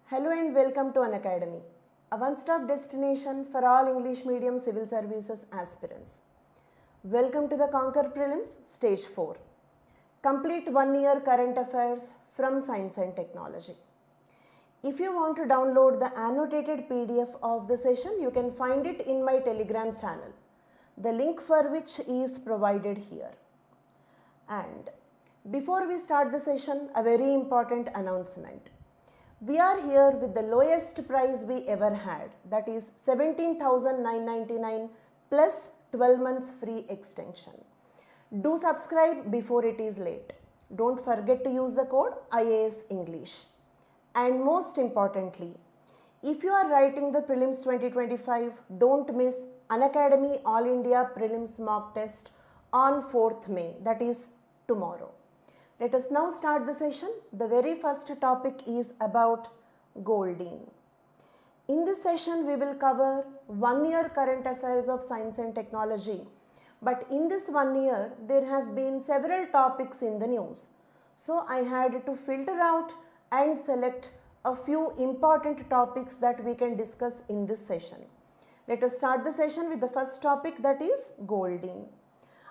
Hello and welcome to Unacademy, a one-stop destination for all English medium civil services aspirants. Welcome to the Conquer Prelims Stage 4. Complete 1 year current affairs from Science and Technology. If you want to download the annotated PDF of the session, you can find it in my Telegram channel, the link for which is provided here. And before we start the session, a very important announcement. We are here with the lowest price we ever had, that is 17,999 plus 12 months free extension. Do subscribe before it is late. Don't forget to use the code IAS English. And most importantly, if you are writing the Prelims 2025, don't miss Unacademy All India Prelims mock test on 4th May, that is tomorrow. Let us now start the session. The very first topic is about Goldene. In this session, we will cover 1 year current affairs of science and technology. But in this 1 year, there have been several topics in the news. So I had to filter out and select a few important topics that we can discuss in this session. Let us start the session with the first topic, that is Goldene.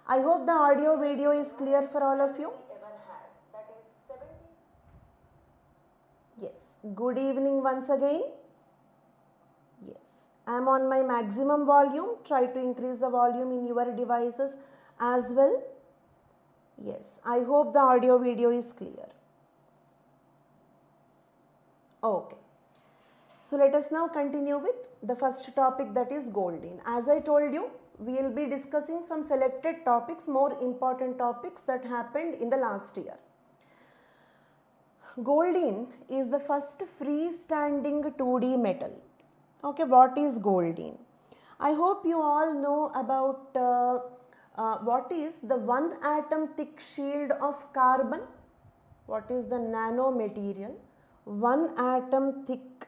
I hope the audio video is clear for all of you. Yes, good evening once again. Yes, I am on my maximum volume. Try to increase the volume in your devices as well. Yes, I hope the audio video is clear. Okay, so let us now continue with the first topic, that is Goldene. As I told you, we will be discussing some selected topics, more important topics that happened in the last year. Goldene is the first freestanding 2D metal. Okay, what is Goldene? I hope you all know about what is the 1 atom thick shield of carbon. What is the nanomaterial? 1 atom thick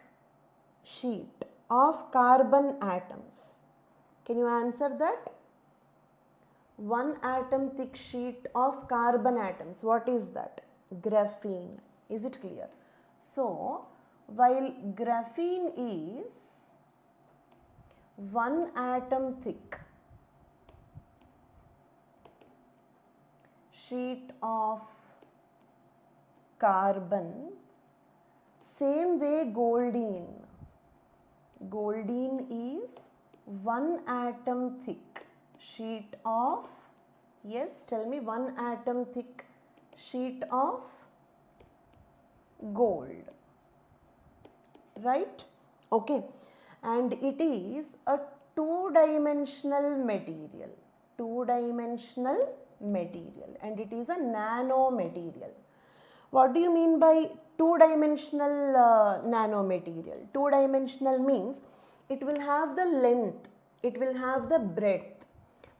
sheet of carbon atoms. Can you answer that? 1 atom thick sheet of carbon atoms. What is that? Graphene. Is it clear? So, while graphene is 1 atom thick sheet of carbon, same way Goldene is 1 atom thick sheet of, yes, tell me, 1 atom thick sheet of gold, right? Okay, and it is a two-dimensional material, and it is a nanomaterial. What do you mean by two-dimensional nanomaterial? Two-dimensional means it will have the length, it will have the breadth,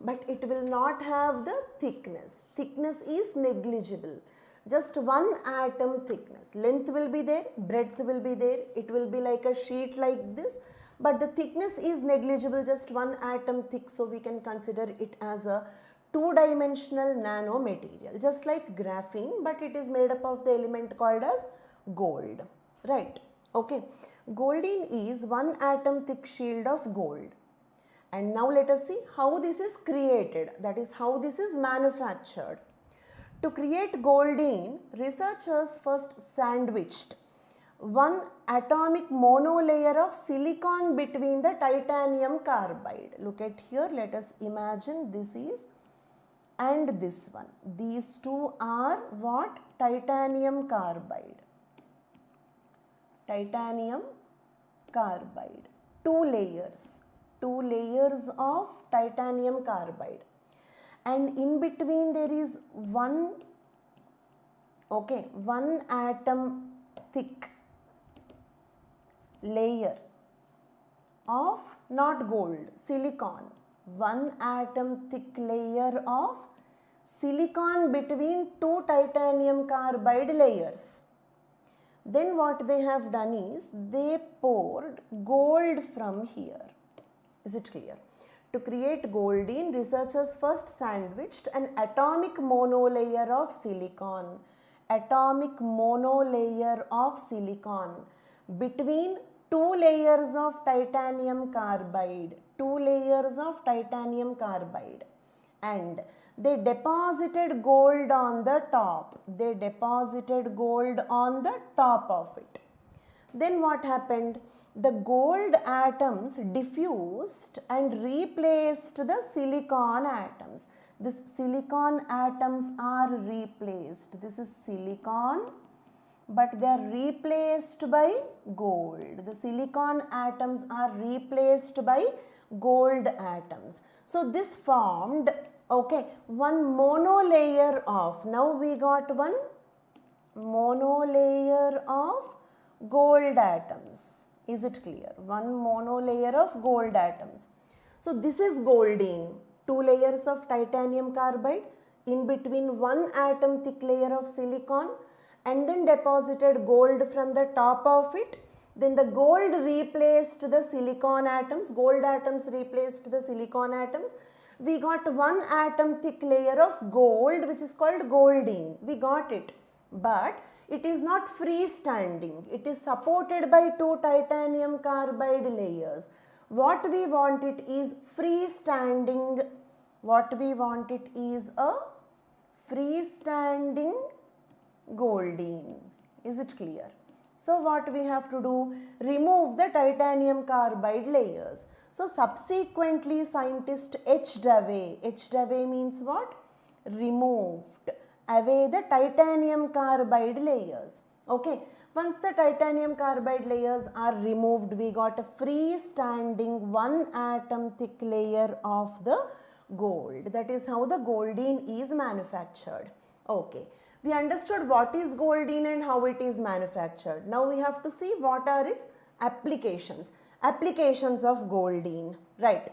but it will not have the thickness. Thickness is negligible. Just 1 atom thickness. Length will be there, breadth will be there, it will be like a sheet like this, but the thickness is negligible, just 1 atom thick, so we can consider it as a two-dimensional nanomaterial, just like graphene, but it is made up of the element called as gold, right? Okay, Goldene is 1 atom thick shield of gold. And now let us see how this is created, that is how this is manufactured. To create Goldene, researchers first sandwiched 1 atomic monolayer of silicon between the titanium carbide. Look at here, let us imagine this is and this one. These two are what? Titanium carbide. Titanium carbide. 2 layers of titanium carbide. And in between there is 1 atom thick layer of not gold, silicon. 1 atom thick layer of silicon between 2 titanium carbide layers. Then what they have done is they poured gold from here. Is it clear? To create Goldene, researchers first sandwiched an atomic monolayer of silicon between two layers of titanium carbide, and they deposited gold on the top. Of it. Then what happened? The gold atoms diffused and replaced the silicon atoms. These silicon atoms are replaced. This is silicon, but they are replaced by gold. The silicon atoms are replaced by gold atoms. So this formed, okay, one monolayer of, now we got one monolayer of gold atoms. Is it clear? One monolayer of gold atoms. So this is Goldene. Two layers of titanium carbide, in between one atom thick layer of silicon, and then deposited gold from the top of it. Then the gold replaced the silicon atoms, gold atoms replaced the silicon atoms. We got one atom thick layer of gold, which is called Goldene. We got it. But it is not freestanding. It is supported by two titanium carbide layers. What we want it is freestanding. What we want it is a freestanding Goldene. Is it clear? So what we have to do? Remove the titanium carbide layers. So subsequently scientists etched away. Etched away means what? Removed away the titanium carbide layers. Okay. Once the titanium carbide layers are removed, we got a freestanding one atom thick layer of the gold. That is how the Goldene is manufactured. Okay. We understood what is Goldene and how it is manufactured. Now we have to see what are its applications. Applications of Goldene. Right.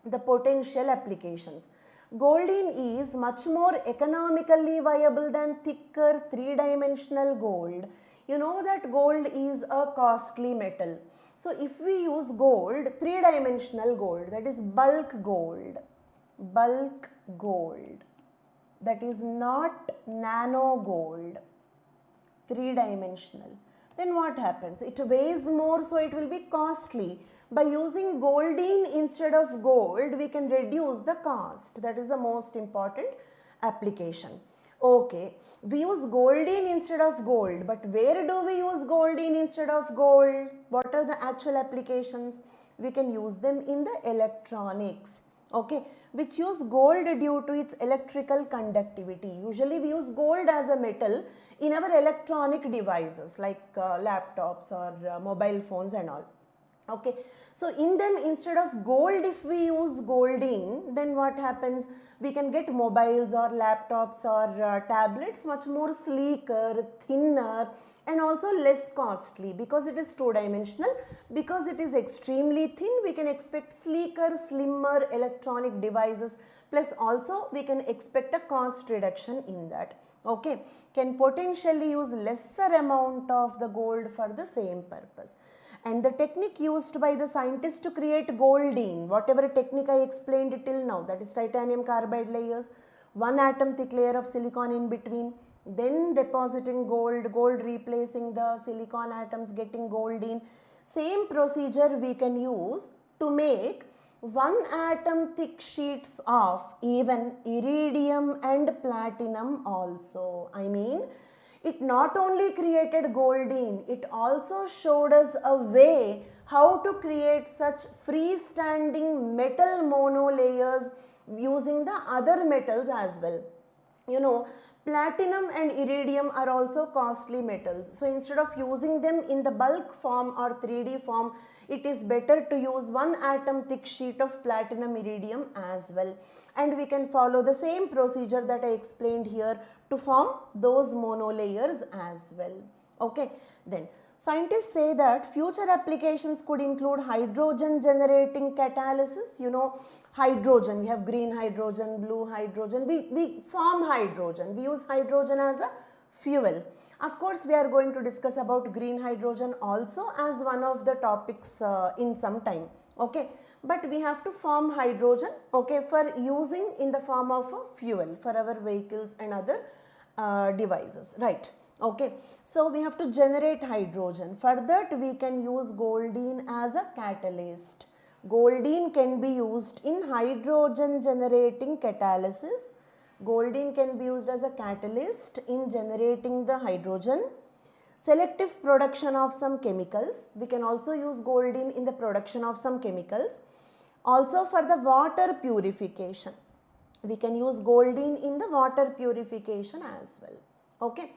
The potential applications. Goldene is much more economically viable than thicker three-dimensional gold. You know that gold is a costly metal. So if we use gold, three-dimensional gold, that is bulk gold, that is not nano gold, three-dimensional, then what happens? It weighs more, so it will be costly. By using Goldene instead of gold, we can reduce the cost. That is the most important application. Okay, we use Goldene instead of gold, but where do we use Goldene instead of gold? What are the actual applications? We can use them in the electronics, okay, which use gold due to its electrical conductivity. Usually we use gold as a metal in our electronic devices like laptops or mobile phones and all. Okay, so in them instead of gold, if we use Goldene, then what happens? We can get mobiles or laptops or tablets much more sleeker, thinner, and also less costly because it is two-dimensional. Because it is extremely thin, we can expect sleeker, slimmer electronic devices, plus also we can expect a cost reduction in that. Okay, can potentially use lesser amount of the gold for the same purpose. And the technique used by the scientists to create Goldene, whatever technique I explained till now, that is titanium carbide layers, one atom thick layer of silicon in between, then depositing gold, gold replacing the silicon atoms, getting Goldene. Same procedure we can use to make one atom thick sheets of even iridium and platinum also. I mean, it not only created Goldene, it also showed us a way how to create such freestanding metal monolayers using the other metals as well. You know, platinum and iridium are also costly metals. So instead of using them in the bulk form or 3D form, it is better to use one atom thick sheet of platinum iridium as well. And we can follow the same procedure that I explained here to form those monolayers as well. Okay, then scientists say that future applications could include hydrogen generating catalysis. You know, hydrogen, we have green hydrogen, blue hydrogen, we form hydrogen, we use hydrogen as a fuel. Of course, we are going to discuss about green hydrogen also as one of the topics in some time. Okay, but we have to form hydrogen, okay, for using in the form of a fuel for our vehicles and other devices, right? Okay, so we have to generate hydrogen. For that we can use Goldene as a catalyst. Goldene can be used in hydrogen generating catalysis. Goldene can be used as a catalyst in generating the hydrogen. Selective production of some chemicals. We can also use Goldene in the production of some chemicals. Also for the water purification. We can use Goldene in the water purification as well. Okay.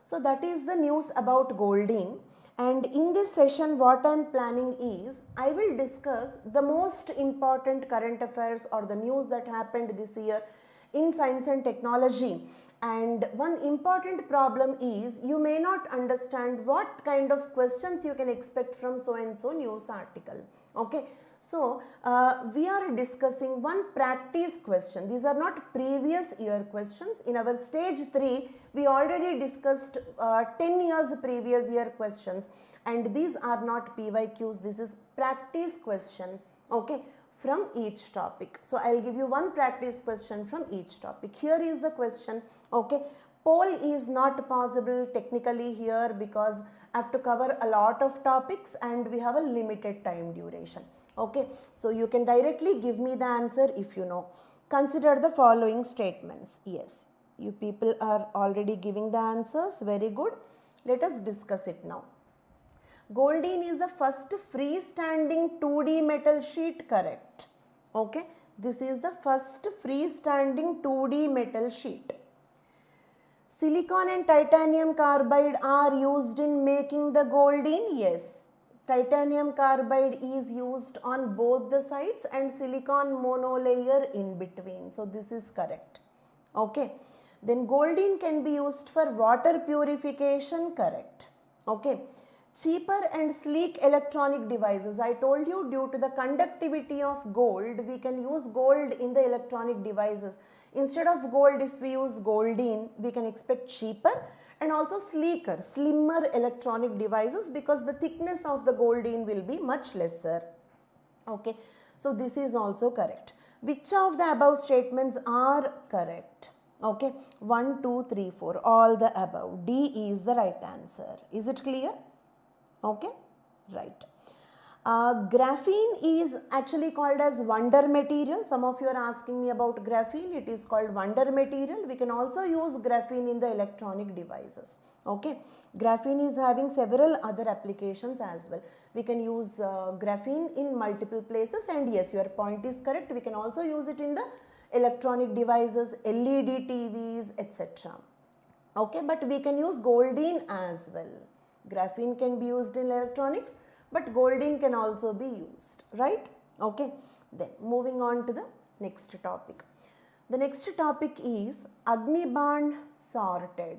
So that is the news about Goldene, and in this session what I am planning is I will discuss the most important current affairs or the news that happened this year in science and technology. And one important problem is you may not understand what kind of questions you can expect from so and so news article. Okay. So, we are discussing one practice question. These are not previous year questions. In our stage 3, we already discussed 10 years previous year questions, and these are not PYQs. This is practice question, okay, from each topic. So, I will give you one practice question from each topic. Here is the question, okay. Poll is not possible technically here because I have to cover a lot of topics and we have a limited time duration. Okay, so you can directly give me the answer if you know. Consider the following statements. Yes, you people are already giving the answers. Very good. Let us discuss it now. Goldene is the first freestanding 2D metal sheet, correct. Okay, this is the first freestanding 2D metal sheet. Silicon and titanium carbide are used in making the Goldene. Yes. Titanium carbide is used on both the sides and silicon monolayer in between. So, this is correct. Okay. Then Goldene can be used for water purification, correct. Okay. Cheaper and sleek electronic devices. I told you due to the conductivity of gold, we can use gold in the electronic devices. Instead of gold, if we use Goldene, we can expect cheaper and also sleeker, slimmer electronic devices because the thickness of the Goldene will be much lesser. Okay, so this is also correct. Which of the above statements are correct? Okay, 1, 2, 3, 4, all the above. D is the right answer. Is it clear? Okay, right. Graphene is actually called as wonder material. Some of you are asking me about graphene. It is called wonder material. We can also use graphene in the electronic devices. Okay. Graphene is having several other applications as well. We can use graphene in multiple places, and yes, your point is correct. We can also use it in the electronic devices, LED TVs, etc. Okay, but we can use Goldene as well. Graphene can be used in electronics, but Goldene can also be used, right? Okay, then moving on to the next topic. The next topic is Agnibaan SOrTeD,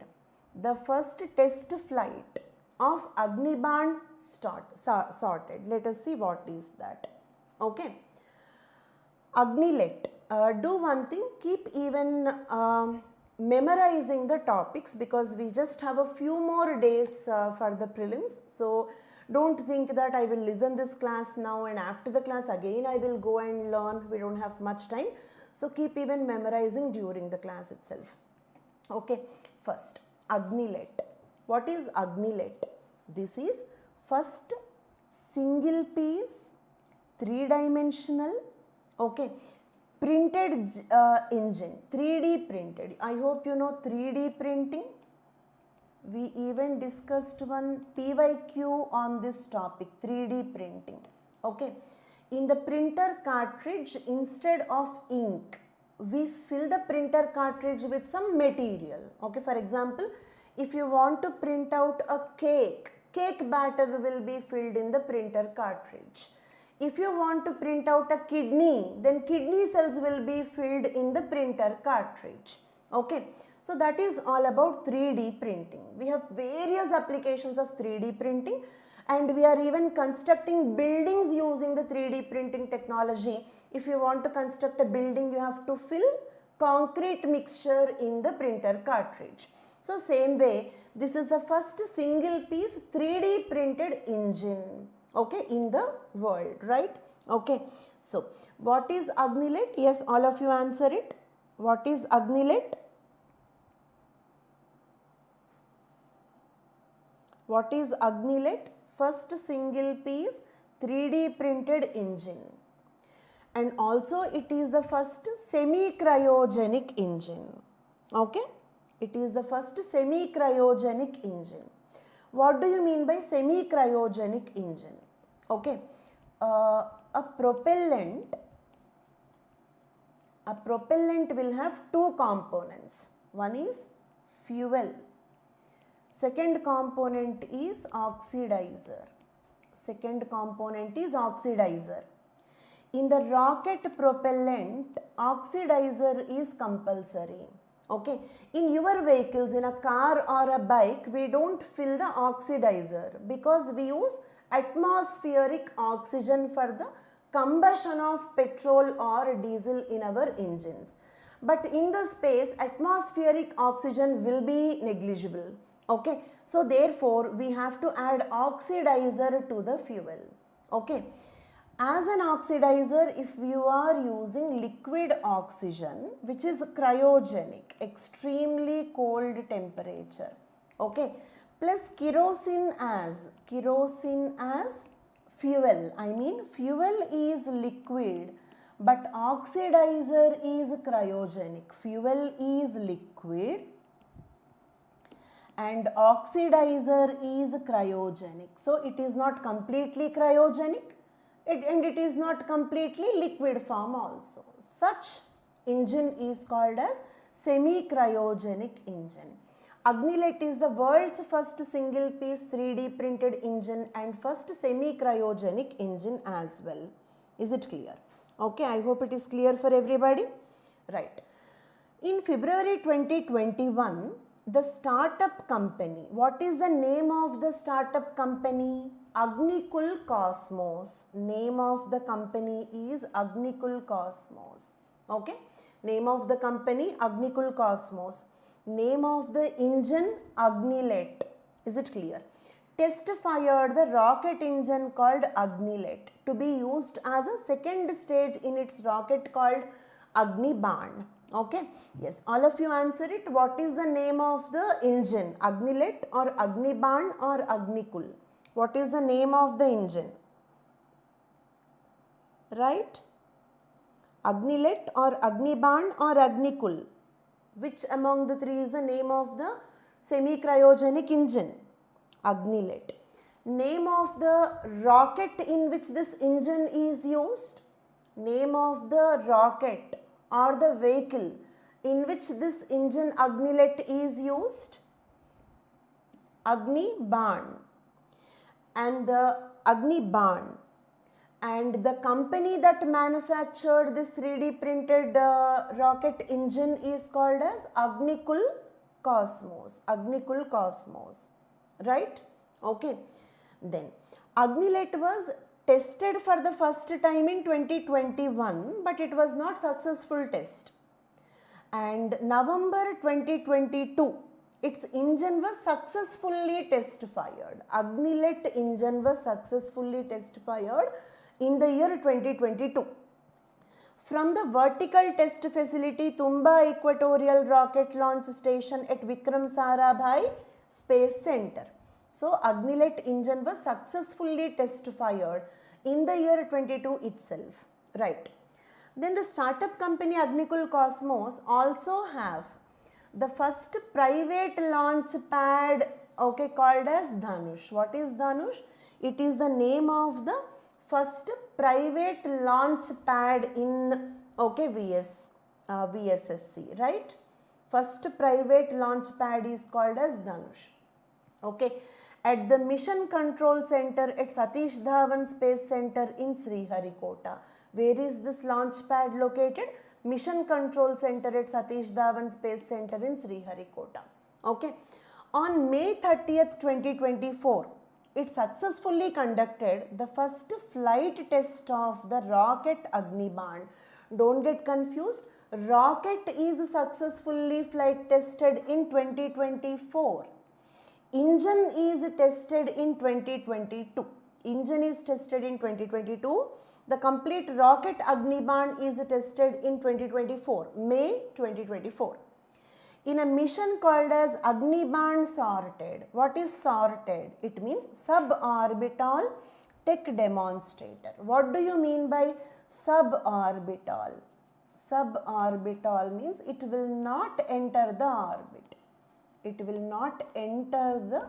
the first test flight of Agnibaan SOrTeD. Let us see what is that. Okay, Agnilet. Do one thing, keep even memorizing the topics because we just have a few more days for the prelims. So, don't think that I will listen this class now and after the class again I will go and learn. We don't have much time. So, keep even memorizing during the class itself. Okay, first Agnilet. What is Agnilet? This is first single piece, 3-dimensional, okay, printed engine, 3D printed. I hope you know 3D printing. We even discussed one PYQ on this topic, 3D printing. Okay. In the printer cartridge, instead of ink, we fill the printer cartridge with some material. Okay. For example, if you want to print out a cake batter will be filled in the printer cartridge. If you want to print out a kidney, then kidney cells will be filled in the printer cartridge. Okay. So that is all about 3D printing. We have various applications of 3D printing and we are even constructing buildings using the 3D printing technology. If you want to construct a building, you have to fill concrete mixture in the printer cartridge. So same way, this is the first single piece 3D printed engine, okay, in the world, right? Okay. So what is Agnilet? Yes, all of you answer it. What is Agnilet? What is Agnilet? First single piece 3D printed engine. And also it is the first semi-cryogenic engine. Okay? It is the first semi-cryogenic engine. What do you mean by semi-cryogenic engine? Okay. A propellant will have two components. One is fuel. Second component is oxidizer. In the rocket propellant, oxidizer is compulsory. Okay. In your vehicles, in a car or a bike, we don't fill the oxidizer because we use atmospheric oxygen for the combustion of petrol or diesel in our engines. But in the space, atmospheric oxygen will be negligible. Okay. So therefore, we have to add oxidizer to the fuel. Okay. As an oxidizer, if you are using liquid oxygen, which is cryogenic, extremely cold temperature, okay, plus kerosene as fuel. I mean, fuel is liquid, but oxidizer is cryogenic. Fuel is liquid and oxidizer is cryogenic. So it is not completely cryogenic. And it is not completely liquid form also. Such engine is called as semi-cryogenic engine. Agnilet is the world's first single piece 3D printed engine and first semi-cryogenic engine as well. Is it clear? Okay, I hope it is clear for everybody. Right. In February 2021, the startup company, what is the name of the startup company? Agnikul Cosmos. Name of the company is Agnikul Cosmos. Okay. Name of the company Agnikul Cosmos. Name of the engine Agnilet. Is it clear? Test fired the rocket engine called Agnilet to be used as a second stage in its rocket called Agnibaan. Okay. Yes. All of you answer it. What is the name of the engine? Agnilet or Agnibaan or Agnikul? What is the name of the engine? Right? Agnilet or Agnibaan or Agnikul? Which among the three is the name of the semi-cryogenic engine? Agnilet. Name of the rocket in which this engine is used? Name of the rocket or the vehicle in which this engine Agnilet is used? Agnibaan. And the Agnibaan, and the company that manufactured this 3D printed rocket engine is called as Agnikul Cosmos. Agnikul Cosmos, right? Okay. Then Agnilet was tested for the first time in 2021, but it was not successful test. And November 2022, its engine was successfully test fired. Agnilet engine was successfully test fired in the year 2022 from the vertical test facility Tumba Equatorial Rocket Launch Station at Vikram Sarabhai Space Center. So Agnilet engine was successfully test fired in the year 22 itself. Right. Then the startup company Agnikul Cosmos also have the first private launch pad, okay, called as Dhanush. What is Dhanush? It is the name of the first private launch pad in, okay, VSSC, right? First private launch pad is called as Dhanush. Okay. At the Mission Control Center at Satish Dhawan Space Center in Sriharikota. Where is this launch pad located? Mission Control Center at Satish Dhawan Space Center in Sriharikota. Okay. On May 30th, 2024, it successfully conducted the first flight test of the rocket Agnibaan. Don't get confused. Rocket is successfully flight tested in 2024. Engine is tested in 2022. Engine is tested in 2022. The complete rocket Agnibaan is tested in 2024, May 2024. in a mission called as Agnibaan SOrTeD. What is SOrTeD? It means suborbital tech demonstrator. What do you mean by suborbital? Suborbital means it will not enter the orbit. It will not enter the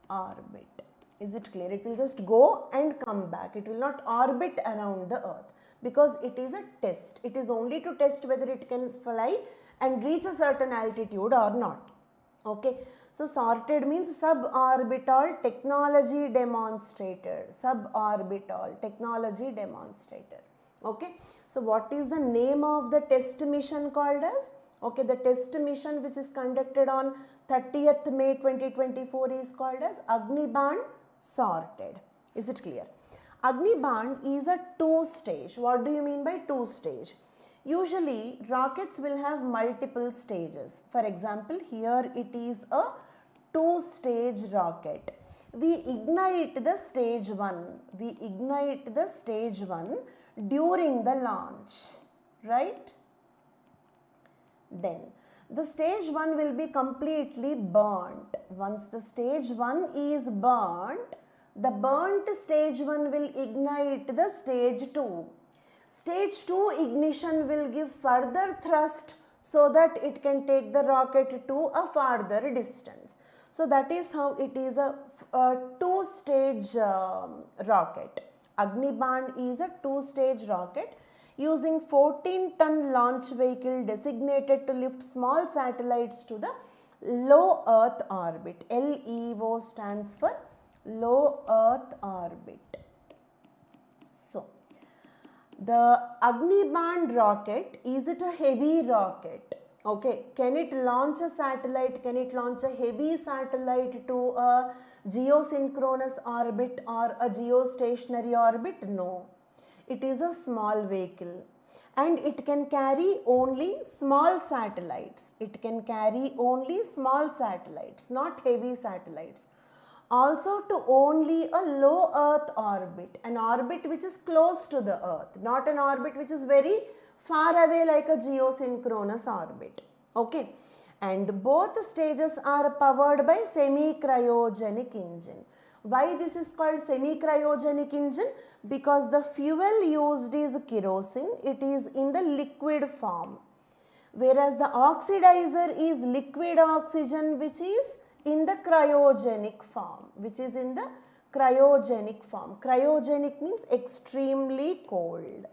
orbit. Is it clear? It will just go and come back. It will not orbit around the earth because it is a test. It is only to test whether it can fly and reach a certain altitude or not. Okay. So SOrTeD means suborbital technology demonstrator. Suborbital technology demonstrator. Okay. So what is the name of the test mission called as? Okay, the test mission which is conducted on 30th May 2024 is called as Agnibaan SOrTeD. Is it clear? Agnibaan is a two-stage. What do you mean by two-stage? Usually rockets will have multiple stages. For example, here it is a two-stage rocket. We ignite the stage 1. We ignite the stage 1 during the launch, right? Then the stage 1 will be completely burnt. Once the stage 1 is burnt, the burnt stage 1 will ignite the stage 2. Stage 2 ignition will give further thrust so that it can take the rocket to a farther distance. So that is how it is a two-stage rocket. Agnibaan is a two-stage rocket using 14-ton launch vehicle designated to lift small satellites to the low Earth orbit. LEO stands for low Earth orbit. So, the Agnibaan rocket, is it a heavy rocket? Okay, can it launch a satellite? Can it launch a heavy satellite to a geosynchronous orbit or a geostationary orbit? No. It is a small vehicle and it can carry only small satellites. It can carry only small satellites, not heavy satellites. Also to only a low Earth orbit, an orbit which is close to the Earth, not an orbit which is very far away like a geosynchronous orbit. Okay. And both stages are powered by semi-cryogenic engine. Why this is called semi-cryogenic engine? Because the fuel used is kerosene. It is in the liquid form. Whereas the oxidizer is liquid oxygen which is in the cryogenic form. Cryogenic means extremely cold.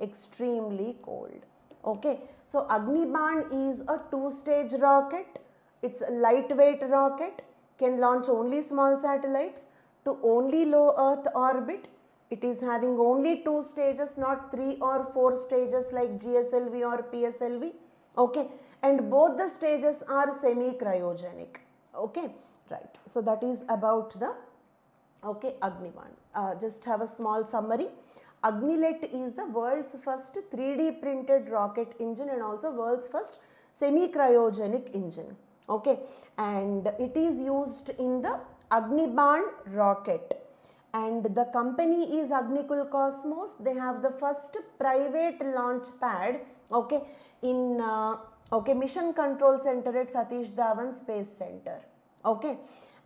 Extremely cold. Okay. So Agnibaan is a two-stage rocket. It's a lightweight rocket. Can launch only small satellites to only low Earth orbit. It is having only two stages, not 3 or 4 stages like GSLV or PSLV. Okay. And both the stages are semi-cryogenic. Okay. Right. So that is about the Agnibaan. Just have a small summary. Agnilet is the world's first 3D printed rocket engine and also world's first semi-cryogenic engine. Okay, and it is used in the Agnibaan rocket and the company is Agnikul Cosmos. They have the first private launch pad, okay, in Mission Control Center at Satish Dhawan Space Center. Okay,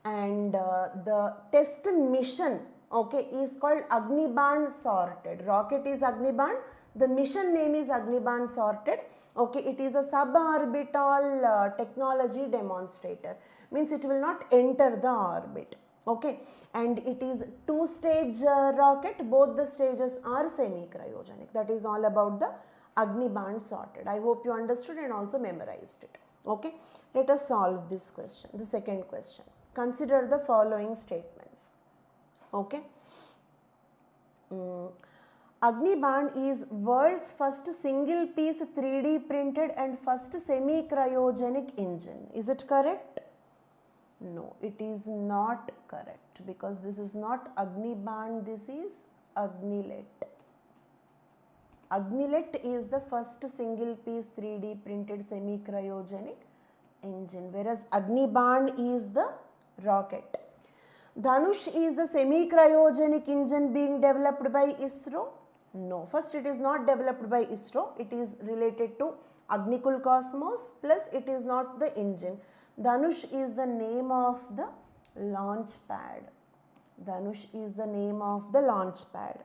and the test mission, okay, is called Agnibaan SOrTeD. Rocket is Agnibaan, the mission name is Agnibaan SOrTeD. Okay, it is a suborbital technology demonstrator, means it will not enter the orbit. Okay, and it is two-stage rocket, both the stages are semi-cryogenic. That is all about the Agnibaan SOrTeD. I hope you understood and also memorized it. Okay, let us solve this question, the second question. Consider the following statements. Okay. Agnibaan is world's first single piece 3D printed and first semi-cryogenic engine. Is it correct? No, it is not correct because this is not Agnibaan, this is Agnilet. Agnilet is the first single piece 3D printed semi-cryogenic engine, whereas Agnibaan is the rocket. Dhanush is the semi-cryogenic engine being developed by ISRO. No, first it is not developed by ISRO, it is related to Agnikul Cosmos plus it is not the engine. Dhanush is the name of the launch pad. Dhanush is the name of the launch pad.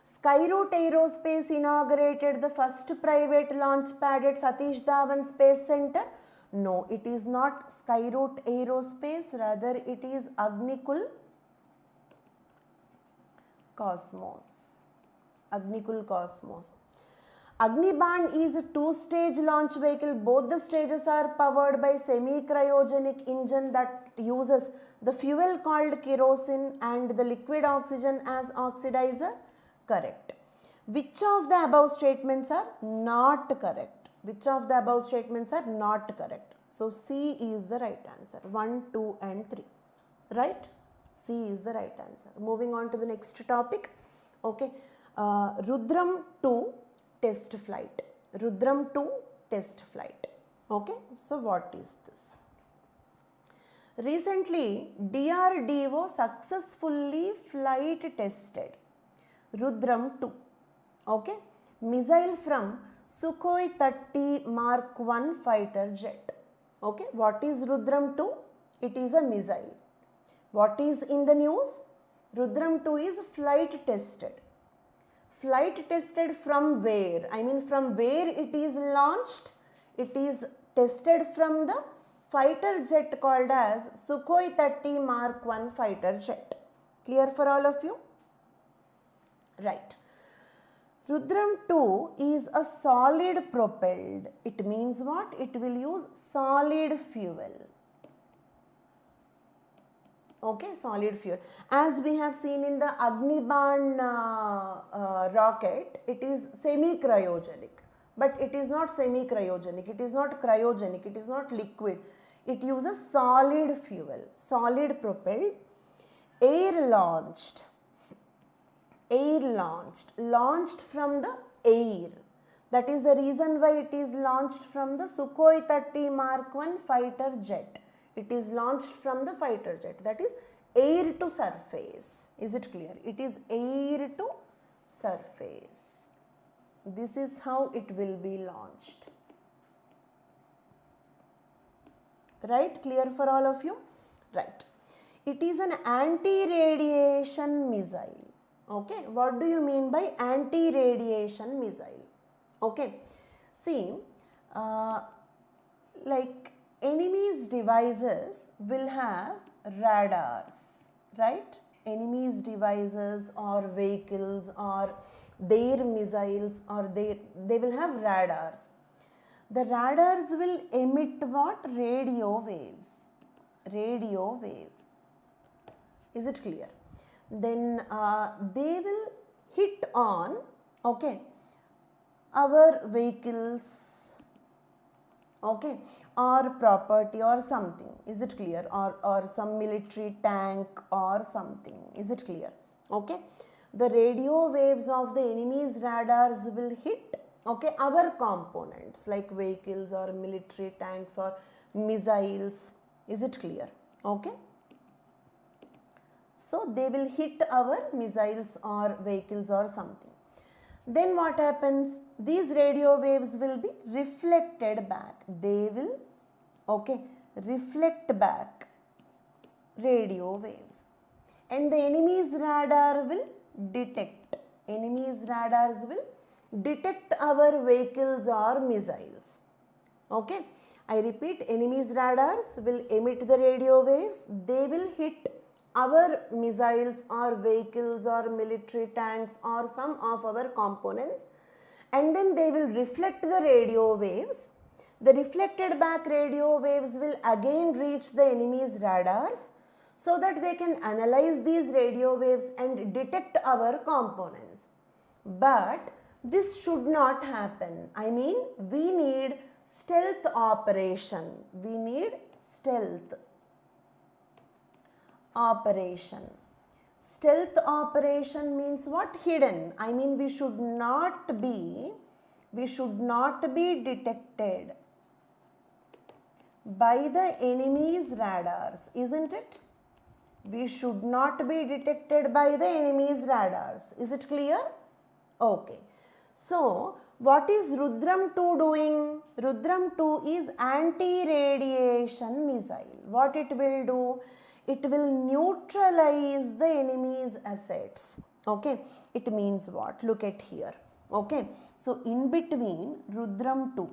Skyroot Aerospace inaugurated the first private launch pad at Satish Dhawan Space Center. No, it is not Skyroot Aerospace, rather it is Agnikul Cosmos. Agnikul Cosmos. Agnibaan is a two-stage launch vehicle. Both the stages are powered by semi-cryogenic engine that uses the fuel called kerosene and the liquid oxygen as oxidizer. Correct. Which of the above statements are not correct? Which of the above statements are not correct? So C is the right answer. 1, 2 and 3. Right? C is the right answer. Moving on to the next topic. Okay. Rudram-II test flight. Rudram-II test flight. Okay. So what is this? Recently, DRDO successfully flight tested Rudram-II. Okay. Missile from Sukhoi 30 Mark I fighter jet. Okay. What is Rudram-II? It is a missile. What is in the news? Rudram-II is flight tested. Flight tested from where? I mean, from where it is launched? It is tested from the fighter jet called as Sukhoi 30 Mark I fighter jet. Clear for all of you? Right. Rudram-II is a solid propelled. It means what? It will use solid fuel. Okay, solid fuel. As we have seen in the Agnibaan rocket, it is semi-cryogenic. But it is not semi-cryogenic, it is not cryogenic, it is not liquid. It uses solid fuel, solid propelled, air launched, launched from the air. That is the reason why it is launched from the Sukhoi 30 Mark I fighter jet. It is launched from the fighter jet, that is air to surface. Is it clear? It is air to surface. This is how it will be launched. Right? Clear for all of you? Right. It is an anti-radiation missile. Okay. What do you mean by anti-radiation missile? Okay. See, like enemy's devices will have radars, right? Enemy's devices or vehicles or their missiles or they will have radars. The radars will emit what? Radio waves. Radio waves. Is it clear? Then they will hit on, okay, our vehicles, okay, or property or something. Is it clear? Or some military tank or something. Is it clear? Okay. The radio waves of the enemy's radars will hit, okay, our components like vehicles or military tanks or missiles. Is it clear? Okay. So they will hit our missiles or vehicles or something. Then what happens? These radio waves will be reflected back. They will, okay, reflect back radio waves. And the enemy's radar will detect. Enemy's radars will detect our vehicles or missiles. Okay. I repeat, enemy's radars will emit the radio waves. They will hit our missiles or vehicles or military tanks or some of our components, and then they will reflect the radio waves. The reflected back radio waves will again reach the enemy's radars so that they can analyze these radio waves and detect our components. But this should not happen. I mean, we need stealth operation. We need stealth operation. Stealth operation means what? Hidden. I mean, we should not be detected by the enemy's radars, isn't it? We should not be detected by the enemy's radars. Is it clear? Okay. So, What is Rudram-II doing? Rudram-II is anti-radiation missile. What it will do? It will neutralize the enemy's assets. Okay, it means what? Look at here. Okay, so in between Rudram-II,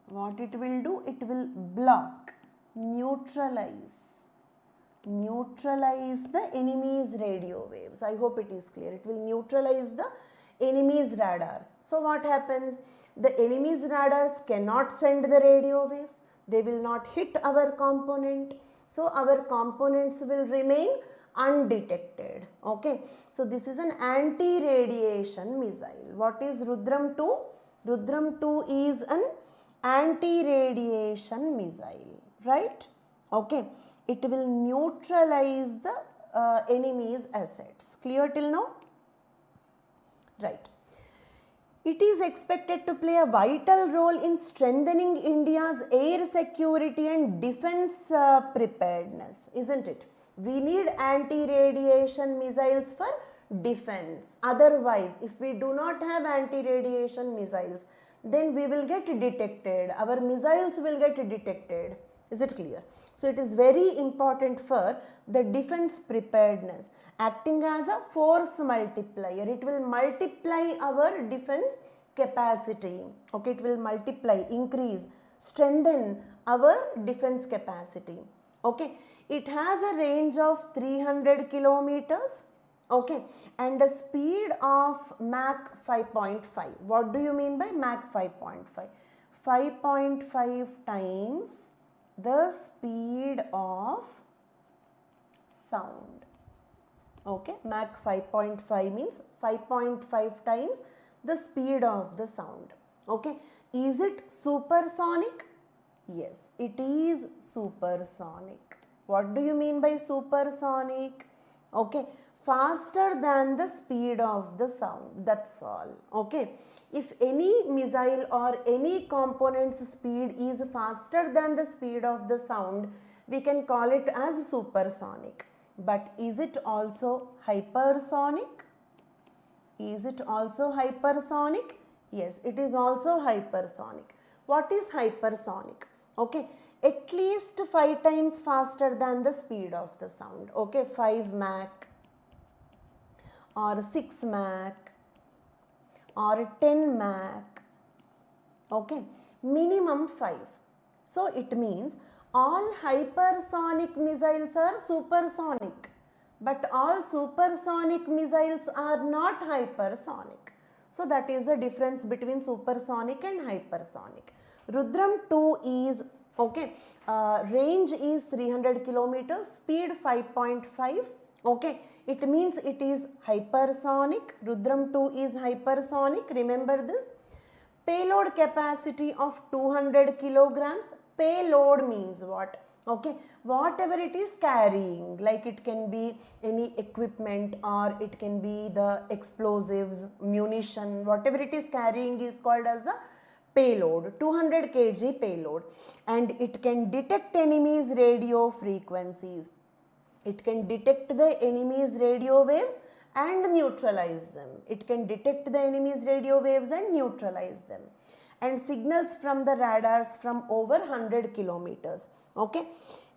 what it will do? It will block, neutralize the enemy's radio waves. I hope it is clear. It will neutralize the enemy's radars. So what happens? The enemy's radars cannot send the radio waves. They will not hit our component. So our components will remain undetected. Okay. So this is an anti-radiation missile. What is Rudram-II? Rudram-II is an anti-radiation missile. Right? Okay. It will neutralize the enemy's assets. Clear till now? Right. It is expected to play a vital role in strengthening India's air security and defense preparedness, isn't it? We need anti-radiation missiles for defense. Otherwise, if we do not have anti-radiation missiles, then we will get detected. Our missiles will get detected. Is it clear? So it is very important for the defense preparedness, acting as a force multiplier. It will multiply our defense capacity. Okay, it will multiply, increase, strengthen our defense capacity. Okay, it has a range of 300 kilometers. Okay, and a speed of Mach 5.5. What do you mean by Mach 5.5? 5.5 times the speed of sound. Okay, Mach 5.5 means 5.5 times the speed of the sound. Okay, is it supersonic? Yes, it is supersonic. What do you mean by supersonic? Okay, faster than the speed of the sound. That's all. Okay. If any missile or any component's speed is faster than the speed of the sound, we can call it as supersonic. But is it also hypersonic? Is it also hypersonic? Yes, it is also hypersonic. What is hypersonic? Okay, at least 5 times faster than the speed of the sound. Okay, 5 Mach or 6 Mach or 10 Mach, okay, minimum 5. So it means all hypersonic missiles are supersonic, but all supersonic missiles are not hypersonic. So that is the difference between supersonic and hypersonic. Rudram-II is, okay, range is 300 kilometers, speed 5.5, okay. It means it is hypersonic. Rudram-II is hypersonic. Remember this. Payload capacity of 200 kilograms. Payload means what? Okay. Whatever it is carrying, like it can be any equipment or it can be the explosives, munition, whatever it is carrying is called as the payload. 200 kg payload. And it can detect enemy's radio frequencies. It can detect the enemy's radio waves and neutralize them. It can detect the enemy's radio waves and neutralize them. And signals from the radars from over 100 kilometers. Okay.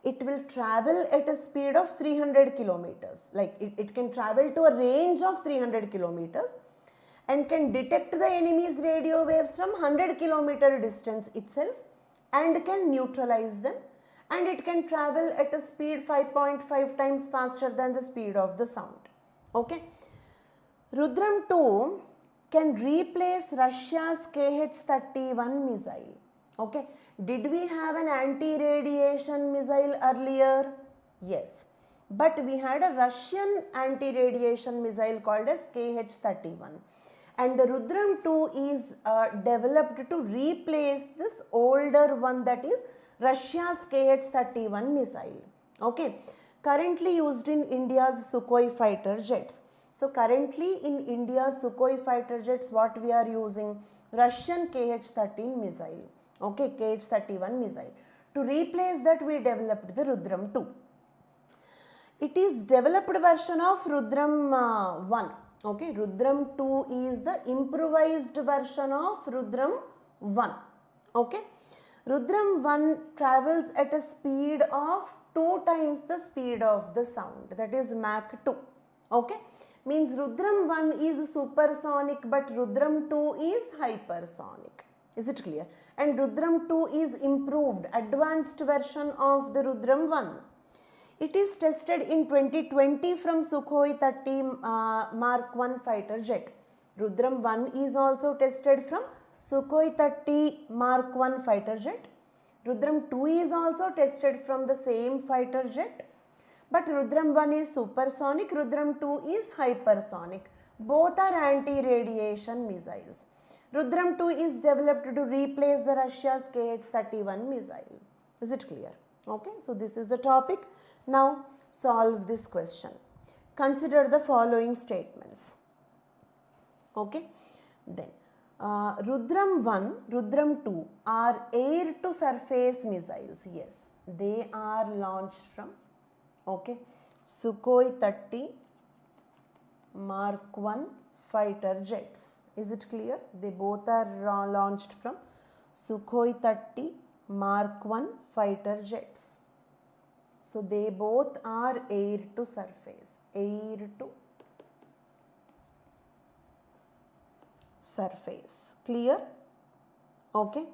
It will travel at a speed of 300 kilometers. Like it can travel to a range of 300 kilometers and can detect the enemy's radio waves from 100 kilometer distance itself and can neutralize them. And it can travel at a speed 5.5 times faster than the speed of the sound. Okay. Rudram-II can replace Russia's KH-31 missile. Okay. Did we have an anti-radiation missile earlier? Yes. But we had a Russian anti-radiation missile called as KH-31. And the Rudram-II is developed to replace this older one, that is Russia's KH-31 missile. Okay. Currently used in India's Sukhoi fighter jets. So currently in India's Sukhoi fighter jets, what we are using? Russian KH-13 missile. Okay, KH-31 missile. To replace that, we developed the Rudram-II. It is developed version of Rudram-I. Okay, Rudram-II is the improvised version of Rudram-I. Okay, Rudram-I travels at a speed of 2 times the speed of the sound, that is Mach 2. Okay, means Rudram-I is supersonic but Rudram-II is hypersonic. Is it clear? And Rudram-II is improved, advanced version of the Rudram-I. It is tested in 2020 from Sukhoi 30 Mark 1 fighter jet. Rudram-I is also tested from Sukhoi 30 Mark 1 fighter jet. Rudram-II is also tested from the same fighter jet. But Rudram-I is supersonic, Rudram-II is hypersonic. Both are anti-radiation missiles. Rudram-II is developed to replace the Russia's Kh-31 missile. Is it clear? Okay, so this is the topic. Now solve this question. Consider the following statements. Okay, then Rudram-I, Rudram-II are air to surface missiles. Yes, they are launched from Sukhoi 30 Mark 1 fighter jets. Is it clear? They both are launched from Sukhoi 30 Mark 1 fighter jets. So they both are air to surface, air to surface. Clear? Okay,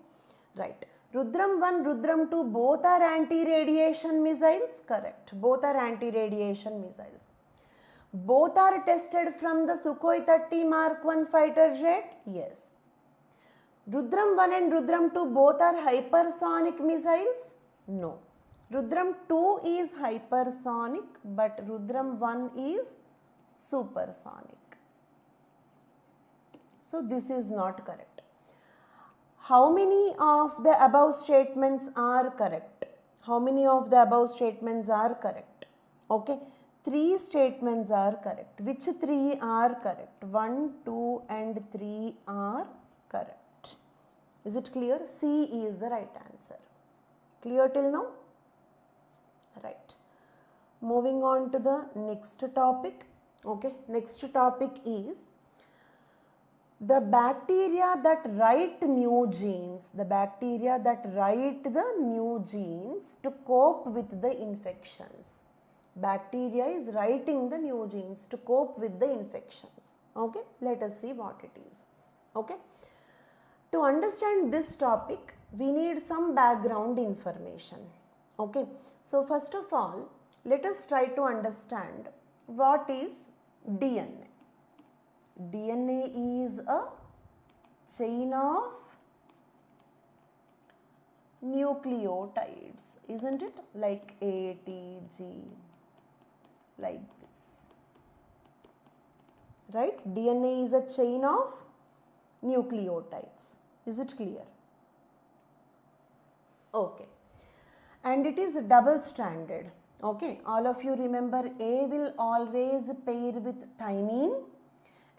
right. Rudram-I, Rudram-II both are anti-radiation missiles. Correct. Both are anti-radiation missiles. Both are tested from the Sukhoi 30 Mark 1 fighter jet. Yes. Rudram-I and Rudram-II both are hypersonic missiles. No. Rudram-II is hypersonic but Rudram-I is supersonic. So this is not correct. How many of the above statements are correct? How many of the above statements are correct? Okay, 3 statements are correct. Which 3 are correct? 1, 2 and 3 are correct. Is it clear? C is the right answer. Clear till now? Right. Moving on to the next topic. Okay, next topic is the bacteria that write new genes, the bacteria that write the new genes to cope with the infections. Bacteria is writing the new genes to cope with the infections. Okay, let us see what it is. Okay, to understand this topic, we need some background information. Okay, so first of all, let us try to understand what is DNA. DNA is a chain of nucleotides, isn't it? Like A, T, G, like this. Right? DNA is a chain of nucleotides. Is it clear? Okay. And it is double-stranded. Okay. All of you remember A will always pair with thymine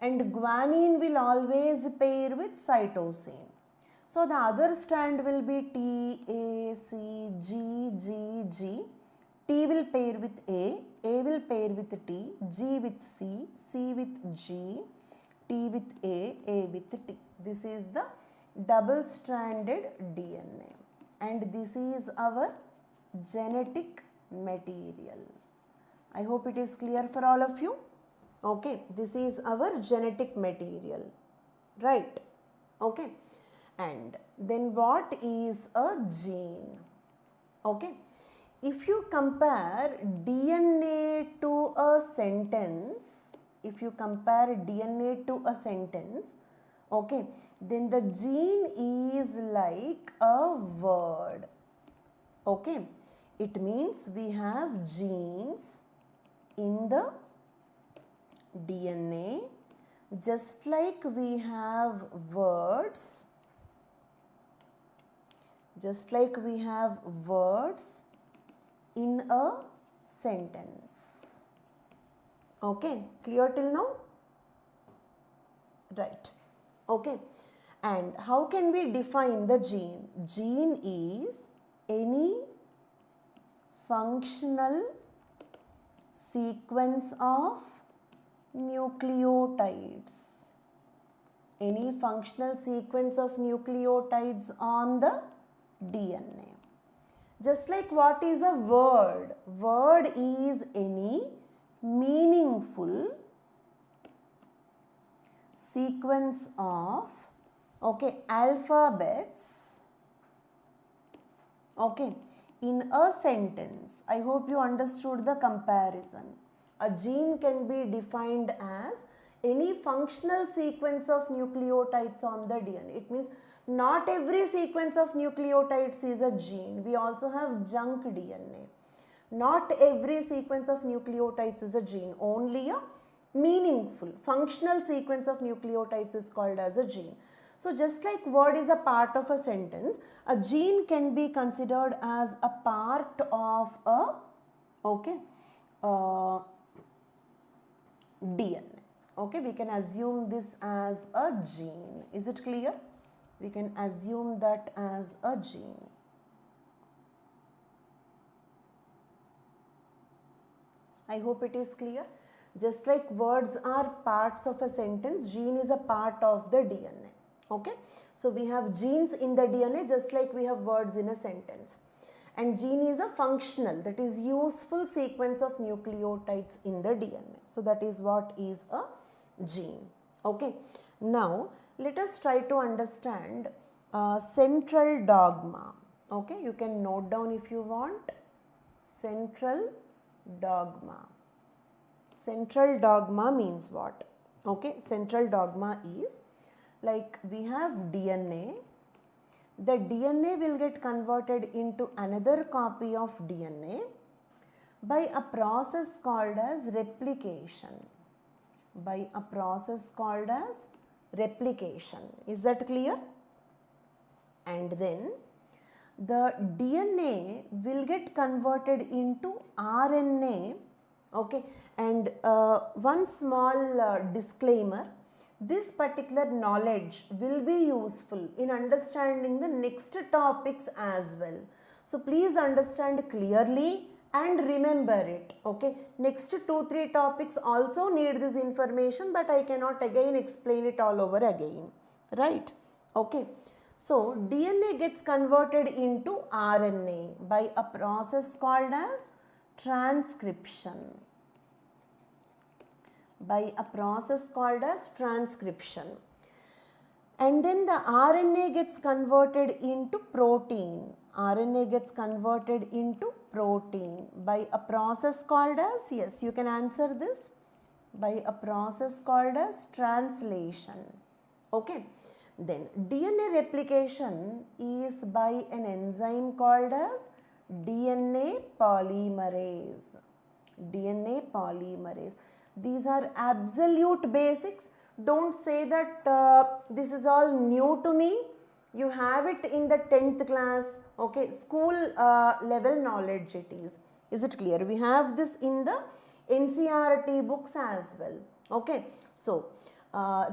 and guanine will always pair with cytosine. So the other strand will be T, A, C, G, G, G. T will pair with A will pair with T, G with C, C with G, T with A with T. This is the double-stranded DNA and this is our genetic material. I hope it is clear for all of you. Okay, this is our genetic material, right? Okay, and then what is a gene? Okay, if you compare DNA to a sentence, okay, then the gene is like a word. Okay, it means we have genes in the DNA just like we have words, in a sentence. Okay, clear till now? Right. Okay, and how can we define the gene? Gene is any functional sequence of nucleotides. Any functional sequence of nucleotides on the DNA. Just like what is a word? Word is any meaningful sequence of alphabets in a sentence. I hope you understood the comparison. A gene can be defined as any functional sequence of nucleotides on the DNA. It means not every sequence of nucleotides is a gene. We also have junk DNA. Not every sequence of nucleotides is a gene. Only a meaningful, functional sequence of nucleotides is called as a gene. So just like word is a part of a sentence, a gene can be considered as a part of a DNA. We can assume this as a gene. Is it clear? We can assume that as a gene. I hope it is clear. Just like words are parts of a sentence, gene is a part of the DNA. So we have genes in the DNA just like we have words in a sentence. And gene is a functional, that is useful sequence of nucleotides in the DNA. So that is what is a gene. Now let us try to understand central dogma. You can note down if you want. Central dogma. Central dogma means what? Central dogma is like we have DNA. The DNA will get converted into another copy of DNA by a process called as replication. By a process called as replication. Is that clear? And then the DNA will get converted into RNA. And one small disclaimer. This particular knowledge will be useful in understanding the next topics as well. So please understand clearly and remember it. Next 2-3 topics also need this information, but I cannot again explain it all over again. Right? So DNA gets converted into RNA by a process called as transcription. By a process called as transcription. And then the RNA gets converted into protein. RNA gets converted into protein by a process called as, yes, you can answer this, by a process called as translation. Then DNA replication is by an enzyme called as DNA polymerase. DNA polymerase. These are absolute basics. Don't say that this is all new to me. You have it in the 10th class, school level knowledge it is. Is it clear? We have this in the NCERT books as well. So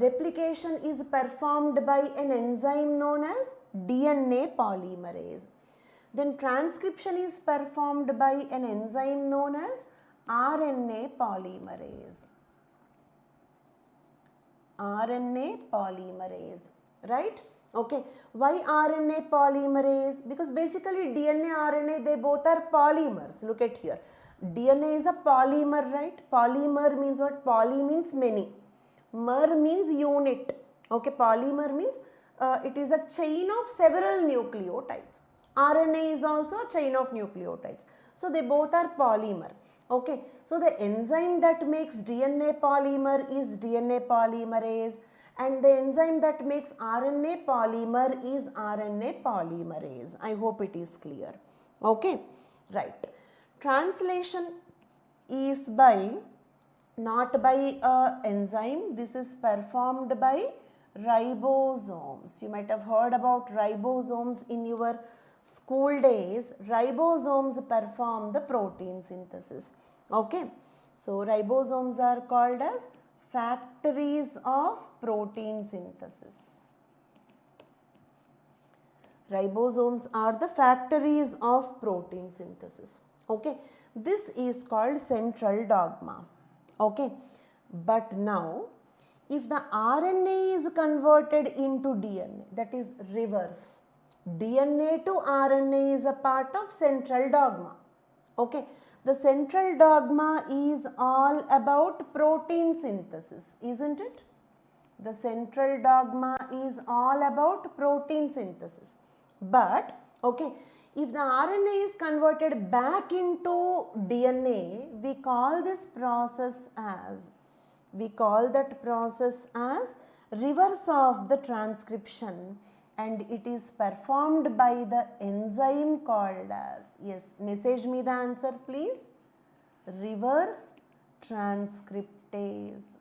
replication is performed by an enzyme known as DNA polymerase. Then transcription is performed by an enzyme known as RNA polymerase. RNA polymerase, right? Why RNA polymerase? Because basically DNA, RNA, they both are polymers. Look at here. DNA is a polymer, right? Polymer means what? Poly means many. Mer means unit. Polymer means it is a chain of several nucleotides. RNA is also a chain of nucleotides. So they both are polymer. So the enzyme that makes DNA polymer is DNA polymerase, and the enzyme that makes RNA polymer is RNA polymerase. I hope it is clear. Right. Translation is by, not by enzyme. This is performed by ribosomes. You might have heard about ribosomes in your school days. Ribosomes perform the protein synthesis. So ribosomes are called as factories of protein synthesis. Ribosomes are the factories of protein synthesis. This is called central dogma. But now, if the RNA is converted into DNA, that is reverse, DNA to RNA is a part of central dogma. Okay, the central dogma is all about protein synthesis, isn't it? The central dogma is all about protein synthesis. But, okay, if the RNA is converted back into DNA, we call this process as, reverse of the transcription, and it is performed by the enzyme called as, yes, message me the answer please, reverse transcriptase.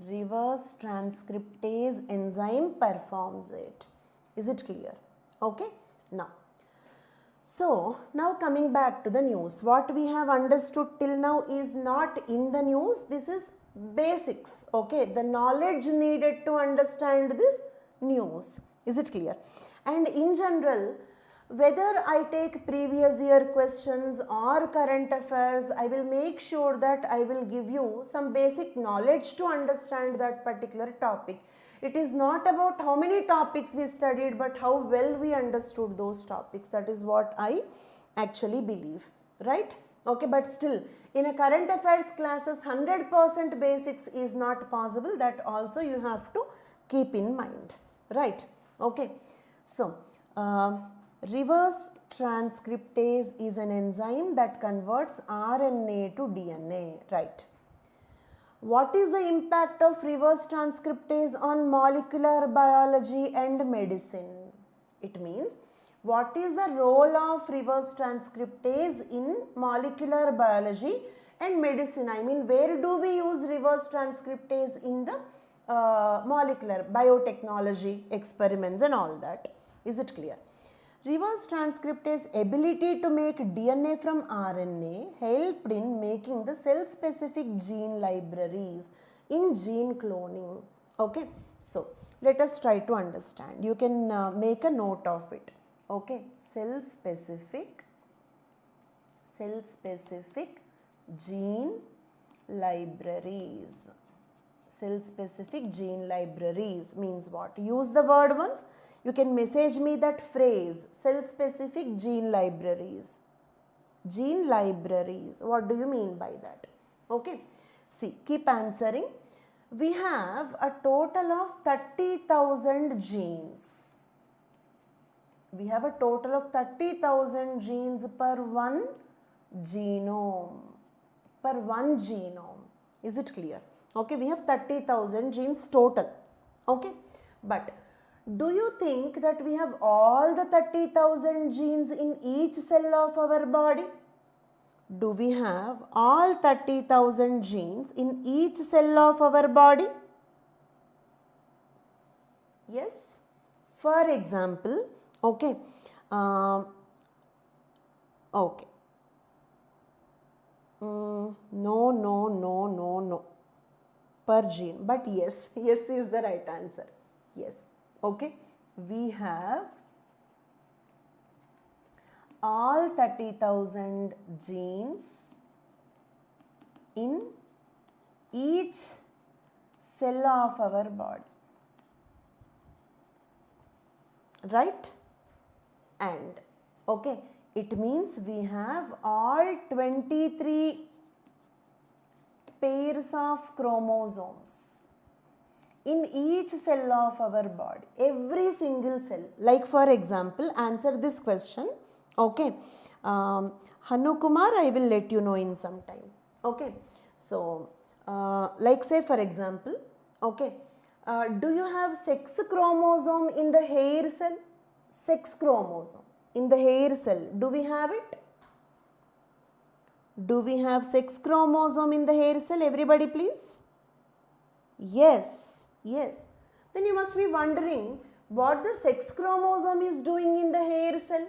Reverse transcriptase enzyme performs it. Is it clear? Okay. Now, so now coming back to the news, what we have understood till now is not in the news. This is basics. Okay, the knowledge needed to understand this news. Is it clear? And in general, whether I take previous year questions or current affairs, I will make sure that I will give you some basic knowledge to understand that particular topic. It is not about how many topics we studied, but how well we understood those topics. That is what I actually believe, right? Okay, but still, in a current affairs classes, 100% basics is not possible. That also you have to keep in mind, right? Okay, so reverse transcriptase is an enzyme that converts RNA to DNA, right? What is the impact of reverse transcriptase on molecular biology and medicine? It means, what is the role of reverse transcriptase in molecular biology and medicine? I mean, where do we use reverse transcriptase in the molecular biotechnology experiments and all that? Is it clear? Reverse transcriptase ability to make DNA from RNA helped in making the cell-specific gene libraries in gene cloning. Okay, so let us try to understand. You can make a note of it. Okay, cell-specific gene libraries. Cell-specific gene libraries means what? Use the word once. You can message me that phrase, cell-specific gene libraries. Gene libraries, what do you mean by that? Okay, see, keep answering. We have a total of 30,000 genes. We have a total of 30,000 genes per one genome. Is it clear? Okay, we have 30,000 genes total. Okay, but do you think that we have all the 30,000 genes in each cell of our body? Do we have all 30,000 genes in each cell of our body? Yes. For example, okay, okay. No. Per gene, but yes, yes is the right answer. Yes. Okay, we have all 30,000 genes in each cell of our body, right? And okay, it means we have all 23 pairs of chromosomes in each cell of our body, every single cell. Like for example, answer this question. Okay, Hanu Kumar, I will let you know in some time. Okay, so like say for example, okay, do you have sex chromosome in the hair cell? Sex chromosome in the hair cell, do we have it? Do we have sex chromosome in the hair cell? Everybody please. Yes, yes. Then you must be wondering what the sex chromosome is doing in the hair cell.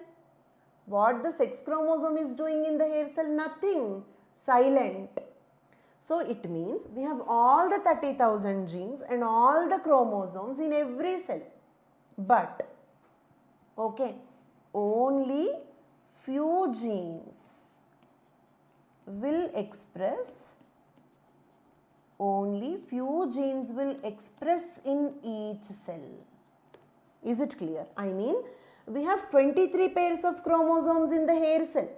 What the sex chromosome is doing in the hair cell? Nothing. Silent. So it means we have all the 30,000 genes and all the chromosomes in every cell. But, okay, only few genes will express, only few genes will express in each cell. Is it clear? I mean, we have 23 pairs of chromosomes in the hair cell,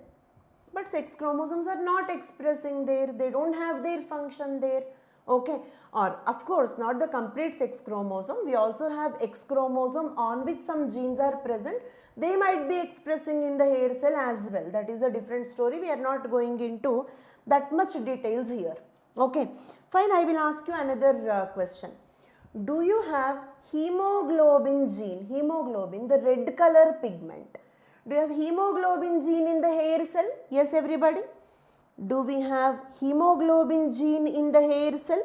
but sex chromosomes are not expressing there, they don't have their function there, okay. Or of course not the complete sex chromosome, we also have X chromosome on which some genes are present, they might be expressing in the hair cell as well. That is a different story, we are not going into that much details here, okay. Fine, I will ask you another question. Do you have hemoglobin gene, hemoglobin, the red color pigment? Do you have hemoglobin gene in the hair cell? Yes, everybody. Do we have hemoglobin gene in the hair cell?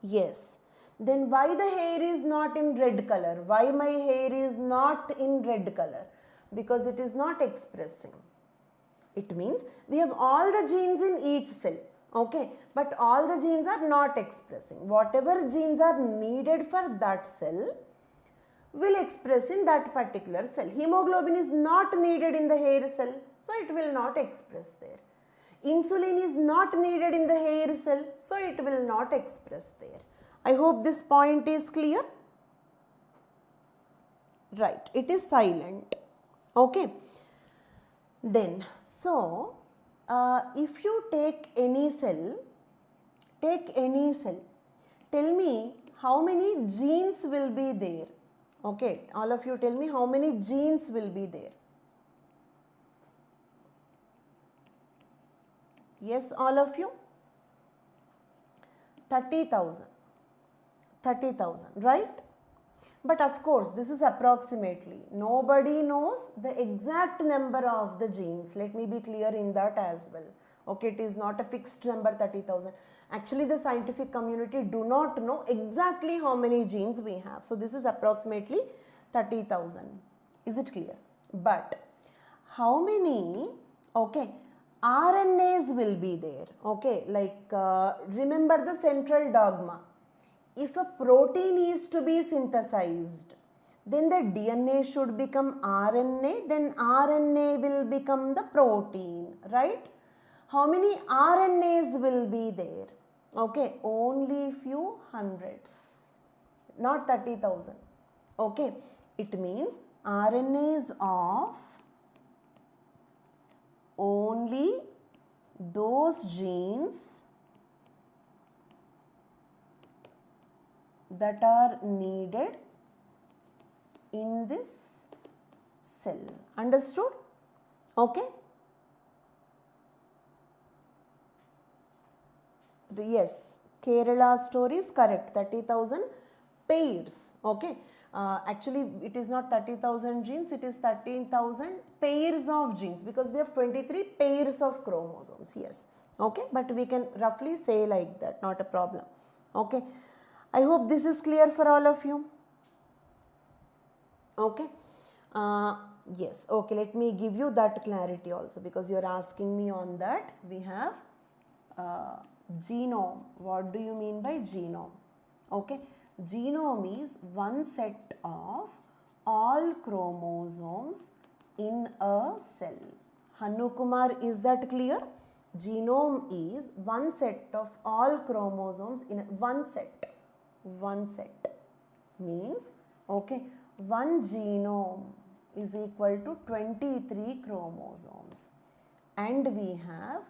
Yes. Then why the hair is not in red color? Why my hair is not in red color? Because it is not expressing. It means we have all the genes in each cell, okay, but all the genes are not expressing. Whatever genes are needed for that cell will express in that particular cell. Hemoglobin is not needed in the hair cell, so it will not express there. Insulin is not needed in the hair cell, so it will not express there. I hope this point is clear. Right, it is silent, okay. Then, so, if you take any cell, tell me how many genes will be there, okay. All of you tell me how many genes will be there. Yes, all of you? 30,000, right? But of course, this is approximately. Nobody knows the exact number of the genes. Let me be clear in that as well. Okay, it is not a fixed number 30,000. Actually, the scientific community do not know exactly how many genes we have. So, this is approximately 30,000. Is it clear? But how many, okay, RNAs will be there? Okay, like remember the central dogma. If a protein is to be synthesized, then the DNA should become RNA, then RNA will become the protein, right? How many RNAs will be there? Okay, only few hundreds, not 30,000. Okay, it means RNAs of only those genes that are needed in this cell. Understood? Okay. Yes, Kerala story is correct. 30,000 pairs. Okay. Actually, it is not 30,000 genes, it is 13,000 pairs of genes because we have 23 pairs of chromosomes. Yes. Okay. But we can roughly say like that, not a problem. Okay. I hope this is clear for all of you. Okay. Yes. Okay. Let me give you that clarity also because you are asking me on that. We have genome. What do you mean by genome? Okay. Genome is one set of all chromosomes in a cell. Hanukumar, is that clear? Genome is one set of all chromosomes in one set. One set means, okay, one genome is equal to 23 chromosomes and we have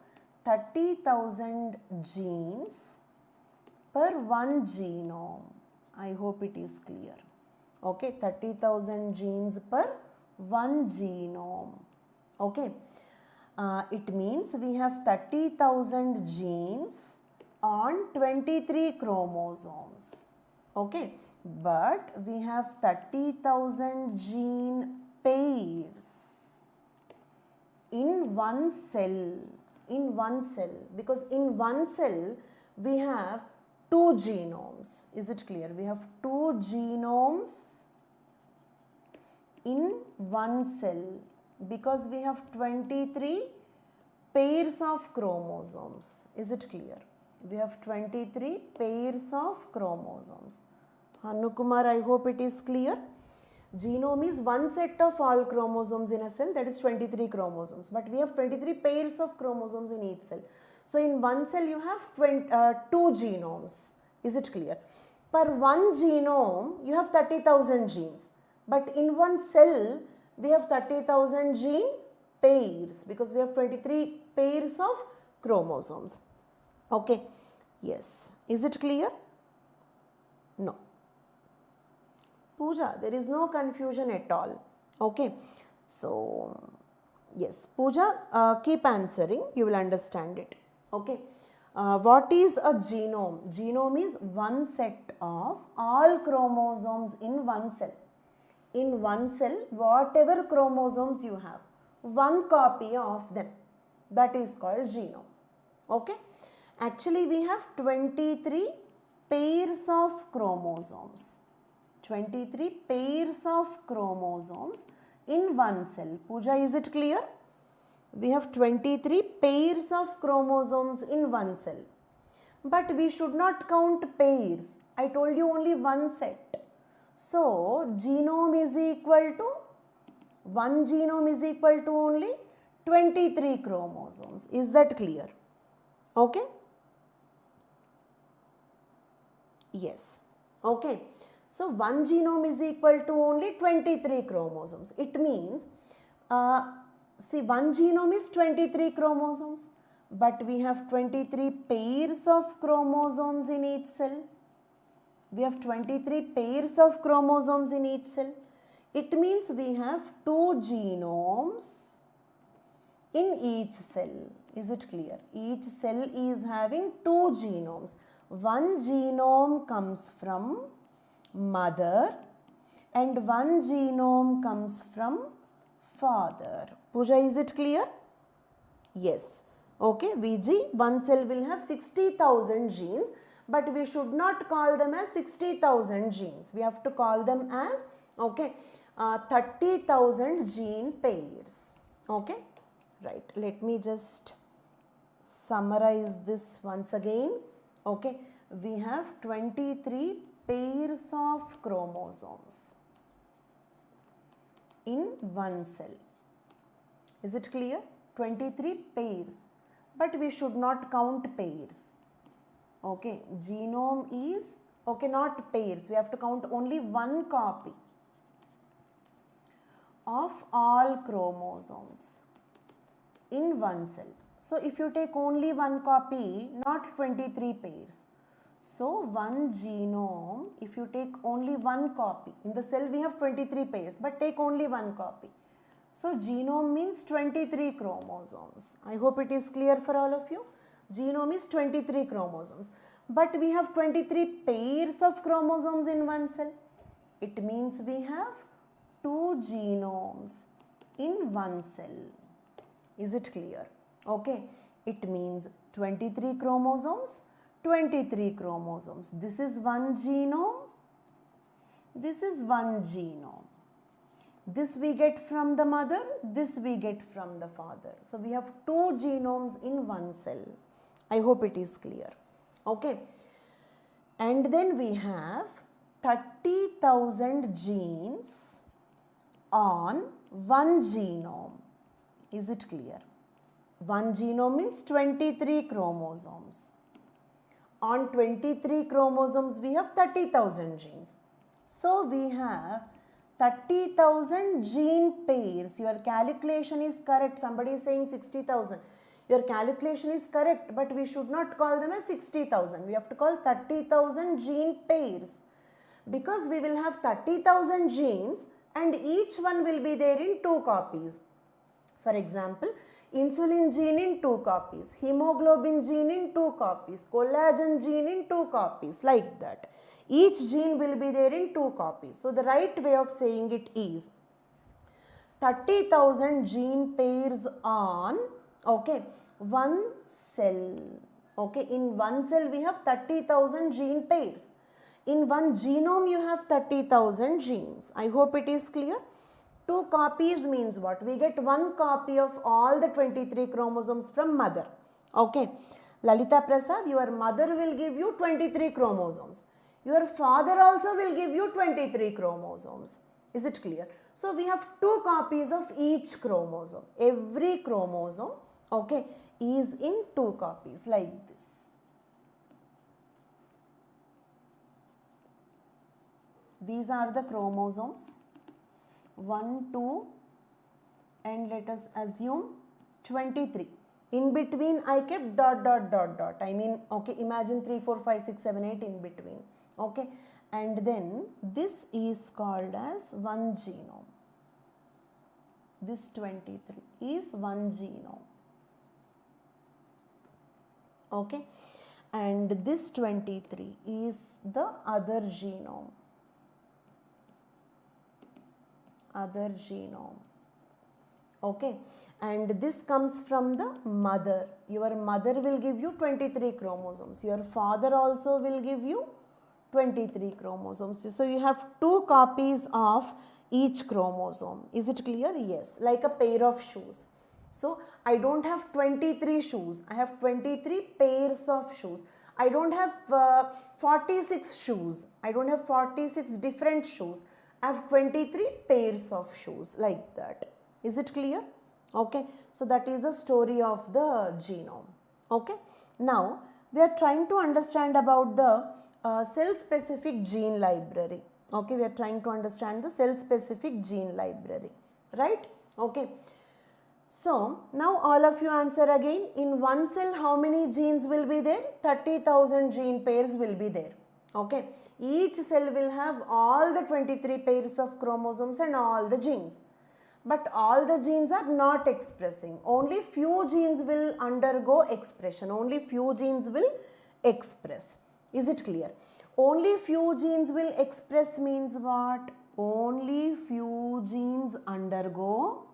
30,000 genes per one genome. I hope it is clear. Okay, 30,000 genes per one genome. Okay, it means we have 30,000 genes on 23 chromosomes. Okay, but we have 30,000 gene pairs in one cell. Because in one cell we have two genomes. Is it clear? We have two genomes in one cell because we have 23 pairs of chromosomes. Is it clear? We have 23 pairs of chromosomes. Hanukumar, I hope it is clear. Genome is one set of all chromosomes in a cell, that is 23 chromosomes, but we have 23 pairs of chromosomes in each cell. So in one cell you have 2 genomes. Is it clear? Per one genome you have 30,000 genes, but in one cell we have 30,000 gene pairs because we have 23 pairs of chromosomes. Okay, yes. Is it clear? No. Pooja, there is no confusion at all. Okay, so yes, Pooja, keep answering, you will understand it. Okay, what is a genome? Genome is one set of all chromosomes in one cell. In one cell, whatever chromosomes you have, one copy of them, that is called genome. Okay, actually we have 23 pairs of chromosomes. 23 pairs of chromosomes in one cell. Pooja, is it clear? We have 23 pairs of chromosomes in one cell. But we should not count pairs. I told you only one set. So, genome is equal to, one genome is equal to only 23 chromosomes. Is that clear? Okay? Yes. Okay. So, one genome is equal to only 23 chromosomes. It means, see, one genome is 23 chromosomes, but we have 23 pairs of chromosomes in each cell. We have 23 pairs of chromosomes in each cell. It means we have 2 genomes in each cell. Is it clear? Each cell is having 2 genomes. One genome comes from mother and one genome comes from father. Pooja, is it clear? Yes. Okay, VG, one cell will have 60,000 genes, but we should not call them as 60,000 genes. We have to call them as, okay, 30,000 gene pairs. Okay, right. Let me just summarize this once again. Okay, we have 23 pairs of chromosomes in one cell. Is it clear? 23 pairs, but we should not count pairs. Okay, genome is, okay, not pairs, we have to count only one copy of all chromosomes in one cell. So, if you take only one copy, not 23 pairs. So, one genome, if you take only one copy, in the cell we have 23 pairs, but take only one copy. So, genome means 23 chromosomes. I hope it is clear for all of you. Genome is 23 chromosomes, but we have 23 pairs of chromosomes in one cell. It means we have 2 genomes in one cell. Is it clear? Okay, it means 23 chromosomes, 23 chromosomes. This is one genome, this is one genome. This we get from the mother, this we get from the father. So, we have 2 genomes in one cell. I hope it is clear. Okay. And then we have 30,000 genes on one genome. Is it clear? One genome means 23 chromosomes. On 23 chromosomes, we have 30,000 genes. So, we have 30,000 gene pairs. Your calculation is correct. Somebody is saying 60,000. Your calculation is correct, but we should not call them as 60,000. We have to call 30,000 gene pairs, because we will have 30,000 genes and each one will be there in 2 copies. For example, insulin gene in 2 copies, hemoglobin gene in 2 copies, collagen gene in 2 copies, like that. Each gene will be there in 2 copies. So, the right way of saying it is 30,000 gene pairs on, okay, one cell. Okay, in one cell we have 30,000 gene pairs. In one genome you have 30,000 genes. I hope it is clear. 2 copies means what? We get 1 copy of all the 23 chromosomes from mother. Okay. Lalita Prasad, your mother will give you 23 chromosomes. Your father also will give you 23 chromosomes. Is it clear? So we have 2 copies of each chromosome. Every chromosome, okay, is in 2 copies like this. These are the chromosomes 1, 2 and let us assume 23. In between I kept ... I mean, okay, imagine 3, 4, 5, 6, 7, 8 in between. Okay, and then this is called as one genome. This 23 is one genome. Okay, and this 23 is the other genome. Okay, and this comes from the mother. Your mother will give you 23 chromosomes. Your father also will give you 23 chromosomes. So you have 2 copies of each chromosome. Is it clear? Yes, like a pair of shoes. So I don't have 23 shoes. I have 23 pairs of shoes. I don't have 46 shoes. I don't have 46 different shoes. I have 23 pairs of shoes, like that. Is it clear? Okay, so that is the story of the genome. Okay, now we are trying to understand about the cell specific gene library. Okay, we are trying to understand the cell specific gene library, right? Okay, so now all of you answer again. In one cell how many genes will be there? 30,000 gene pairs will be there. Okay, each cell will have all the 23 pairs of chromosomes and all the genes. But all the genes are not expressing. Only few genes will undergo expression. Only few genes will express. Is it clear? Only few genes will express means what? Only few genes undergo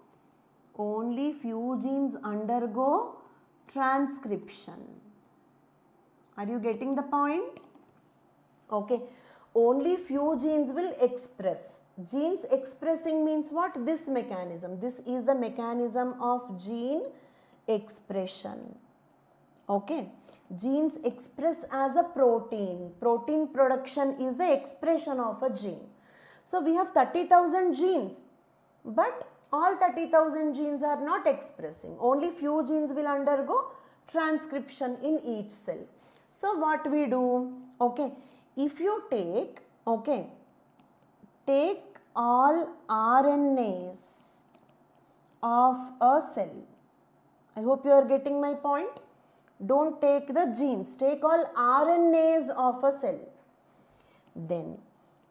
transcription. Are you getting the point? Okay. Only few genes will express. Genes expressing means what? This mechanism. This is the mechanism of gene expression. Okay. Genes express as a protein. Protein production is the expression of a gene. So we have 30,000 genes, but all 30,000 genes are not expressing. Only few genes will undergo transcription in each cell. So what we do? Okay. If you take, okay, take all RNAs of a cell. I hope you are getting my point. Don't take the genes, take all RNAs of a cell. Then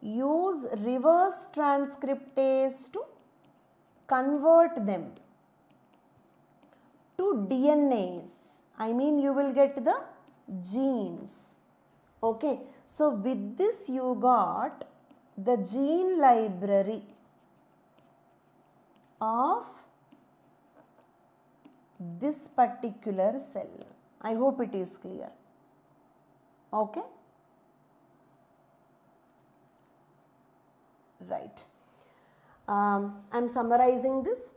use reverse transcriptase to convert them to DNAs. I mean, you will get the genes. Okay, so with this you got the gene library of this particular cell. I hope it is clear. Okay, right. I am summarizing this.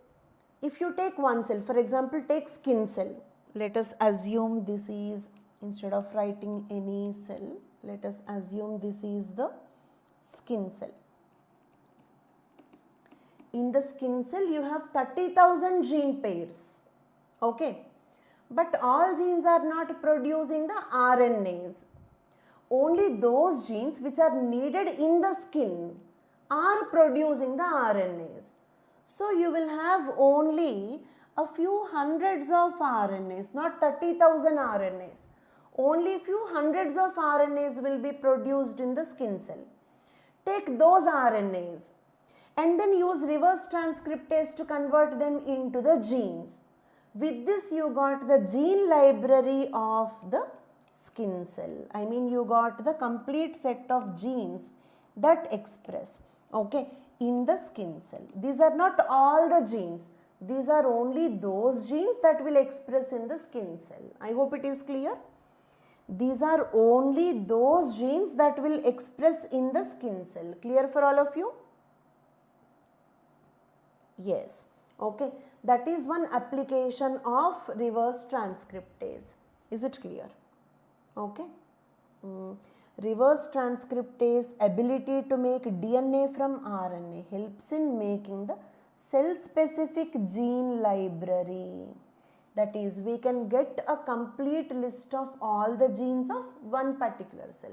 If you take one cell, for example, take skin cell. Let us assume this is, instead of writing any cell, let us assume this is the skin cell. In the skin cell you have 30,000 gene pairs. Okay, but all genes are not producing the RNAs. Only those genes which are needed in the skin are producing the RNAs. So you will have only a few hundreds of RNAs, not 30,000 RNAs. Only few hundreds of RNAs will be produced in the skin cell. Take those RNAs and then use reverse transcriptase to convert them into the genes. With this you got the gene library of the skin cell. I mean, you got the complete set of genes that express, okay, in the skin cell. These are not all the genes. These are only those genes that will express in the skin cell. I hope it is clear. These are only those genes that will express in the skin cell. Clear for all of you? Yes. Okay. That is one application of reverse transcriptase. Is it clear? Okay. Reverse transcriptase ability to make DNA from RNA helps in making the cell-specific gene library. That is, we can get a complete list of all the genes of one particular cell.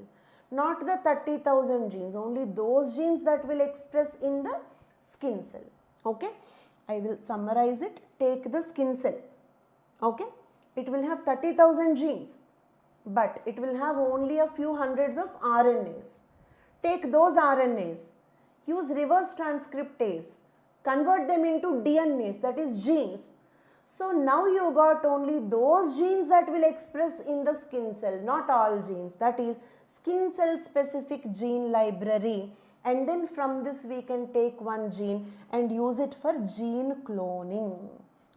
Not the 30,000 genes, only those genes that will express in the skin cell. Okay, I will summarize it. Take the skin cell. Okay, it will have 30,000 genes, but it will have only a few hundreds of RNAs. Take those RNAs, use reverse transcriptase, convert them into DNAs, that is genes. So now you got only those genes that will express in the skin cell, not all genes. That is skin cell specific gene library, and then from this we can take one gene and use it for gene cloning.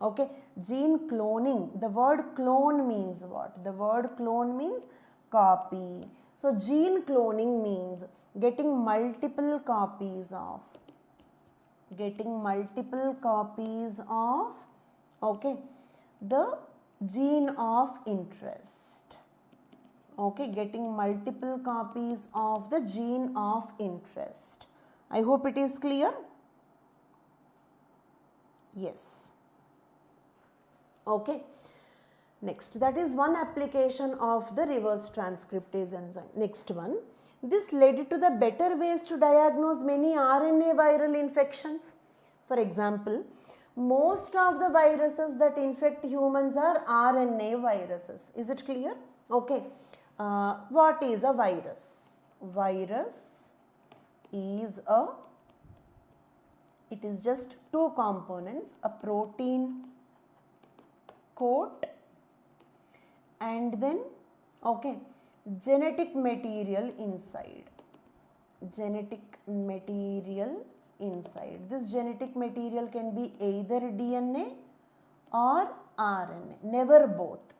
Okay, gene cloning, the word clone means what? The word clone means copy. So gene cloning means getting multiple copies of, okay, the gene of interest. Okay, getting multiple copies of the gene of interest. I hope it is clear. Yes. Okay. Next, that is one application of the reverse transcriptase enzyme. Next one, this led to the better ways to diagnose many RNA viral infections. For example, most of the viruses that infect humans are RNA viruses. Is it clear? Okay. What is a virus? Virus is it is just two components, a protein coat and then, okay, genetic material inside. Genetic material inside. This genetic material can be either DNA or RNA, never both.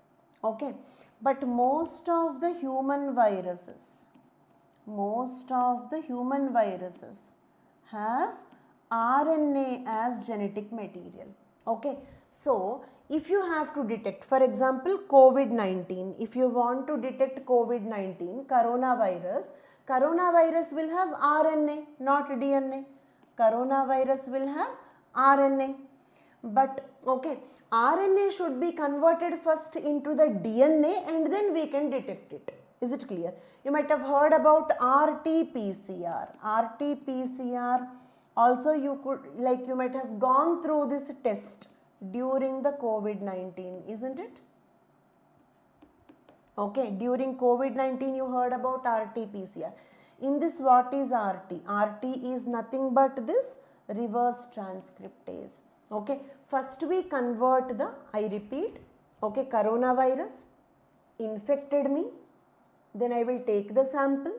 Okay, but most of the human viruses have RNA as genetic material. Okay, so if you have to detect, for example, COVID-19, if you want to detect COVID-19, coronavirus will have RNA, not DNA. Coronavirus will have RNA. But okay, RNA should be converted first into the DNA and then we can detect it. Is it clear? You might have heard about RT-PCR. RT-PCR also you might have gone through this test during the COVID-19, isn't it? Okay, during COVID-19 you heard about RT-PCR. In this, what is RT? RT is nothing but this reverse transcriptase. Okay, first we convert the, I repeat, okay, coronavirus infected me, then I will take the sample,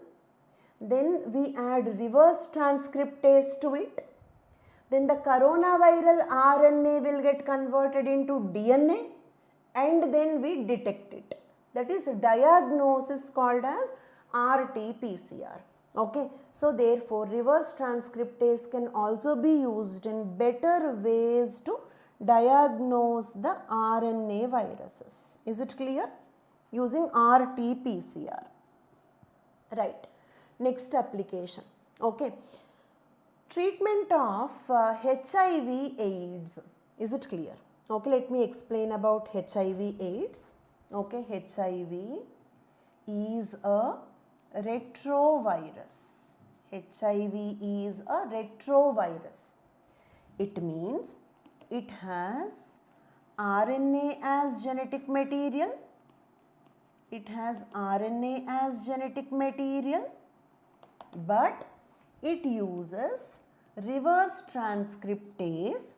then we add reverse transcriptase to it, then the coronaviral RNA will get converted into DNA and then we detect it. That is diagnosis called as RT-PCR. Okay, so therefore reverse transcriptase can also be used in better ways to diagnose the RNA viruses. Is it clear? Using RT-PCR. Right. Next application. Okay. Treatment of HIV/AIDS. Is it clear? Okay, let me explain about HIV/AIDS. Okay, HIV is a retrovirus. HIV is a retrovirus. It means it has RNA as genetic material. It has RNA as genetic material, but it uses reverse transcriptase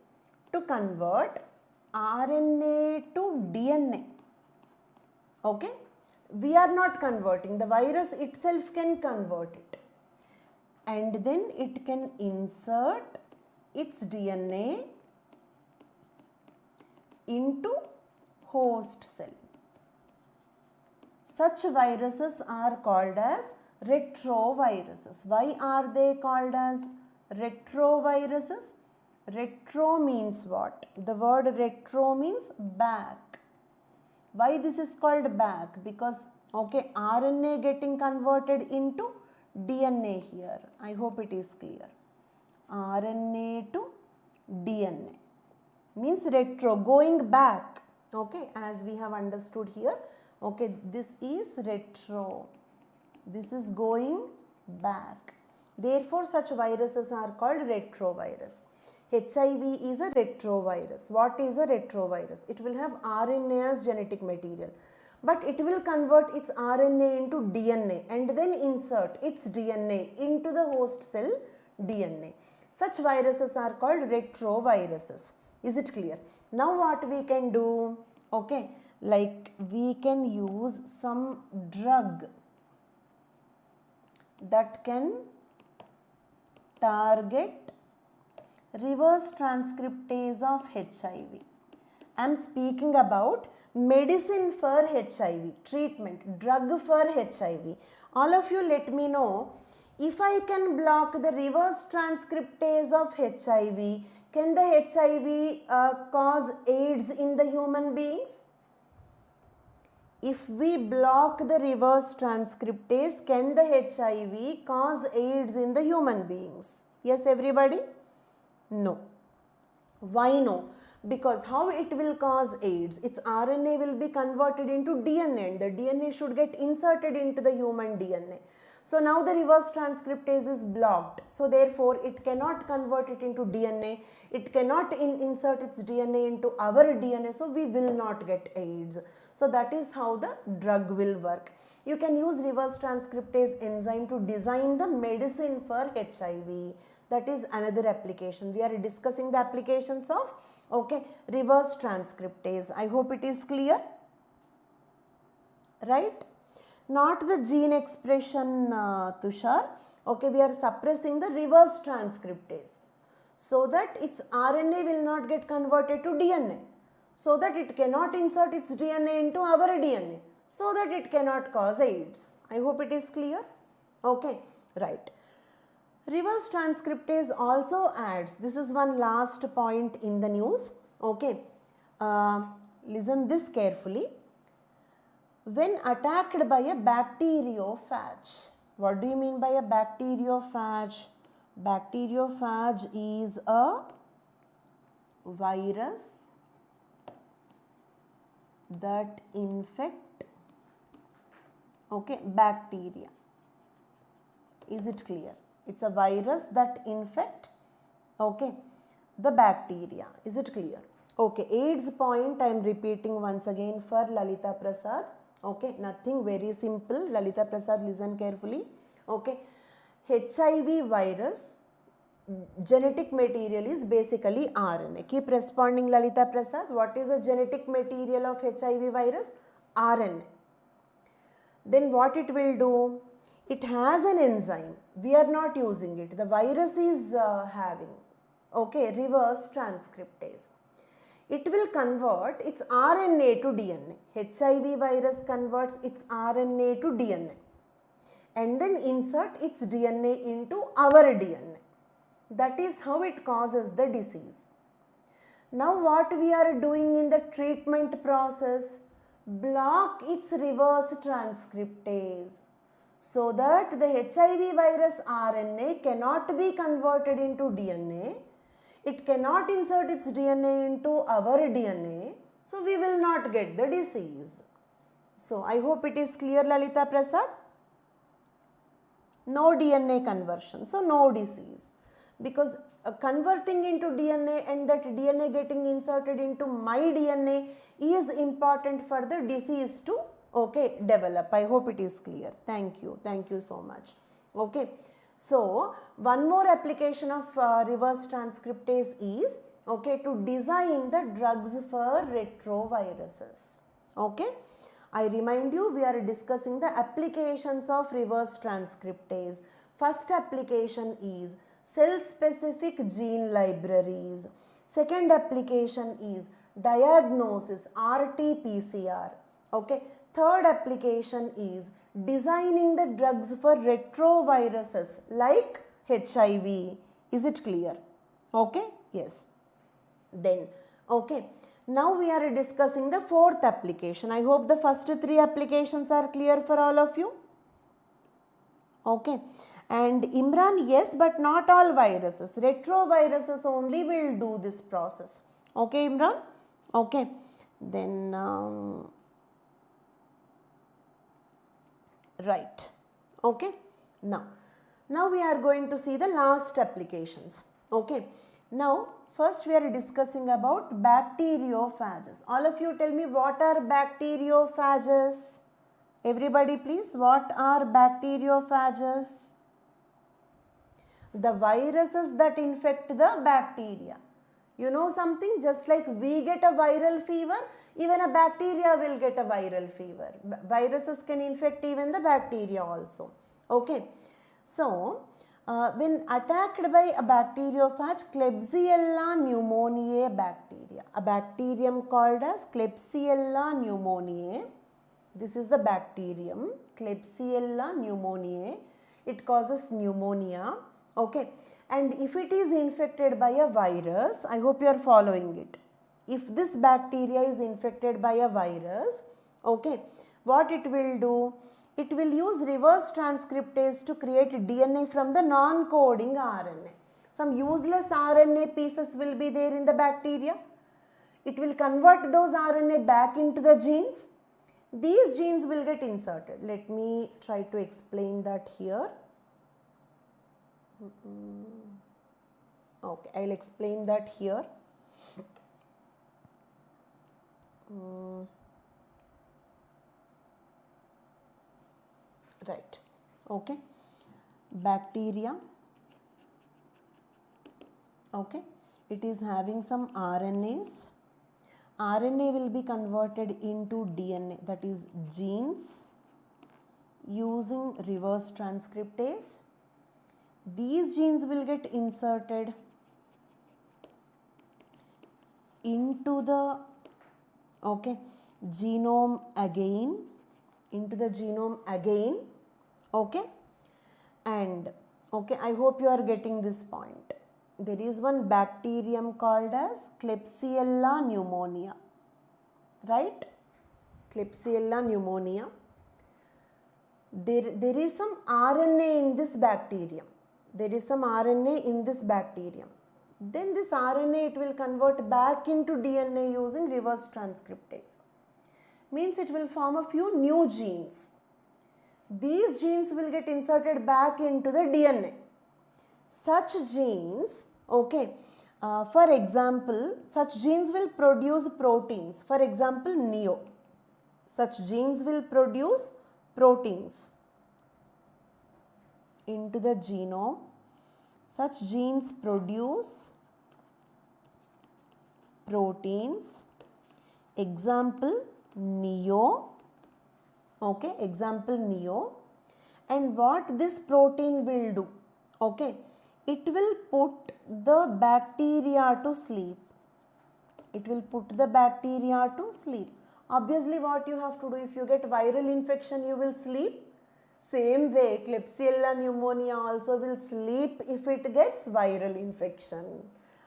to convert RNA to DNA. Okay? We are not converting, the virus itself can convert it, and then it can insert its DNA into host cell. Such viruses are called as retroviruses. Why are they called as retroviruses? Retro means what? The word retro means back. Why this is called back? Because Okay, RNA getting converted into DNA here. I hope it is clear. RNA to DNA means retro, going back. Okay, as we have understood here. Okay, this is retro. This is going back. Therefore, such viruses are called retrovirus. HIV is a retrovirus. What is a retrovirus? It will have RNA as genetic material, but it will convert its RNA into DNA and then insert its DNA into the host cell DNA. Such viruses are called retroviruses. Is it clear? Now what we can do? Okay, like we can use some drug that can target reverse transcriptase of HIV. I am speaking about medicine for HIV, treatment, drug for HIV. All of you let me know, if I can block the reverse transcriptase of HIV, can the HIV cause AIDS in the human beings? If we block the reverse transcriptase, can the HIV cause AIDS in the human beings? Yes, everybody? No. Why no? Because how it will cause AIDS? Its RNA will be converted into DNA and the DNA should get inserted into the human DNA. So now the reverse transcriptase is blocked. So therefore it cannot convert it into DNA. It cannot insert its DNA into our DNA. So we will not get AIDS. So that is how the drug will work. You can use reverse transcriptase enzyme to design the medicine for HIV. That is another application. We are discussing the applications of reverse transcriptase. I hope it is clear. Right? Not the gene expression, Tushar. Okay, we are suppressing the reverse transcriptase so that its RNA will not get converted to DNA, so that it cannot insert its DNA into our DNA, so that it cannot cause AIDS. I hope it is clear. Okay, right. Reverse transcriptase also adds, this is one last point in the news. Okay, listen this carefully. When attacked by a bacteriophage, what do you mean by a bacteriophage? Bacteriophage is a virus that infect bacteria. Is it clear? It's a virus that infect the bacteria. Is it clear? Okay, AIDS point I am repeating once again for Lalita Prasad. Okay, nothing, very simple. Lalita Prasad, listen carefully. Okay, HIV virus genetic material is basically RNA. Keep responding, Lalita Prasad. What is the genetic material of HIV virus? RNA. Then what it will do? It has an enzyme. We are not using it. The virus is having reverse transcriptase. It will convert its RNA to DNA. HIV virus converts its RNA to DNA and then insert its DNA into our DNA. That is how it causes the disease. Now what we are doing in the treatment process? Block its reverse transcriptase so that the HIV virus RNA cannot be converted into DNA. It cannot insert its DNA into our DNA, so we will not get the disease. So I hope it is clear, Lalita Prasad. No DNA conversion, so no disease, because converting into DNA and that DNA getting inserted into my DNA is important for the disease to develop. I hope it is clear. Thank you so much. Okay. So, one more application of reverse transcriptase is to design the drugs for retroviruses. Okay, I remind you, we are discussing the applications of reverse transcriptase. First application is cell specific gene libraries. Second application is diagnosis, RT-PCR. Okay, third application is designing the drugs for retroviruses like HIV. Is it clear? Okay, yes. Then Now we are discussing the fourth application. I hope the first three applications are clear for all of you. Okay. And Imran, yes, but not all viruses. Retroviruses only will do this process. Okay, Imran? Okay. Then, right. Okay. Now we are going to see the last applications. Okay. Now, first we are discussing about bacteriophages. All of you tell me, what are bacteriophages? Everybody please, what are bacteriophages? The viruses that infect the bacteria. You know something, just like we get a viral fever, even a bacteria will get a viral fever. Viruses can infect even the bacteria also. Okay. So, when attacked by a bacteriophage, Klebsiella pneumoniae bacteria, a bacterium called as Klebsiella pneumoniae, this is the bacterium, Klebsiella pneumoniae, it causes pneumonia. Okay, and if it is infected by a virus, I hope you are following it. If this bacteria is infected by a virus, okay, what it will do? It will use reverse transcriptase to create DNA from the non-coding RNA. Some useless RNA pieces will be there in the bacteria. It will convert those RNA back into the genes. These genes will get inserted. Let me try to explain that here. Okay, I will explain that here. Right. Okay. Bacteria. Okay. It is having some RNAs. RNA will be converted into DNA, that is genes, using reverse transcriptase. These genes will get inserted into the genome again, okay, and I hope you are getting this point. There is one bacterium called as Klebsiella pneumonia, right? Klebsiella pneumonia. There is some RNA in this bacterium. Then this RNA, it will convert back into DNA using reverse transcriptase. Means it will form a few new genes. These genes will get inserted back into the DNA. Such genes, for example, such genes will produce proteins. For example, NEO. Such genes will produce proteins into the genome. Such genes produce proteins. Example, NEO. Example, NEO. And what this protein will do? It will put the bacteria to sleep. Obviously, what you have to do, if you get viral infection, you will sleep. Same way, Klebsiella pneumonia also will sleep if it gets viral infection.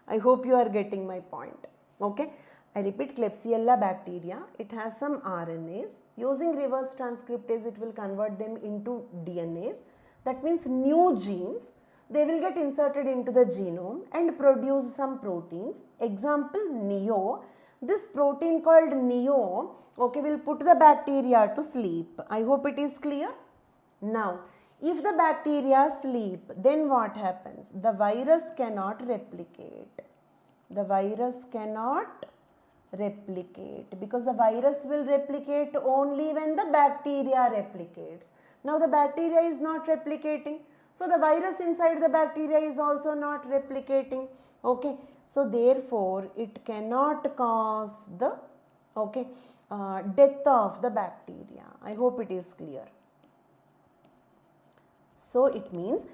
I hope you are getting my point. Okay. I repeat, Klebsiella bacteria, it has some RNAs. Using reverse transcriptase, it will convert them into DNAs. That means new genes. They will get inserted into the genome and produce some proteins. Example, NEO. This protein called NEO, will put the bacteria to sleep. I hope it is clear. Now, if the bacteria sleep, then what happens? The virus cannot replicate. Because the virus will replicate only when the bacteria replicates. Now, the bacteria is not replicating. So, the virus inside the bacteria is also not replicating. Okay. So, therefore, it cannot cause the death of the bacteria. I hope it is clear. So, it means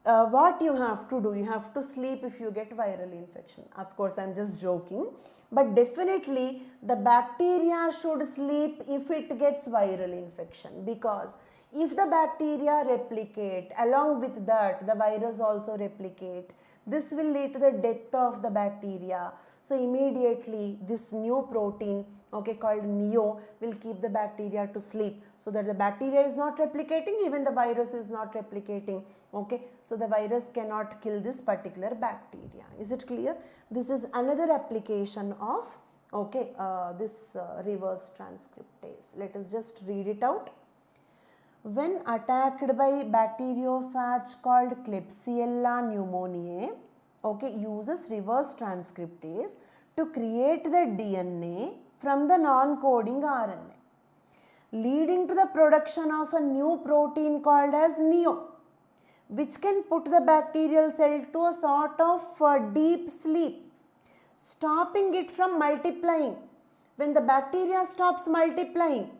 what you have to do, you have to sleep if you get viral infection. Of course, I am just joking, but definitely the bacteria should sleep if it gets viral infection, because if the bacteria replicate, along with that the virus also replicate, this will lead to the death of the bacteria. So immediately this new protein, okay, called neo, will keep the bacteria to sleep, so that the bacteria is not replicating, even the virus is not replicating, okay. So the virus cannot kill this particular bacteria. Is it clear? This is another application of, okay, this reverse transcriptase. Let us just read it out. When attacked by bacteriophage called Klebsiella pneumoniae, okay, uses reverse transcriptase to create the DNA from the non-coding RNA, leading to the production of a new protein called as neo, which can put the bacterial cell to a sort of deep sleep, stopping it from multiplying. When the bacteria stops multiplying,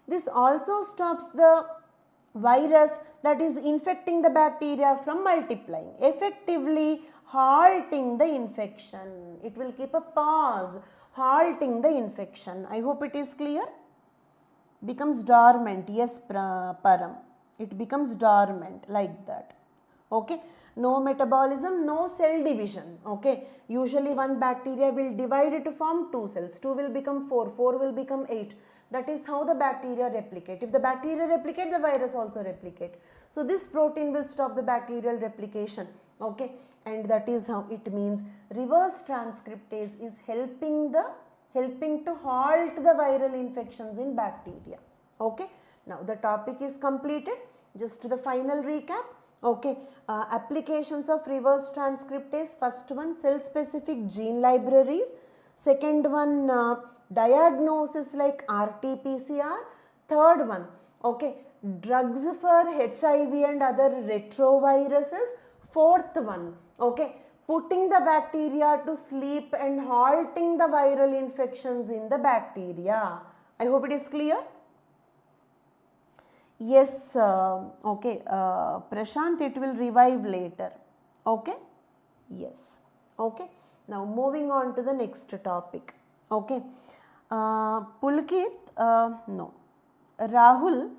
this also stops the virus that is infecting the bacteria from multiplying, effectively halting the infection. It will keep a pause, halting the infection. I hope it is clear. Becomes dormant. Yes, Param. It becomes dormant like that. Okay. No metabolism, no cell division. Okay. Usually one bacteria will divide to form 2 cells. 2 will become 4, 4 will become 8. That is how the bacteria replicate. If the bacteria replicate, the virus also replicate. So this protein will stop the bacterial replication. Okay. And that is how it means reverse transcriptase is helping to halt the viral infections in bacteria. Okay. Now the topic is completed. Just the final recap. Okay. Applications of reverse transcriptase. First one, cell specific gene libraries. Second one, diagnosis like RT-PCR. Third one, okay, drugs for HIV and other retroviruses. Fourth one, okay, putting the bacteria to sleep and halting the viral infections in the bacteria. I hope it is clear. Yes, okay, Prashant, it will revive later. Okay, yes, okay. Now moving on to the next topic. Okay, Pulkit, no, Rahul,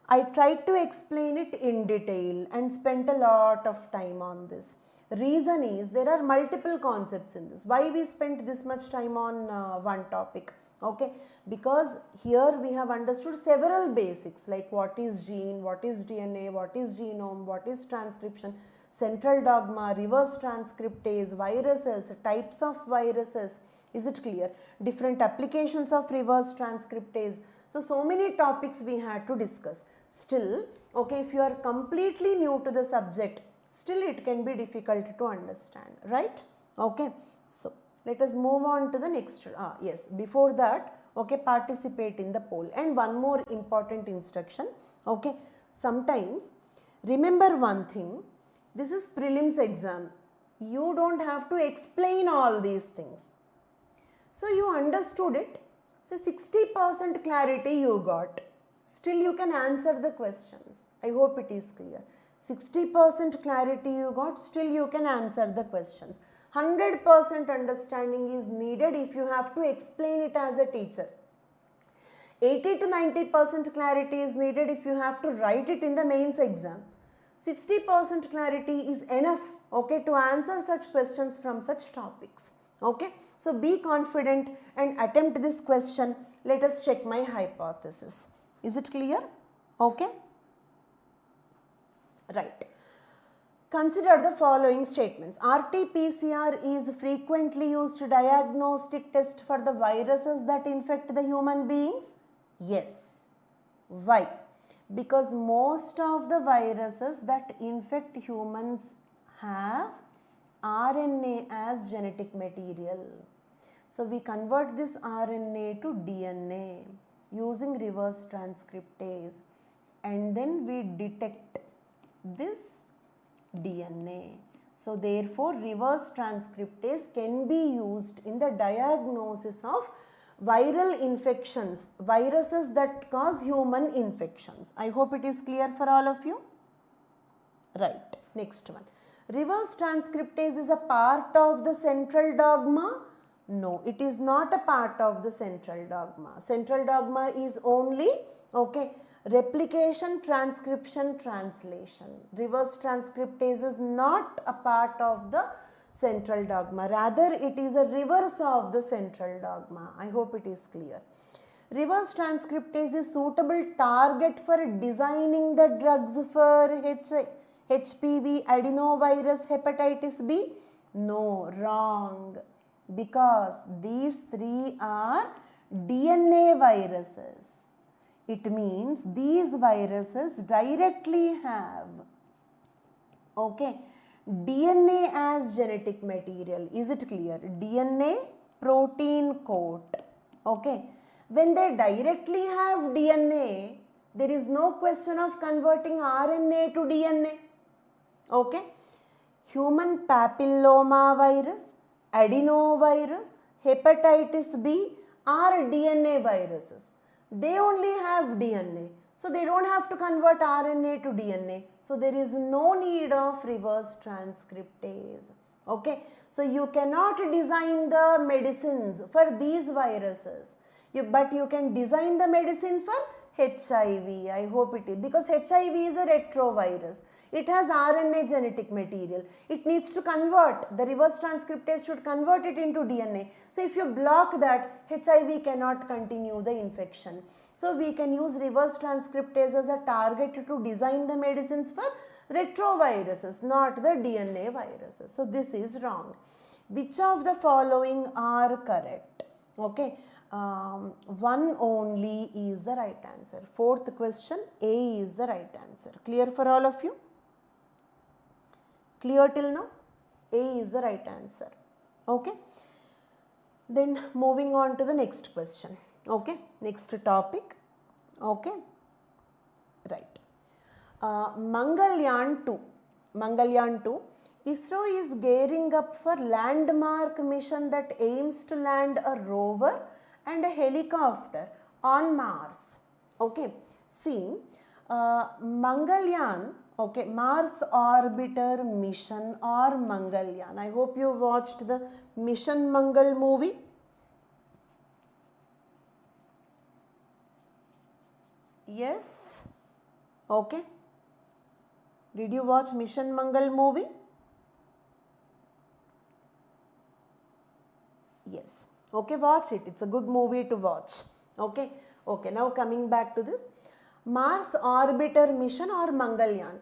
I tried to explain it in detail and spent a lot of time on this. Reason is there are multiple concepts in this. Why we spent this much time on one topic? Okay, because here we have understood several basics like what is gene, what is DNA, what is genome, what is transcription, central dogma, reverse transcriptase, viruses, types of viruses. Is it clear? Different applications of reverse transcriptase. So many topics we had to discuss. Still, okay, if you are completely new to the subject, still it can be difficult to understand, right? Okay, so let us move on to the next. Yes, before that, okay, participate in the poll. And one more important instruction, okay, sometimes remember one thing, this is prelims exam. You don't have to explain all these things. So you understood it, so 60% clarity you got. Still you can answer the questions. I hope it is clear. 60% clarity you got, still you can answer the questions. 100% understanding is needed if you have to explain it as a teacher. 80 to 90% clarity is needed if you have to write it in the mains exam. 60% clarity is enough, okay, to answer such questions from such topics. Okay, so be confident and attempt this question. Let us check my hypothesis. Is it clear? Okay, right. Consider the following statements. RT-PCR is frequently used diagnostic test for the viruses that infect the human beings? Yes. Why? Because most of the viruses that infect humans have RNA as genetic material. So we convert this RNA to DNA using reverse transcriptase, and then we detect this DNA. So therefore reverse transcriptase can be used in the diagnosis of viral infections, viruses that cause human infections. I hope it is clear for all of you. Right, next one. Reverse transcriptase is a part of the central dogma? No, it is not a part of the central dogma. Central dogma is only, okay, replication, transcription, translation. Reverse transcriptase is not a part of the central dogma. Rather, it is a reverse of the central dogma. I hope it is clear. Reverse transcriptase is suitable target for designing the drugs for HPV, adenovirus, hepatitis B? No, wrong. Because these three are DNA viruses. It means these viruses directly have, okay, DNA as genetic material. Is it clear? DNA protein coat. Okay. When they directly have DNA, there is no question of converting RNA to DNA. Okay. Human papilloma virus, adenovirus, hepatitis B are DNA viruses. They only have DNA. So they don't have to convert RNA to DNA. So there is no need of reverse transcriptase. Okay. So you cannot design the medicines for these viruses. But you can design the medicine for HIV. I hope it is. Because HIV is a retrovirus. It has RNA genetic material. It needs to convert. The reverse transcriptase should convert it into DNA. So if you block that, HIV cannot continue the infection. So we can use reverse transcriptase as a target to design the medicines for retroviruses, not the DNA viruses. So this is wrong. Which of the following are correct? Okay. One only is the right answer. Fourth question, A is the right answer. Clear for all of you? Clear till now? A is the right answer. Okay. Then moving on to the next question. Okay. Next topic. Okay. Right. Mangalyaan-II. Mangalyaan-II. ISRO is gearing up for landmark mission that aims to land a rover and a helicopter on Mars. Okay. See, Mangalyaan, okay, Mars Orbiter Mission or Mangalyaan. I hope you watched the Mission Mangal movie. Yes? Okay. Did you watch Mission Mangal movie? Yes. Okay, watch it. It's a good movie to watch. Okay. Okay, now coming back to this. Mars Orbiter Mission or Mangalyaan.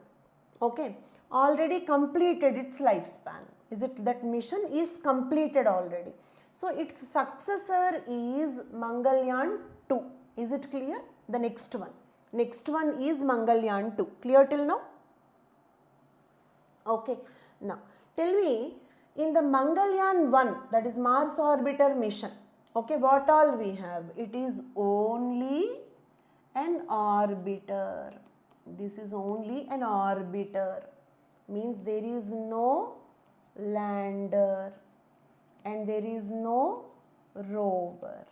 Okay. Already completed its lifespan. Is it that mission is completed already? So its successor is Mangalyaan-II. Is it clear? The next one. Next one is Mangalyaan-II. Clear till now? Okay. Now, tell me, in the Mangalyaan-I, that is Mars Orbiter mission, okay, what all we have? It is only an orbiter. This is only an orbiter. Means there is no lander and there is no rover.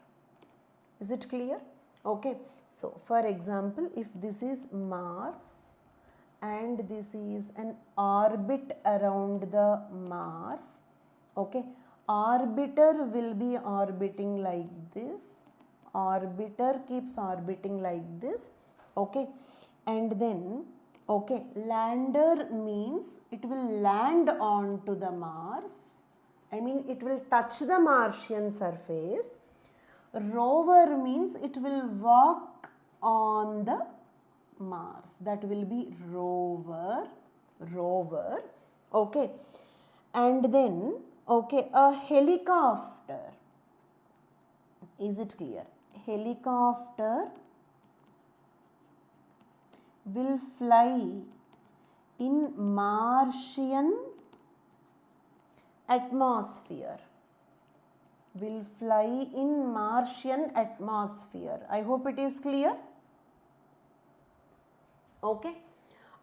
Is it clear? Okay. So, for example, if this is Mars and this is an orbit around the Mars, okay, orbiter will be orbiting like this, orbiter keeps orbiting like this, okay, and then, okay, lander means it will land onto the Mars, I mean it will touch the Martian surface. Rover means it will walk on the Mars, that will be rover, okay, and then, okay, a helicopter, is it clear? Helicopter will fly in Martian atmosphere, will fly in Martian atmosphere. I hope it is clear. Okay.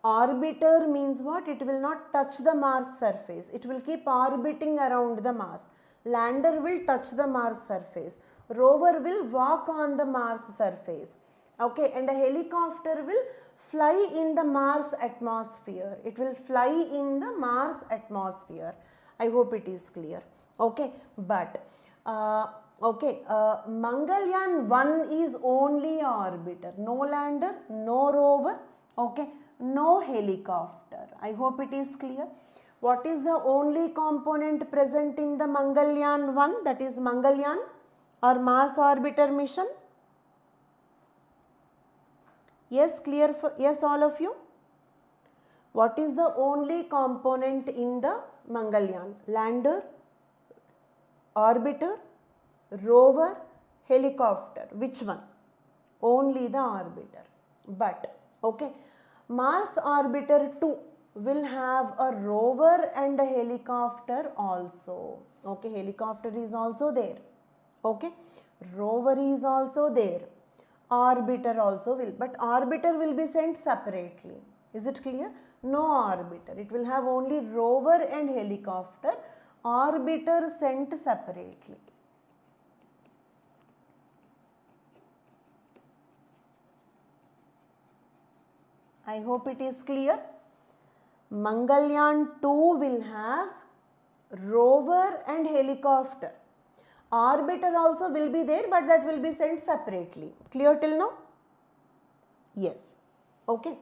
Orbiter means what? It will not touch the Mars surface. It will keep orbiting around the Mars. Lander will touch the Mars surface. Rover will walk on the Mars surface. Okay. And a helicopter will fly in the Mars atmosphere. It will fly in the Mars atmosphere. I hope it is clear. Okay. But okay, Mangalyaan-I is only orbiter, no lander, no rover, okay, no helicopter. I hope it is clear. What is the only component present in the Mangalyaan 1, that is Mangalyaan or Mars orbiter mission? Yes, clear for, yes, all of you? What is the only component in the Mangalyaan? Lander, orbiter, rover, helicopter. Which one? Only the orbiter. But, okay, Mars orbiter 2 will have a rover and a helicopter also. Okay, helicopter is also there. Okay, rover is also there. Orbiter also will, but orbiter will be sent separately. Is it clear? No orbiter. It will have only rover and helicopter. Orbiter sent separately. I hope it is clear. Mangalyaan 2 will have rover and helicopter. Orbiter also will be there, but that will be sent separately. Clear till now? Yes. Okay.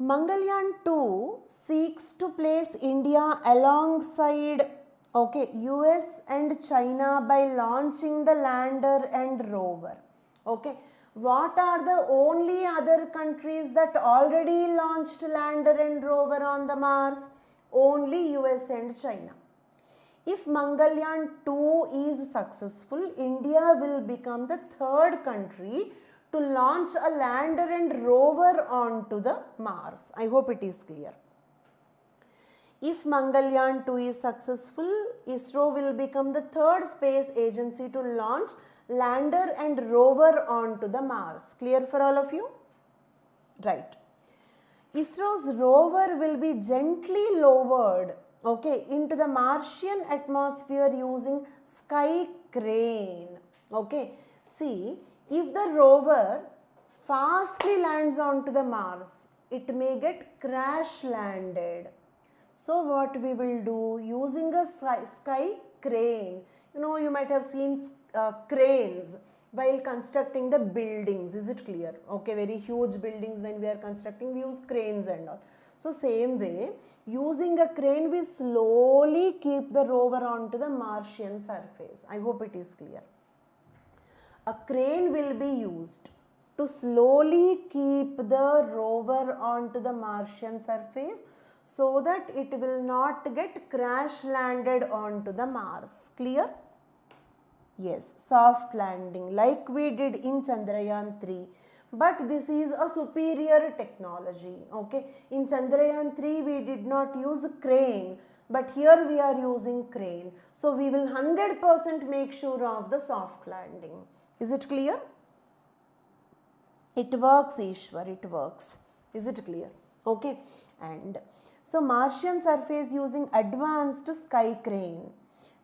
Mangalyaan 2 seeks to place India alongside, okay, US and China by launching the lander and rover. Okay. What are the only other countries that already launched lander and rover on the Mars? Only US and China. If Mangalyaan 2 is successful, India will become the third country to launch a lander and rover onto the Mars. I hope it is clear. If Mangalyaan 2 is successful, ISRO will become the third space agency to launch lander and rover onto the Mars. Clear for all of you? Right. ISRO's rover will be gently lowered, okay, into the Martian atmosphere using sky crane. Okay. See, if the rover fastly lands onto the Mars, it may get crash landed. So what we will do, using a sky crane, you know, you might have seen cranes while constructing the buildings. Is it clear? Okay, very huge buildings when we are constructing, we use cranes and all. So same way, using a crane, we slowly keep the rover onto the Martian surface. I hope it is clear. A crane will be used to slowly keep the rover onto the Martian surface so that it will not get crash landed onto the Mars. Clear? Yes, soft landing like we did in Chandrayaan 3. But this is a superior technology. Okay, in Chandrayaan 3 we did not use crane, but here we are using crane. So we will 100% make sure of the soft landing. Is it clear? It works, Ishwar, it works. Is it clear? Okay. And so Martian surface using advanced sky crane.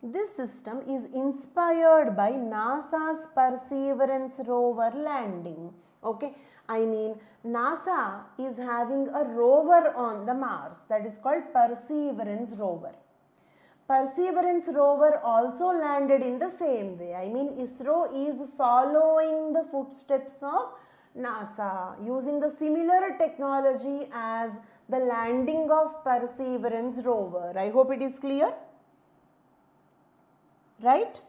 This system is inspired by NASA's Perseverance rover landing. Okay. I mean, NASA is having a rover on the Mars that is called Perseverance rover. Perseverance rover also landed in the same way. I mean, ISRO is following the footsteps of NASA using the similar technology as the landing of Perseverance rover. I hope it is clear. Right?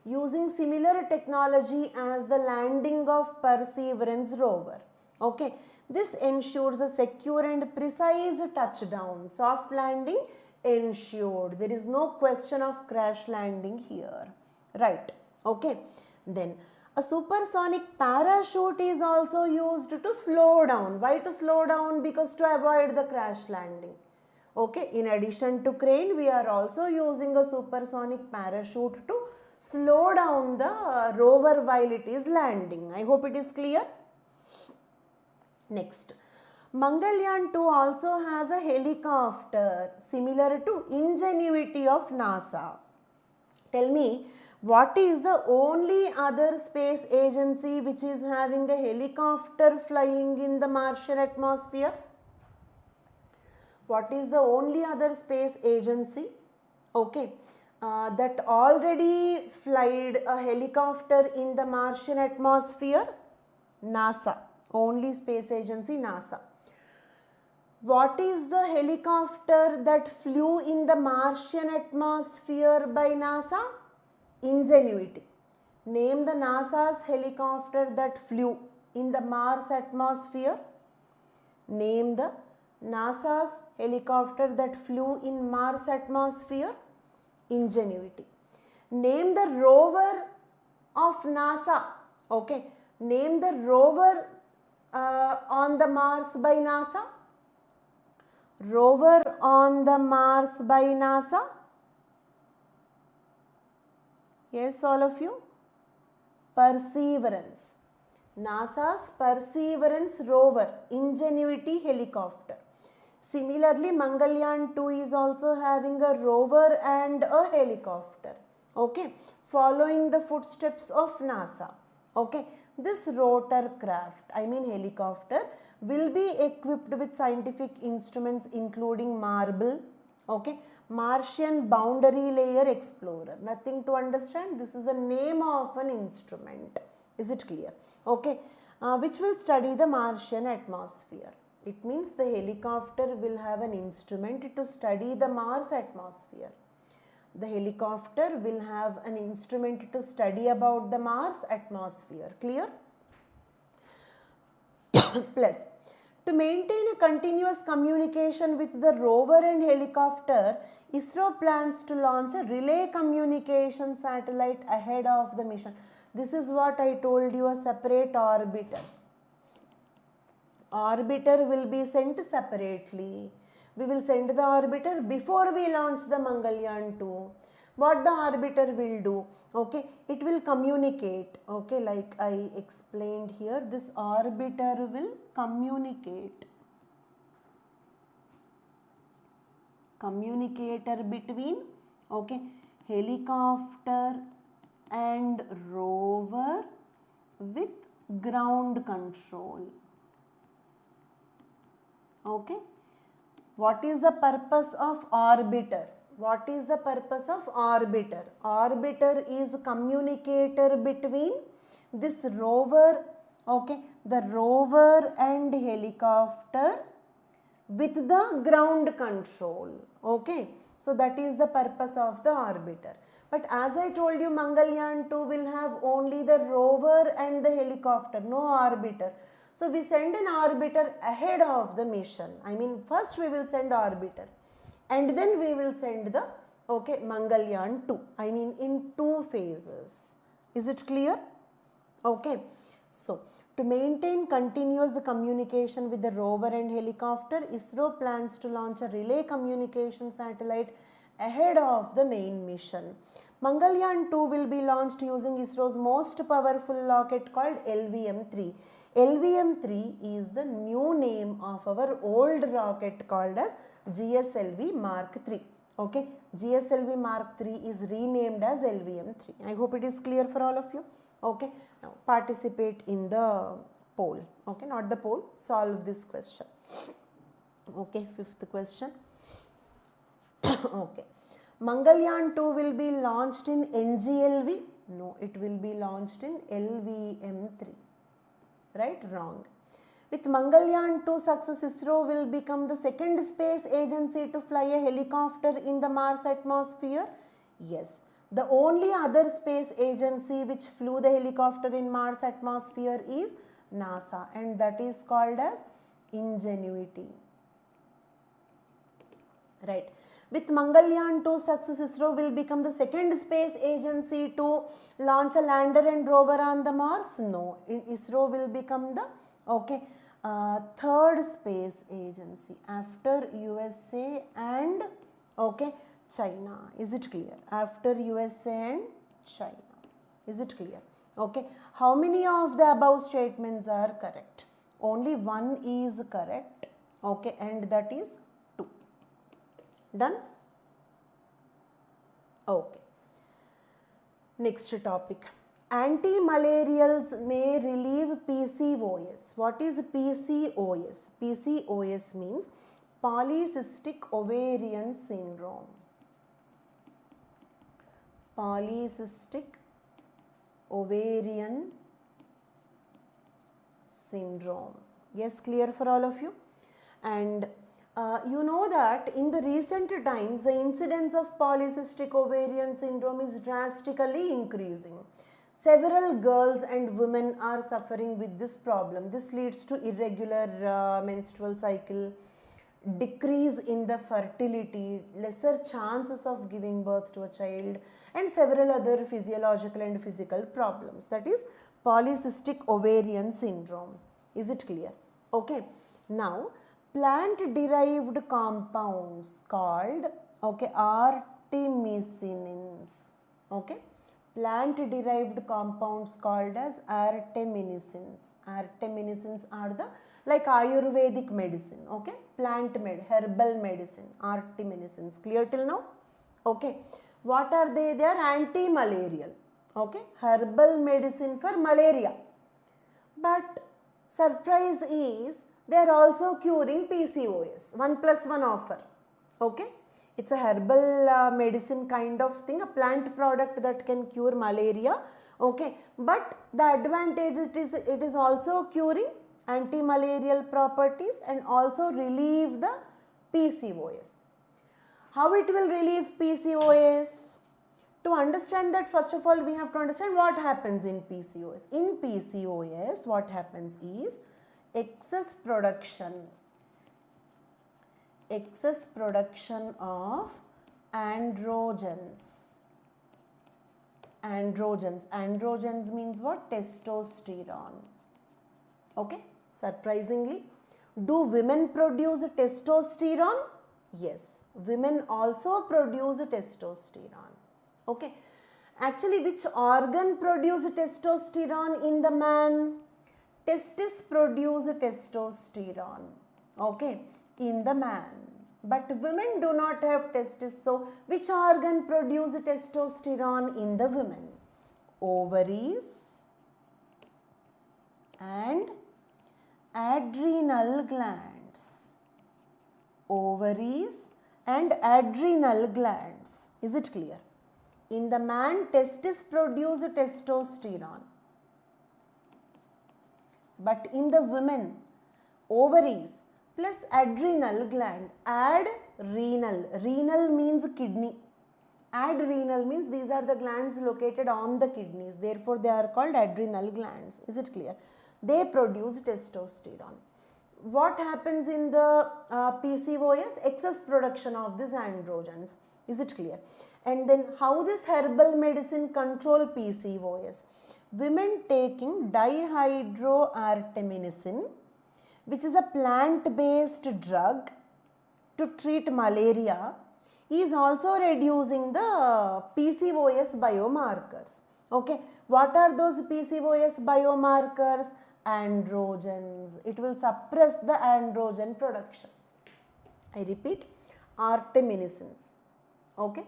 Using similar technology as the landing of Perseverance rover. Okay. This ensures a secure and precise touchdown. Soft landing ensured. There is no question of crash landing here. Right. Okay. Then a supersonic parachute is also used to slow down. Why to slow down? Because to avoid the crash landing. Okay. In addition to crane, we are also using a supersonic parachute to slow down the rover while it is landing. I hope it is clear. Next. Mangalyaan 2 also has a helicopter similar to Ingenuity of NASA. Tell me, what is the only other space agency which is having a helicopter flying in the Martian atmosphere? What is the only other space agency, okay, that already flied a helicopter in the Martian atmosphere? NASA. Only space agency NASA. What is the helicopter that flew in the Martian atmosphere by NASA? Ingenuity. Name the NASA's helicopter that flew in the Mars atmosphere. Name the NASA's helicopter that flew in Mars atmosphere. Ingenuity. Name the rover of NASA. Okay. Name the rover on the Mars by NASA. Rover on the Mars by NASA. Yes, all of you. Perseverance. NASA's Perseverance rover, Ingenuity helicopter. Similarly, Mangalyaan-II is also having a rover and a helicopter. Okay, following the footsteps of NASA. Okay, this rotorcraft, I mean helicopter, will be equipped with scientific instruments including marble, okay, Martian boundary layer explorer. Nothing to understand. This is the name of an instrument. Is it clear? Okay, which will study the Martian atmosphere. It means the helicopter will have an instrument to study the Mars atmosphere. The helicopter will have an instrument to study about the Mars atmosphere. Clear? Plus, to maintain a continuous communication with the rover and helicopter, ISRO plans to launch a relay communication satellite ahead of the mission. This is what I told you, a separate orbiter. Orbiter will be sent separately. We will send the orbiter before we launch the Mangalyaan-II. What the orbiter will do? Okay, it will communicate. Okay, like I explained here, this orbiter will communicate. Communicator between, okay, helicopter and rover with ground control. Okay. What is the purpose of orbiter? What is the purpose of orbiter? Orbiter is communicator between this rover, okay, the rover and helicopter with the ground control, okay. So that is the purpose of the orbiter. But as I told you, Mangalyaan-II will have only the rover and the helicopter, no orbiter. So we send an orbiter ahead of the mission. I mean, first we will send orbiter and then we will send the, okay, Mangalyaan-II. I mean, in 2 phases. Is it clear? Okay. So, to maintain continuous communication with the rover and helicopter, ISRO plans to launch a relay communication satellite ahead of the main mission. Mangalyaan-II will be launched using ISRO's most powerful rocket called LVM-3. LVM-3 is the new name of our old rocket called as GSLV Mark III. Okay, GSLV Mark III is renamed as LVM-3. I hope it is clear for all of you. Okay, now participate in the poll. Okay, not the poll, solve this question. Okay, 5th question. Okay, Mangalyaan-II will be launched in NGLV? No, it will be launched in LVM-3. Right? Wrong. With Mangalyaan-II success, ISRO will become the second space agency to fly a helicopter in the Mars atmosphere? Yes. The only other space agency which flew the helicopter in Mars atmosphere is NASA, and that is called as Ingenuity. Right. With Mangalyaan-II success, ISRO will become the second space agency to launch a lander and rover on the Mars? No. ISRO will become the, okay, third space agency after USA and, okay, China. Is it clear? After USA and China. Is it clear? Okay. How many of the above statements are correct? Only one is correct. Okay. And that is 2. Done? Okay. Next topic. Anti-malarials may relieve PCOS. What is PCOS? PCOS means polycystic ovarian syndrome. Polycystic ovarian syndrome. Yes, clear for all of you? And You know that in the recent times, the incidence of polycystic ovarian syndrome is drastically increasing. Several girls and women are suffering with this problem. This leads to irregular menstrual cycle, decrease in the fertility, lesser chances of giving birth to a child, and several other physiological and physical problems. That is polycystic ovarian syndrome. Is it clear? Okay. Now, plant derived compounds called artemisinins. Okay. Plant derived compounds called as arteminisins. Arteminisins are the like Ayurvedic medicine, okay, herbal medicine, arteminisins. Clear till now? Okay. What are they? They are anti-malarial, okay, herbal medicine for malaria. But surprise is they are also curing PCOS, 1+1 offer, okay. It's a herbal medicine kind of thing, a plant product that can cure malaria, okay. But the advantage it is also curing anti-malarial properties and also relieve the PCOS. How it will relieve PCOS? To understand that, first of all, we have to understand what happens in PCOS. In PCOS, what happens is excess production of androgens. Androgens means what? Testosterone. Okay. Surprisingly, do women produce testosterone? Yes, women also produce testosterone. Okay. Actually, which organ produce testosterone in the man? Testis produce testosterone, okay, in the man. But women do not have testis. So, which organ produce testosterone in the women? Ovaries and adrenal glands. Ovaries and adrenal glands. Is it clear? In the man, testis produce testosterone. But in the women, ovaries plus adrenal gland, adrenal. Renal means kidney. Adrenal means these are the glands located on the kidneys. Therefore, they are called adrenal glands. Is it clear? They produce testosterone. What happens in the PCOS? Excess production of these androgens. Is it clear? And then how this herbal medicine control PCOS? Women taking dihydroartemisinin, which is a plant-based drug to treat malaria, is also reducing the PCOS biomarkers. Okay, what are those PCOS biomarkers? Androgens. It will suppress the androgen production. I repeat, arteminisins. Okay,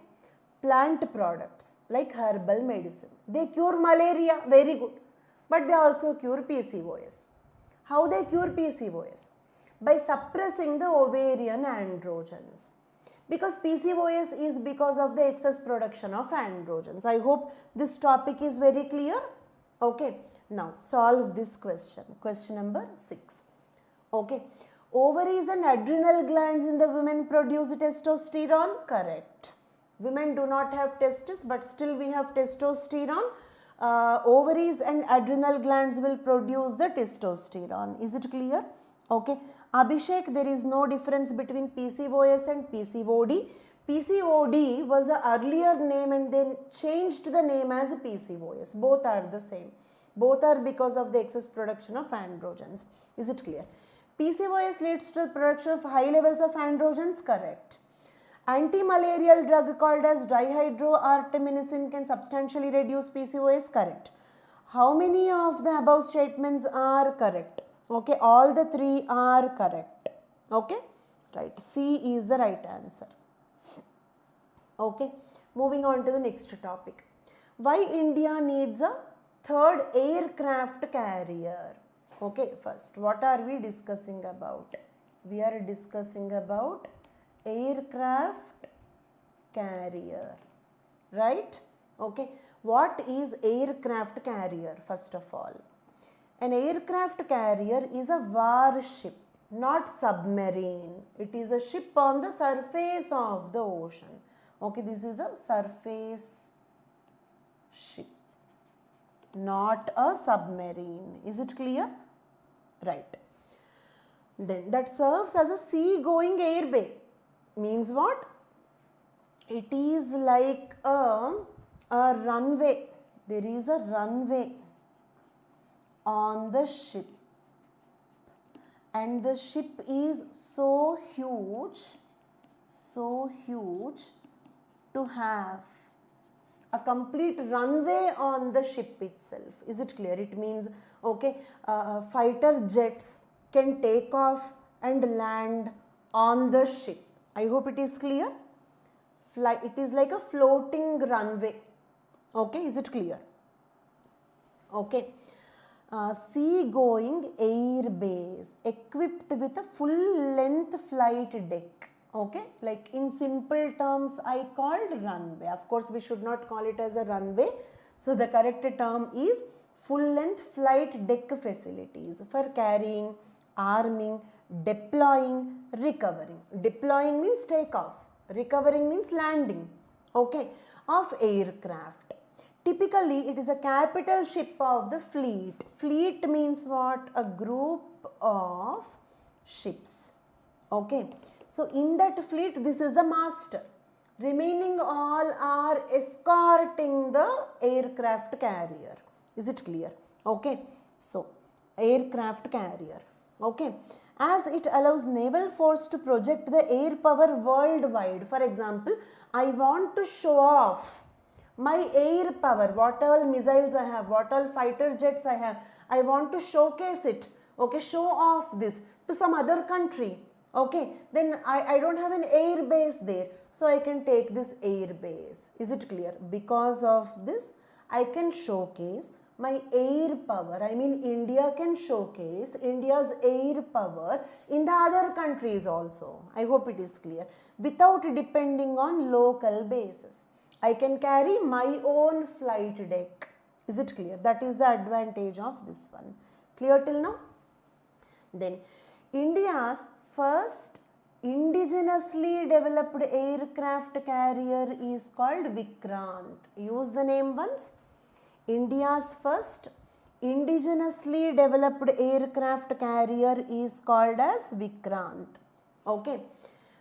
plant products like herbal medicine. They cure malaria, very good, but they also cure PCOS. How they cure PCOS? By suppressing the ovarian androgens. Because PCOS is because of the excess production of androgens. I hope this topic is very clear. Okay, now solve this question. Question number 6. Okay, ovaries and adrenal glands in the women produce testosterone? Correct. Women do not have testis, but still we have testosterone. Ovaries and adrenal glands will produce the testosterone. Is it clear? Okay. Abhishek, there is no difference between PCOS and PCOD. PCOD was the earlier name and then changed the name as PCOS. Both are the same. Both are because of the excess production of androgens. Is it clear? PCOS leads to the production of high levels of androgens? Correct. Anti-malarial drug called as dihydroartemisinin can substantially reduce PCOS? Correct. How many of the above statements are correct? Okay, all the 3 are correct. Okay, right. C is the right answer. Okay, moving on to the next topic. Why India needs a third aircraft carrier? Okay, first, what are we discussing about? We are discussing about aircraft carrier, right? Okay, what is aircraft carrier? First of all, an aircraft carrier is a warship. not submarine. It is a ship on the surface of the ocean. Okay, this is a surface ship, not a submarine. Is it clear? Right. Then that serves as a sea-going air base. Means what? It is like a runway. There is a runway on the ship, and the ship is so huge to have a complete runway on the ship itself. Is it clear? It means, okay, fighter jets can take off and land on the ship. I hope it is clear. It is like a floating runway. Okay, is it clear? Okay. Sea-going air base equipped with a full-length flight deck. Okay, like in simple terms I called runway. Of course, we should not call it as a runway. So the correct term is full-length flight deck facilities for carrying, arming, deploying, recovering. Deploying means takeoff. Recovering means landing. Okay, of aircraft. Typically, it is a capital ship of the fleet. Fleet means what? A group of ships. Okay. So, in that fleet, this is the master. Remaining all are escorting the aircraft carrier. Is it clear? Okay. So, aircraft carrier. Okay. As it allows naval force to project the air power worldwide. For example, I want to show off my air power, what all missiles I have, what all fighter jets I have, I want to showcase it, okay, show off this to some other country, okay, then I don't have an air base there, so I can take this air base. Is it clear? Because of this, I can showcase my air power. I mean, India can showcase India's air power in the other countries also. I hope it is clear. Without depending on local bases. I can carry my own flight deck. Is it clear? That is the advantage of this one. Clear till now? Then, India's first indigenously developed aircraft carrier is called Vikrant. Use the name once. India's first indigenously developed aircraft carrier is called as Vikrant. Okay.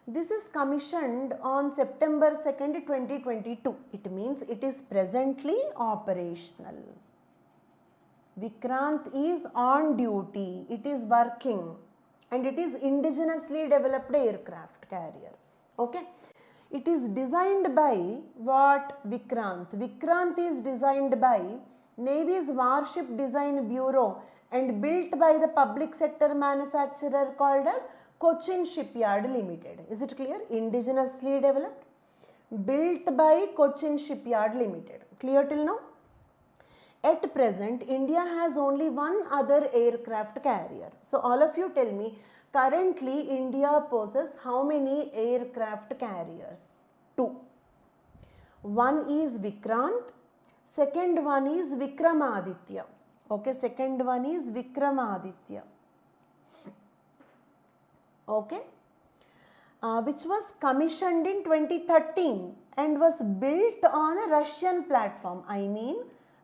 This is commissioned on September 2nd, 2022. It means it is presently operational. Vikrant is on duty. It is working. And it is indigenously developed aircraft carrier. Okay. It is designed by what? Vikrant. Vikrant is designed by Navy's Warship Design Bureau and built by the public sector manufacturer called as Cochin Shipyard Limited. Is it clear? Indigenously developed, built by Cochin Shipyard Limited. Clear till now? At present, India has only one other aircraft carrier. So, all of you tell me, currently India possesses how many aircraft carriers? 2. One is Vikrant, second one is Vikramaditya. Okay, second one is Vikramaditya. Okay, which was commissioned in 2013 and was built on a Russian platform. I mean,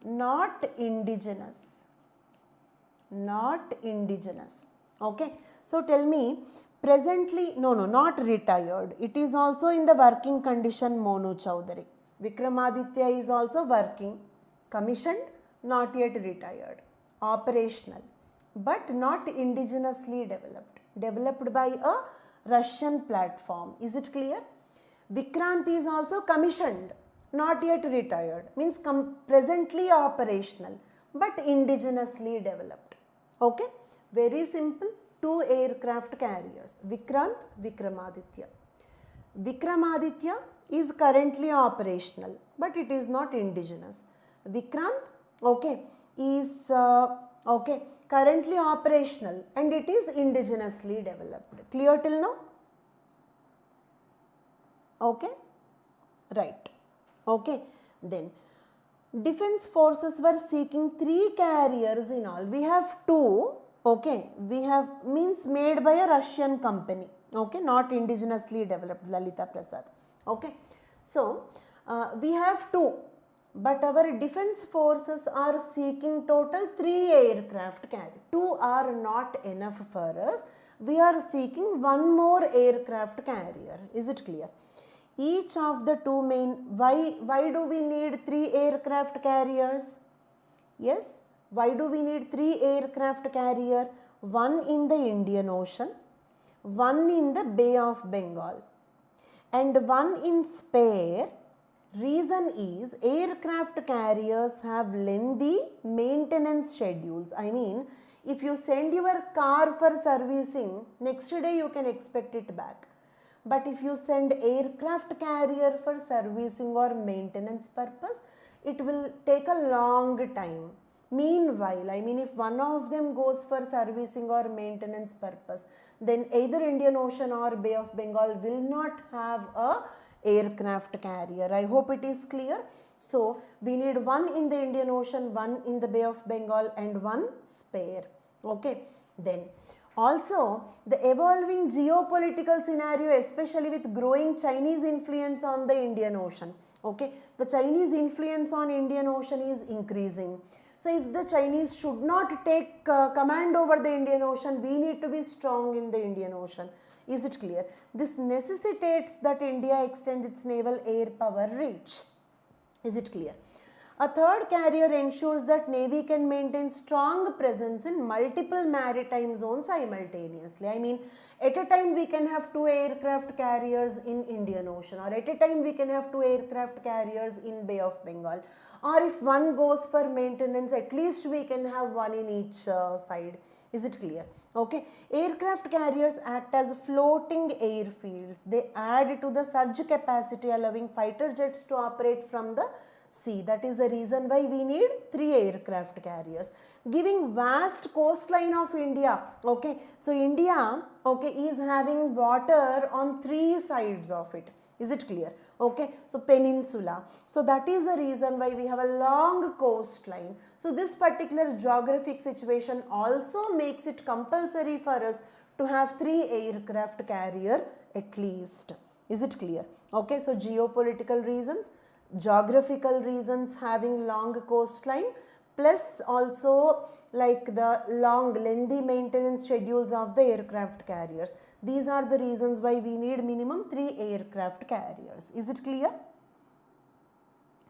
not indigenous. Not indigenous. Okay, so tell me, presently, no, not retired. It is also in the working condition, Monu Chowdhury. Vikramaditya is also working, commissioned, not yet retired, operational, but not indigenously developed. Developed by a Russian platform. Is it clear? Vikrant is also commissioned, not yet retired, means presently operational, but indigenously developed. Okay, very simple. 2 aircraft carriers, Vikrant, Vikramaditya. Vikramaditya is currently operational, but it is not indigenous. Vikrant, okay, is currently operational and it is indigenously developed. Clear till now? Okay, right. Okay, then defense forces were seeking 3 carriers in all. We have 2. Okay, we have means made by a Russian company. Okay, not indigenously developed, Lalita Prasad. Okay, so we have 2, but our defense forces are seeking total 3 aircraft carrier. 2 are not enough for us. We are seeking 1 more aircraft carrier. Is it clear? Each of the 2 main, why do we need 3 aircraft carriers? Yes, why do we need 3 aircraft carrier? 1 in the Indian Ocean, 1 in the Bay of Bengal, and 1 in spare. Reason is aircraft carriers have lengthy maintenance schedules. I mean, if you send your car for servicing, next day you can expect it back. But if you send aircraft carrier for servicing or maintenance purpose, it will take a long time. Meanwhile, I mean, if one of them goes for servicing or maintenance purpose, then either Indian Ocean or Bay of Bengal will not have a aircraft carrier. I hope it is clear. So, we need 1 in the Indian Ocean, 1 in the Bay of Bengal and 1 spare. Okay. Then also the evolving geopolitical scenario, especially with growing Chinese influence on the Indian Ocean. Okay. The Chinese influence on Indian Ocean is increasing. So, if the Chinese should not take command over the Indian Ocean, we need to be strong in the Indian Ocean. Is it clear? This necessitates that India extend its naval air power reach. Is it clear? A third carrier ensures that Navy can maintain strong presence in multiple maritime zones simultaneously. I mean, at a time we can have 2 aircraft carriers in Indian Ocean, or at a time we can have 2 aircraft carriers in Bay of Bengal. Or if one goes for maintenance, at least we can have 1 in each side. Is it clear? Okay. Aircraft carriers act as floating airfields. They add to the surge capacity, allowing fighter jets to operate from the sea. That is the reason why we need 3 aircraft carriers, giving vast coastline of India. Okay. So, India, okay, is having water on 3 sides of it. Is it clear? Okay. So, peninsula. So, that is the reason why we have a long coastline. So, this particular geographic situation also makes it compulsory for us to have 3 aircraft carrier at least. Is it clear? Okay. So, geopolitical reasons, geographical reasons having long coastline, plus also like the long lengthy maintenance schedules of the aircraft carriers. These are the reasons why we need minimum 3 aircraft carriers. Is it clear?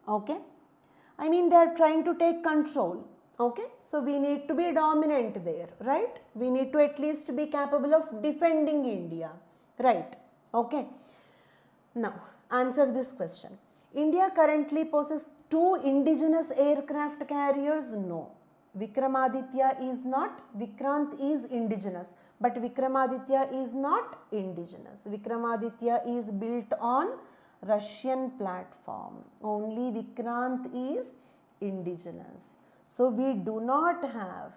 Okay. I mean, they are trying to take control. Okay. So, we need to be dominant there, right? We need to at least be capable of defending India, right? Okay. Now, answer this question. India currently possesses 2 indigenous aircraft carriers? No. Vikramaditya is not, Vikrant is indigenous, but Vikramaditya is not indigenous. Vikramaditya is built on Russian platform. Only Vikrant is indigenous. So, we do not have,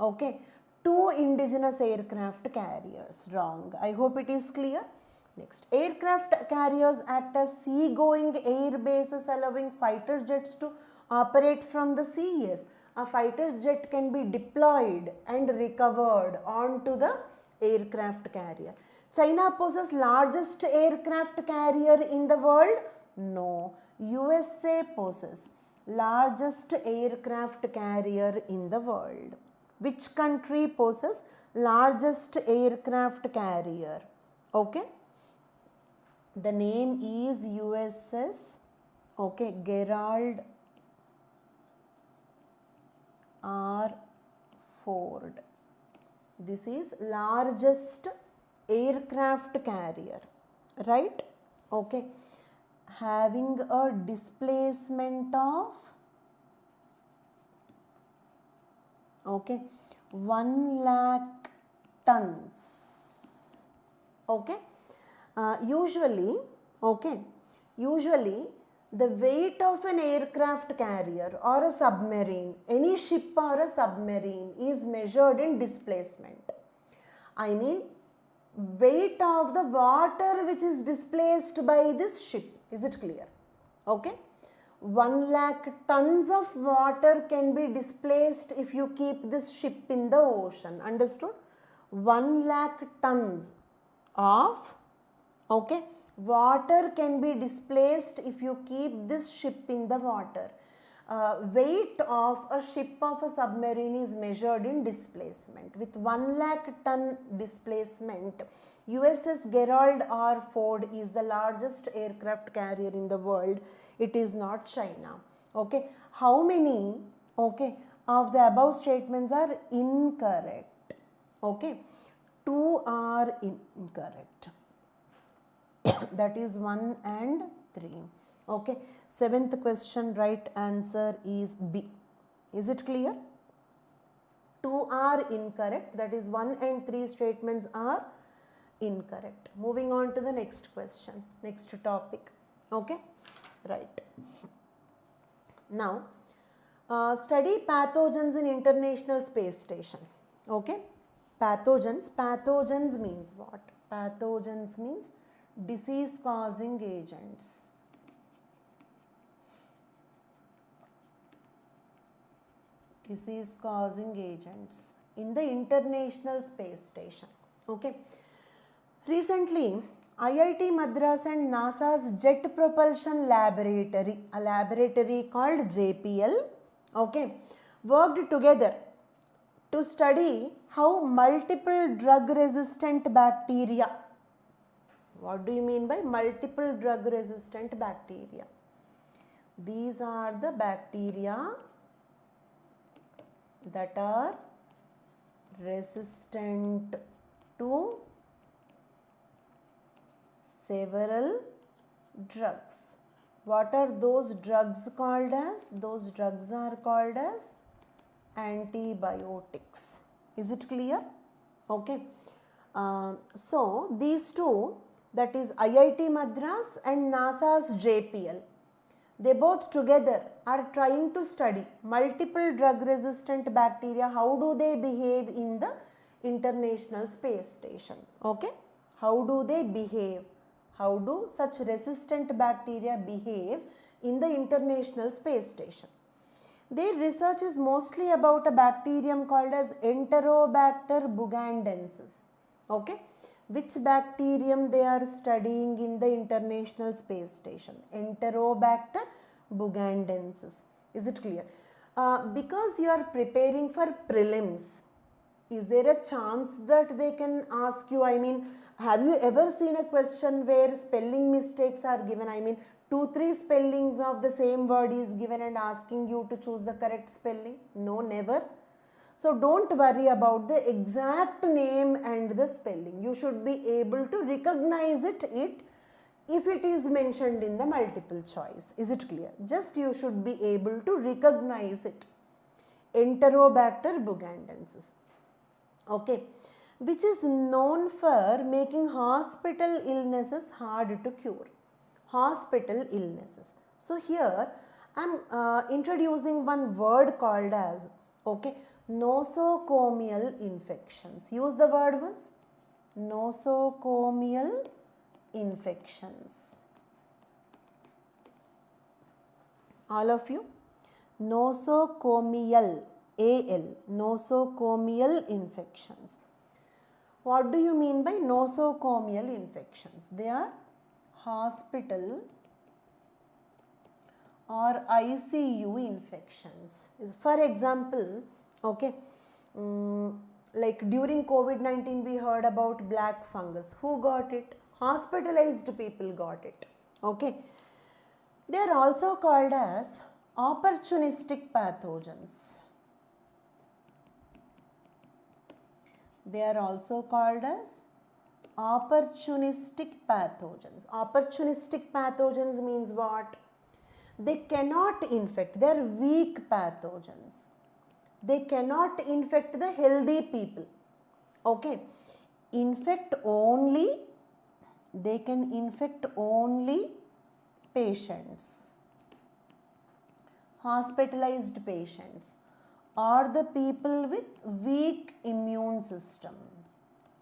okay, 2 indigenous aircraft carriers. Wrong. I hope it is clear. Next, aircraft carriers act as sea-going air bases, allowing fighter jets to operate from the sea. Yes, a fighter jet can be deployed and recovered onto the aircraft carrier. China possesses largest aircraft carrier in the world? No. USA possesses largest aircraft carrier in the world. Which country possesses largest aircraft carrier? Okay. The name is USS, okay, Gerald R. Ford. This is largest aircraft carrier, right? Okay. Having a displacement of, okay, 1 lakh tons. Okay. Usually the weight of an aircraft carrier or a submarine, any ship or a submarine is measured in displacement. I mean, weight of the water which is displaced by this ship. Is it clear? Okay. 1 lakh tons of water can be displaced if you keep this ship in the ocean. Understood? 1 lakh tons of, okay, water can be displaced if you keep this ship in the water. Weight of a ship of a submarine is measured in displacement. With 1 lakh ton displacement, USS Gerald R. Ford is the largest aircraft carrier in the world. It is not China. Okay, how many, okay, of the above statements are incorrect? Okay, 2 are incorrect. That is 1 and 3. Okay, 7th question, right answer is B. Is it clear? 2 are incorrect, that is 1 and 3 statements are incorrect. Moving on to the next question, next topic. Okay, right. Now, study pathogens in International Space Station. Okay, pathogens means what? Pathogens means disease causing agents. Disease causing agents in the International Space Station. Okay. Recently, IIT Madras and NASA's Jet Propulsion Laboratory, a laboratory called JPL, okay, worked together to study how multiple drug resistant bacteria. What do you mean by multiple drug resistant bacteria? These are the bacteria that are resistant to several drugs. What are those drugs called as? Those drugs are called as antibiotics. Is it clear? Okay. So, these two, that is IIT Madras and NASA's JPL, they both together are trying to study multiple drug resistant bacteria. How do they behave in the International Space Station? Okay, how do they behave? How do such resistant bacteria behave in the International Space Station? Their research is mostly about a bacterium called as Enterobacter bugandensis. Okay, which bacterium they are studying in the International Space Station? Enterobacter bugandensis. Is it clear? Because you are preparing for prelims, is there a chance that they can ask you, I mean, have you ever seen a question where spelling mistakes are given? I mean, 2-3 spellings of the same word is given and asking you to choose the correct spelling? No, never. So, don't worry about the exact name and the spelling. You should be able to recognize it if it is mentioned in the multiple choice. Is it clear? Just you should be able to recognize it. Enterobacter bugandensis. Okay, which is known for making hospital illnesses hard to cure. Hospital illnesses. So, here I am introducing one word called as, okay, nosocomial infections. Use the word once. Nosocomial infections. All of you. Nosocomial, AL, nosocomial infections. What do you mean by nosocomial infections? They are hospital or ICU infections. For example, okay, like during COVID-19 we heard about black fungus. Who got it? Hospitalized people got it. Okay. They are also called as opportunistic pathogens. They are also called as opportunistic pathogens. Opportunistic pathogens means what? They cannot infect. They are weak pathogens. They cannot infect the healthy people. Okay. Infect only, they can infect only patients, hospitalized patients, or the people with weak immune system.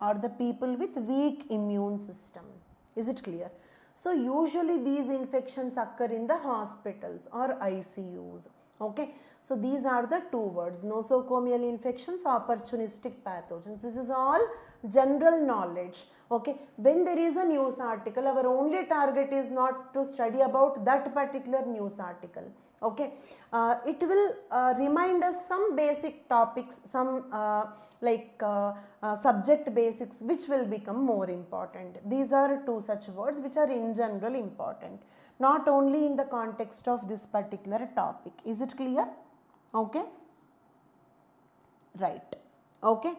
Or the people with weak immune system. Is it clear? So usually these infections occur in the hospitals or ICUs. Okay, so these are the two words, nosocomial infections, opportunistic pathogens. This is all general knowledge. Okay, when there is a news article, our only target is not to study about that particular news article. Okay, it will remind us some basic topics, some subject basics, which will become more important. These are two such words which are in general important, not only in the context of this particular topic. Is it clear? Okay, right. Okay,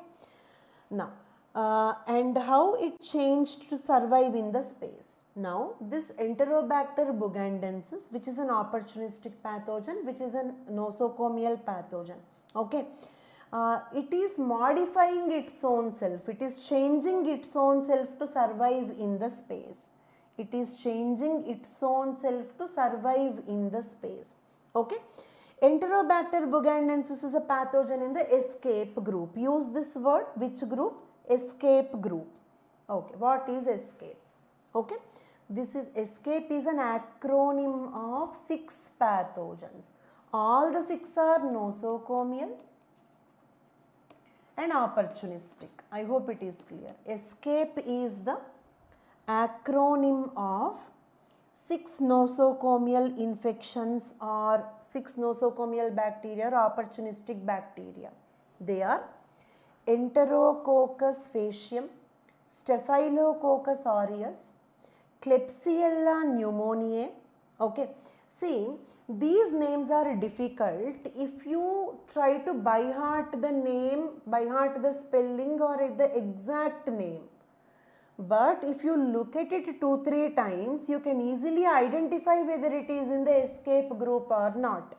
now and how it changed to survive in the space. Now this Enterobacter bugandensis, which is an opportunistic pathogen, which is a nosocomial pathogen. Okay, it is modifying its own self, it is changing its own self to survive in the space. It is changing its own self to survive in the space. Okay, Enterobacter bugandensis is a pathogen in the escape group. Use this word, which group? Escape group. Okay, what is escape? Okay, this is escape is an acronym of 6 pathogens. All the 6 are nosocomial and opportunistic. I hope it is clear. Escape is the acronym of 6 nosocomial infections or 6 nosocomial bacteria or opportunistic bacteria. They are Enterococcus faecium, Staphylococcus aureus, Klebsiella pneumoniae. Okay, see, these names are difficult if you try to by heart the name, by heart the spelling or the exact name. But if you look at it 2-3 times, you can easily identify whether it is in the escape group or not.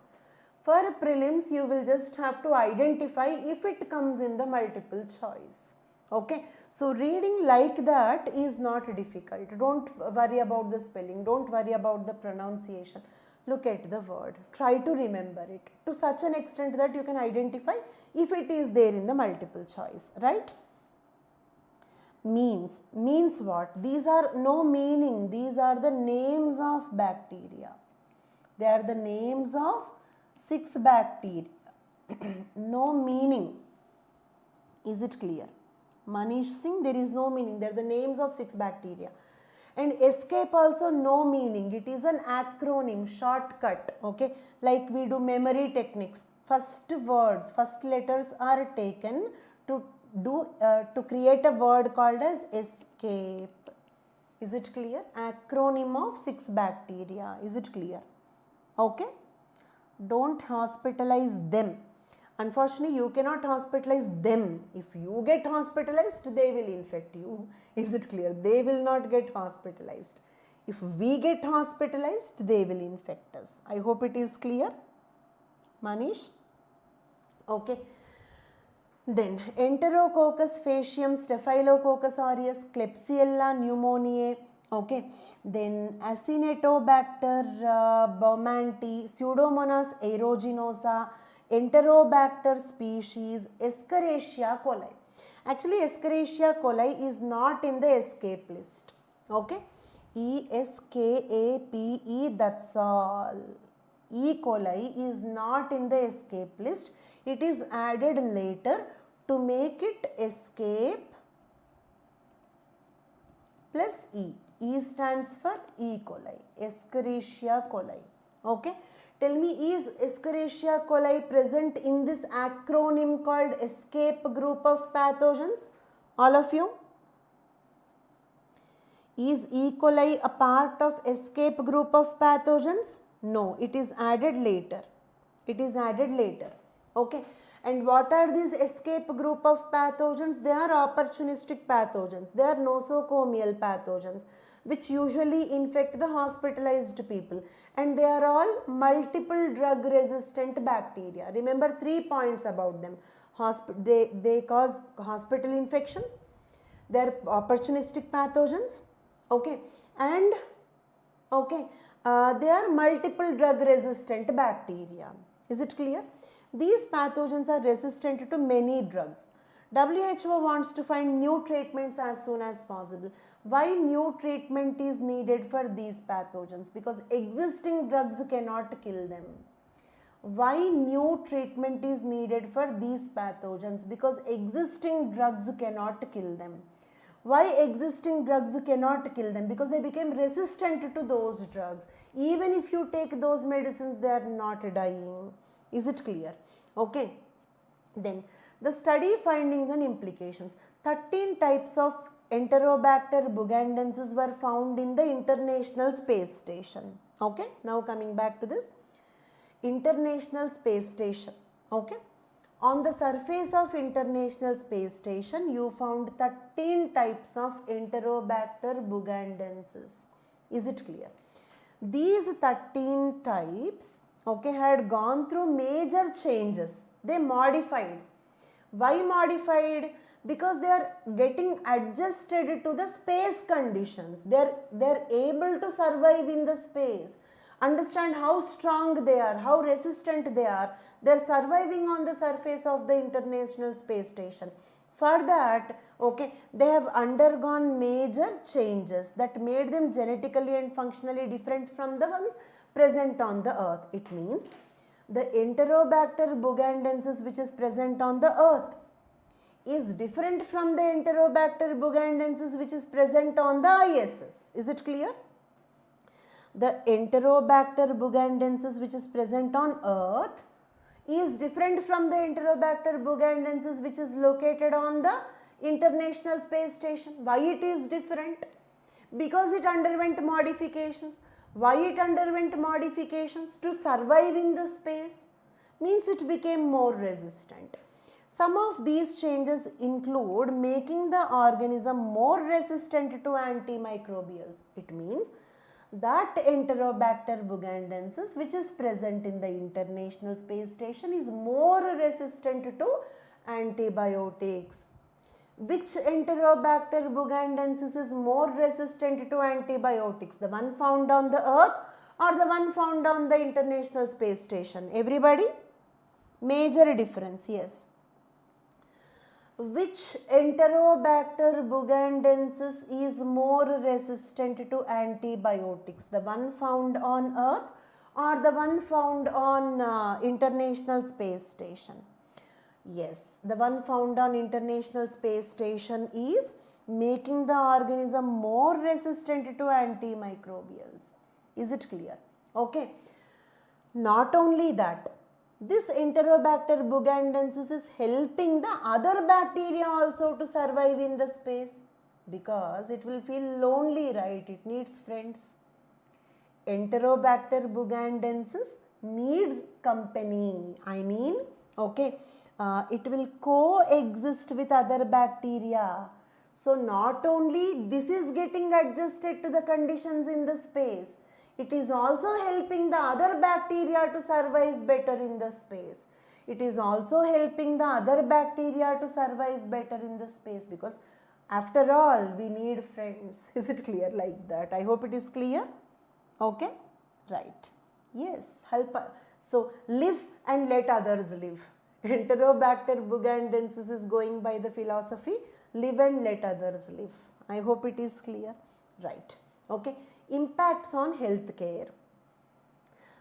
For prelims, you will just have to identify if it comes in the multiple choice. Okay, so reading like that is not difficult. Don't worry about the spelling, don't worry about the pronunciation. Look at the word, try to remember it to such an extent that you can identify if it is there in the multiple choice, right? Means what? These are no meaning, these are the names of bacteria. They are the names of 6 bacteria. No meaning. Is it clear? Manish Singh, there is no meaning. They are the names of 6 bacteria. And escape also no meaning. It is an acronym, shortcut. Okay, like we do memory techniques. First words, first letters are taken to create a word called as escape. Is it clear? Acronym of 6 bacteria. Is it clear? Okay. Don't hospitalize them. Unfortunately, you cannot hospitalize them. If you get hospitalized, they will infect you. Is it clear? They will not get hospitalized. If we get hospitalized, they will infect us. I hope it is clear. Manish? Okay. Then Enterococcus faecium, Staphylococcus aureus, Klebsiella pneumoniae. Okay, then Acinetobacter baumannii, Pseudomonas aeruginosa, Enterobacter species, Escherichia coli. Actually, Escherichia coli is not in the escape list. Okay, ESKAPE, that's all. E. coli is not in the escape list. It is added later to make it escape plus E. E stands for E. coli, Escherichia coli. Okay, tell me, is Escherichia coli present in this acronym called escape group of pathogens? All of you? Is E. coli a part of escape group of pathogens? No, it is added later. It is added later. Okay, and what are these escape group of pathogens? They are opportunistic pathogens. They are nosocomial pathogens, which usually infect the hospitalized people, and they are all multiple drug resistant bacteria. Remember 3 points about them. They cause hospital infections, they are opportunistic pathogens, okay, and okay, they are multiple drug resistant bacteria. Is it clear? These pathogens are resistant to many drugs. WHO wants to find new treatments as soon as possible. Why new treatment is needed for these pathogens? Because existing drugs cannot kill them. Why new treatment is needed for these pathogens? Because existing drugs cannot kill them. Why existing drugs cannot kill them? Because they became resistant to those drugs. Even if you take those medicines, they are not dying. Is it clear? Okay. Then the study findings and implications. 13 types of Enterobacter bugandensis were found in the International Space Station. Okay. Now coming back to this. International Space Station. Okay. On the surface of International Space Station, you found 13 types of Enterobacter bugandensis. Is it clear? These 13 types, okay, had gone through major changes. They modified. Why modified? Because they are getting adjusted to the space conditions. They are able to survive in the space. Understand how strong they are, how resistant they are. They are surviving on the surface of the International Space Station. For that, okay, they have undergone major changes that made them genetically and functionally different from the ones present on the Earth. It means the Enterobacter bugandensis which is present on the Earth is different from the Enterobacter bugandensis which is present on the ISS. Is it clear? The Enterobacter bugandensis which is present on Earth is different from the Enterobacter bugandensis which is located on the International Space Station. Why it is different? Because it underwent modifications. Why it underwent modifications? To survive in the space, means it became more resistant. Some of these changes include making the organism more resistant to antimicrobials. It means that Enterobacter bugandensis which is present in the International Space Station is more resistant to antibiotics. Which Enterobacter bugandensis is more resistant to antibiotics? The one found on the Earth or the one found on the International Space Station? Everybody? Major difference, yes. Which Enterobacter bugandensis is more resistant to antibiotics? The one found on Earth or the one found on International Space Station? Yes, the one found on International Space Station is making the organism more resistant to antimicrobials. Is it clear? Okay. Not only that, this Enterobacter bugandensis is helping the other bacteria also to survive in the space, because it will feel lonely, right? It needs friends. Enterobacter bugandensis needs company. I mean, okay, it will coexist with other bacteria. So not only this is getting adjusted to the conditions in the space, it is also helping the other bacteria to survive better in the space. It is also helping the other bacteria to survive better in the space, because after all we need friends. Is it clear like that? I hope it is clear. Okay, right. Yes, help. So live and let others live. Enterobacter bugandensis is going by the philosophy live and let others live. I hope it is clear. Right. Okay. Impacts on health care.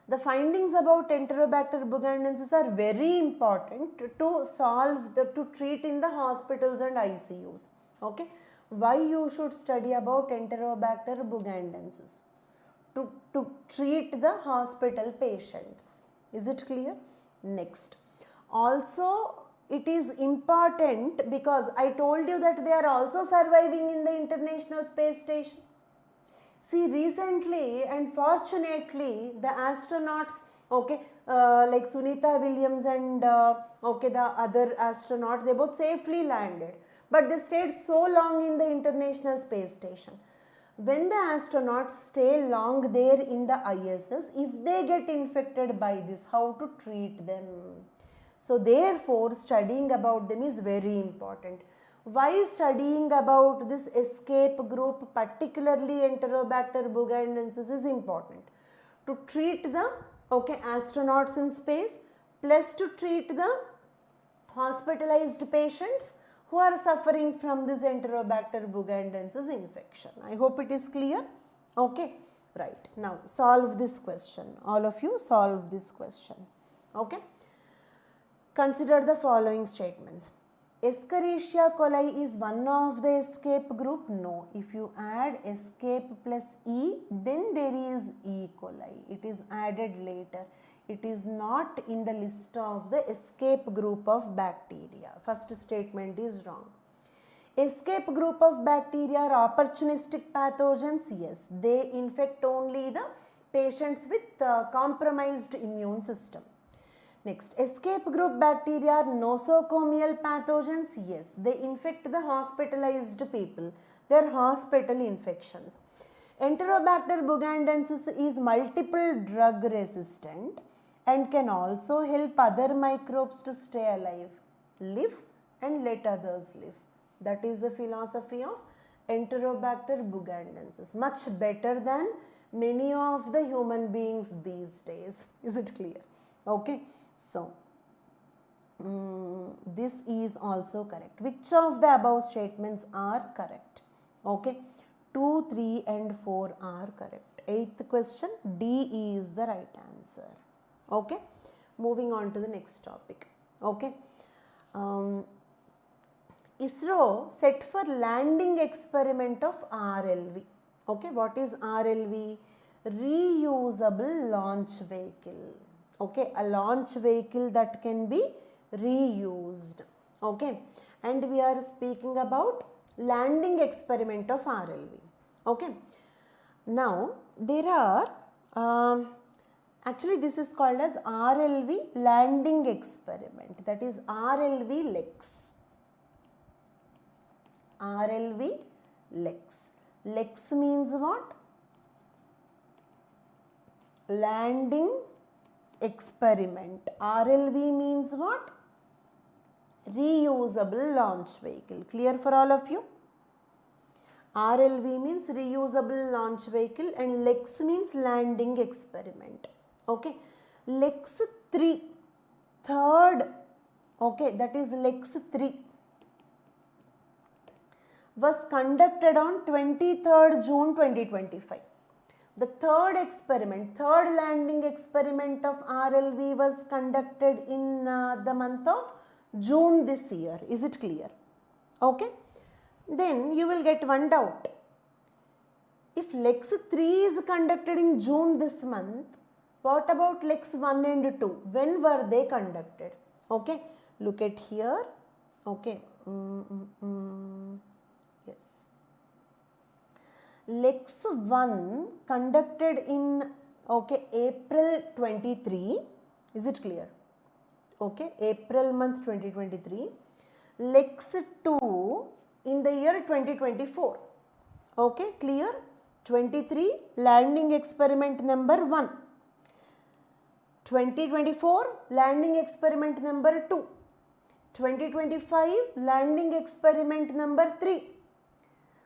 The findings about Enterobacter bugandensis are very important to treat in the hospitals and ICUs. Okay. Why you should study about Enterobacter bugandensis? To treat the hospital patients. Is it clear? Next. Also, it is important because I told you that they are also surviving in the International Space Station. See, recently and fortunately the astronauts, okay, like Sunita Williams and okay, the other astronaut, they both safely landed, but they stayed so long in the International Space Station. When the astronauts stay long there in the ISS, if they get infected by this, how to treat them? So therefore studying about them is very important. Why studying about this escape group, particularly Enterobacter bugandensis, is important? To treat the okay, astronauts in space, plus to treat the hospitalized patients, who are suffering from this Enterobacter bugandensis infection. I hope it is clear. Okay, right. Now solve this question. All of you solve this question. Okay. Consider the following statements. Escherichia coli is one of the escape group? No. If you add escape plus E, then there is E. coli. It is added later. It is not in the list of the escape group of bacteria. First statement is wrong. Escape group of bacteria are opportunistic pathogens. Yes, they infect only the patients with compromised immune system. Next, escape group bacteria are nosocomial pathogens. Yes, they infect the hospitalized people. They are hospital infections. Enterobacter bugandensis is multiple drug resistant and can also help other microbes to stay alive, live and let others live. That is the philosophy of Enterobacter bugandensis. Much better than many of the human beings these days. Is it clear? Okay. So, this is also correct. Which of the above statements are correct? Okay. 2, 3 and 4 are correct. 8th question, D is the right answer. Okay. Moving on to the next topic. Okay. ISRO set for landing experiment of RLV. Okay. What is RLV? Reusable launch vehicle. Okay. A launch vehicle that can be reused. Okay. And we are speaking about landing experiment of RLV. Okay. Now, there are actually this is called as RLV landing experiment, that is RLV LEX. RLV LEX. LEX means what? Landing experiment. RLV means what? Reusable launch vehicle. Clear for all of you? RLV means reusable launch vehicle and LEX means landing experiment. Okay. LEX 3, third, okay, that is LEX 3 was conducted on 23rd June 2025. The third experiment, third landing experiment of RLV was conducted in the month of June this year. Is it clear? Okay. Then you will get one doubt. If LEX 3 is conducted in June this month, what about LEX 1 and 2? When were they conducted? Okay. Look at here. Okay. Yes. LEX 1 conducted in April 23. Is it clear? Okay. April month 2023. LEX 2 in the year 2024. Okay. Clear? 23 landing experiment number 1. 2024 landing experiment number 2. 2025 landing experiment number 3.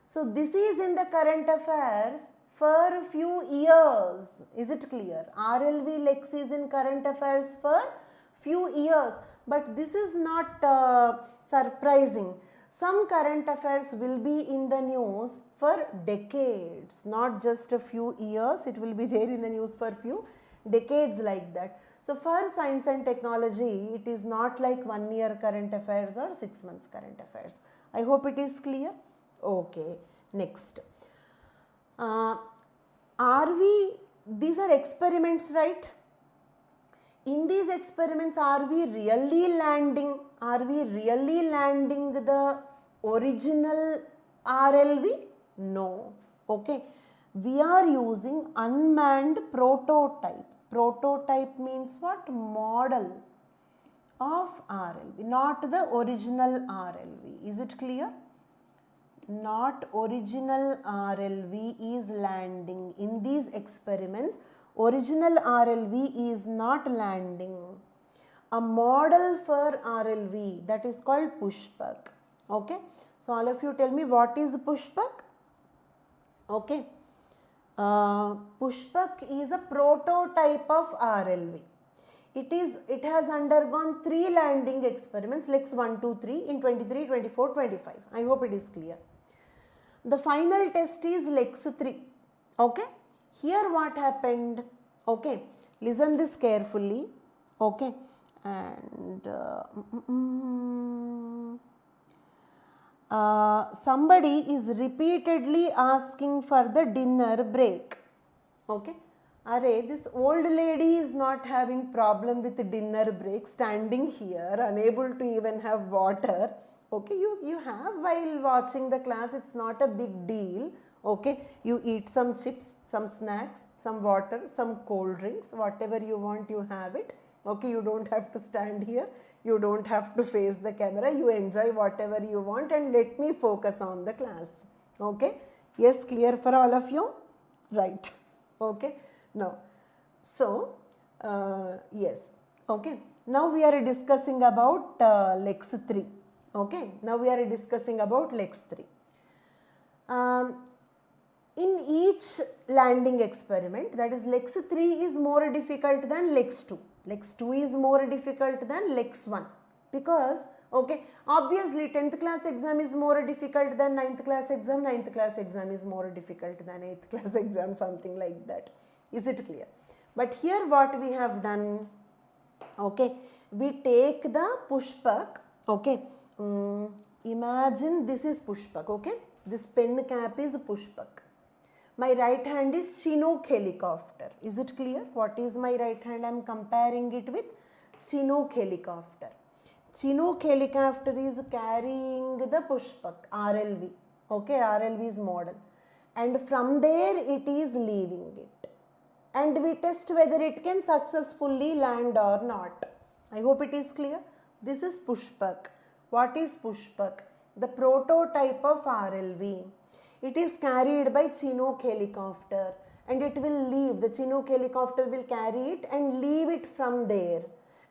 So this is in the current affairs for a few years. Is it clear? RLV LEX is in current affairs for few years. But this is not surprising. Some current affairs will be in the news for decades, not just a few years. It will be there in the news for few decades like that. So for science and technology, it is not like 1 year current affairs or 6 months current affairs. I hope it is clear. Okay, next. These are experiments, right? In these experiments, are we really landing the original RLV? No. Okay. We are using unmanned prototype. Prototype means what? Model of RLV, not the original RLV. Is it clear? Not original RLV is landing. In these experiments, original RLV is not landing. A model for RLV, that is called pushback. Okay. So all of you tell me, what is pushback? Okay. Pushback is a prototype of RLV. It has undergone 3 landing experiments, lex 1, 2, 3 in 23, 24, 25. I hope it is clear. The final test is lex 3. Okay. Here what happened? Okay. Listen this carefully. Okay. And somebody is repeatedly asking for the dinner break. Okay. Array, this old lady is not having problem with the dinner break, standing here, unable to even have water. Okay, you have while watching the class, it's not a big deal. Okay, you eat some chips, some snacks, some water, some cold drinks, whatever you want, you have it. Okay, you don't have to stand here, you don't have to face the camera, you enjoy whatever you want and let me focus on the class. Okay, yes, clear for all of you? Right. Okay. Now, so, yes, okay, now we are discussing about lex 3, okay, now we are discussing about lex 3. In each landing experiment, that is lex 3 is more difficult than lex 2, lex 2 is more difficult than lex 1, because, okay, obviously 10th class exam is more difficult than 9th class exam, 9th class exam is more difficult than 8th class exam, something like that. Is it clear? But here what we have done, okay, we take the pushpak, okay, imagine this is pushpak, okay, this pen cap is pushpak. My right hand is Chinook helicopter. Is it clear? What is my right hand? I am comparing it with Chinook helicopter. Chinook helicopter is carrying the pushpak, RLV, okay, RLV's model, and from there it is leaving it. And we test whether it can successfully land or not. I hope it is clear. This is pushpak. What is pushpak? The prototype of RLV. It is carried by Chinook helicopter and it will leave. The Chinook helicopter will carry it and leave it from there.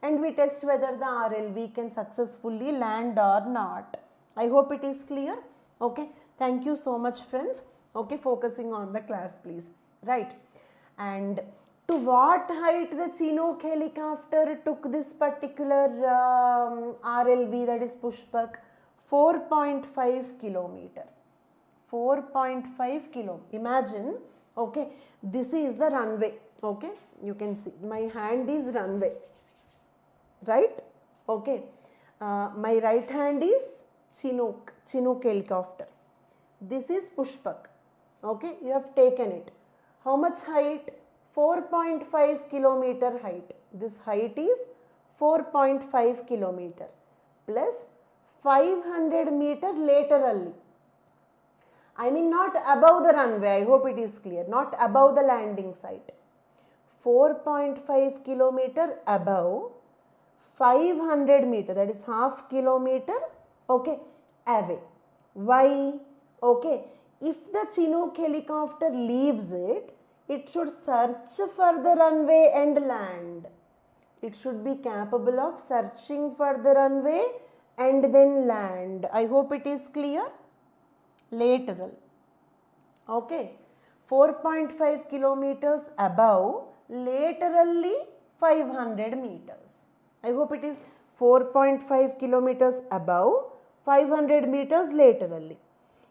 And we test whether the RLV can successfully land or not. I hope it is clear. Okay. Thank you so much, friends. Okay. Focusing on the class, please. Right. And to what height the Chinook helicopter took this particular RLV, that is pushpak? 4.5 kilometer. 4.5 kilo. Imagine, okay, this is the runway. Okay, you can see my hand is runway, right? Okay, my right hand is Chinook helicopter. This is pushpak. Okay, you have taken it. How much height? 4.5 kilometer height. This height is 4.5 kilometer plus 500 meter laterally. I mean not above the runway. I hope it is clear. Not above the landing site. 4.5 kilometer above, 500 meter, that is half kilometer, okay, away. Why? Okay, if the Chinook helicopter leaves it, it should search for the runway and land. It should be capable of searching for the runway and then land. I hope it is clear. Lateral. Okay. 4.5 kilometers above, laterally 500 meters. I hope it is 4.5 kilometers above, 500 meters laterally.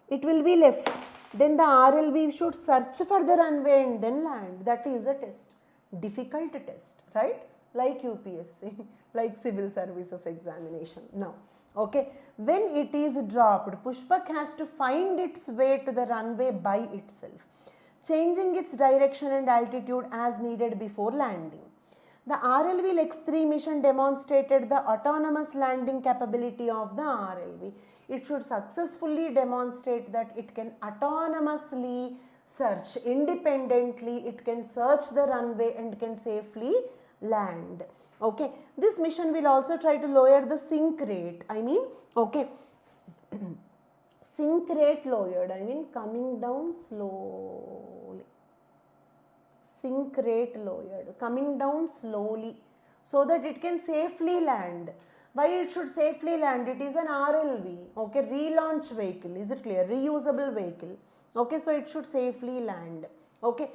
It will be left. Then the RLV should search for the runway and then land. That is a test. Difficult test, right? Like UPSC, like civil services examination. Now, okay, when it is dropped, pushpak has to find its way to the runway by itself, changing its direction and altitude as needed before landing. The RLV Lex 3 mission demonstrated the autonomous landing capability of the RLV. It should successfully demonstrate that it can autonomously search independently, it can search the runway and can safely land. Okay, this mission will also try to lower the sink rate. I mean, okay, sink rate lowered, I mean coming down slowly. Sink rate lowered, coming down slowly so that it can safely land. Why it should safely land? It is an RLV, okay, relaunch vehicle, is it clear? Reusable vehicle, okay, so it should safely land, okay.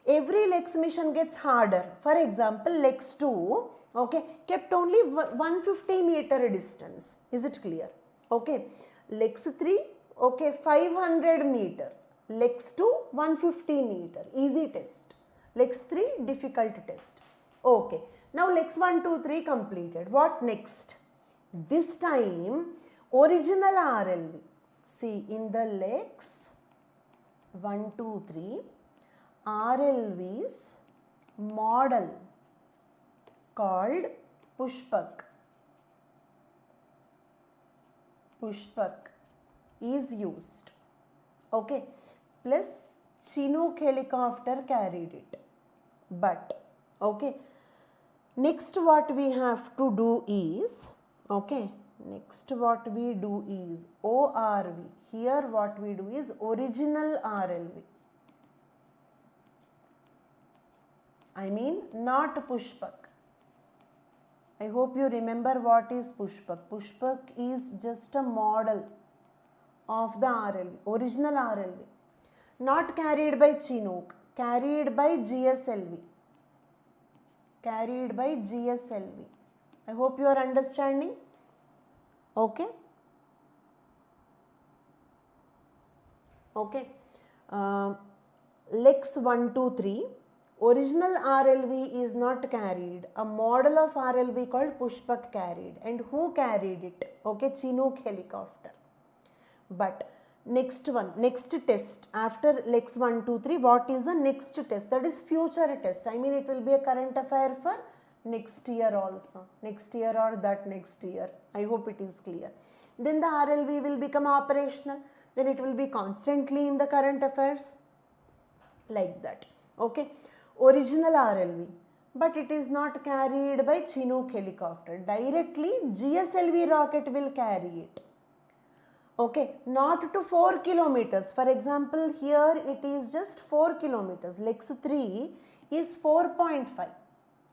every LEX mission gets harder. For example, LEX-II, okay, kept only 150 meter distance. Is it clear? Okay. LEX-III, okay, 500 meter. LEX-II, 150 meter. Easy test. LEX-III, difficult test. Okay. Now LEX-1, 2, 3 completed. What next? This time, original RLV. See, in the LEX-1, 2, 3, RLV's model called Pushpak is used. Okay. Plus Chinook helicopter carried it. But, okay. Next what we have to do is, okay, next what we do is ORV. Here what we do is original RLV. I mean not Pushpak. I hope you remember what is Pushpak. Pushpak is just a model of the RLV, original RLV. Not carried by Chinook, carried by GSLV. Carried by GSLV. I hope you are understanding. Okay. Okay. LEX-1, 2, 3. Original RLV is not carried. A model of RLV called Pushpak carried. And who carried it? Okay, Chinook helicopter. But next one, next test after LEX-1, 2, 3, what is the next test? That is future test. I mean it will be a current affair for next year also. Next year or that next year. I hope it is clear. Then the RLV will become operational. Then it will be constantly in the current affairs. Like that. Okay. Original RLV, but it is not carried by Chinook helicopter. Directly GSLV rocket will carry it. Okay, not to 4 kilometers. For example, here it is just 4 kilometers. LEX-III is 4.5.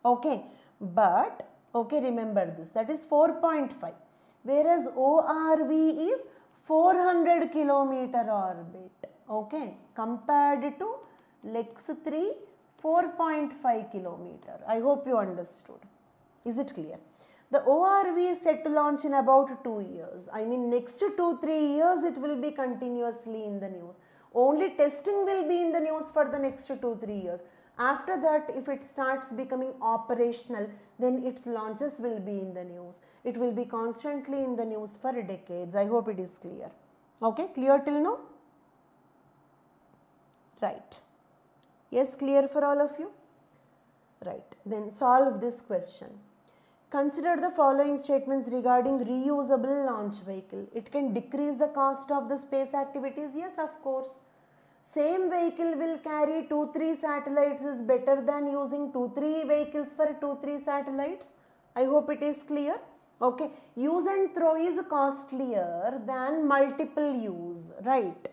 Okay, but, okay, remember this, that is 4.5. Whereas ORV is 400 kilometer orbit. Okay, compared to LEX-III 4.5 kilometer. I hope you understood. Is it clear? The ORV is set to launch in about 2 years. I mean next 2-3 years it will be continuously in the news. Only testing will be in the news for the next 2-3 years. After that, if it starts becoming operational, then its launches will be in the news. It will be constantly in the news for decades. I hope it is clear. Okay, clear till now? Right. Yes, clear for all of you? Right. Then solve this question. Consider the following statements regarding reusable launch vehicle. It can decrease the cost of the space activities. Yes, of course. Same vehicle will carry 2-3 satellites is better than using 2-3 vehicles for 2-3 satellites. I hope it is clear. Okay. Use and throw is costlier than multiple use. Right.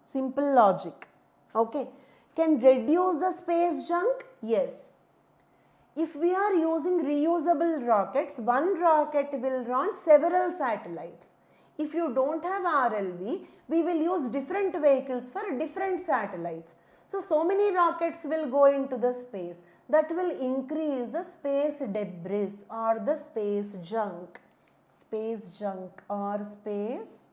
Simple logic. Okay. Can reduce the space junk? Yes. If we are using reusable rockets, one rocket will launch several satellites. If you don't have RLV, we will use different vehicles for different satellites. So many rockets will go into the space. That will increase the space debris or the space junk. Space junk or space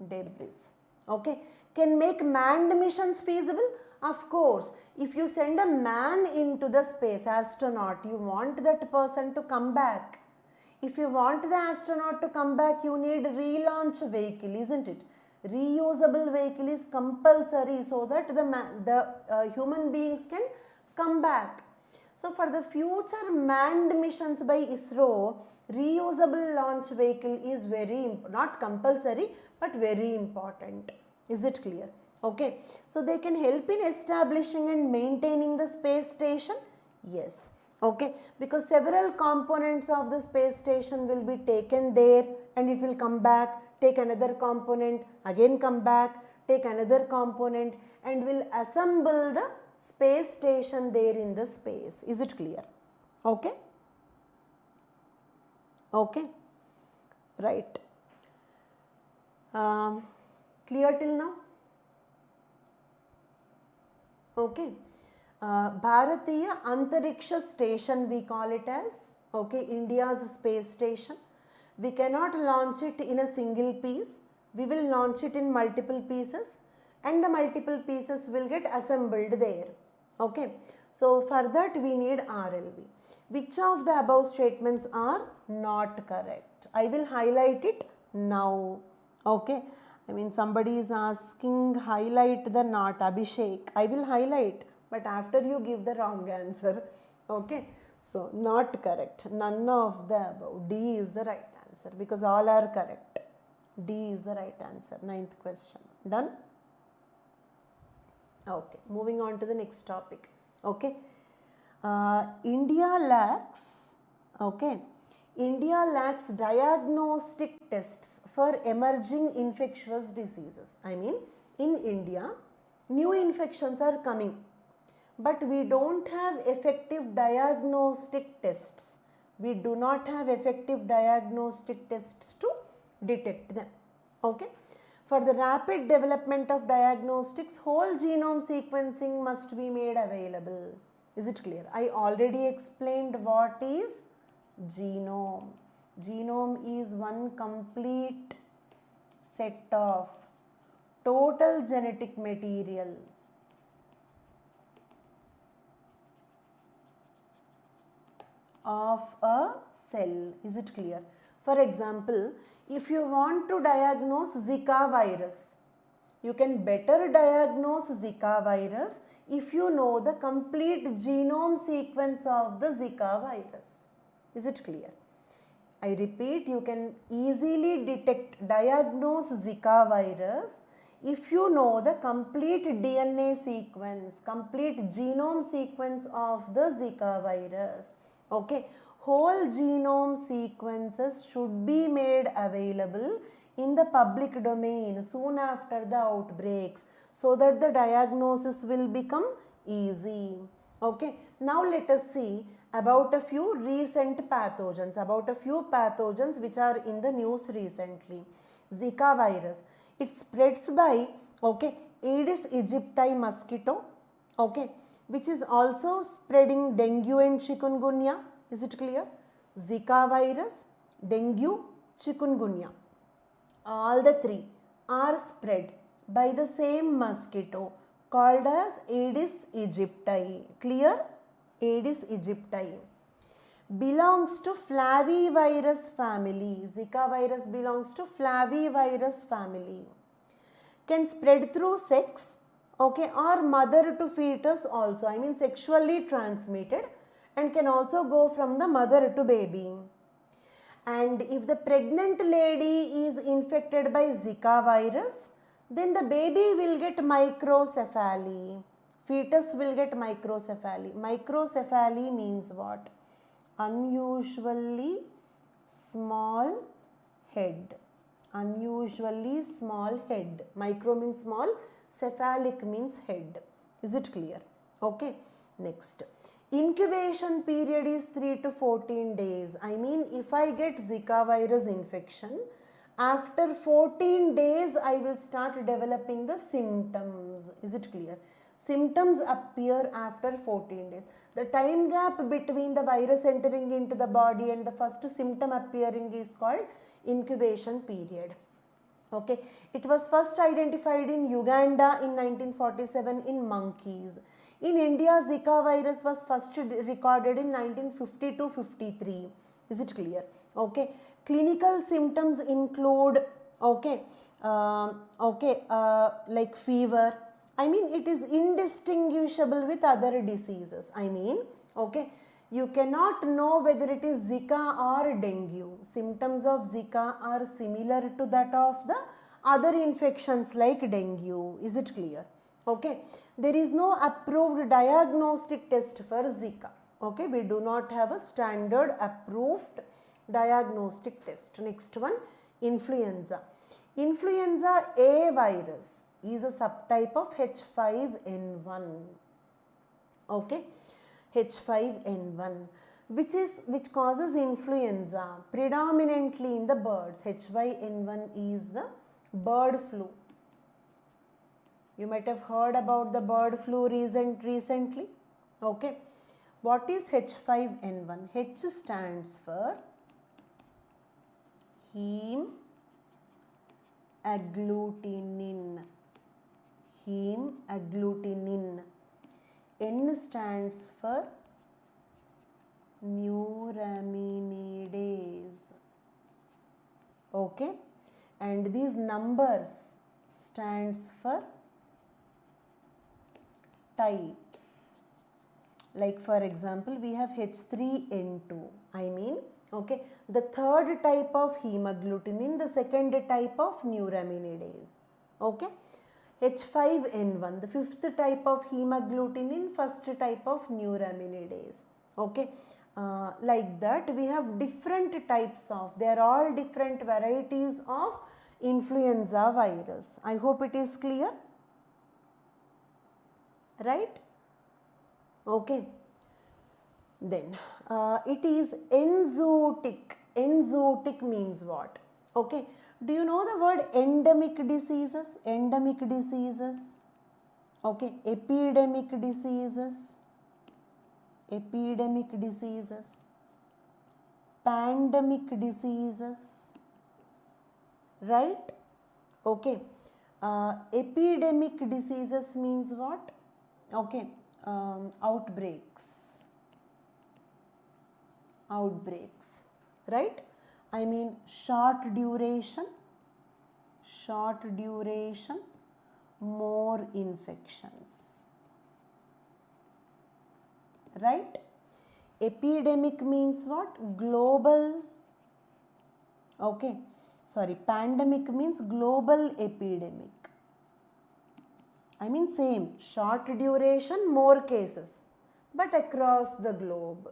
debris. Okay. Can make manned missions feasible? Of course. If you send a man into the space, astronaut, you want that person to come back. If you want the astronaut to come back, you need relaunch vehicle, isn't it? Reusable vehicle is compulsory so that the human beings can come back. So for the future manned missions by ISRO, reusable launch vehicle is not compulsory but very important. Is it clear? Okay. So they can help in establishing and maintaining the space station? Yes. Okay. Because several components of the space station will be taken there and it will come back, take another component, again come back, take another component and will assemble the space station there in the space. Is it clear? Okay. Okay. Right. Clear till now? Okay. Bharatiya Antariksha Station we call it as, okay, India's space station. We cannot launch it in a single piece. We will launch it in multiple pieces and the multiple pieces will get assembled there. Okay. So for that we need RLV. Which of the above statements are not correct? I will highlight it now. Okay. I mean, somebody is asking highlight the not, Abhishek. I will highlight, but after you give the wrong answer. Okay. So not correct. None of the above. D is the right answer because all are correct. D is the right answer. 9th question. Done? Okay. Moving on to the next topic. Okay. India lacks, okay, India lacks diagnostic tests for emerging infectious diseases. I mean, in India, new infections are coming, but we don't have effective diagnostic tests. We do not have effective diagnostic tests to detect them. Okay. For the rapid development of diagnostics, whole genome sequencing must be made available. Is it clear? I already explained what is genome. Genome is one complete set of total genetic material of a cell. Is it clear? For example, if you want to diagnose Zika virus, you can better diagnose Zika virus if you know the complete genome sequence of the Zika virus. Is it clear? I repeat, you can easily diagnose Zika virus if you know the complete DNA sequence, complete genome sequence of the Zika virus. Okay, whole genome sequences should be made available in the public domain soon after the outbreaks, so that the diagnosis will become easy. Okay. Now let us see about a few recent pathogens, which are in the news recently. Zika virus. It spreads by, okay, Aedes aegypti mosquito, okay, which is also spreading dengue and chikungunya. Is it clear? Zika virus, dengue, chikungunya. All the three are spread by the same mosquito called as Aedes aegypti. Clear? Aedes aegypti belongs to flavivirus family. Zika virus belongs to flavivirus family. Can spread through sex, okay, or mother to fetus also. I mean, sexually transmitted, and can also go from the mother to baby. And if the pregnant lady is infected by Zika virus, then the baby will get microcephaly. Fetus will get microcephaly. Microcephaly means what? Unusually small head. Unusually small head. Micro means small, cephalic means head. Is it clear? Okay. Next. Incubation period is 3 to 14 days. I mean, if I get Zika virus infection, after 14 days I will start developing the symptoms. Is it clear? Symptoms appear after 14 days. The time gap between the virus entering into the body and the first symptom appearing is called incubation period. Okay. It was first identified in Uganda in 1947 in monkeys. In India, Zika virus was first recorded in 1950-53. Is it clear? Okay. Clinical symptoms include, okay, like fever. I mean, it is indistinguishable with other diseases. I mean, okay, you cannot know whether it is Zika or dengue. Symptoms of Zika are similar to that of the other infections like dengue. Is it clear? Okay. There is no approved diagnostic test for Zika. Okay. We do not have a standard approved diagnostic test. Next one, influenza. Influenza A virus is a subtype of H5N1. Okay. H5N1, which causes influenza predominantly in the birds. H5N1 is the bird flu. You might have heard about the bird flu recently. Okay. What is H5N1? H stands for heme agglutinin. Heme agglutinin. N stands for neuraminidase. Okay. And these numbers stands for types. Like for example, we have H3N2. I mean, okay, the third type of hemagglutinin, the second type of neuraminidase. Okay. H5N1, the fifth type of hemagglutinin, first type of neuraminidase. Okay. Like that, we have different types of, they are all different varieties of influenza virus. I hope it is clear. Right? Okay. Then it is enzootic. Enzootic means what? Okay. Do you know the word endemic diseases? Endemic diseases. Okay. Epidemic diseases. Epidemic diseases. Pandemic diseases. Right? Okay. Epidemic diseases means what? Okay. Outbreaks. Outbreaks. Right? I mean short duration, more infections. Right? Epidemic means what? Global. Okay. Sorry, pandemic means global epidemic. I mean same, short duration, more cases, but across the globe.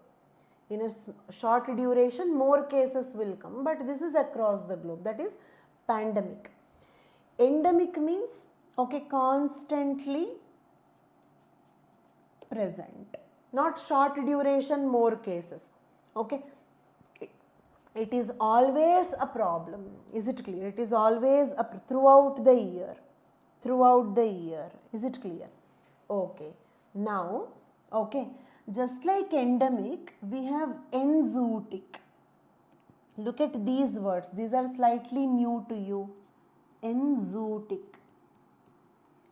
In a short duration, more cases will come, but this is across the globe. That is pandemic. Endemic means, okay, constantly present. Not short duration, more cases. Okay. It is always a problem. Is it clear? It is always throughout the year. Throughout the year. Is it clear? Okay. Now, okay, just like endemic, we have enzootic. Look at these words. These are slightly new to you. Enzootic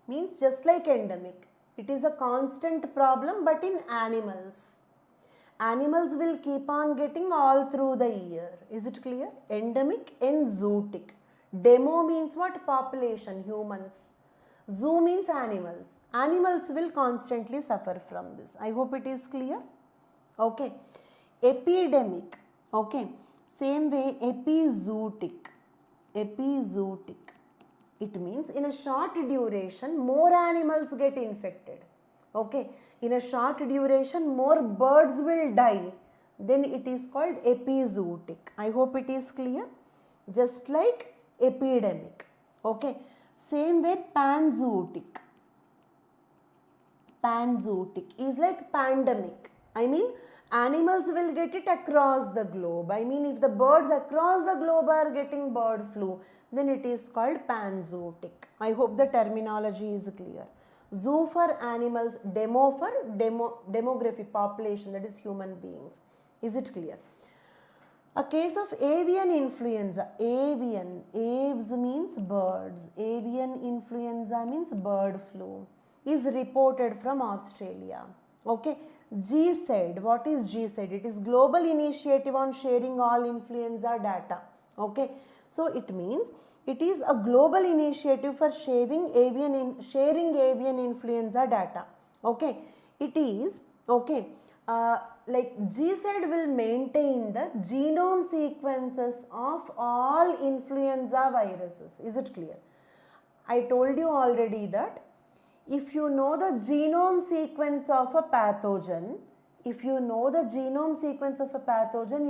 means just like endemic. It is a constant problem, but in animals. Animals will keep on getting all through the year. Is it clear? Endemic, enzootic. Demo means what? Population, humans. Zoo means animals. Animals will constantly suffer from this. I hope it is clear. Okay. Epidemic. Okay. Same way, epizootic. Epizootic. It means in a short duration, more animals get infected. Okay. In a short duration, more birds will die. Then it is called epizootic. I hope it is clear. Just like epidemic. Okay. Same way, panzootic. Panzootic is like pandemic. I mean, animals will get it across the globe. I mean, if the birds across the globe are getting bird flu, then it is called panzootic. I hope the terminology is clear. Zoo for animals, demo for demography, population, that is human beings. Is it clear? A case of avian influenza, avian, aves means birds, avian influenza means bird flu, is reported from Australia. Okay. GSED, what is GSED? It is Global Initiative on Sharing All Influenza Data. Okay. So it means it is a global initiative for sharing avian influenza data. Okay. It is, okay, like GSED will maintain the genome sequences of all influenza viruses. Is it clear? I told you already that if you know the genome sequence of a pathogen, you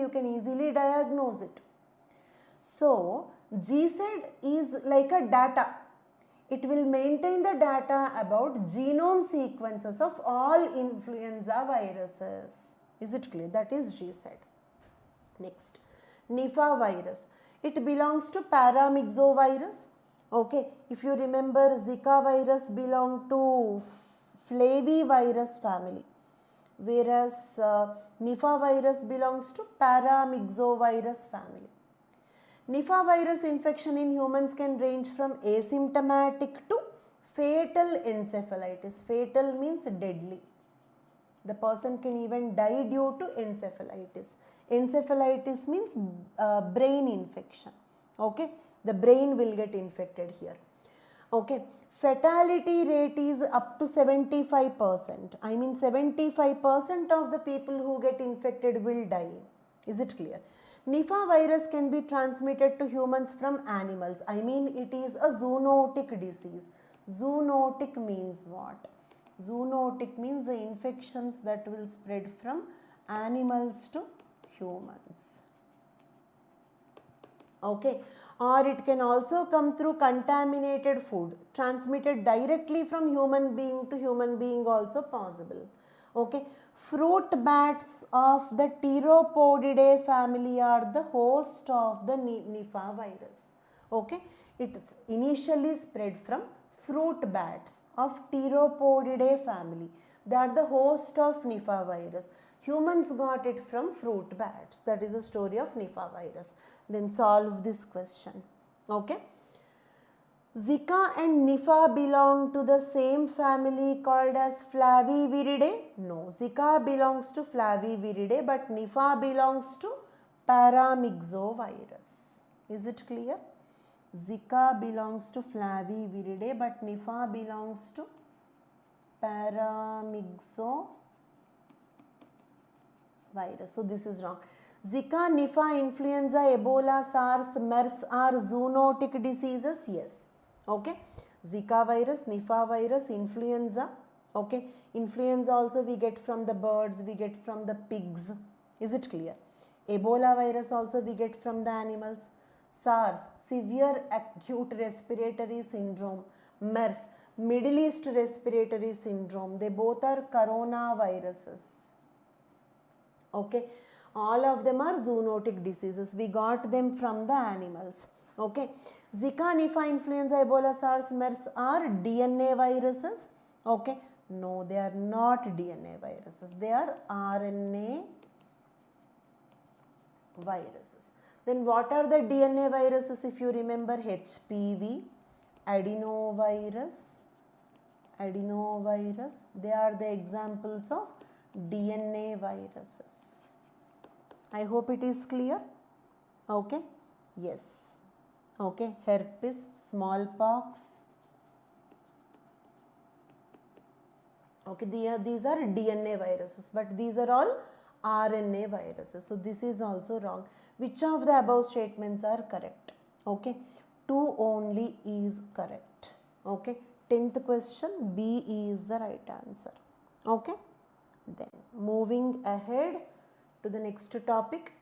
can easily diagnose it. So, GSED is like a data. It will maintain the data about genome sequences of all influenza viruses. Is it clear? That is GSED. Next, Nipah virus. It belongs to paramyxovirus. Okay, if you remember, Zika virus belong to flavivirus family, whereas Nipah virus belongs to paramyxovirus family. Nipah virus infection in humans can range from asymptomatic to fatal encephalitis. Fatal means deadly. The person can even die due to encephalitis. Encephalitis means brain infection. Okay, the brain will get infected here. Okay, fatality rate is up to 75%. I mean 75% of the people who get infected will die. Is it clear? Nipah virus can be transmitted to humans from animals. I mean it is a zoonotic disease. Zoonotic means what? Zoonotic means the infections that will spread from animals to humans. Okay, or it can also come through contaminated food, transmitted directly from human being to human being also possible. Okay, fruit bats of the Pteropodidae family are the host of the Nipah virus. Okay, it is initially spread from fruit bats of Pteropodidae family. They are the host of Nipah virus. Humans got it from fruit bats. That is the story of Nipah virus. Then solve this question. Okay. Zika and Nipah belong to the same family called as Flaviviridae? No, Zika belongs to Flaviviridae, but Nipah belongs to paramyxovirus. Is it clear? Zika belongs to Flaviviridae, but Nipah belongs to paramyxovirus. So this is wrong. Zika, Nipah, influenza, Ebola, SARS, MERS are zoonotic diseases? Yes. Okay. Zika virus, Nipah virus, influenza. Okay. Influenza also we get from the birds, we get from the pigs. Is it clear? Ebola virus also we get from the animals. SARS, severe acute respiratory syndrome. MERS, Middle East respiratory syndrome. They both are coronaviruses. Okay. All of them are zoonotic diseases. We got them from the animals. Okay. Zika, Nipah, influenza, Ebola, SARS, MERS are DNA viruses. Okay. No, they are not DNA viruses. They are RNA viruses. Then what are the DNA viruses? If you remember, HPV, adenovirus, they are the examples of DNA viruses. I hope it is clear. Okay. Yes. Okay. Herpes, smallpox. Okay. These are DNA viruses, but these are all RNA viruses. So this is also wrong. Which of the above statements are correct? Okay. 2 only is correct. Okay. 10th question, B is the right answer. Okay. Then moving ahead to the next topic.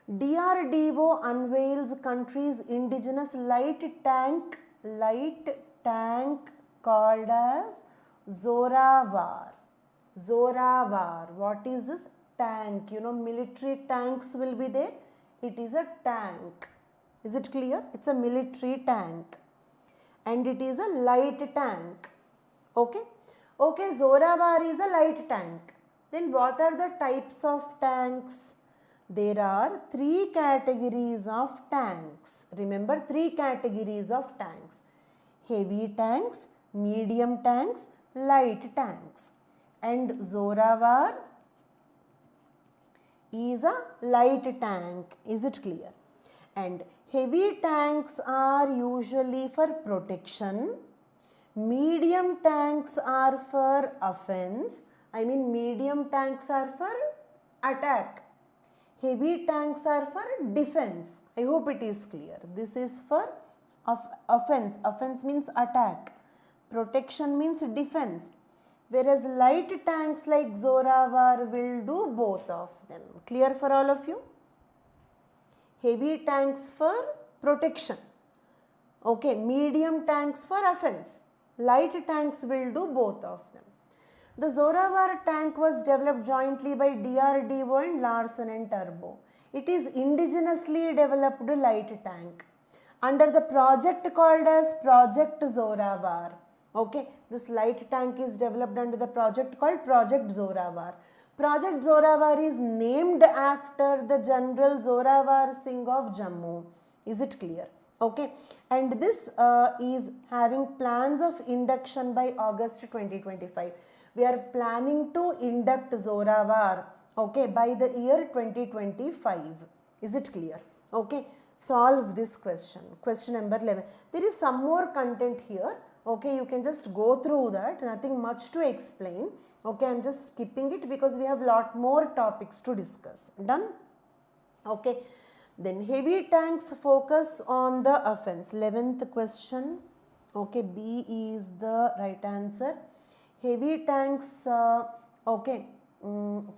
DRDO unveils country's indigenous light tank called as Zoravar. Zoravar. What is this? Tank. You know, military tanks will be there. It is a tank. Is it clear? It's a military tank. And it is a light tank. Okay. Okay, Zoravar is a light tank. Then what are the types of tanks? There are 3 categories of tanks. Remember, 3 categories of tanks. Heavy tanks, medium tanks, light tanks. And Zoravar is a light tank. Is it clear? And heavy tanks are usually for protection. Medium tanks are for offense. I mean, medium tanks are for attack. Heavy tanks are for defense. I hope it is clear. This is for offense. Offense means attack. Protection means defense. Whereas light tanks like Zoravar will do both of them. Clear for all of you? Heavy tanks for protection. Okay, medium tanks for offense. Light tanks will do both of them. The Zoravar tank was developed jointly by DRDO and Larsen and Turbo. It is indigenously developed light tank. under the project called as Project Zoravar. Okay, this light tank is developed under the project called Project Zoravar. Project Zoravar is named after the General Zoravar Singh of Jammu. Is it clear? Okay, and this is having plans of induction by August 2025. We are planning to induct Zoravar, okay, by the year 2025. Is it clear? Okay, solve this question. Question number 11. There is some more content here. Okay, you can just go through that, nothing much to explain. Okay, I am just skipping it because we have lot more topics to discuss. Done? Okay, then heavy tanks focus on the offense. 11th question. Okay, B is the right answer. Heavy tanks,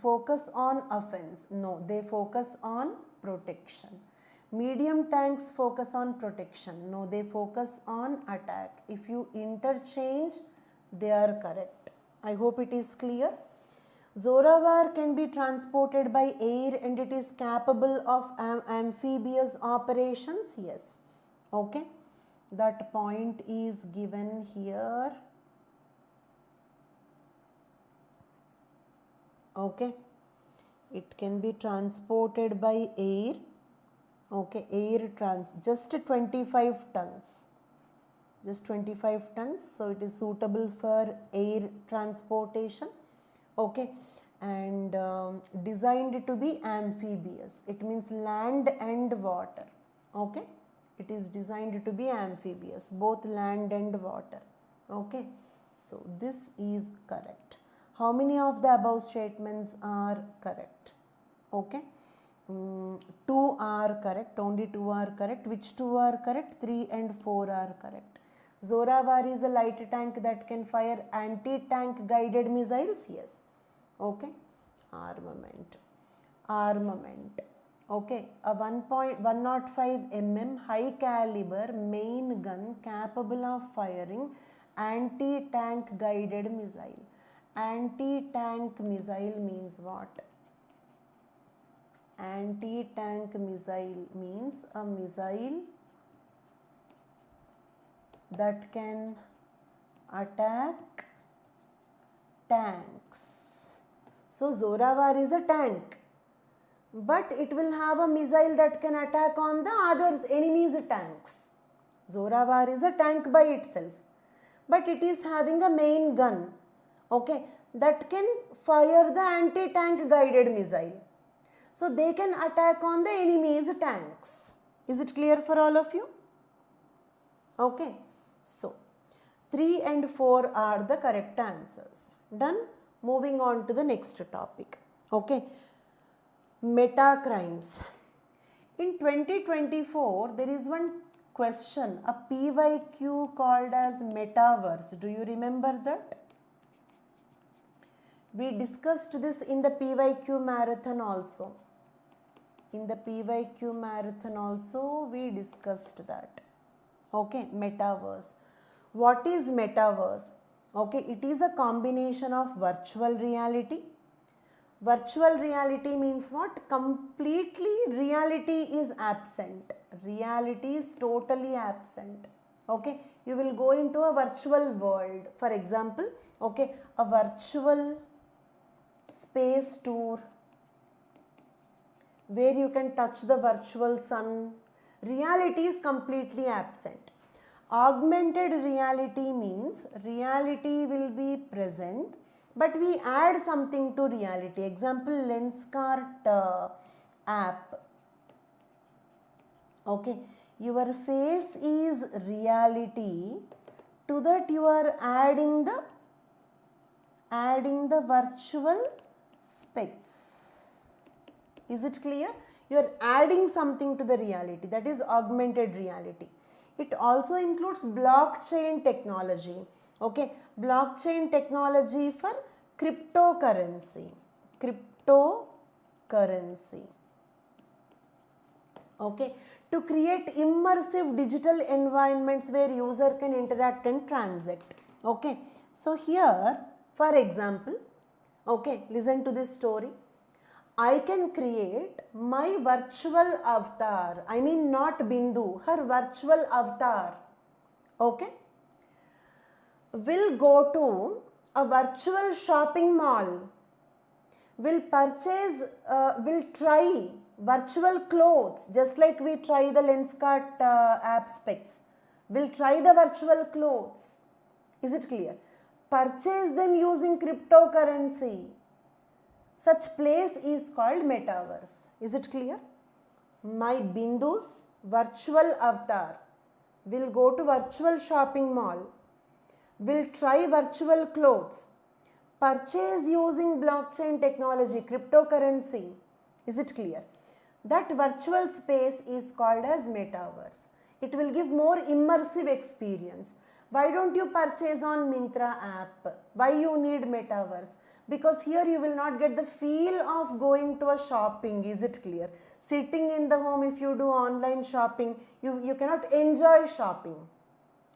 focus on offense. No, they focus on protection. Medium tanks focus on protection. No, they focus on attack. If you interchange, they are correct. I hope it is clear. Zoravar can be transported by air and it is capable of amphibious operations. Yes. Okay. That point is given here. Okay. It can be transported by air. Okay, just 25 tons. Just 25 tons. So it is suitable for air transportation. Okay, and designed to be amphibious. It means land and water. Okay, it is designed to be amphibious, both land and water. Okay, so this is correct. How many of the above statements are correct? Okay. 2 are correct, only 2 are correct. Which 2 are correct? 3 and 4 are correct. Zoravar is a light tank that can fire anti-tank guided missiles. Yes. Okay. Armament. Okay. A 105 mm high caliber main gun capable of firing anti-tank guided missile. Anti-tank missile means what? Anti-tank missile means a missile that can attack tanks. So Zoravar is a tank, but it will have a missile that can attack on the others enemies' tanks. Zoravar is a tank by itself, but it is having a main gun, okay, that can fire the anti-tank guided missile. So they can attack on the enemy's tanks. Is it clear for all of you? Okay. So 3 and 4 are the correct answers. Done? Moving on to the next topic. Okay. Meta crimes. In 2024, there is one question, a PYQ called as metaverse. Do you remember that? We discussed this in the PYQ marathon also. In the PYQ marathon also we discussed that. Okay, metaverse. What is metaverse? Okay, it is a combination of virtual reality. Virtual reality means what? Completely reality is absent. Reality is totally absent. Okay, you will go into a virtual world. For example, okay, a virtual space tour where you can touch the virtual sun. Reality is completely absent. Augmented reality means reality will be present, but we add something to reality. Example, Lenskart app. Okay, your face is reality. To that you are adding the virtual specs. Is it clear? You are adding something to the reality, that is augmented reality. It also includes blockchain technology. Okay, blockchain technology for cryptocurrency. Okay, to create immersive digital environments where user can interact and transact. Okay, so here, for example, okay, listen to this story. I can create my virtual avatar. I mean not Bindu, her virtual avatar. Okay. Will go to a virtual shopping mall. Will purchase, will try virtual clothes just like we try the Lenskart app specs. Will try the virtual clothes. Is it clear? Purchase them using cryptocurrency. Such place is called metaverse. Is it clear? My Bindu's virtual avatar will go to virtual shopping mall, will try virtual clothes, purchase using blockchain technology, cryptocurrency. Is it clear? That virtual space is called as metaverse. It will give more immersive experience. Why don't you purchase on Myntra app? Why you need metaverse? Because here you will not get the feel of going to a shopping. Is it clear? Sitting in the home, if you do online shopping, you cannot enjoy shopping.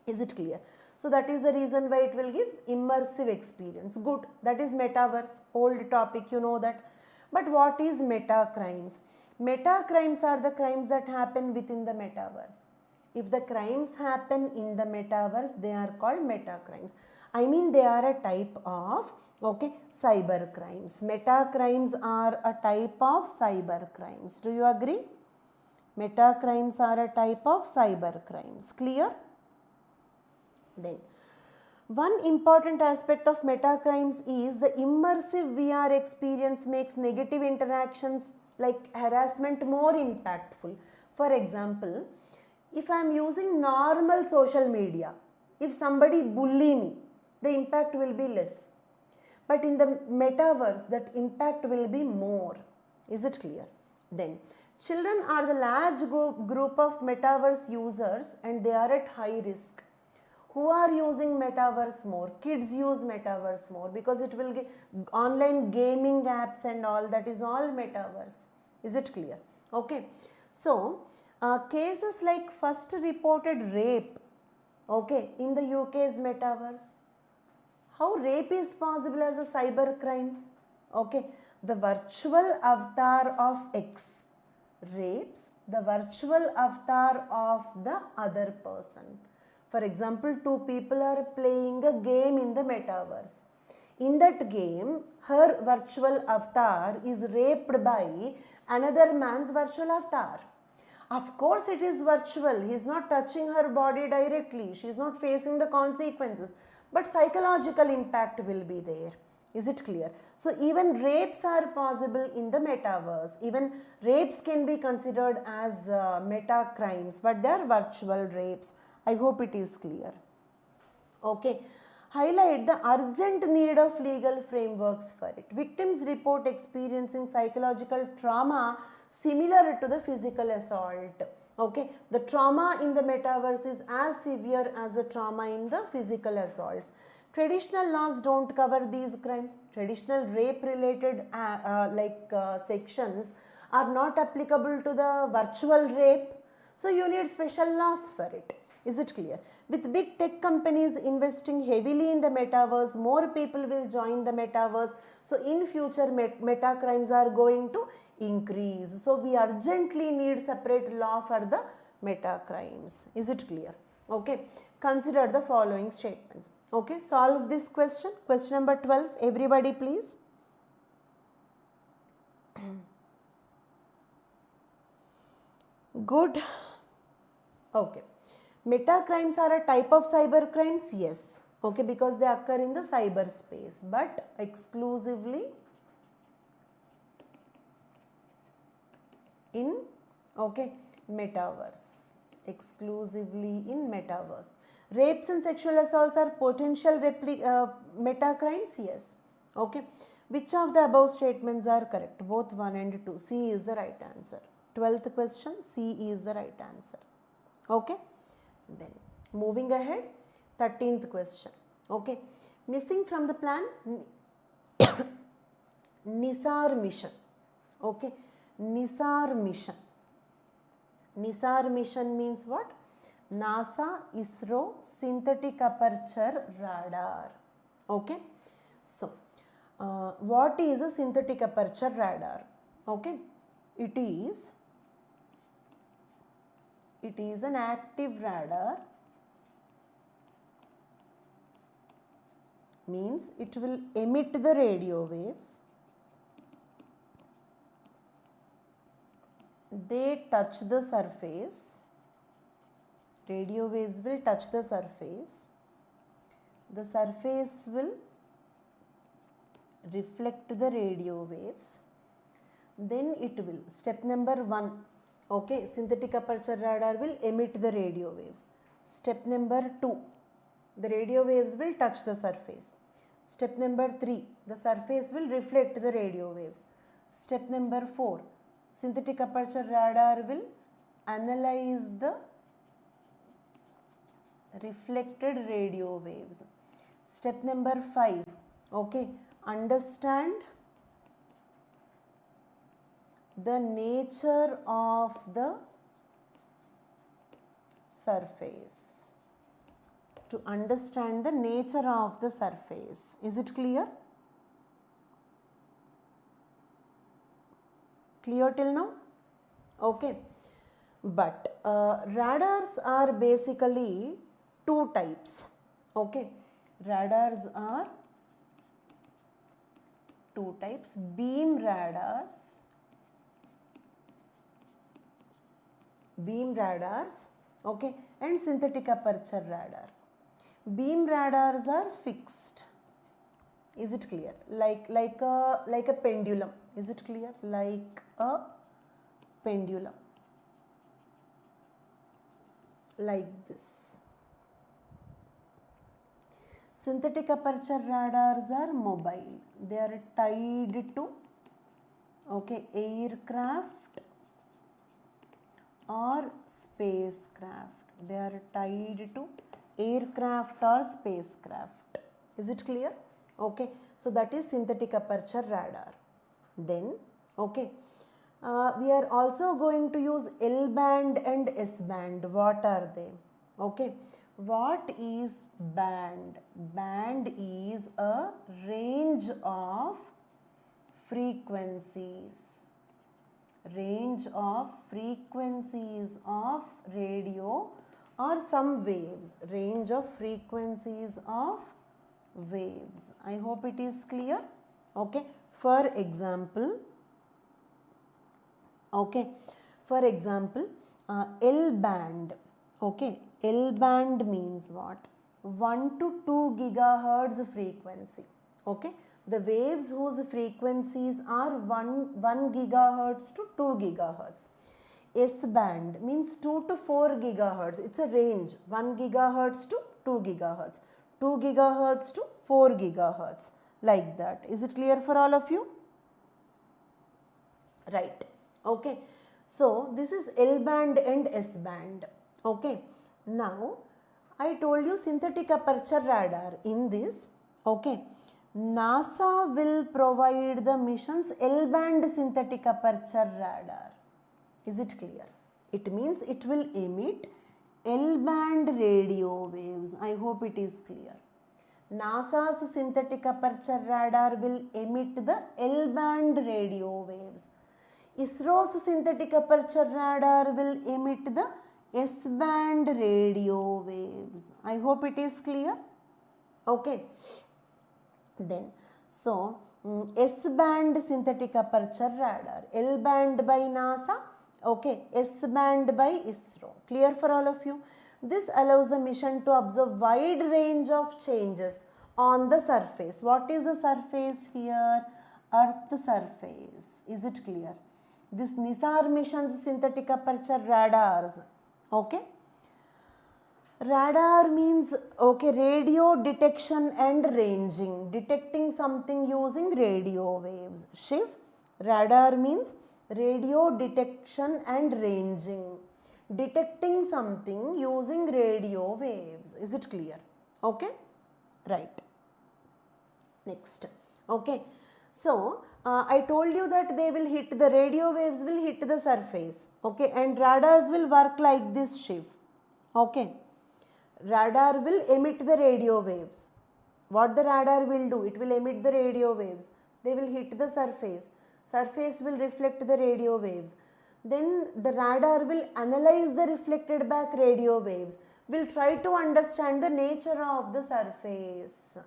Is it clear? So that is the reason why it will give immersive experience. Good. That is metaverse. Old topic, you know that. But what is meta crimes? Meta crimes are the crimes that happen within the metaverse. If the crimes happen in the metaverse, they are called meta crimes. I mean they are a type of cyber crimes. Meta crimes are a type of cyber crimes. Do you agree? Meta crimes are a type of cyber crimes. Clear? Then, one important aspect of meta crimes is the immersive VR experience makes negative interactions like harassment more impactful. For example, if I am using normal social media, if somebody bully me, the impact will be less. But in the metaverse, that impact will be more. Is it clear? Then, children are the large group of metaverse users and they are at high risk. Who are using metaverse more? Kids use metaverse more because it will get online gaming apps and all, that is all metaverse. Is it clear? Okay. So, cases like first reported rape, in the UK's metaverse. How rape is possible as a cyber crime? The virtual avatar of X rapes the virtual avatar of the other person. For example, two people are playing a game in the metaverse. In that game, her virtual avatar is raped by another man's virtual avatar. Of course, it is virtual. He is not touching her body directly. She is not facing the consequences. But psychological impact will be there. Is it clear? So, even rapes are possible in the metaverse. Even rapes can be considered as meta crimes, but they are virtual rapes. I hope it is clear. Okay. Highlight the urgent need of legal frameworks for it. Victims report experiencing psychological trauma similar to the physical assault. The trauma in the metaverse is as severe as the trauma in the physical assaults. Traditional laws don't cover these crimes. Traditional rape related sections are not applicable to the virtual rape. So you need special laws for it. Is it clear? With big tech companies investing heavily in the metaverse, more people will join the metaverse. So in future, meta crimes are going to increase. So we urgently need separate law for the meta crimes. Is it clear? Consider the following statements. Solve this question. Question number 12. Everybody please. Good. Meta crimes are a type of cyber crimes? Yes. Because they occur in the cyberspace, but exclusively in metaverse. Exclusively in metaverse. Rapes and sexual assaults are potential meta crimes? Yes. Which of the above statements are correct? Both 1 and 2. C is the right answer. 12th question, C is the right answer. Then moving ahead, 13th question. Missing from the plan, Nisar mission. Nisar mission. Nisar mission means what? NASA ISRO synthetic aperture radar. So, what is a synthetic aperture radar? Okay, it is an active radar, means it will emit the radio waves. They touch the surface. Radio waves will touch the surface. The surface will reflect the radio waves. Then it will, step number 1, okay, synthetic aperture radar will emit the radio waves. Step number 2, the radio waves will touch the surface. Step number 3, the surface will reflect the radio waves. Step number 4, synthetic aperture radar will analyze the reflected radio waves. Step number 5, okay, understand the nature of the surface. To understand the nature of the surface. Is it clear? Clear till now? Okay. But radars are basically two types. Okay. Radars are two types. Beam radars. Okay, and synthetic aperture radar. Beam radars are fixed. Is it clear? Like a pendulum. Is it clear? Like a pendulum. Like this. Synthetic aperture radars are mobile. They are tied to, okay, aircraft or spacecraft. They are tied to aircraft or spacecraft. Is it clear? Okay. So that is synthetic aperture radar. Then, okay, we are also going to use L band and S band. What are they? Okay. What is band? Band is a range of frequencies. Range of frequencies of radio or some waves. Range of frequencies of waves. I hope it is clear. Okay. For example, okay, for example, L band. Okay, L band means what? 1 to 2 gigahertz frequency. Okay. The waves whose frequencies are 1 gigahertz to 2 gigahertz. S band means 2 to 4 gigahertz. It's a range, 1 gigahertz to 2 gigahertz, 2 gigahertz to 4 gigahertz, like that. Is it clear for all of you? Right. Okay. So this is L band and S band. Okay. Now I told you synthetic aperture radar. In this, okay, NASA will provide the missions L band synthetic aperture radar. Is it clear? It means it will emit L band radio waves. I hope it is clear. NASA's synthetic aperture radar will emit the L band radio waves. ISRO's synthetic aperture radar will emit the S band radio waves. I hope it is clear. Okay. Then, so S band synthetic aperture radar, L band by NASA, okay, S band by ISRO. Clear for all of you? This allows the mission to observe wide range of changes on the surface. What is the surface here? Earth surface. Is it clear? This Nisar mission's synthetic aperture radars, okay. Radar means, okay, radio detection and ranging, detecting something using radio waves. Shiv, radar means radio detection and ranging, detecting something using radio waves. Is it clear? Okay, right. Next, okay. So, I told you that they will hit, the radio waves will hit the surface, okay, and radars will work like this, Shiv, okay. Radar will emit the radio waves. What the radar will do? It will emit the radio waves. They will hit the surface. Surface will reflect the radio waves. Then the radar will analyze the reflected back radio waves. Will try to understand the nature of the surface.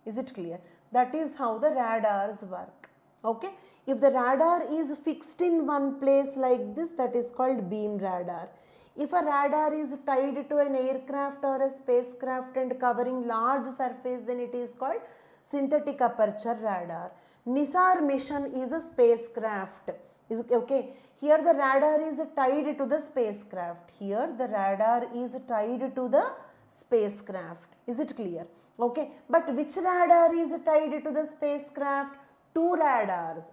Is it clear? That is how the radars work. Okay. If the radar is fixed in one place like this, that is called beam radar. If a radar is tied to an aircraft or a spacecraft and covering large surface, then it is called synthetic aperture radar. Nisar mission is a spacecraft. Is okay. Here the radar is tied to the spacecraft. Here the radar is tied to the spacecraft. Is it clear? Okay. But which radar is tied to the spacecraft? Two radars.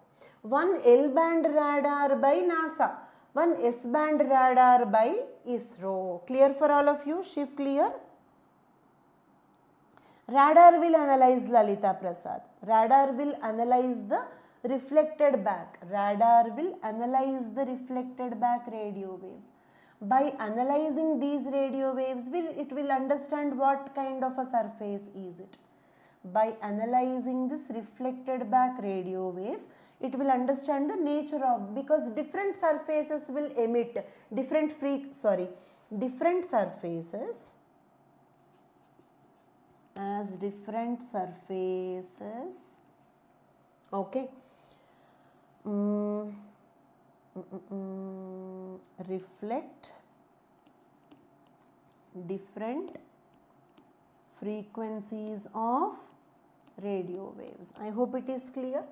One L-band radar by NASA. One S-band radar by ISRO. Clear for all of you? Shift clear? Radar will analyze, Lalita Prasad. Radar will analyze the reflected back. Radar will analyze the reflected back radio waves. By analyzing these radio waves, it will understand what kind of a surface is it. By analyzing this reflected back radio waves, it will understand the nature of, because different surfaces will emit different surfaces, as different surfaces, okay, reflect different frequencies of radio waves. I hope it is clear.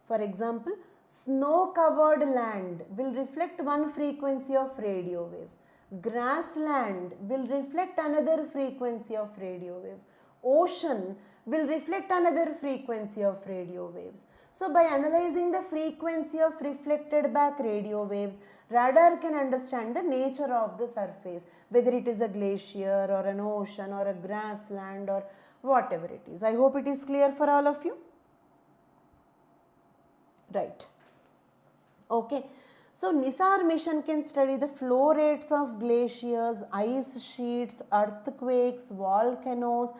For example, snow-covered land will reflect one frequency of radio waves. Grassland will reflect another frequency of radio waves. Ocean will reflect another frequency of radio waves. So, by analyzing the frequency of reflected back radio waves, radar can understand the nature of the surface, whether it is a glacier or an ocean or a grassland or whatever it is. I hope it is clear for all of you. Right. Okay. So, Nisar mission can study the flow rates of glaciers, ice sheets, earthquakes, volcanoes,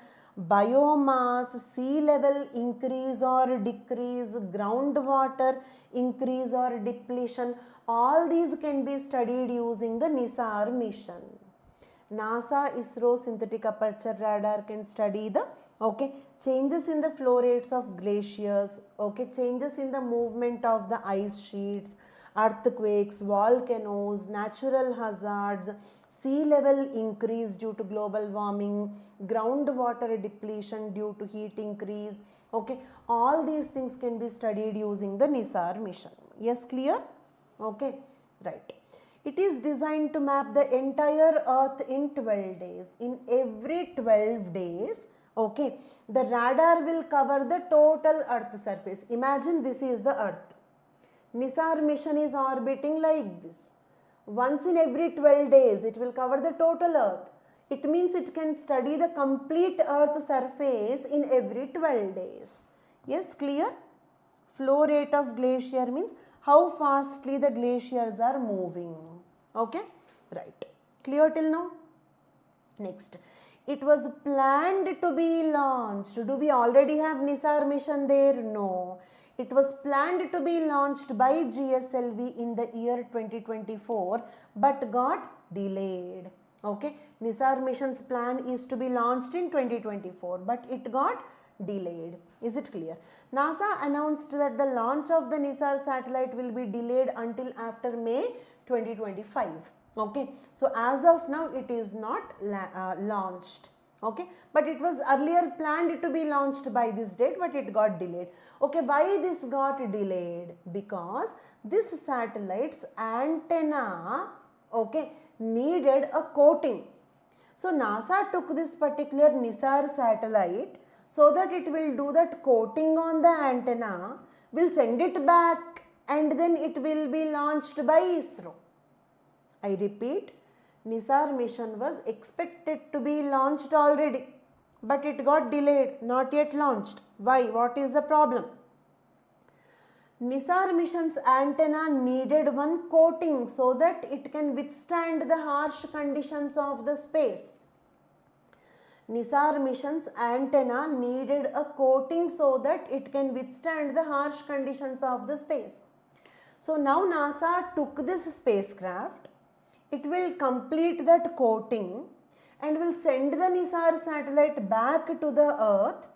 biomass, sea level increase or decrease, groundwater increase or depletion. All these can be studied using the Nisar mission. NASA, ISRO synthetic aperture radar can study the changes in the flow rates of glaciers, changes in the movement of the ice sheets, earthquakes, volcanoes, natural hazards, sea level increase due to global warming, groundwater depletion due to heat increase. All these things can be studied using the Nisar mission. Yes, clear? Okay, right. It is designed to map the entire earth in 12 days. In every 12 days, the radar will cover the total earth surface. Imagine this is the earth. Nisar mission is orbiting like this. Once in every 12 days, it will cover the total earth. It means it can study the complete earth surface in every 12 days. Yes, clear? Flow rate of glacier means how fastly the glaciers are moving. Okay, right. Clear till now? Next, it was planned to be launched. Do we already have Nisar mission there? No. It was planned to be launched by GSLV in the year 2024 but got delayed. Nisar mission's plan is to be launched in 2024 but it got delayed. Is it clear? NASA announced that the launch of the Nisar satellite will be delayed until after May 2025. So as of now it is not launched. But it was earlier planned to be launched by this date but it got delayed. Why this got delayed? Because this satellite's antenna needed a coating. So NASA took this particular Nisar satellite so that it will do that coating on the antenna, will send it back and then it will be launched by ISRO. I repeat, Nisar mission was expected to be launched already but it got delayed, not yet launched. Why? What is the problem? Nisar mission's antenna needed one coating so that it can withstand the harsh conditions of the space. Nisar mission's antenna needed a coating so that it can withstand the harsh conditions of the space. So now NASA took this spacecraft, it will complete that coating and will send the Nisar satellite back to the Earth,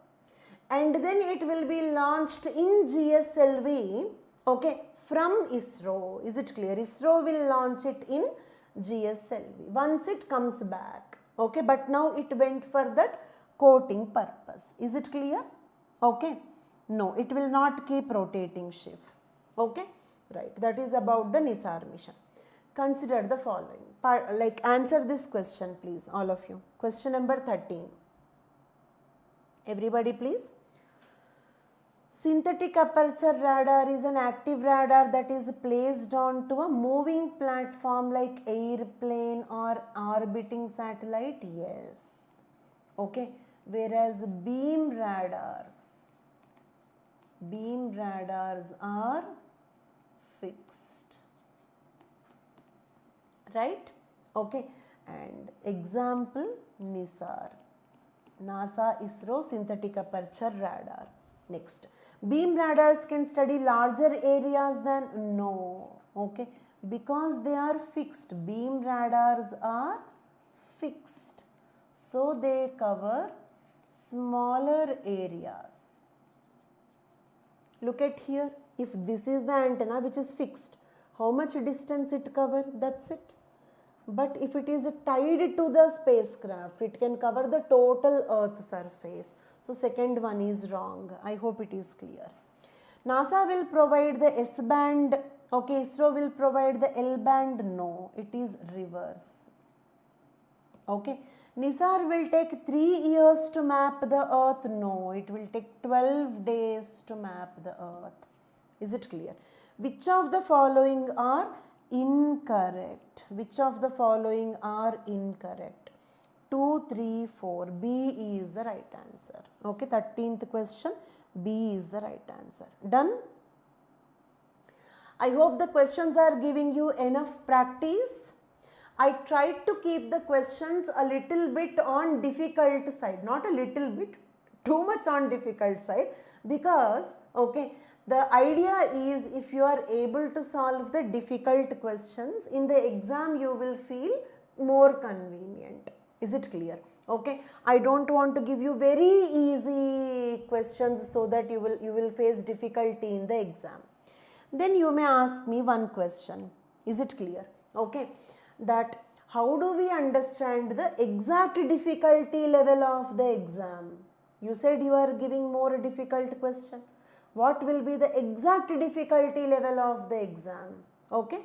and then it will be launched in GSLV, okay, from ISRO. Is it clear? ISRO will launch it in GSLV once it comes back, okay, but now it went for that coating purpose. Is it clear? Okay. No, it will not keep rotating shift. Okay. Right. That is about the Nisar mission. Consider the following. Like answer this question please, all of you. Question number 13. Everybody please. Synthetic aperture radar is an active radar that is placed onto a moving platform like airplane or orbiting satellite. Yes. Okay. Whereas beam radars are fixed, right? Okay, and example Nisar, NASA ISRO synthetic aperture radar. Next, beam radars can study larger areas than, no, okay, because they are fixed. Beam radars are fixed, so they cover smaller areas. Look at here, if this is the antenna which is fixed, how much distance it cover? That's it. But if it is tied to the spacecraft, it can cover the total Earth surface. So second one is wrong. I hope it is clear. NASA will provide the S band, okay, ISRO will provide the L band, no, it is reverse. Okay. Nisar will take 3 years to map the Earth. No, it will take 12 days to map the Earth. Is it clear? Which of the following are incorrect? Which of the following are incorrect? 2, 3, 4. B is the right answer. Okay, 13th question. B is the right answer. Done? I hope the questions are giving you enough practice. I tried to keep the questions a little bit on difficult side, not a little bit, too much on difficult side, because, okay, the idea is if you are able to solve the difficult questions, in the exam you will feel more convenient. Is it clear? Okay, I don't want to give you very easy questions so that you will face difficulty in the exam. Then you may ask me one question. Is it clear? Okay, that how do we understand the exact difficulty level of the exam? You said you are giving more difficult question. What will be the exact difficulty level of the exam? Okay,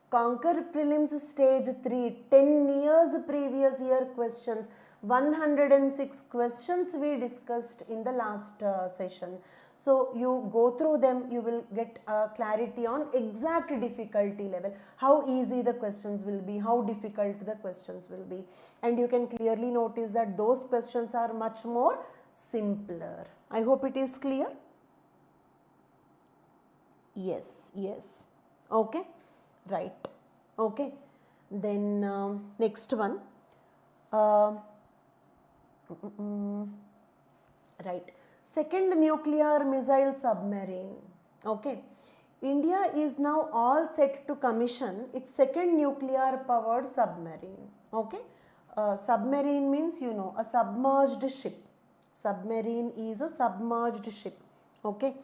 Conquer Prelims stage 3, 10 years previous year questions, 106 questions we discussed in the last session. So you go through them, you will get clarity on exact difficulty level, how easy the questions will be, how difficult the questions will be, and you can clearly notice that those questions are much more simpler. I hope it is clear. Yes, yes. Okay, right. Okay, then next one. Right. Second nuclear missile submarine. Okay. India is now all set to commission its second nuclear powered submarine. Okay. Submarine means, you know, a submerged ship. Submarine is a submerged ship. Okay.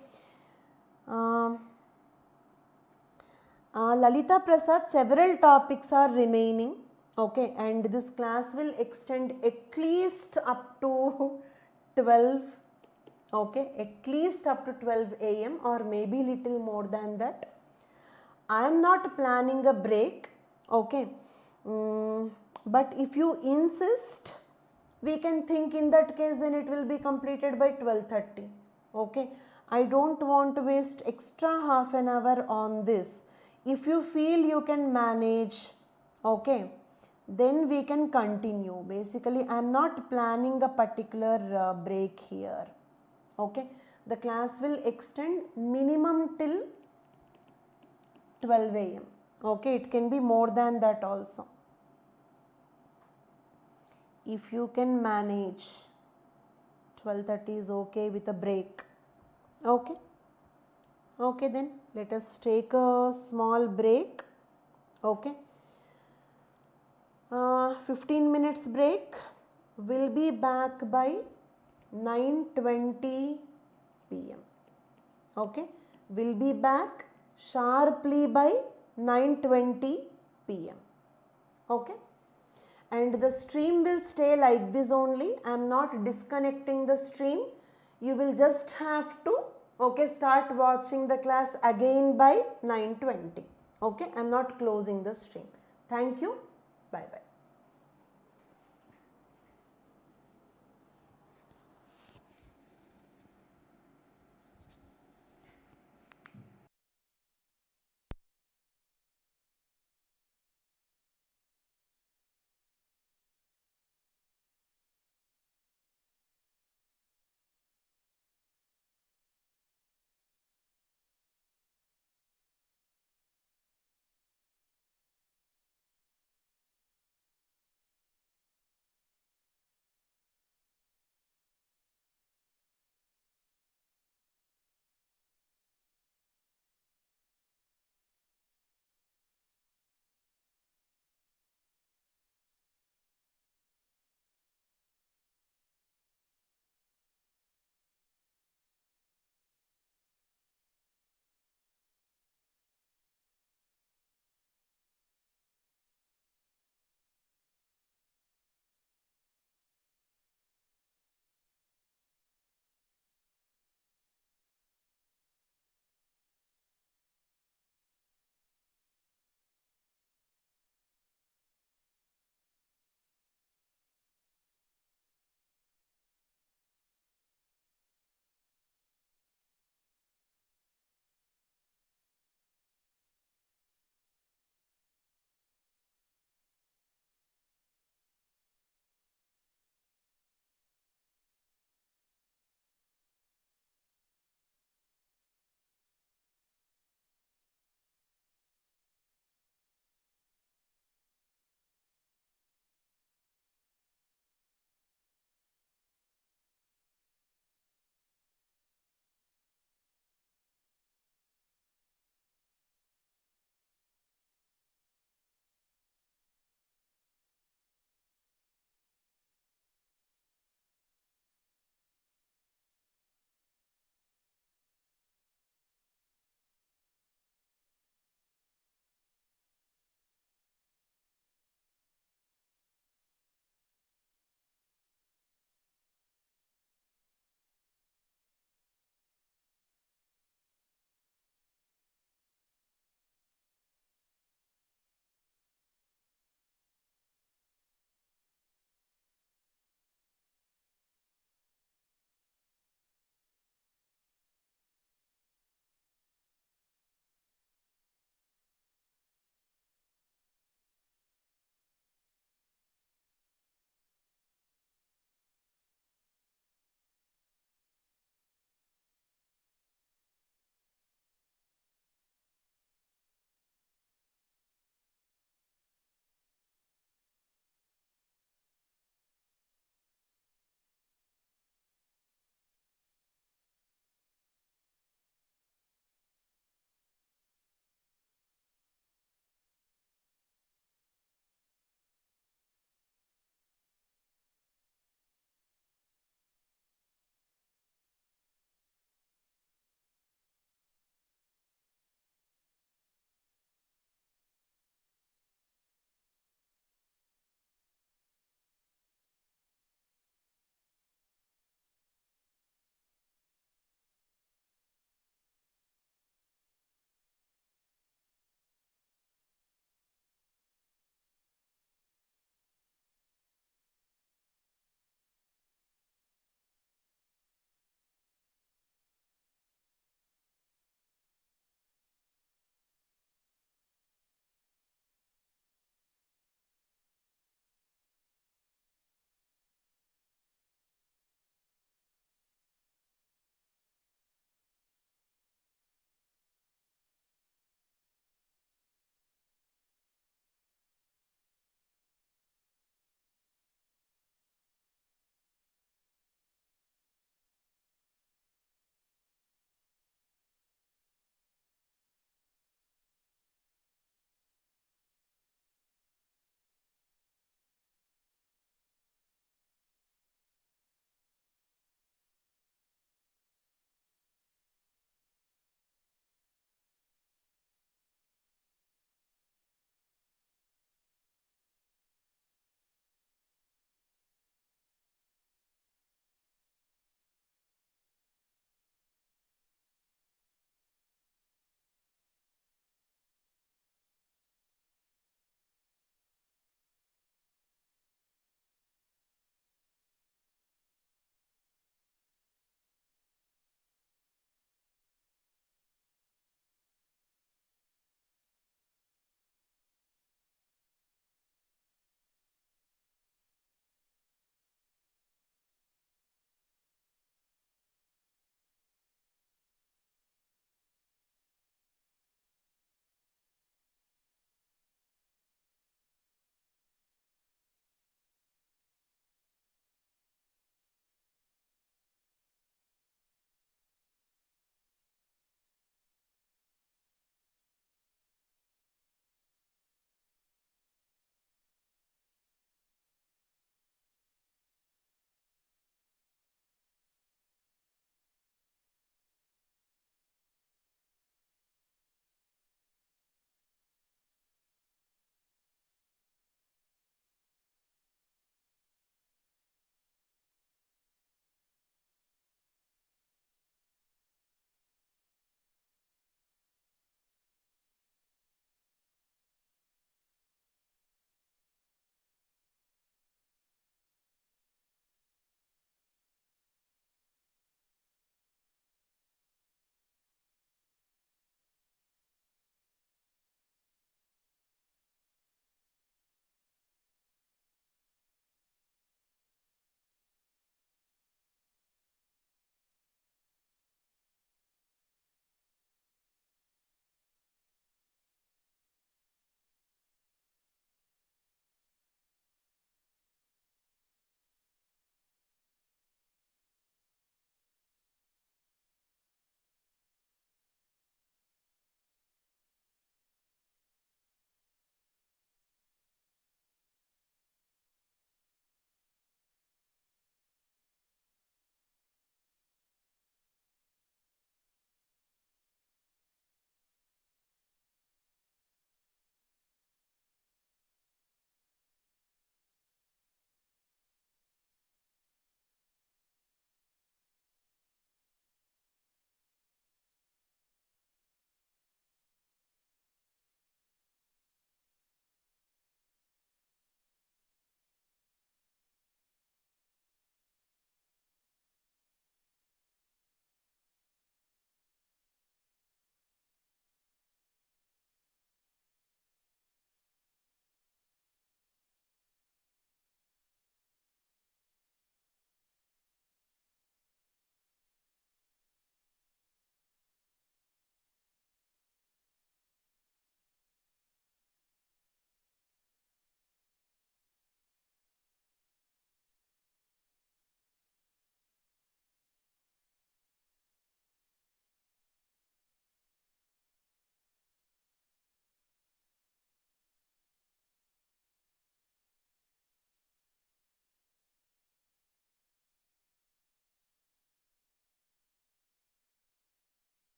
Lalita Prasad, several topics are remaining. Okay. And this class will extend at least up to 12. Okay, at least up to 12 AM or maybe little more than that. I am not planning a break, okay, but if you insist, we can think in that case then it will be completed by 12:30, okay. I don't want to waste extra half an hour on this. If you feel you can manage, okay, then we can continue. Basically, I am not planning a particular break here. Okay, the class will extend minimum till 12 AM. Okay, it can be more than that also. If you can manage, 12:30 is okay with a break. Okay, Okay, then let us take a small break. Okay, 15 minutes break. We'll be back by 9:20 p.m. Okay, we'll be back sharply by 9:20 p.m. Okay, and the stream will stay like this only. I am not disconnecting the stream. You will just have to, okay, start watching the class again by 9:20. Okay, I am not closing the stream. Thank you. Bye bye.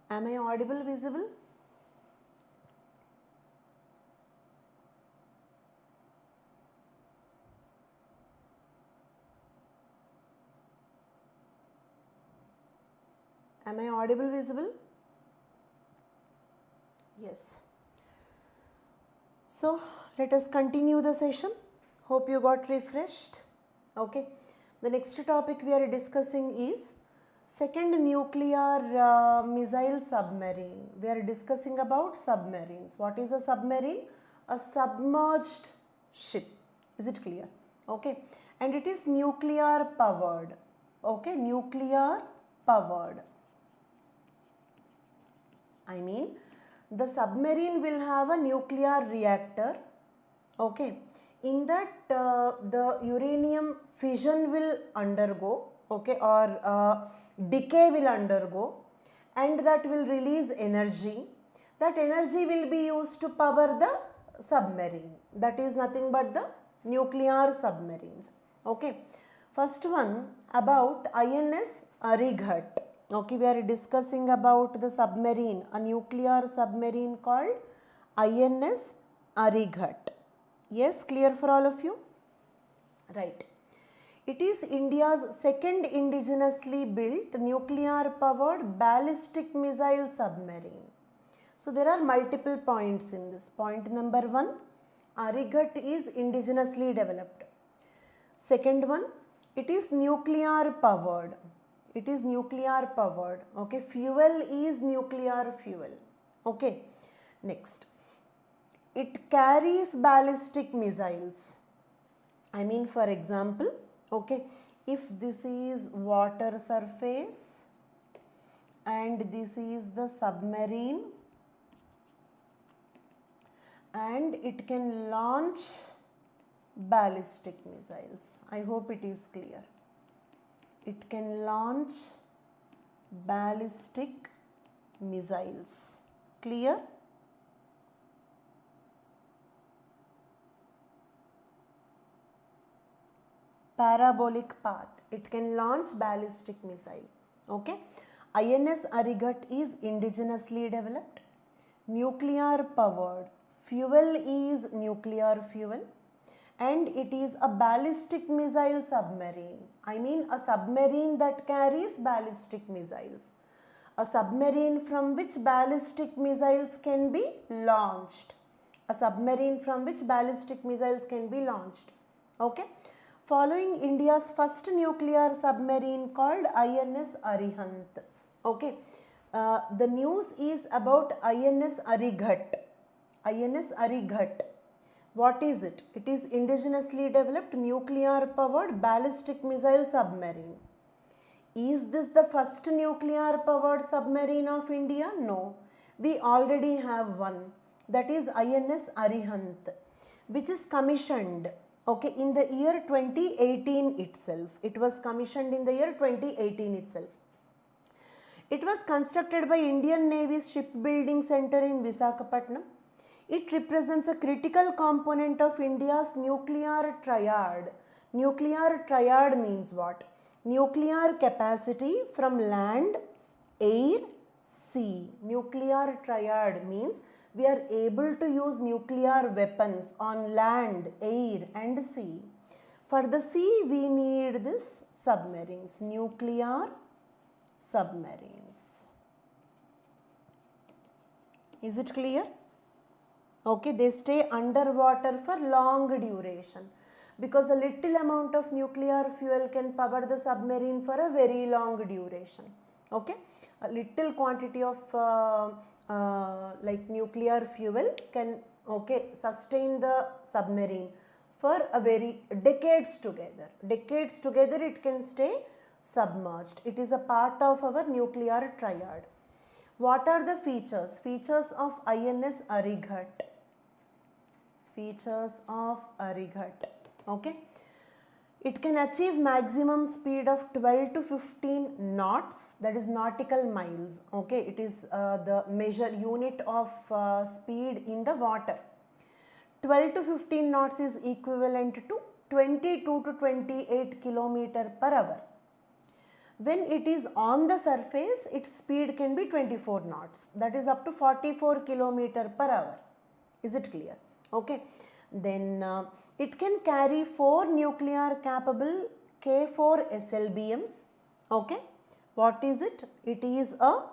Am I audible, visible? Am I audible, visible? Yes. So let us continue the session. Hope you got refreshed. Okay. The next topic we are discussing is second nuclear missile submarine. We are discussing about submarines. What is a submarine? A submerged ship. Is it clear? Okay. And it is nuclear powered. Okay. Nuclear powered. I mean, the submarine will have a nuclear reactor. Okay. In that the uranium fission will undergo, okay, or decay will undergo, and that will release energy. That energy will be used to power the submarine. That is nothing but the nuclear submarines. Okay. First one about INS Arighat. Okay, we are discussing about the submarine, a nuclear submarine called INS Arighat. Yes, clear for all of you? Right. It is India's second indigenously built nuclear powered ballistic missile submarine. So there are multiple points in this. Point number 1, Arighat is indigenously developed. Second one, it is nuclear powered. It is nuclear powered. Okay, fuel is nuclear fuel. Okay, next, it carries ballistic missiles. I mean, for example, okay, if this is water surface and this is the submarine, and it can launch ballistic missiles. I hope it is clear. It can launch ballistic missiles. Clear? Parabolic path. It can launch ballistic missile. Okay. INS Arighat is indigenously developed, nuclear powered, fuel is nuclear fuel, and it is a ballistic missile submarine. I mean, a submarine that carries ballistic missiles. A submarine from which ballistic missiles can be launched. A submarine from which ballistic missiles can be launched. Okay. Following India's first nuclear submarine called INS Arihant. Okay. The news is about INS Arighat. INS Arighat. What is it? It is indigenously developed nuclear powered ballistic missile submarine. Is this the first nuclear powered submarine of India? No. We already have one. That is INS Arihant, which is commissioned, okay, in the year 2018 itself. It was commissioned in the year 2018 itself. It was constructed by Indian Navy's Shipbuilding Center in Visakhapatnam. It represents a critical component of India's nuclear triad. Nuclear triad means what? Nuclear capacity from land, air, sea. Nuclear triad means we are able to use nuclear weapons on land, air and sea. For the sea, we need this submarines, nuclear submarines. Is it clear? Okay, they stay underwater for long duration because a little amount of nuclear fuel can power the submarine for a very long duration. Okay, a little quantity of like nuclear fuel can, okay, sustain the submarine for a very decades together. Decades together it can stay submerged. It is a part of our nuclear triad. What are the features? Features of INS Arighat. Features of Arighat. Okay. It can achieve maximum speed of 12 to 15 knots, that is nautical miles. Okay. It is the measure unit of speed in the water. 12 to 15 knots is equivalent to 22 to 28 km per hour. When it is on the surface, its speed can be 24 knots, that is up to 44 km per hour. Is it clear? Okay. Then it can carry 4 nuclear capable K4 SLBMs. Okay. What is it? It is a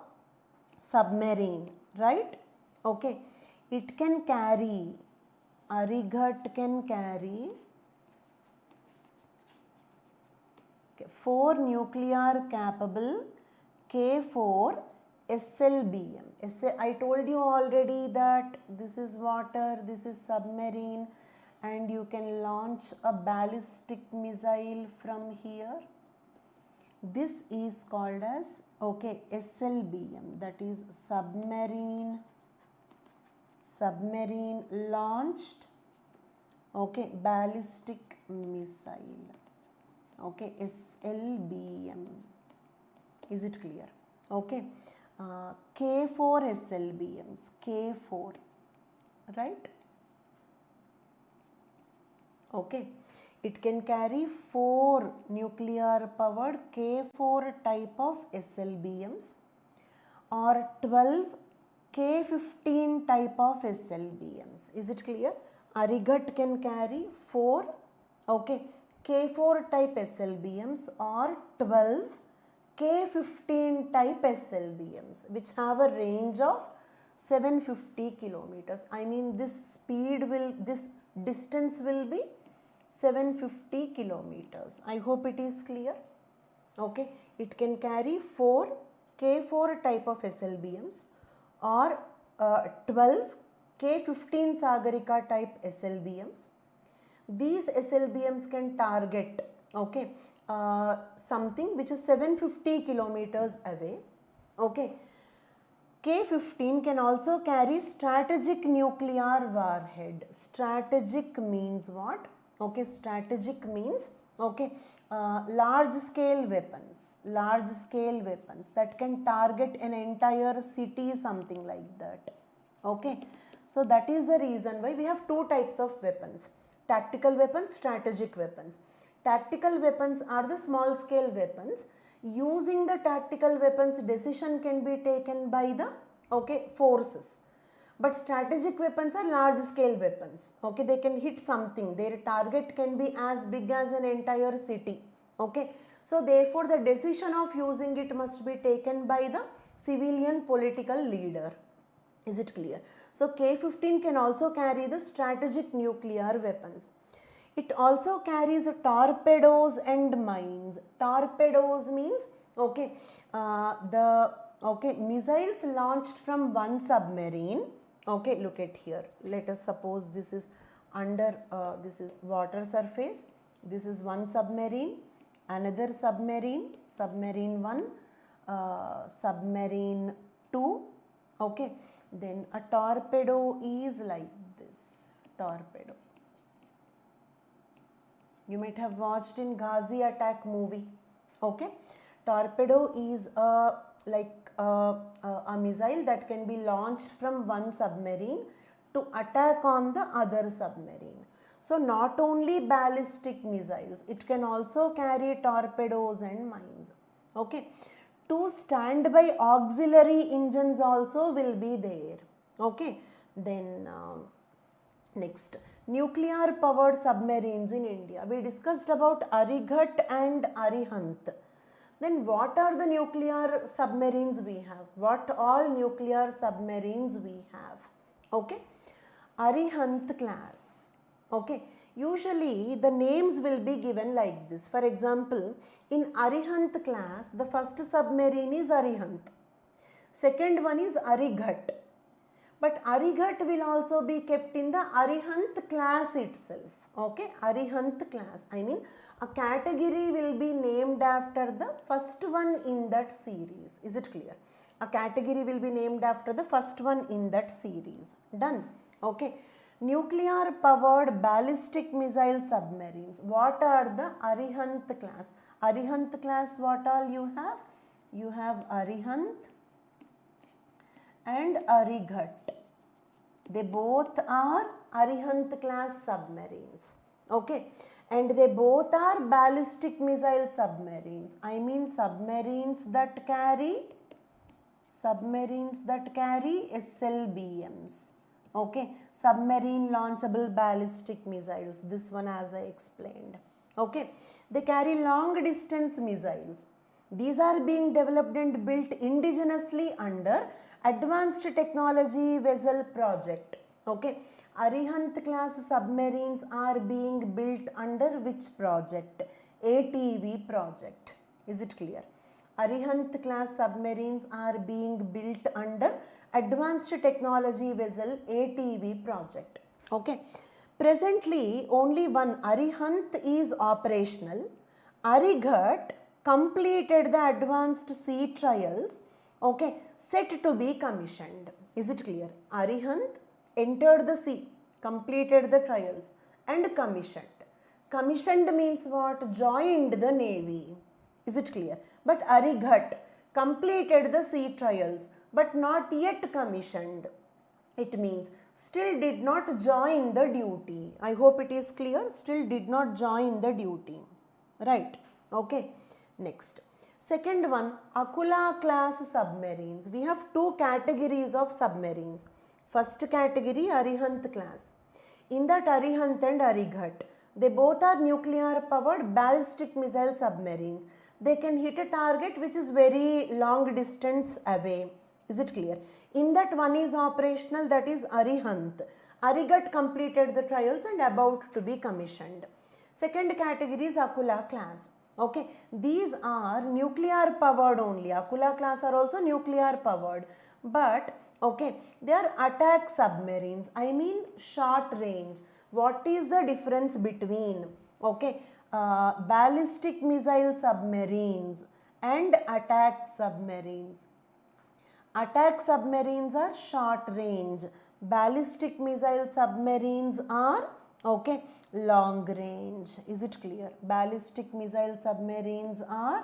submarine, right? Okay. It can carry, Arighut can carry 4 nuclear capable K4 SLBM. I told you already that this is water, this is submarine, and you can launch a ballistic missile from here. This is called as, okay, SLBM, that is submarine launched, okay, ballistic missile. Okay, SLBM. Is it clear? Okay. K4 SLBMs, K4, right? Okay. It can carry 4 nuclear powered K4 type of SLBMs or 12 K15 type of SLBMs. Is it clear? Arighut can carry 4, okay, K4 type SLBMs or 12 K15 type SLBMs, which have a range of 750 kilometers. I mean, this distance will be 750 kilometers. I hope it is clear. Okay, it can carry 4 K4 type of SLBMs or 12 K15 Sagarika type SLBMs. These SLBMs can target, okay, something which is 750 kilometers away. Okay. K15 can also carry strategic nuclear warhead. Strategic means what? Okay, strategic means, okay, large scale weapons that can target an entire city, something like that. Okay. So that is the reason why we have 2 types of weapons: tactical weapons, strategic weapons. Tactical weapons are the small scale weapons. Using the tactical weapons, decision can be taken by the, okay, forces. But strategic weapons are large scale weapons. Okay, they can hit something. Their target can be as big as an entire city. Okay, so therefore the decision of using it must be taken by the civilian political leader. Is it clear? So K15 can also carry the strategic nuclear weapons. It also carries torpedoes and mines. Torpedoes means, okay, missiles launched from one submarine. Okay, look at here. Let us suppose this is under, this is water surface. This is one submarine, another submarine, submarine 1, submarine 2. Okay, then a torpedo is like this, torpedo. You might have watched in Ghazi attack movie. Okay, torpedo is a missile that can be launched from one submarine to attack on the other submarine. So not only ballistic missiles, it can also carry torpedoes and mines. Okay, 2 standby auxiliary engines also will be there. Okay, then next, nuclear powered submarines in India. We discussed about Arighut and Arihant. Then what are the nuclear submarines we have? What all nuclear submarines we have? Okay, Arihant class. Okay, usually the names will be given like this. For example, in Arihant class, the first submarine is Arihant. Second one is Arighut. But Arighut will also be kept in the Arihant class itself. Okay, Arihant class. I mean, a category will be named after the first one in that series. Is it clear? A category will be named after the first one in that series. Done. Okay. Nuclear powered ballistic missile submarines. What are the Arihant class? Arihant class, what all you have? You have Arihant and Arighut. They both are Arihant class submarines. Okay. and they both are ballistic missile submarines. I mean submarines that carry SLBMs. Okay, submarine launchable ballistic missiles. This one as I explained. Okay, they carry long distance missiles. These are being developed and built indigenously under Advanced Technology Vessel Project. Okay, Arihant class submarines are being built under which project? ATV project. Is it clear? Arihant class submarines are being built under Advanced Technology Vessel ATV project. Okay. Presently, only one Arihant is operational. Arighat completed the advanced sea trials. Okay, set to be commissioned. Is it clear? Arihant entered the sea, completed the trials and commissioned. Commissioned means what? Joined the navy. Is it clear? But Arighat completed the sea trials but not yet commissioned. It means still did not join the duty. I hope it is clear. Still did not join the duty. Right. Okay. Next. Second one, Akula class submarines. We have two categories of submarines. First category, Arihant class. In that Arihant and Arighat, they both are nuclear powered ballistic missile submarines. They can hit a target which is very long distance away. Is it clear? In that one is operational, that is Arihant. Arighat completed the trials and about to be commissioned. Second category is Akula class. Okay, these are nuclear powered only. Akula class are also nuclear powered, but okay, they are attack submarines. I mean short range. What is the difference between ballistic missile submarines and attack submarines? Attack submarines are short range. Ballistic missile submarines are long range. Is it clear? Ballistic missile submarines are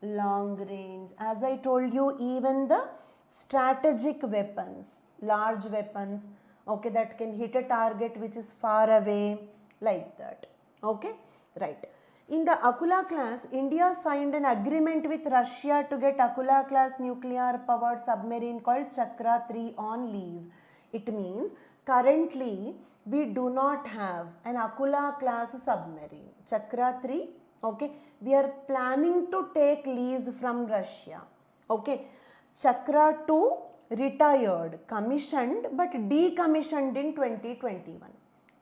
long range. As I told you, even the strategic weapons, large weapons, that can hit a target which is far away, like that. Okay, right. In the Akula class, India signed an agreement with Russia to get Akula class nuclear powered submarine called Chandrayaan on lease. It means currently we do not have an Akula class submarine. Chandrayaan, we are planning to take lease from Russia. Chandrayaan-II retired, commissioned but decommissioned in 2021.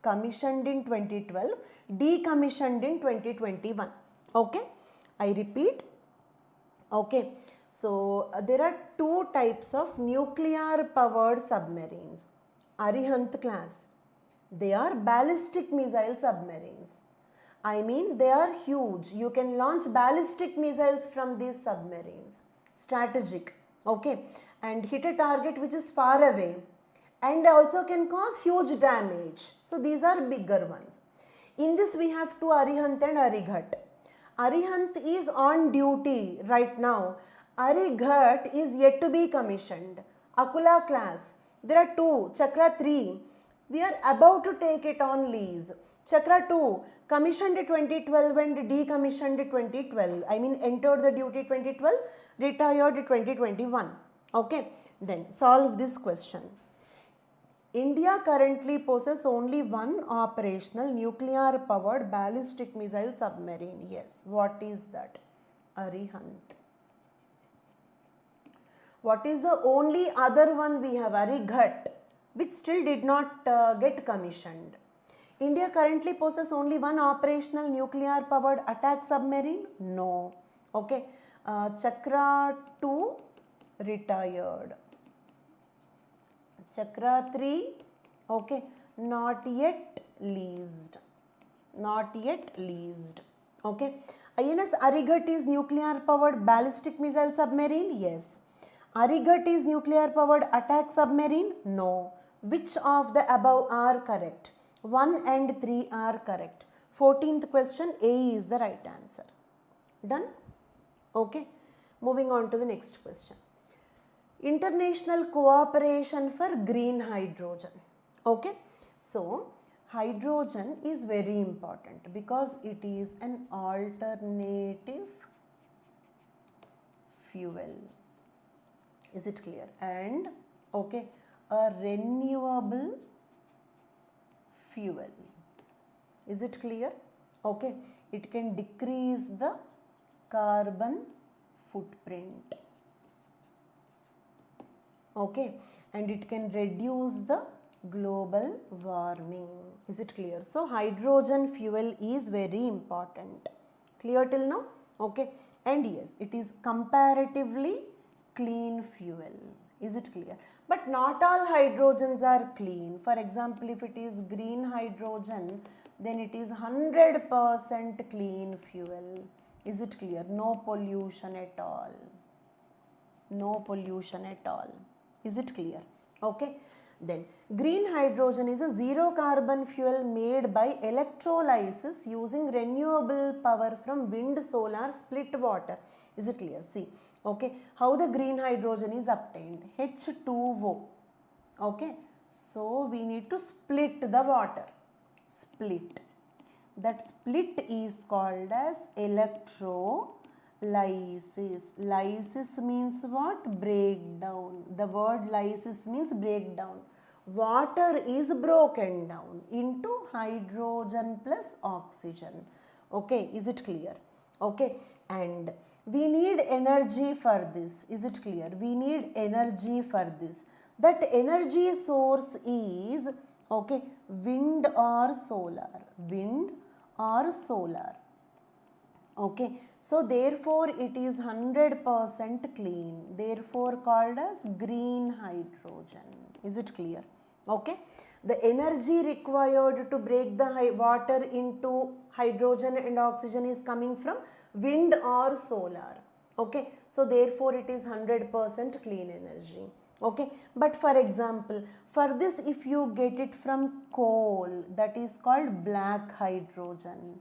Commissioned in 2012, decommissioned in 2021. I repeat. So there are two types of nuclear powered submarines. Arihant class, they are ballistic missile submarines. I mean they are huge. You can launch ballistic missiles from these submarines. Strategic, and hit a target which is far away and also can cause huge damage. So these are bigger ones. In this we have two Arihant and Arighat. Arihant is on duty right now. Arighat is yet to be commissioned. Akula class, there are two. Chandrayaan-III, we are about to take it on lease. Chandrayaan-II, commissioned 2012 and decommissioned 2012. I mean entered the duty 2012, retired 2021. Then solve this question. India currently possesses only one operational nuclear powered ballistic missile submarine. Yes, what is that? Arihant. What is the only other one we have? Arighat, which still did not get commissioned. India currently possesses only one operational nuclear powered attack submarine? No. Chandrayaan-II retired. Chandrayaan-III, not yet leased. Not yet leased. INS Arighat is nuclear powered ballistic missile submarine? Yes. Arighat is nuclear powered attack submarine? No. Which of the above are correct? 1 and 3 are correct. 14th question, A is the right answer. Done? Moving on to the next question. International cooperation for green hydrogen. So hydrogen is very important because it is an alternative fuel. Is it clear? And okay, a renewable fuel. Is it clear? Okay, it can decrease the carbon footprint. Okay, and it can reduce the global warming. Is it clear? So hydrogen fuel is very important. Clear till now? Okay, and yes, it is comparatively clean fuel. Is it clear? But not all hydrogens are clean. For example, if it is green hydrogen, then it is 100% clean fuel. Is it clear? No pollution at all. No pollution at all. Is it clear? Okay. Then green hydrogen is a zero carbon fuel made by electrolysis using renewable power from wind, solar, split water. Is it clear? See. Okay, how the green hydrogen is obtained? H2O. Okay, so we need to split the water. Split. That split is called as electrolysis. Lysis means what? Breakdown. The word lysis means breakdown. Water is broken down into hydrogen plus oxygen. Okay, is it clear? Okay, and we need energy for this. Is it clear? We need energy for this. That energy source is, okay, wind or solar. Wind or solar. Okay, so therefore it is 100% clean. Therefore called as green hydrogen. Is it clear? Okay, the energy required to break the water into hydrogen and oxygen is coming from wind or solar. Okay, so therefore it is 100% clean energy. Okay, but for example, for this if you get it from coal, that is called black hydrogen.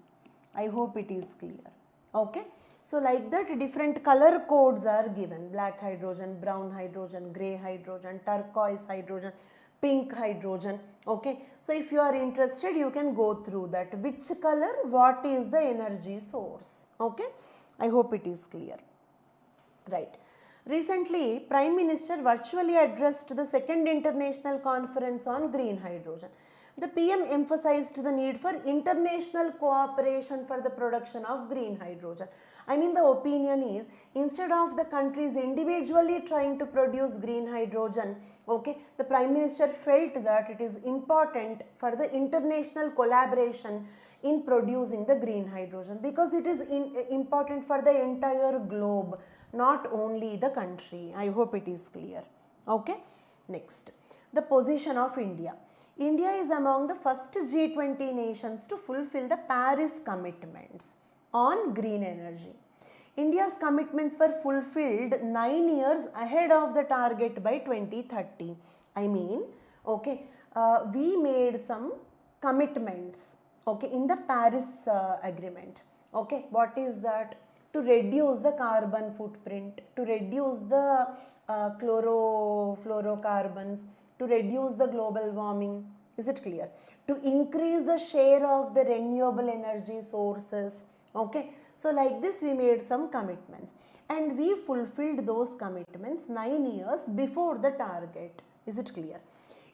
I hope it is clear. Okay, so like that different color codes are given: black hydrogen, brown hydrogen, grey hydrogen, turquoise hydrogen, pink hydrogen. Okay, so if you are interested, you can go through that. Which color, what is the energy source? Okay, I hope it is clear. Right. Recently, Prime Minister virtually addressed the second international conference on green hydrogen. The PM emphasized the need for international cooperation for the production of green hydrogen. I mean, the opinion is, instead of the countries individually trying to produce green hydrogen, okay, the Prime Minister felt that it is important for the international collaboration in producing the green hydrogen, because it is important for the entire globe, not only the country. I hope it is clear. Okay, next, the position of India. India is among the first G20 nations to fulfill the Paris commitments on green energy. India's commitments were fulfilled 9 years ahead of the target by 2030. I mean, okay, we made some commitments, okay, in the Paris agreement. Okay, what is that? To reduce the carbon footprint, to reduce the chlorofluorocarbons, to reduce the global warming. Is it clear? To increase the share of the renewable energy sources. Okay, so like this we made some commitments and we fulfilled those commitments 9 years before the target. Is it clear?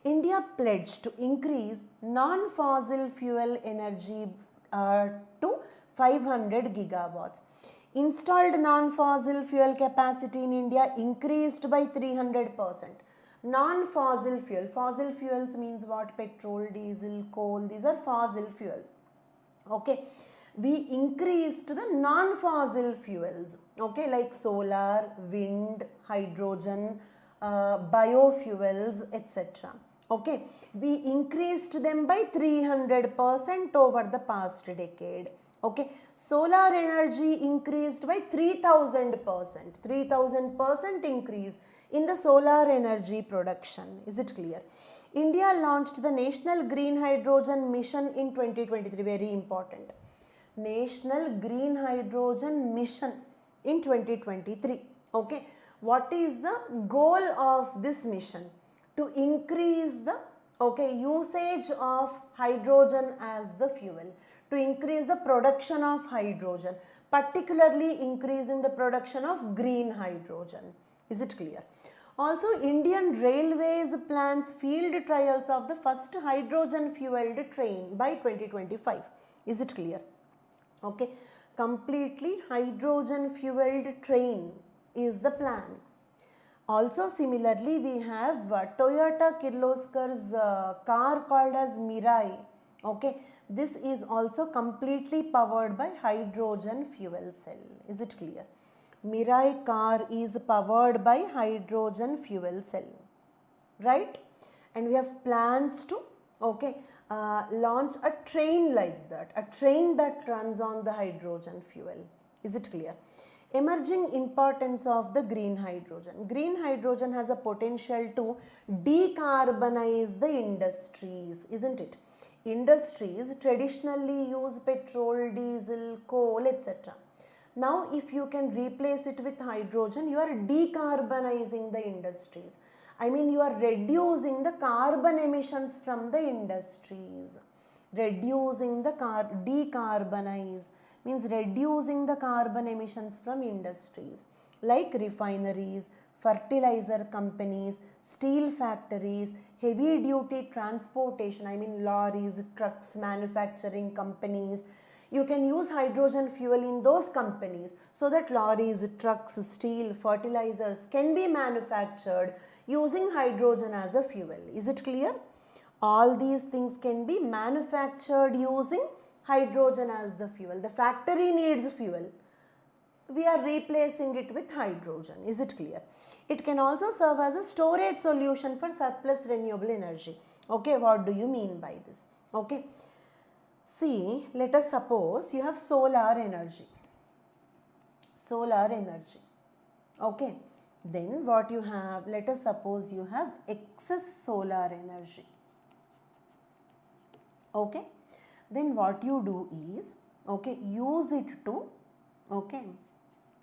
India pledged to increase non-fossil fuel energy to 500 gigawatts. Installed non-fossil fuel capacity in India increased by 300%. Non-fossil fuel, fossil fuels means what? Petrol, diesel, coal, these are fossil fuels. Okay, we increased the non-fossil fuels, okay, like solar, wind, hydrogen, biofuels, etc. Okay, we increased them by 300% over the past decade. Okay, solar energy increased by 3000%, 3000% increase in the solar energy production. Is it clear? India launched the National Green Hydrogen Mission in 2023, very important. National Green Hydrogen Mission in 2023. Okay, what is the goal of this mission? To increase the Okay, usage of hydrogen as the fuel to increase the production of hydrogen, particularly increasing the production of green hydrogen. Is it clear? Also, Indian Railways plans field trials of the first hydrogen fueled train by 2025. Is it clear? Okay, completely hydrogen fueled train is the plan. Also, similarly, we have Toyota Kirloskar's car called as Mirai. Okay, this is also completely powered by hydrogen fuel cell. Is it clear? Mirai car is powered by hydrogen fuel cell, right? And we have plans to, okay, launch a train like that, a train that runs on the hydrogen fuel. Is it clear? Emerging importance of the green hydrogen. Green hydrogen has a potential to decarbonize the industries, isn't it? Industries traditionally use petrol, diesel, coal, etc. Now, if you can replace it with hydrogen, you are decarbonizing the industries. I mean, you are reducing the carbon emissions from the industries. Reducing the decarbonize means reducing the carbon emissions from industries like refineries, fertilizer companies, steel factories, heavy duty transportation, I mean lorries, trucks, manufacturing companies. You can use hydrogen fuel in those companies so that lorries, trucks, steel, fertilizers can be manufactured using hydrogen as a fuel. Is it clear? All these things can be manufactured using hydrogen as the fuel. The factory needs fuel. We are replacing it with hydrogen. Is it clear? It can also serve as a storage solution for surplus renewable energy. Okay, what do you mean by this? Okay. See, let us suppose you have solar energy. Solar energy. Okay. Then what you have, let us suppose you have excess solar energy. Okay. Then what you do is, okay, use it to, okay,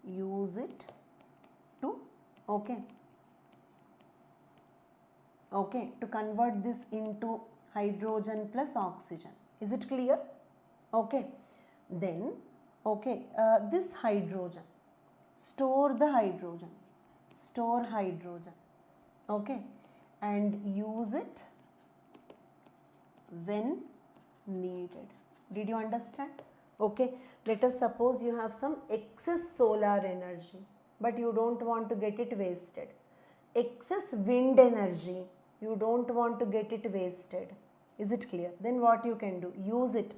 use it to, okay, okay, to convert this into hydrogen plus oxygen. Is it clear? Okay. Then, okay, this hydrogen, store the hydrogen, store hydrogen, okay, and use it when needed. Did you understand? Okay, let us suppose you have some excess solar energy, but you don't want to get it wasted. Excess wind energy, you don't want to get it wasted. Is it clear? Then what you can do? Use it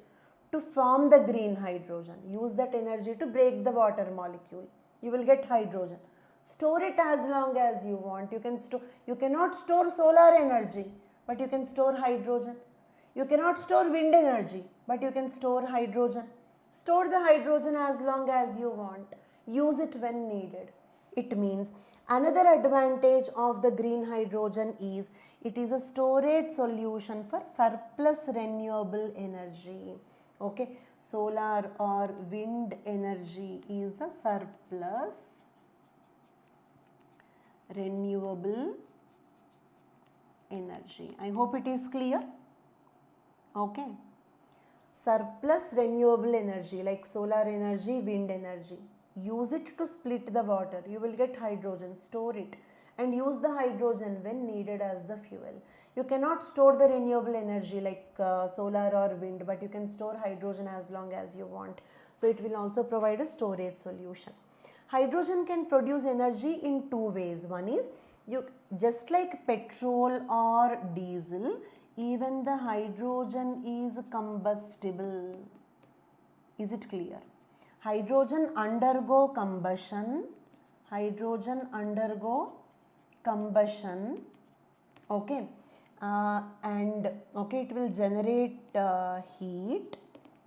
to form the green hydrogen. Use that energy to break the water molecule. You will get hydrogen. Store it as long as you want. You cannot store solar energy, but you can store hydrogen. You cannot store wind energy, but you can store hydrogen. Store the hydrogen as long as you want. Use it when needed. It means another advantage of the green hydrogen is it is a storage solution for surplus renewable energy. Okay, solar or wind energy is the surplus renewable energy. I hope it is clear. Okay, surplus renewable energy like solar energy, wind energy. Use it to split the water. You will get hydrogen. Store it and use the hydrogen when needed as the fuel. You cannot store the renewable energy like solar or wind, but you can store hydrogen as long as you want. So it will also provide a storage solution. Hydrogen can produce energy in two ways. One is, just like petrol or diesel, even the hydrogen is combustible. Is it clear? Hydrogen undergo combustion. Hydrogen undergo combustion. Okay. And okay, it will generate heat.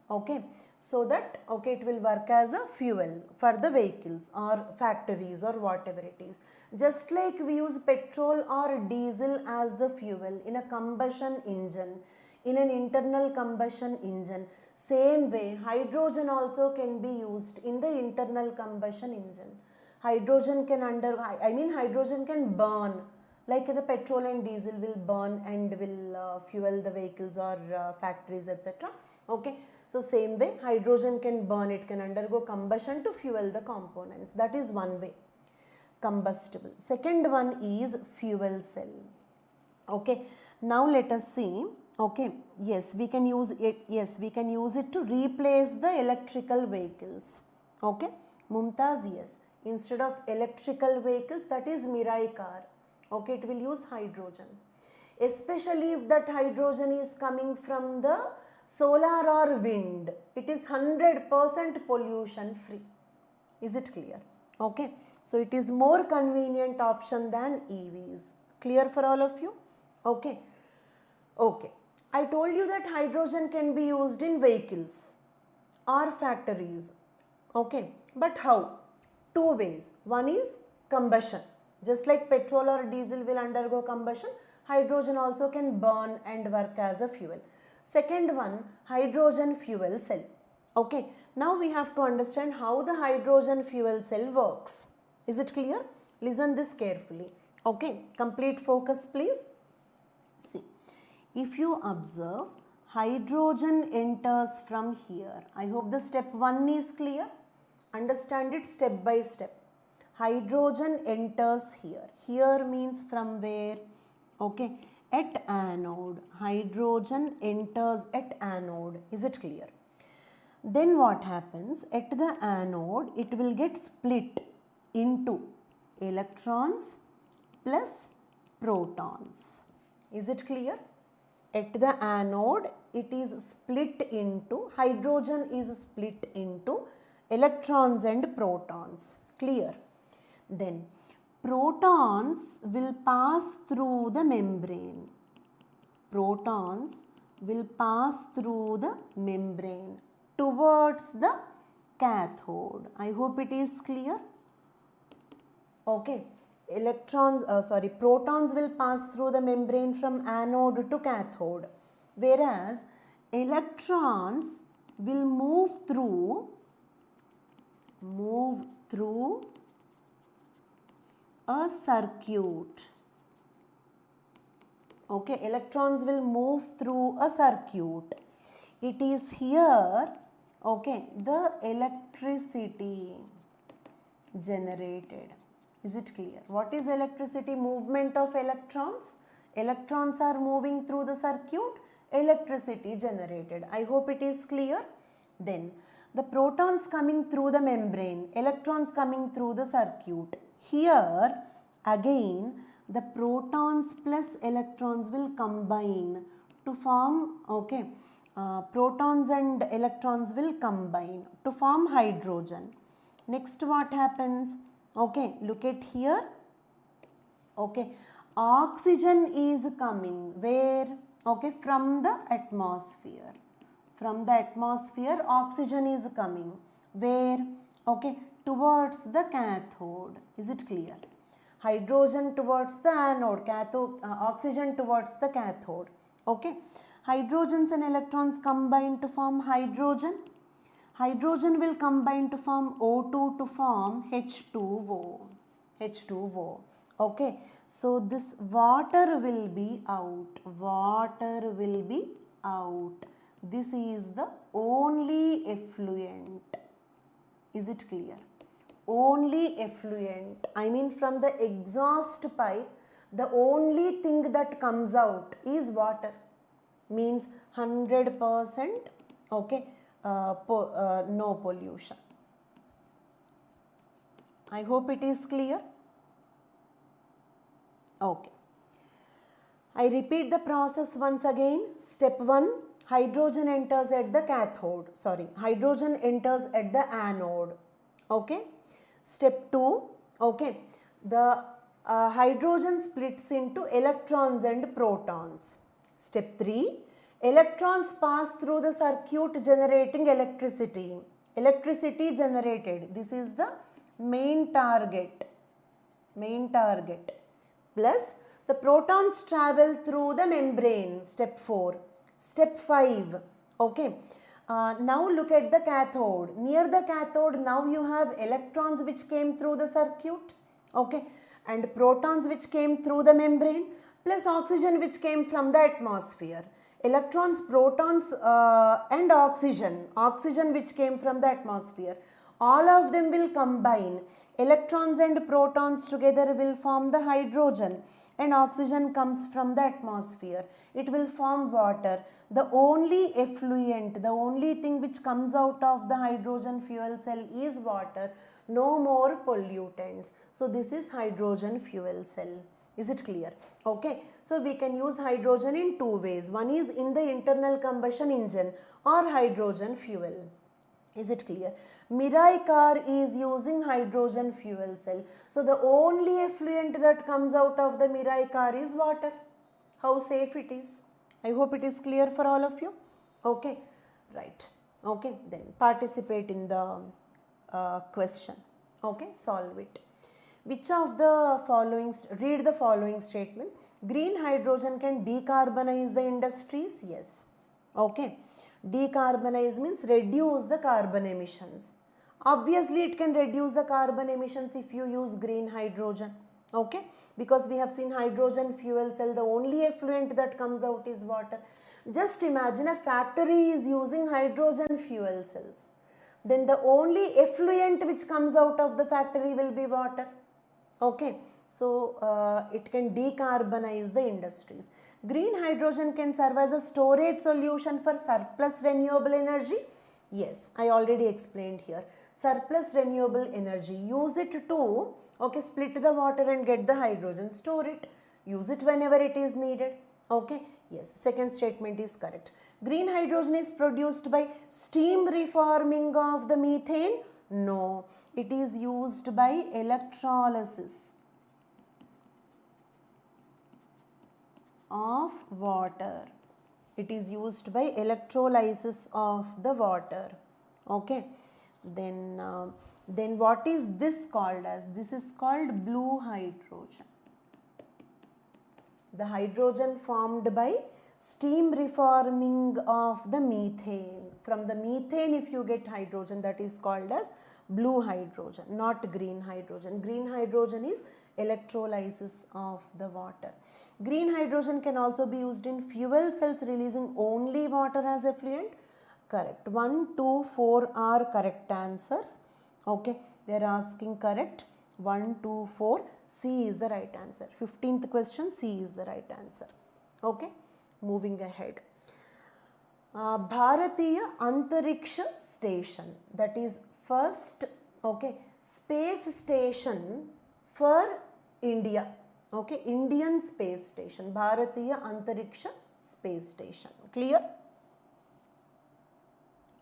Okay. So that, okay, it will work as a fuel for the vehicles or factories or whatever it is. Just like we use petrol or diesel as the fuel in a combustion engine, in an internal combustion engine, same way hydrogen also can be used in the internal combustion engine. Hydrogen can hydrogen can burn like the petrol and diesel will burn and will fuel the vehicles or factories, etc. Okay, so same way hydrogen can burn, it can undergo combustion to fuel the components. That is one way, combustible. Second one is fuel cell. Okay, now let us see. Okay, yes, we can use it. Yes, we can use it to replace the electrical vehicles. Okay, Mumtaz, yes, instead of electrical vehicles, that is Mirai car. Okay, it will use hydrogen, especially if that hydrogen is coming from the solar or wind. It is 100% pollution free. Is it clear? Okay, so it is more convenient option than EVs. Clear for all of you? Okay, okay. I told you that hydrogen can be used in vehicles or factories. Okay, but how? Two ways. One is combustion. Just like petrol or diesel will undergo combustion, hydrogen also can burn and work as a fuel. Second one, hydrogen fuel cell. Okay, now we have to understand how the hydrogen fuel cell works. Is it clear? Listen this carefully. Okay, complete focus please. See, if you observe, hydrogen enters from here. I hope the step 1 is clear. Understand it step by step. Hydrogen enters here. Here means from where? Okay, at anode. Hydrogen enters at anode. Is it clear? Then what happens? At the anode, it will get split into electrons plus protons. Is it clear? At the anode, it is split into, hydrogen is split into electrons and protons. Clear? Then protons will pass through the membrane. Protons will pass through the membrane towards the cathode. I hope it is clear. Okay. Protons will pass through the membrane from anode to cathode, whereas electrons will move through a circuit. Okay, electrons will move through a circuit. It is here, okay, the electricity generated. Is it clear? What is electricity? Movement of electrons. Electrons are moving through the circuit, electricity generated. I hope it is clear. Then the protons coming through the membrane, electrons coming through the circuit. Here again the protons plus electrons will combine to form, okay, protons and electrons will combine to form hydrogen. Next what happens? Okay, look at here. Okay, oxygen is coming where? Okay, from the atmosphere. From the atmosphere, oxygen is coming where? Okay, towards the cathode. Is it clear? Hydrogen towards the anode, cathode, oxygen towards the cathode. Okay, hydrogens and electrons combine to form hydrogen. Hydrogen will combine to form O2 to form H2O. H2O. Okay, so this water will be out. Water will be out. This is the only effluent. Is it clear? Only effluent. I mean from the exhaust pipe, the only thing that comes out is water. Means 100%, okay, no pollution. I hope it is clear. Okay. I repeat the process once again. Step 1, hydrogen enters at the cathode. Hydrogen enters at the anode. Okay. Step 2, okay, the hydrogen splits into electrons and protons. Step 3, electrons pass through the circuit generating electricity. Electricity generated. This is the main target. Plus the protons travel through the membrane. Step 4. Step 5. Okay. Now look at the cathode. Near the cathode, now you have electrons which came through the circuit. Okay. and protons which came through the membrane plus oxygen which came from the atmosphere. Electrons, protons and oxygen which came from the atmosphere, all of them will combine. Electrons and protons together will form the hydrogen and oxygen comes from the atmosphere. It will form water. The only effluent, the only thing which comes out of the hydrogen fuel cell is water. No more pollutants. So this is hydrogen fuel cell. Is it clear? Okay. So we can use hydrogen in two ways. One is in the internal combustion engine or hydrogen fuel. Is it clear? Mirai car is using hydrogen fuel cell. So the only effluent that comes out of the Mirai car is water. How safe it is? I hope it is clear for all of you. Okay. Right. Okay. Then participate in the question. Okay. Solve it. Which of the following, read the following statements. Green hydrogen can decarbonize the industries? Yes. Okay. Decarbonize means reduce the carbon emissions. Obviously, it can reduce the carbon emissions if you use green hydrogen. Okay. Because we have seen hydrogen fuel cell, the only effluent that comes out is water. Just imagine a factory is using hydrogen fuel cells. Then the only effluent which comes out of the factory will be water. Okay, so it can decarbonize the industries. Green hydrogen can serve as a storage solution for surplus renewable energy. Yes, I already explained here. Surplus renewable energy, use it to, okay, split the water and get the hydrogen, store it, use it whenever it is needed. Okay, yes, second statement is correct. Green hydrogen is produced by steam reforming of the methane? No. It is used by electrolysis of water. It is used by electrolysis of the water. Okay. Then what is this called as? This is called blue hydrogen. The hydrogen formed by steam reforming of the methane. From the methane, if you get hydrogen, that is called as blue hydrogen, not green hydrogen. Green hydrogen is electrolysis of the water. Green hydrogen can also be used in fuel cells releasing only water as effluent. Correct. 1, 2, 4 are correct answers. Okay. They are asking correct. 1, 2, 4. C is the right answer. 15th question, C is the right answer. Okay. Moving ahead. Bharatiya Antariksha Station, that is first, okay, space station for India. Okay, Indian space station, Bharatiya Antariksha Space Station. Clear?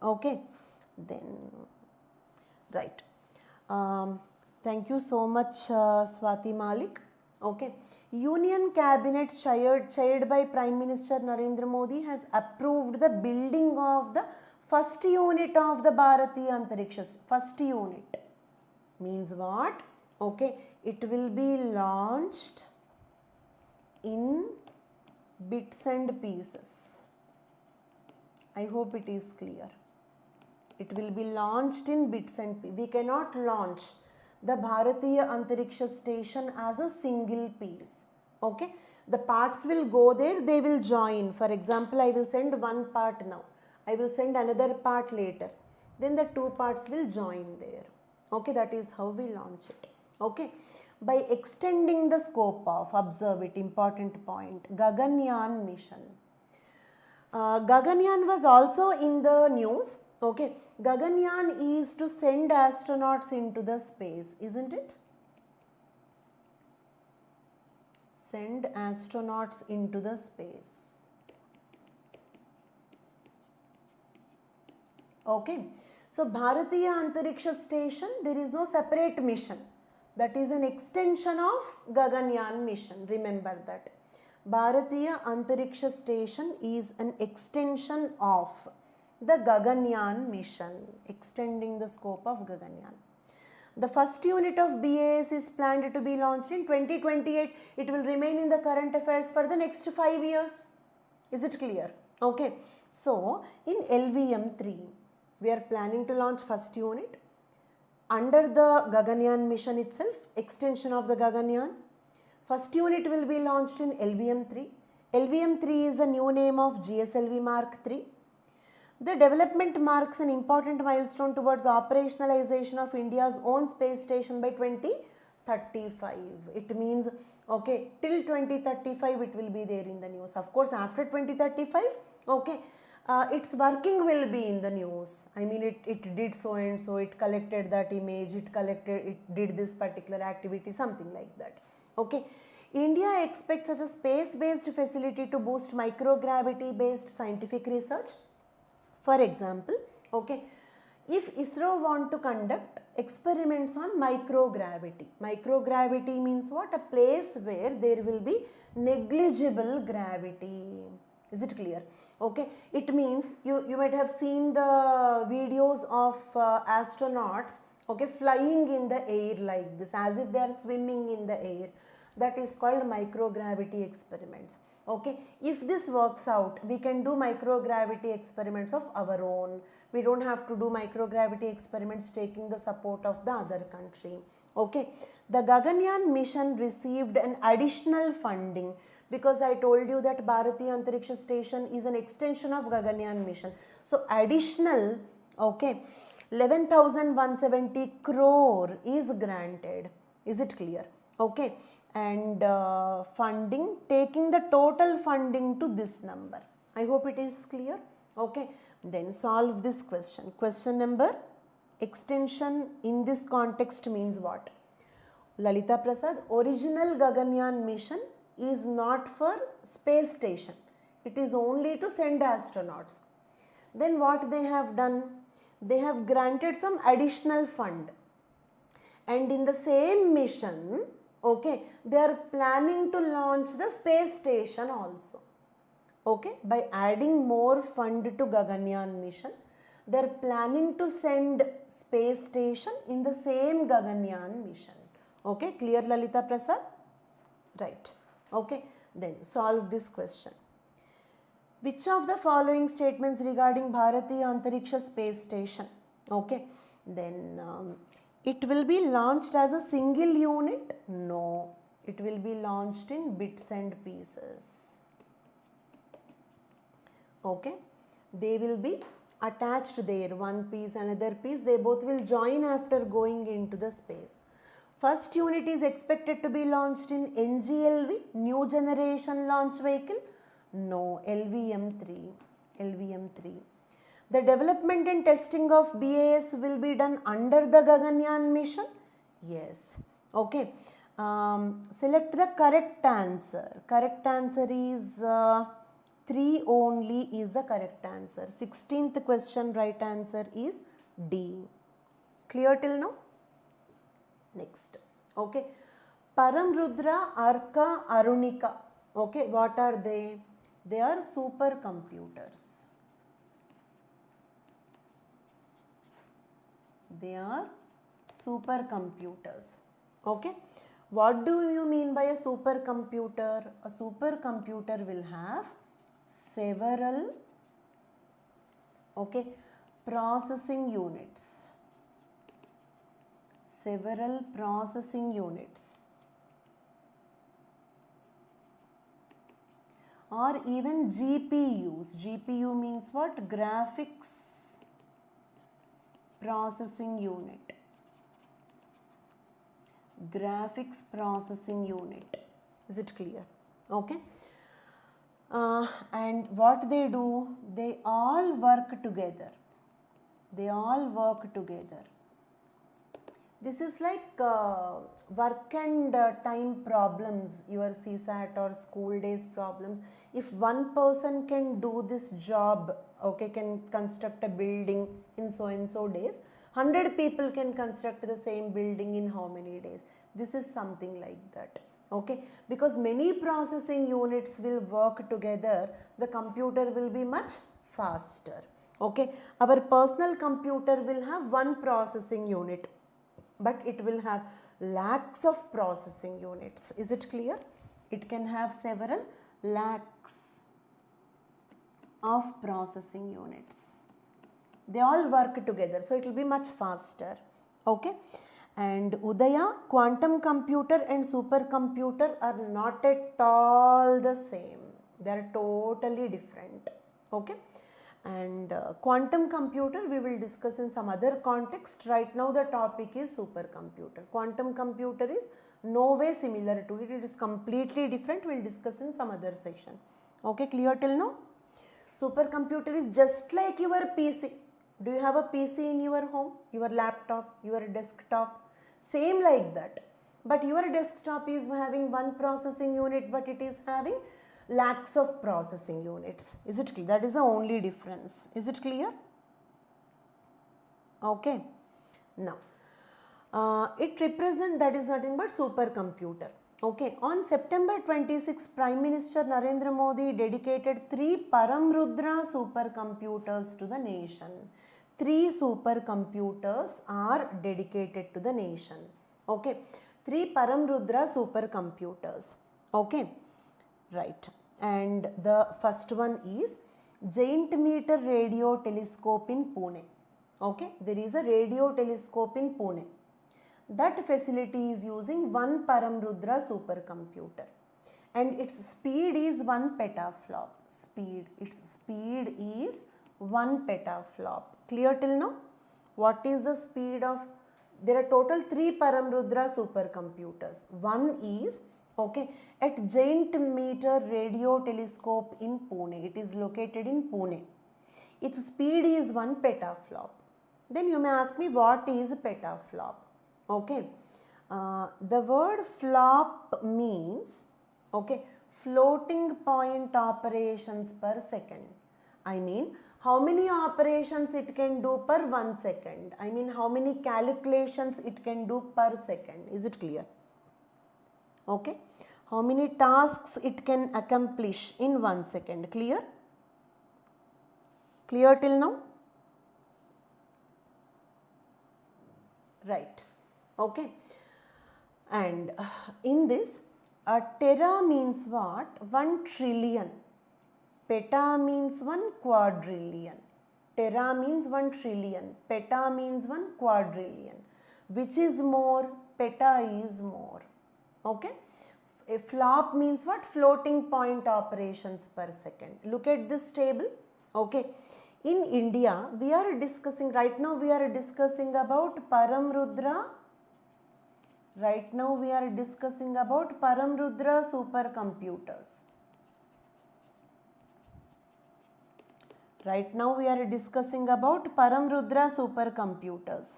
Okay, then right. Thank you so much, Swati Malik. Okay. Union Cabinet chaired by Prime Minister Narendra Modi has approved the building of the first unit of the Bharatiya Antariksha. First unit means what? Okay, it will be launched in bits and pieces. I hope it is clear. It will be launched in bits and pieces. We cannot launch the Bharatiya Antariksha Station as a single piece. Okay, the parts will go there, they will join. For example, I will send one part now, I will send another part later, then the two parts will join there. Okay, that is how we launch it. Okay, by extending the scope of, observe it, important point, Gaganyaan mission. Gaganyaan was also in the news. Okay, Gaganyaan is to send astronauts into the space, isn't it? Send astronauts into the space. Okay, so Bharatiya Antariksha Station, there is no separate mission. That is an extension of Gaganyaan mission. Remember that. Bharatiya Antariksha Station is an extension of the Gaganyaan mission, extending the scope of Gaganyaan. The first unit of BAS is planned to be launched in 2028. It will remain in the current affairs for the next 5 years. Is it clear? Okay. So, in LVM 3, we are planning to launch first unit. under the Gaganyaan mission itself, extension of the Gaganyaan. First unit will be launched in LVM-3. LVM-3 is the new name of GSLV Mark III. The development marks an important milestone towards operationalization of India's own space station by 2035. It means, okay, till 2035 it will be there in the news. Of course, after 2035, okay, its working will be in the news. I mean, it did so and so, it collected that image, it did this particular activity, something like that. Okay. India expects such a space-based facility to boost microgravity-based scientific research. For example, okay, if ISRO want to conduct experiments on microgravity. Microgravity means what? A place where there will be negligible gravity. Is it clear? Okay, it means you might have seen the videos of astronauts, okay, flying in the air like this, as if they are swimming in the air. That is called microgravity experiments. Okay, if this works out, we can do microgravity experiments of our own. We don't have to do microgravity experiments taking the support of the other country. Okay, the Gaganyaan mission received an additional funding because I told you that Bharatiya Antariksha Station is an extension of Gaganyaan mission. So additional, okay, 11,170 crore is granted. Is it clear? Okay, and funding, taking the total funding to this number. I hope it is clear. Okay, then solve this question. Question number, extension in this context means what? Lalita Prasad, original Gaganyaan mission is not for space station. It is only to send astronauts. Then what they have done? They have granted some additional fund. And in the same mission, okay, they are planning to launch the space station also. Okay, by adding more fund to Gaganyaan mission, they are planning to send space station in the same Gaganyaan mission. Okay, clear Lalita Prasad? Right. Okay, then solve this question. Which of the following statements regarding Bharatiya Antariksha Space Station? Okay, then it will be launched as a single unit? No, it will be launched in bits and pieces. Okay, they will be attached there, one piece, another piece, they both will join after going into the space. First unit is expected to be launched in NGLV, New Generation Launch Vehicle. No, LVM-3. LVM-3. The development and testing of BAS will be done under the Gaganyaan mission. Yes. Okay. Select the correct answer. Correct answer is 3 only is the correct answer. 16th question right answer is D. Clear till now? Next. Okay. Paramrudra, Arka, Arunika. Okay. What are they? They are supercomputers. They are supercomputers. Okay. What do you mean by a supercomputer? A supercomputer will have several, okay, processing units. Several processing units. Or even GPUs. GPU means what? Graphics processing unit. Graphics processing unit. Is it clear? Okay. And what they do? They all work together. They all work together. This is like work and time problems, your CSAT or school days problems. If one person can do this job, okay, can construct a building in so and so days, 100 people can construct the same building in how many days? This is something like that. Okay, because many processing units will work together, the computer will be much faster. Okay, our personal computer will have one processing unit, but it will have lakhs of processing units. Is it clear? It can have several lakhs of processing units. They all work together, so it will be much faster. Okay, and Udaya, quantum computer and supercomputer are not at all the same. They are totally different. Okay, and quantum computer we will discuss in some other context. Right now the topic is supercomputer. Quantum computer is no way similar to it. It is completely different. We will discuss in some other section. Okay, clear till now? Supercomputer is just like your PC. Do you have a PC in your home? Your laptop, your desktop? Same like that. But your desktop is having one processing unit, but it is having lakhs of processing units. Is it clear? That is the only difference. Is it clear? Okay. Now, it represents, that is nothing but supercomputer. Okay, on September 26, Prime Minister Narendra Modi dedicated 3 Paramrudra supercomputers to the nation. 3 supercomputers are dedicated to the nation. Okay, 3 Paramrudra supercomputers. Okay, right. And the first one is Giant Meter Radio Telescope in Pune. Okay, there is a radio telescope in Pune. That facility is using 1 Paramrudra supercomputer and its speed is 1 petaflop. Its speed is 1 petaflop. Clear till now? What is the speed of? There are total 3 Paramrudra supercomputers. One is, okay, at Giant Meter Radio Telescope in Pune. It is located in Pune. Its speed is 1 petaflop. Then you may ask me, what is petaflop? Okay, the word flop means, okay, floating point operations per second. I mean, how many operations it can do per 1 second. I mean, how many calculations it can do per second. Is it clear? Okay, how many tasks it can accomplish in 1 second. Clear? Clear till now? Right. Okay, and in this, tera means what? 1 trillion. Peta means 1 quadrillion. Tera means 1 trillion. Peta means 1 quadrillion. Which is more? Peta is more. Okay. A flop means what? Floating point operations per second. Look at this table. Okay. In India, we are discussing, right now we are discussing about Paramrudra. Right now we are discussing about Paramrudra supercomputers. Right now we are discussing about Paramrudra supercomputers.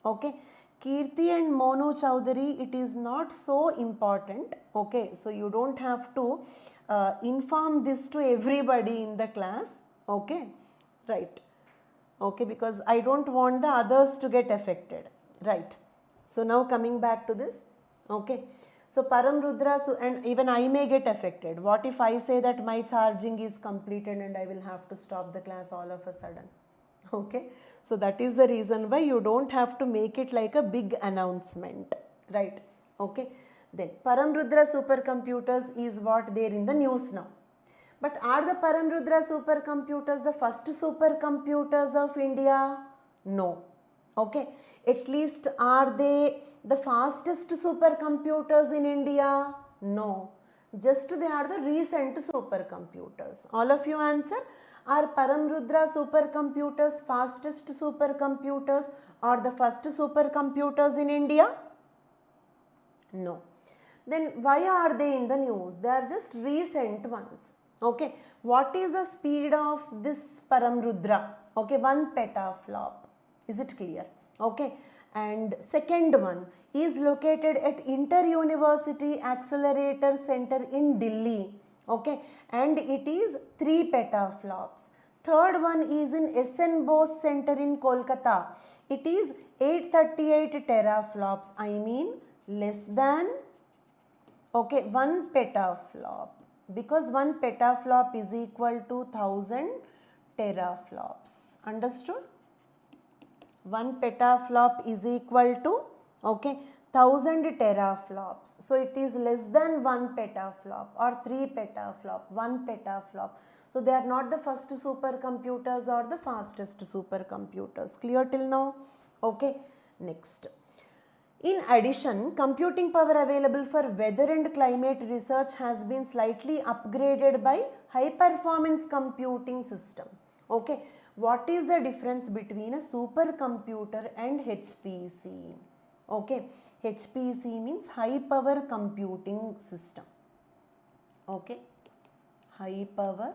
Okay. Kirti and Monu Chowdhury, it is not so important. Okay. So you don't have to inform this to everybody in the class. Okay. Right. Okay. Because I don't want the others to get affected. Right. So now coming back to this. Okay. So Paramrudra, and even I may get affected. What if I say that my charging is completed and I will have to stop the class all of a sudden? Okay. So that is the reason why you don't have to make it like a big announcement. Right. Okay. Then Paramrudra supercomputers is what there in the news now. But are the Paramrudra supercomputers the first supercomputers of India? No. Okay. At least are they the fastest supercomputers in India? No. Just they are the recent supercomputers. All of you answer. Are Paramrudra supercomputers fastest supercomputers or the first supercomputers in India? No. Then why are they in the news? They are just recent ones. Okay. What is the speed of this Paramrudra? Okay, 1 petaflop. Is it clear? Okay. And second one is located at Inter-University Accelerator Center in Delhi. Okay. And it is 3 petaflops. Third one is in SN Bose Center in Kolkata. It is 838 teraflops. I mean less than, okay, 1 petaflop. Because 1 petaflop is equal to 1000 teraflops. Understood? 1 petaflop is equal to, okay, 1000 teraflops. So it is less than 1 petaflop or 3 petaflop, 1 petaflop. So they are not the first supercomputers or the fastest supercomputers. Clear till now? Okay. Next. In addition, computing power available for weather and climate research has been slightly upgraded by high performance computing system. Okay, what is the difference between a supercomputer and HPC? Okay, HPC means high power computing system. Okay, high power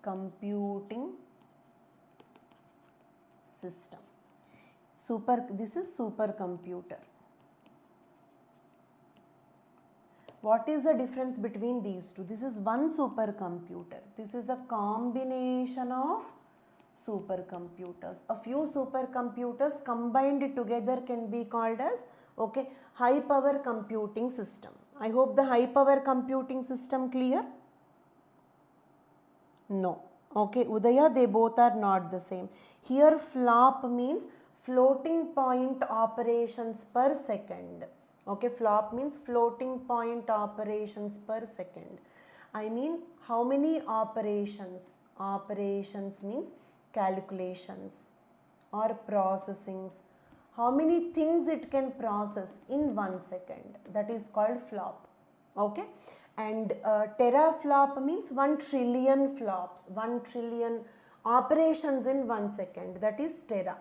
computing system. This is supercomputer. What is the difference between these two? This is one supercomputer. This is a combination of supercomputers. A few supercomputers combined together can be called as, okay, high power computing system. I hope the high power computing system clear? No. Okay, Udaya, they both are not the same. Here flop means floating point operations per second. Okay, flop means floating point operations per second. I mean, how many operations? Operations means calculations or processings. How many things it can process in 1 second? That is called flop. Okay, and teraflop means 1 trillion flops, 1 trillion operations in 1 second. That is tera.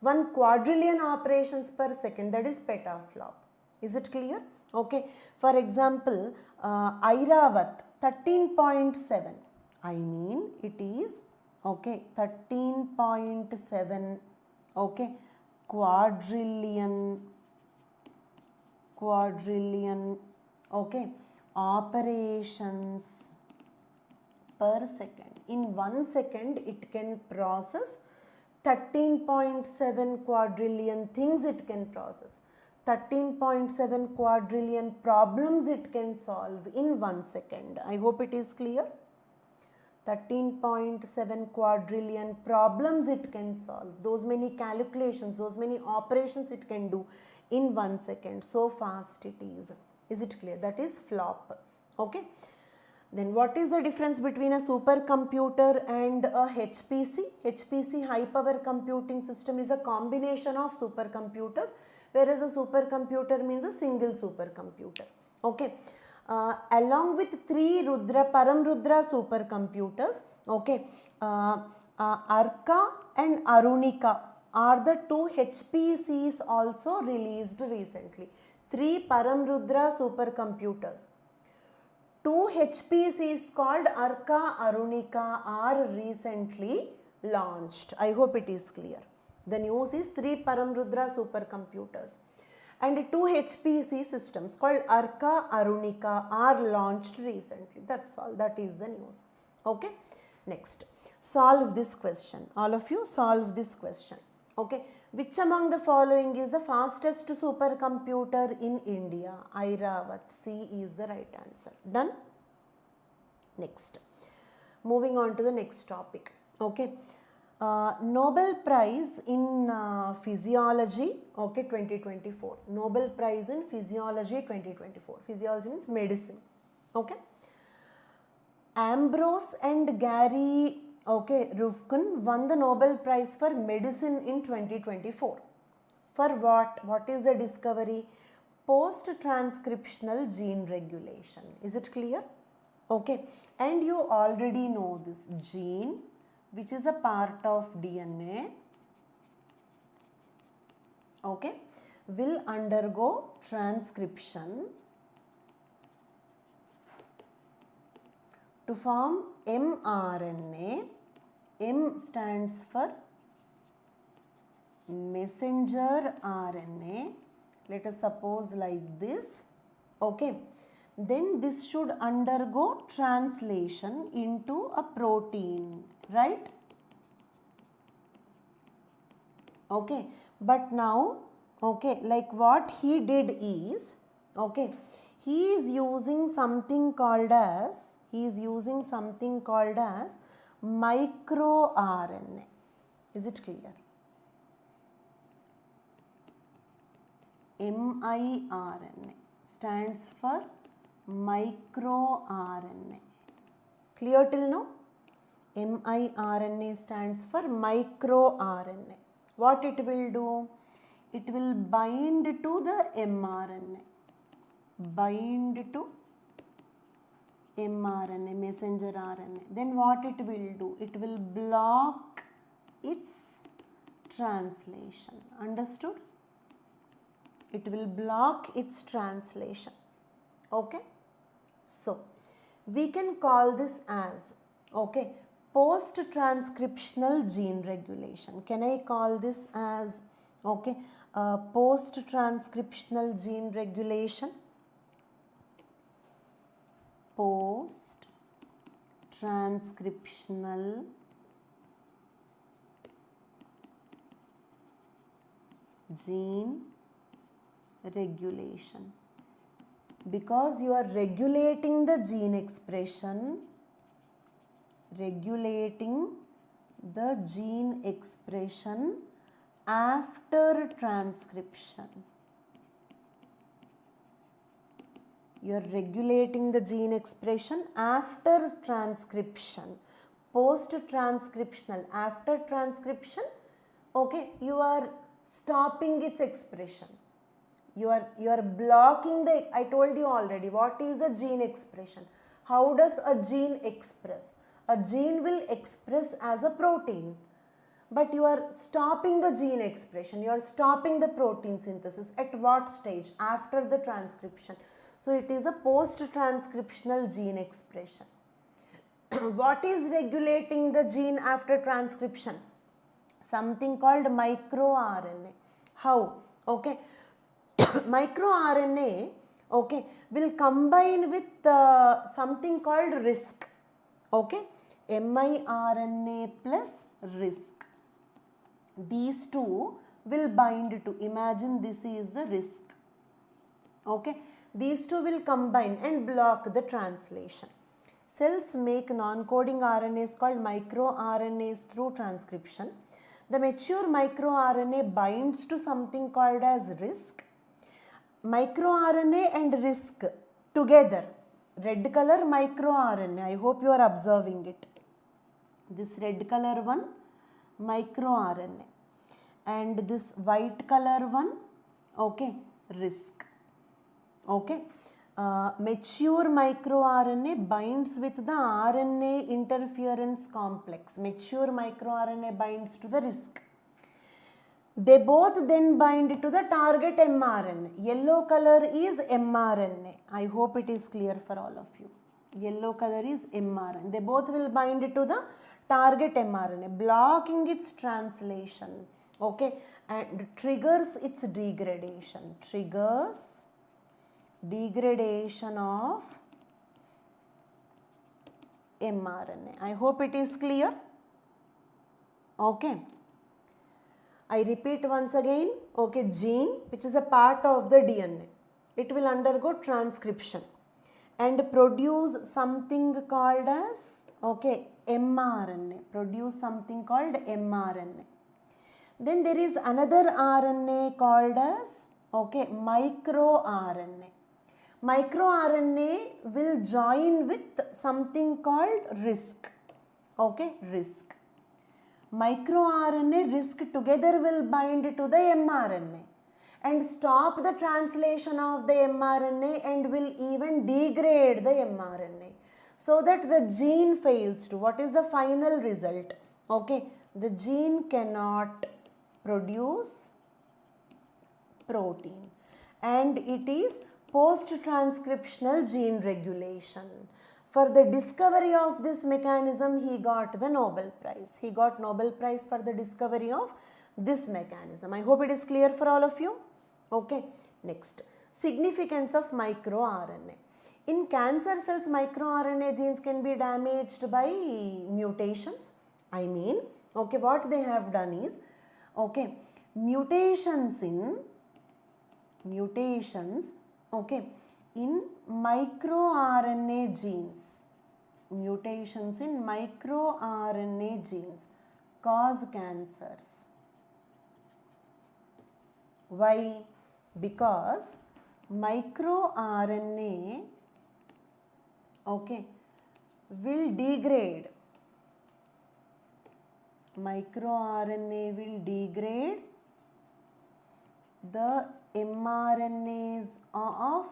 1 quadrillion operations per second, that is petaflop. Is it clear? Okay. For example, Airavat 13.7. I mean it is, okay, 13.7, okay, quadrillion, okay, operations per second. In 1 second it can process 13.7 quadrillion things it can process. 13.7 quadrillion problems it can solve in 1 second. I hope it is clear. 13.7 quadrillion problems it can solve. Those many calculations, those many operations it can do in 1 second. So fast it is. Is it clear? That is flop. Okay. Then what is the difference between a supercomputer and a HPC? HPC, high power computing system, is a combination of supercomputers, whereas a supercomputer means a single supercomputer. Okay. Along with 3 Paramrudra supercomputers, okay, Arka and Arunika are the 2 HPCs also released recently. 3 Paramrudra supercomputers. 2 HPCs called Arka, Arunika are recently launched. I hope it is clear. The news is 3 Paramrudra supercomputers and 2 HPC systems called Arka, Arunika are launched recently. That's all. That is the news. Okay. Next. Solve this question. All of you solve this question. Okay. Which among the following is the fastest supercomputer in India? Airavat. C is the right answer. Done? Next. Moving on to the next topic. Okay. Nobel Prize in Physiology, okay, 2024. Nobel Prize in Physiology 2024. Physiology means medicine. Okay. Ambrose and Gary, okay, Ruvkun won the Nobel Prize for Medicine in 2024. For what? What is the discovery? Post-transcriptional gene regulation. Is it clear? Okay. And you already know this gene, which is a part of DNA, okay, will undergo transcription to form mRNA. M stands for messenger RNA. Let us suppose like this, okay. Then this should undergo translation into a protein, right? Okay, but now, okay, like what he did is, okay, he is using something called as microRNA. Is it clear? miRNA stands for microRNA. Clear till now? miRNA stands for microRNA. What it will do? It will bind to the mRNA. Bind to mRNA, messenger RNA. Then what it will do? It will block its translation. Understood? It will block its translation. Okay? So, we can call this as, okay, post-transcriptional gene regulation. Can I call this as, okay, post-transcriptional gene regulation? Post-transcriptional gene regulation, because you are regulating the gene expression, after transcription. You are regulating the gene expression after transcription. Post-transcriptional, after transcription, okay, you are stopping its expression. You are blocking the, I told you already, what is a gene expression? How does a gene express? A gene will express as a protein, but you are stopping the gene expression. You are stopping the protein synthesis. At what stage? After the transcription. So it is a post-transcriptional gene expression. What is regulating the gene after transcription? Something called microRNA. How? Okay. MicroRNA, okay, will combine with something called RISC. Okay. miRNA plus RISC. These two will bind to, imagine this is the RISC. Okay. These two will combine and block the translation. Cells make non-coding RNAs called microRNAs through transcription. The mature microRNA binds to something called as RISC. MicroRNA and RISC together, red color microRNA, I hope you are observing it. This red color one, microRNA, and this white color one, okay, RISC. Okay. Mature microRNA binds with the RNA interference complex. Mature microRNA binds to the RISC. They both then bind to the target mRNA. Yellow color is mRNA. I hope it is clear for all of you. Yellow color is mRNA. They both will bind to the target mRNA, blocking its translation. Okay, and triggers its degradation. Triggers degradation of mRNA. I hope it is clear. Okay. I repeat once again, okay, gene which is a part of the DNA, it will undergo transcription and produce something called as, okay, mRNA, produce something called mRNA. Then there is another RNA called as, okay, microRNA. MicroRNA will join with something called RISC, okay, RISC. MicroRNA RISC together will bind to the mRNA and stop the translation of the mRNA and will even degrade the mRNA so that the gene fails to. What is the final result? Okay, the gene cannot produce protein, and it is post-transcriptional gene regulation. For the discovery of this mechanism, he got the Nobel Prize. He got Nobel Prize for the discovery of this mechanism. I hope it is clear for all of you. Okay. Next, significance of microRNA. In cancer cells, microRNA genes can be damaged by mutations. I mean, okay, what they have done is, okay, mutations, okay, in microRNA genes, mutations in microRNA genes cause cancers. Why? Because microRNA, okay, will degrade microRNA will degrade the mRNAs of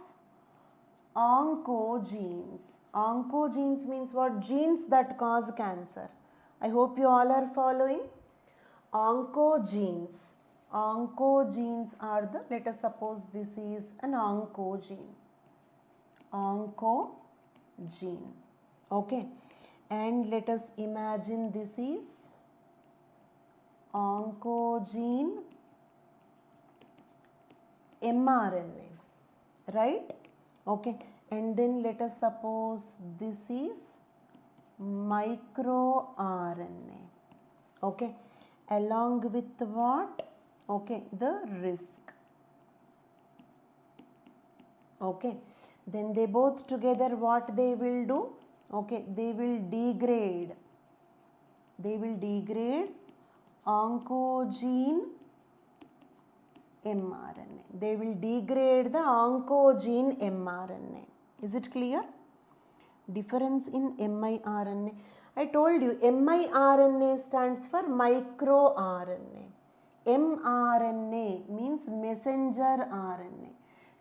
oncogenes. Oncogenes means what? Genes that cause cancer. I hope you all are following. Oncogenes. Oncogenes are the, let us suppose this is an oncogene. Oncogene. Okay. And let us imagine this is oncogene mRNA. Right? Okay. And then let us suppose this is microRNA. Okay. Along with what? Okay, the risk. Okay, then they both together what they will do? Okay, they will degrade oncogene mRNA. They will degrade the oncogene mRNA. Is it clear? Difference in miRNA. I told you miRNA stands for microRNA. mRNA means messenger RNA.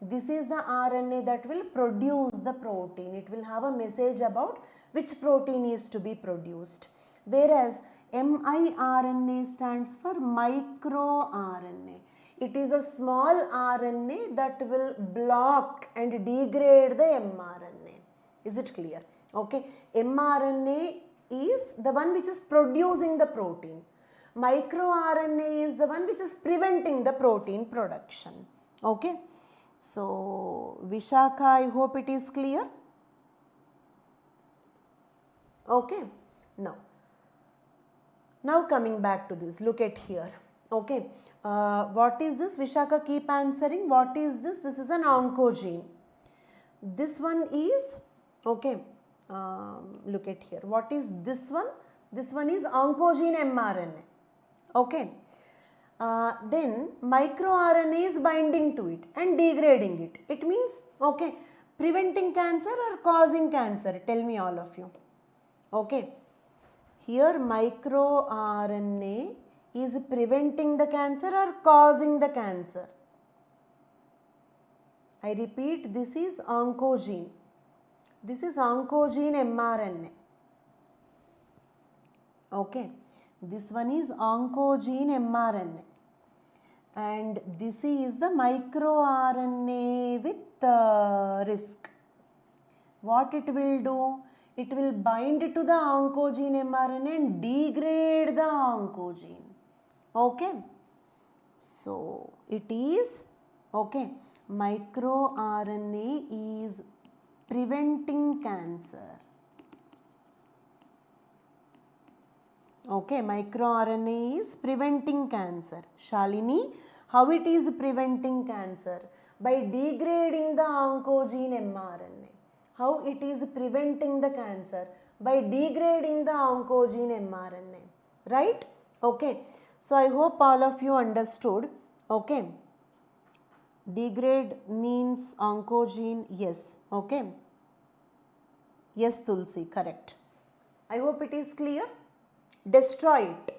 This is the RNA that will produce the protein. It will have a message about which protein is to be produced. Whereas miRNA stands for microRNA. It is a small RNA that will block and degrade the mRNA. Is it clear? Okay. mRNA is the one which is producing the protein. MicroRNA is the one which is preventing the protein production. Okay. So, Vishakha, I hope it is clear. Okay. Now coming back to this, look at here. Okay. What is this? Vishakha, keep answering. What is this? This is an oncogene. This one is, okay, look at here. What is this one? This one is oncogene mRNA. Okay. Then microRNA is binding to it and degrading it. It means, okay, preventing cancer or causing cancer? Tell me, all of you. Okay. Here microRNA is preventing the cancer or causing the cancer? I repeat, this is oncogene. This is oncogene mRNA. Okay. This one is oncogene mRNA. And this is the microRNA with risk. What it will do? It will bind to the oncogene mRNA and degrade the oncogene. Okay. So, it is, okay, microRNA is preventing cancer. Okay, microRNA is preventing cancer. Shalini, how it is preventing cancer? By degrading the oncogene mRNA. How it is preventing the cancer? By degrading the oncogene mRNA. Right? Okay. So, I hope all of you understood. Okay. Degrade means oncogene. Yes. Okay. Yes, Tulsi. Correct. I hope it is clear. Destroy it.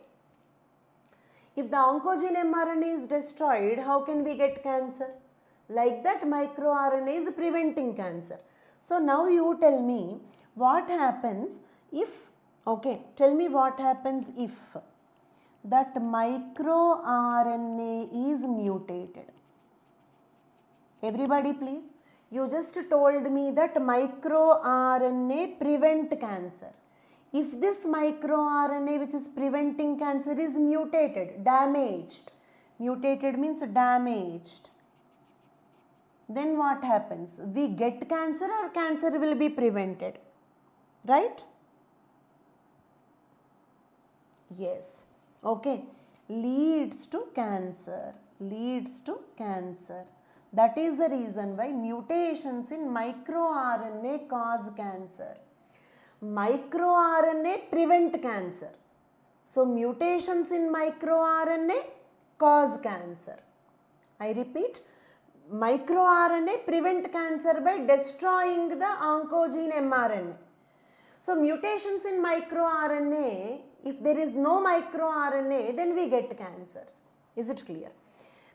If the oncogene mRNA is destroyed, how can we get cancer? Like that, microRNA is preventing cancer. So now you tell me what happens if, okay, tell me what happens if that microRNA is mutated. Everybody please, you just told me that microRNA prevent cancer. If this microRNA which is preventing cancer is mutated, damaged, mutated means damaged, then what happens? We get cancer or cancer will be prevented, right? Yes, okay, leads to cancer, leads to cancer. That is the reason why mutations in microRNA cause cancer. MicroRNA prevent cancer. So, mutations in microRNA cause cancer. I repeat, microRNA prevent cancer by destroying the oncogene mRNA. So, mutations in microRNA If there is no microRNA, then we get cancers. Is it clear?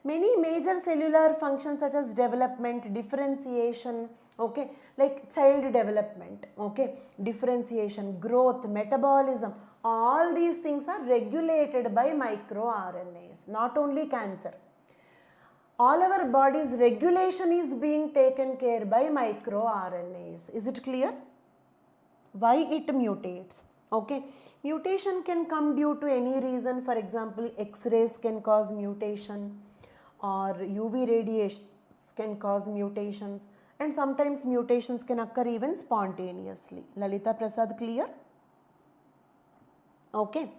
Many major cellular functions such as development, differentiation, okay, like child development, okay, differentiation, growth, metabolism, all these things are regulated by microRNAs, not only cancer. All our body's regulation is being taken care by microRNAs. Is it clear? Why it mutates? Okay, mutation can come due to any reason. For example, X-rays can cause mutation, or UV radiations can cause mutations, and sometimes mutations can occur even spontaneously. Lalita Prasad, clear? Okay,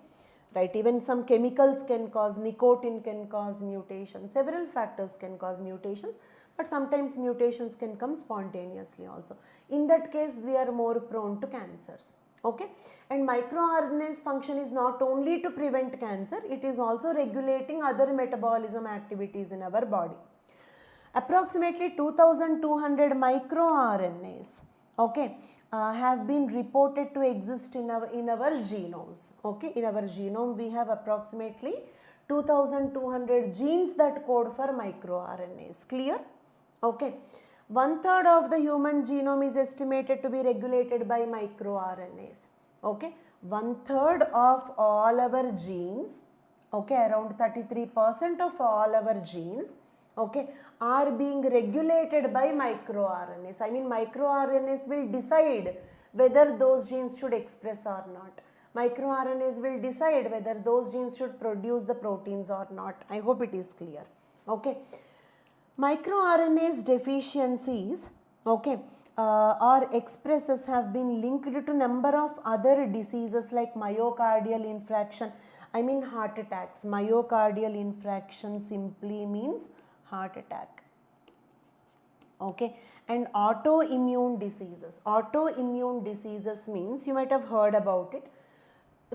right, even some chemicals can cause, nicotine can cause mutations, several factors can cause mutations, but sometimes mutations can come spontaneously also. In that case, we are more prone to cancers. Okay, and microRNA's function is not only to prevent cancer, it is also regulating other metabolism activities in our body. Approximately 2200 microRNAs, okay, have been reported to exist in our genomes. Okay, in our genome we have approximately 2200 genes that code for microRNAs. Clear? Okay. 1/3 of the human genome is estimated to be regulated by microRNAs. Okay, 1/3 of all our genes, okay, around 33% of all our genes, okay, are being regulated by microRNAs. I mean, microRNAs will decide whether those genes should express or not. MicroRNAs will decide whether those genes should produce the proteins or not. I hope it is clear. Okay. MicroRNA's deficiencies, okay, or expresses have been linked to number of other diseases like myocardial infarction. I mean heart attacks. Myocardial infarction simply means heart attack. Okay, and autoimmune diseases. Autoimmune diseases means, you might have heard about it.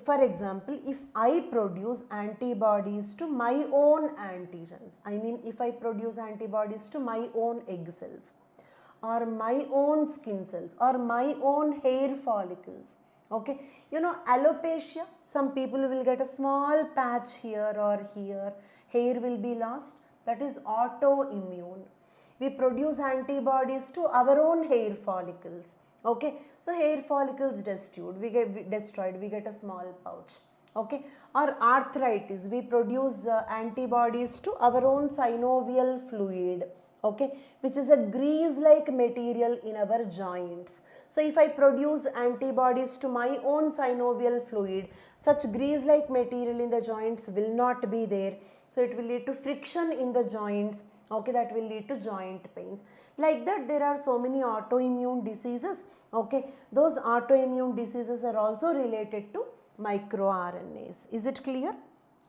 For example, if I produce antibodies to my own antigens, I mean if I produce antibodies to my own egg cells, or my own skin cells, or my own hair follicles, okay, you know, alopecia, some people will get a small patch here or here, hair will be lost, that is autoimmune. We produce antibodies to our own hair follicles. Okay, so hair follicles destroyed, we get a small pouch. Okay, or arthritis, we produce antibodies to our own synovial fluid, okay, which is a grease-like material in our joints. So if I produce antibodies to my own synovial fluid, such grease-like material in the joints will not be there. So it will lead to friction in the joints. Okay, that will lead to joint pains. Like that, there are so many autoimmune diseases. Okay, those autoimmune diseases are also related to microRNAs. Is it clear?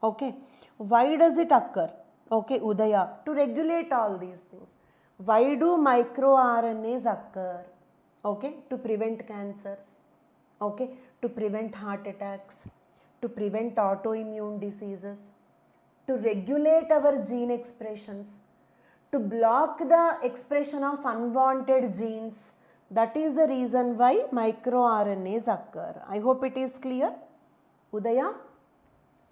Okay, why does it occur? Okay, Udaya, to regulate all these things. Why do microRNAs occur? Okay, to prevent cancers. Okay, to prevent heart attacks, to prevent autoimmune diseases, to regulate our gene expressions, to block the expression of unwanted genes. That is the reason why microRNAs occur. I hope it is clear. Udaya?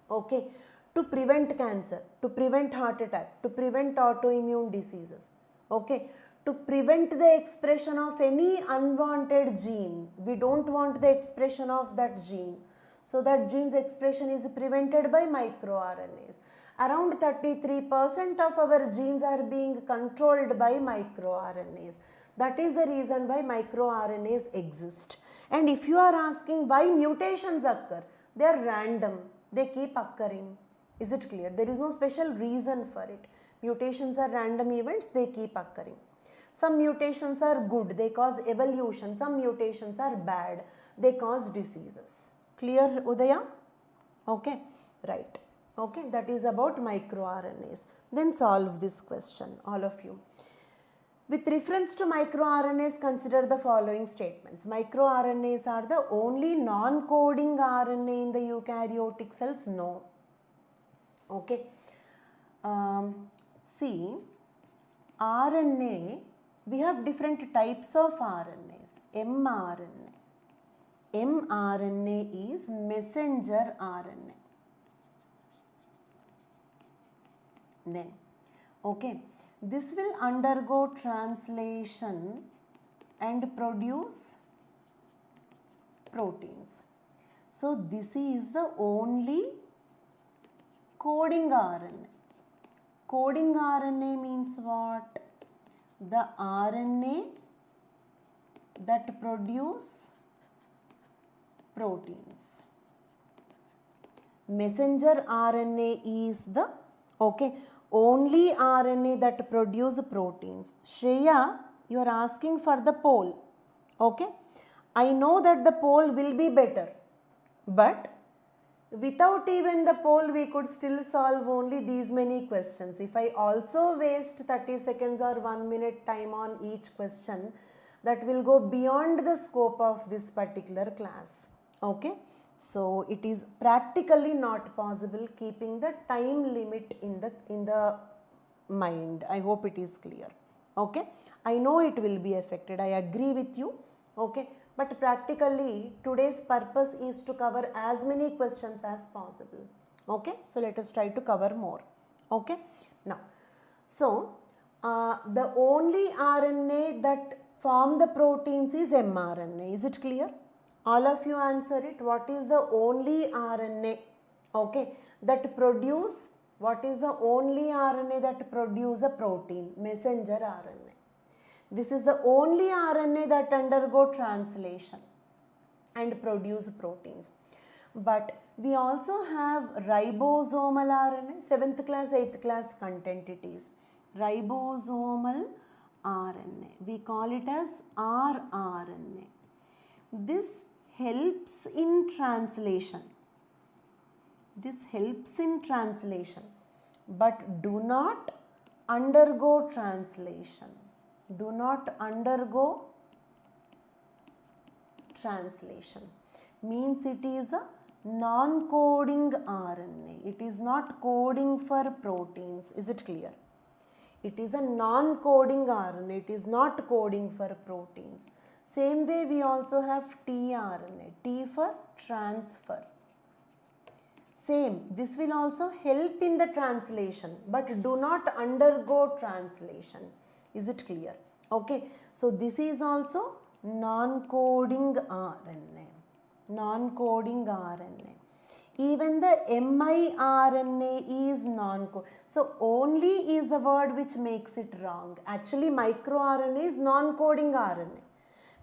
Okay. To prevent cancer, to prevent heart attack, to prevent autoimmune diseases. Okay. To prevent the expression of any unwanted gene. We don't want the expression of that gene. So that gene's expression is prevented by microRNAs. Around 33% of our genes are being controlled by microRNAs. That is the reason why microRNAs exist. And if you are asking why mutations occur, they are random. They keep occurring. Is it clear? There is no special reason for it. Mutations are random events. They keep occurring. Some mutations are good. They cause evolution. Some mutations are bad. They cause diseases. Clear, Udaya? Okay. Right. Okay, that is about microRNAs. Then solve this question, all of you. With reference to microRNAs, consider the following statements. MicroRNAs are the only non-coding RNA in the eukaryotic cells? No. Okay. See, RNA, we have different types of RNAs. mRNA. mRNA is messenger RNA. Then, okay, this will undergo translation and produce proteins. So, this is the only coding RNA. Coding RNA means what? The RNA that produce proteins. Messenger RNA is the only RNA that produce proteins. Shreya, you are asking for the poll. Okay, I know that the poll will be better, but without even the poll we could still solve only these many questions. If I also waste 30 seconds or 1 minute time on each question, that will go beyond the scope of this particular class. Okay, so it is practically not possible keeping the time limit in the mind. I hope it is clear. Okay, I know it will be affected, I agree with you. Okay, but practically today's purpose is to cover as many questions as possible. Okay, so let us try to cover more. Okay, now, so the only RNA that form the proteins is mRNA. Is it clear? All of you answer it. What is the only RNA, okay, that produce, what is the only RNA that produce a protein? Messenger RNA. This is the only RNA that undergo translation and produce proteins. But we also have ribosomal RNA, 7th class, 8th class content it is. Ribosomal RNA. We call it as rRNA. This helps in translation. This helps in translation, but do not undergo translation. Do not undergo translation. Means it is a non-coding RNA. It is not coding for proteins. Is it clear? It is a non-coding RNA. It is not coding for proteins. Same way we also have tRNA. T for transfer. Same. This will also help in the translation, but do not undergo translation. Is it clear? Okay. So this is also non-coding RNA. Non-coding RNA. Even the miRNA is non-coding. So only is the word which makes it wrong. Actually microRNA is non-coding RNA.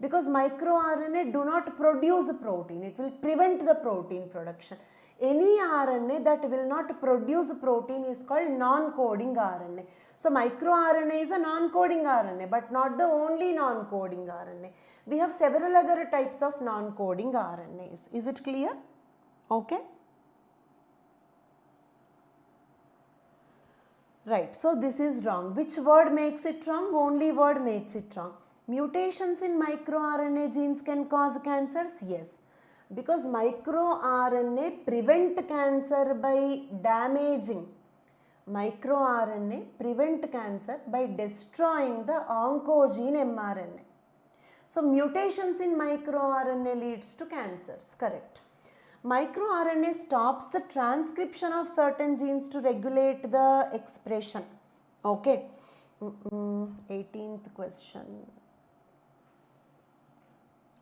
Because microRNA do not produce a protein. It will prevent the protein production. Any RNA that will not produce protein is called non-coding RNA. So microRNA is a non-coding RNA, but not the only non-coding RNA. We have several other types of non-coding RNAs. Is it clear? Okay. Right. So this is wrong. Which word makes it wrong? Only word makes it wrong. Mutations in microRNA genes can cause cancers? Yes. Because microRNA prevent cancer by damaging. MicroRNA prevent cancer by destroying the oncogene mRNA. So mutations in microRNA leads to cancers. Correct. MicroRNA stops the transcription of certain genes to regulate the expression. Okay. 18th question.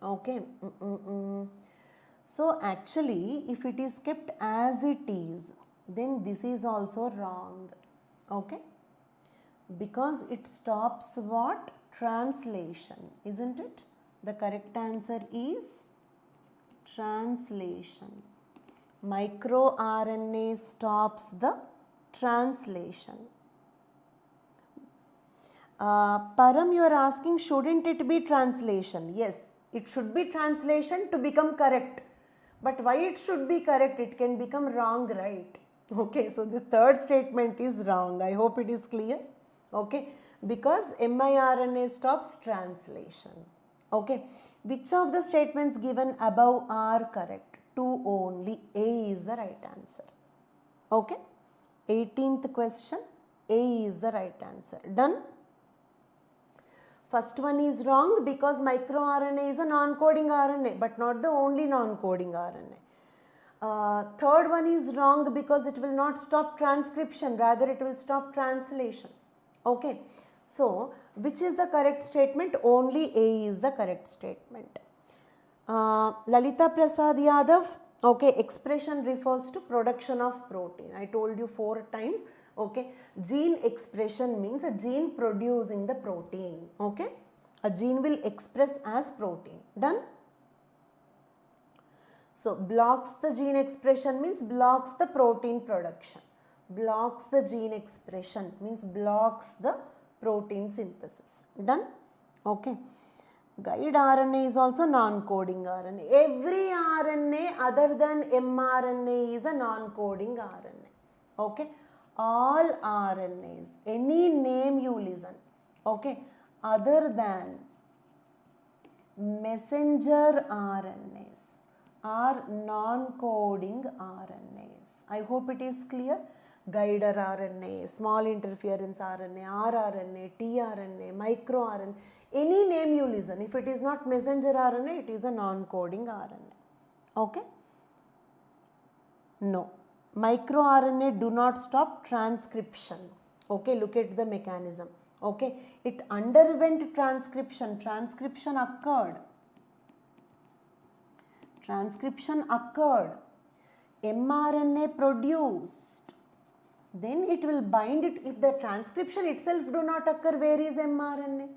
Okay. So actually if it is kept as it is, then this is also wrong. Okay. Because it stops what? Translation. Isn't it? The correct answer is translation. MicroRNA stops the translation. Param, you are asking, shouldn't it be translation? Yes, it should be translation to become correct. But why it should be correct? It can become wrong, right? Okay, so the third statement is wrong. I hope it is clear. Okay, because miRNA stops translation. Okay, which of the statements given above are correct? 2 only. A is the right answer. Okay, 18th question. A is the right answer. Done. First one is wrong because microRNA is a non-coding RNA, but not the only non-coding RNA. Third one is wrong because it will not stop transcription, rather it will stop translation. Okay, so which is the correct statement? Only A is the correct statement. Lalita Prasad Yadav, okay, expression refers to production of protein. I told you 4 times. Okay, gene expression means a gene producing the protein. Okay, a gene will express as protein. Done? So blocks the gene expression means blocks the protein production. Blocks the gene expression means blocks the protein synthesis. Done? Okay. Guide RNA is also non-coding RNA. Every RNA other than mRNA is a non-coding RNA. Okay. All RNAs, any name you listen, okay, other than messenger RNAs are non-coding RNAs. I hope it is clear. Guider RNA, small interference RNA, rRNA, tRNA, microRNA, any name you listen, if it is not messenger RNA, it is a non-coding RNA. Okay? No. MicroRNA do not stop transcription. Okay, look at the mechanism. Okay, it underwent transcription. Transcription occurred. Transcription occurred. mRNA produced. Then it will bind it. If the transcription itself do not occur, where is mRNA?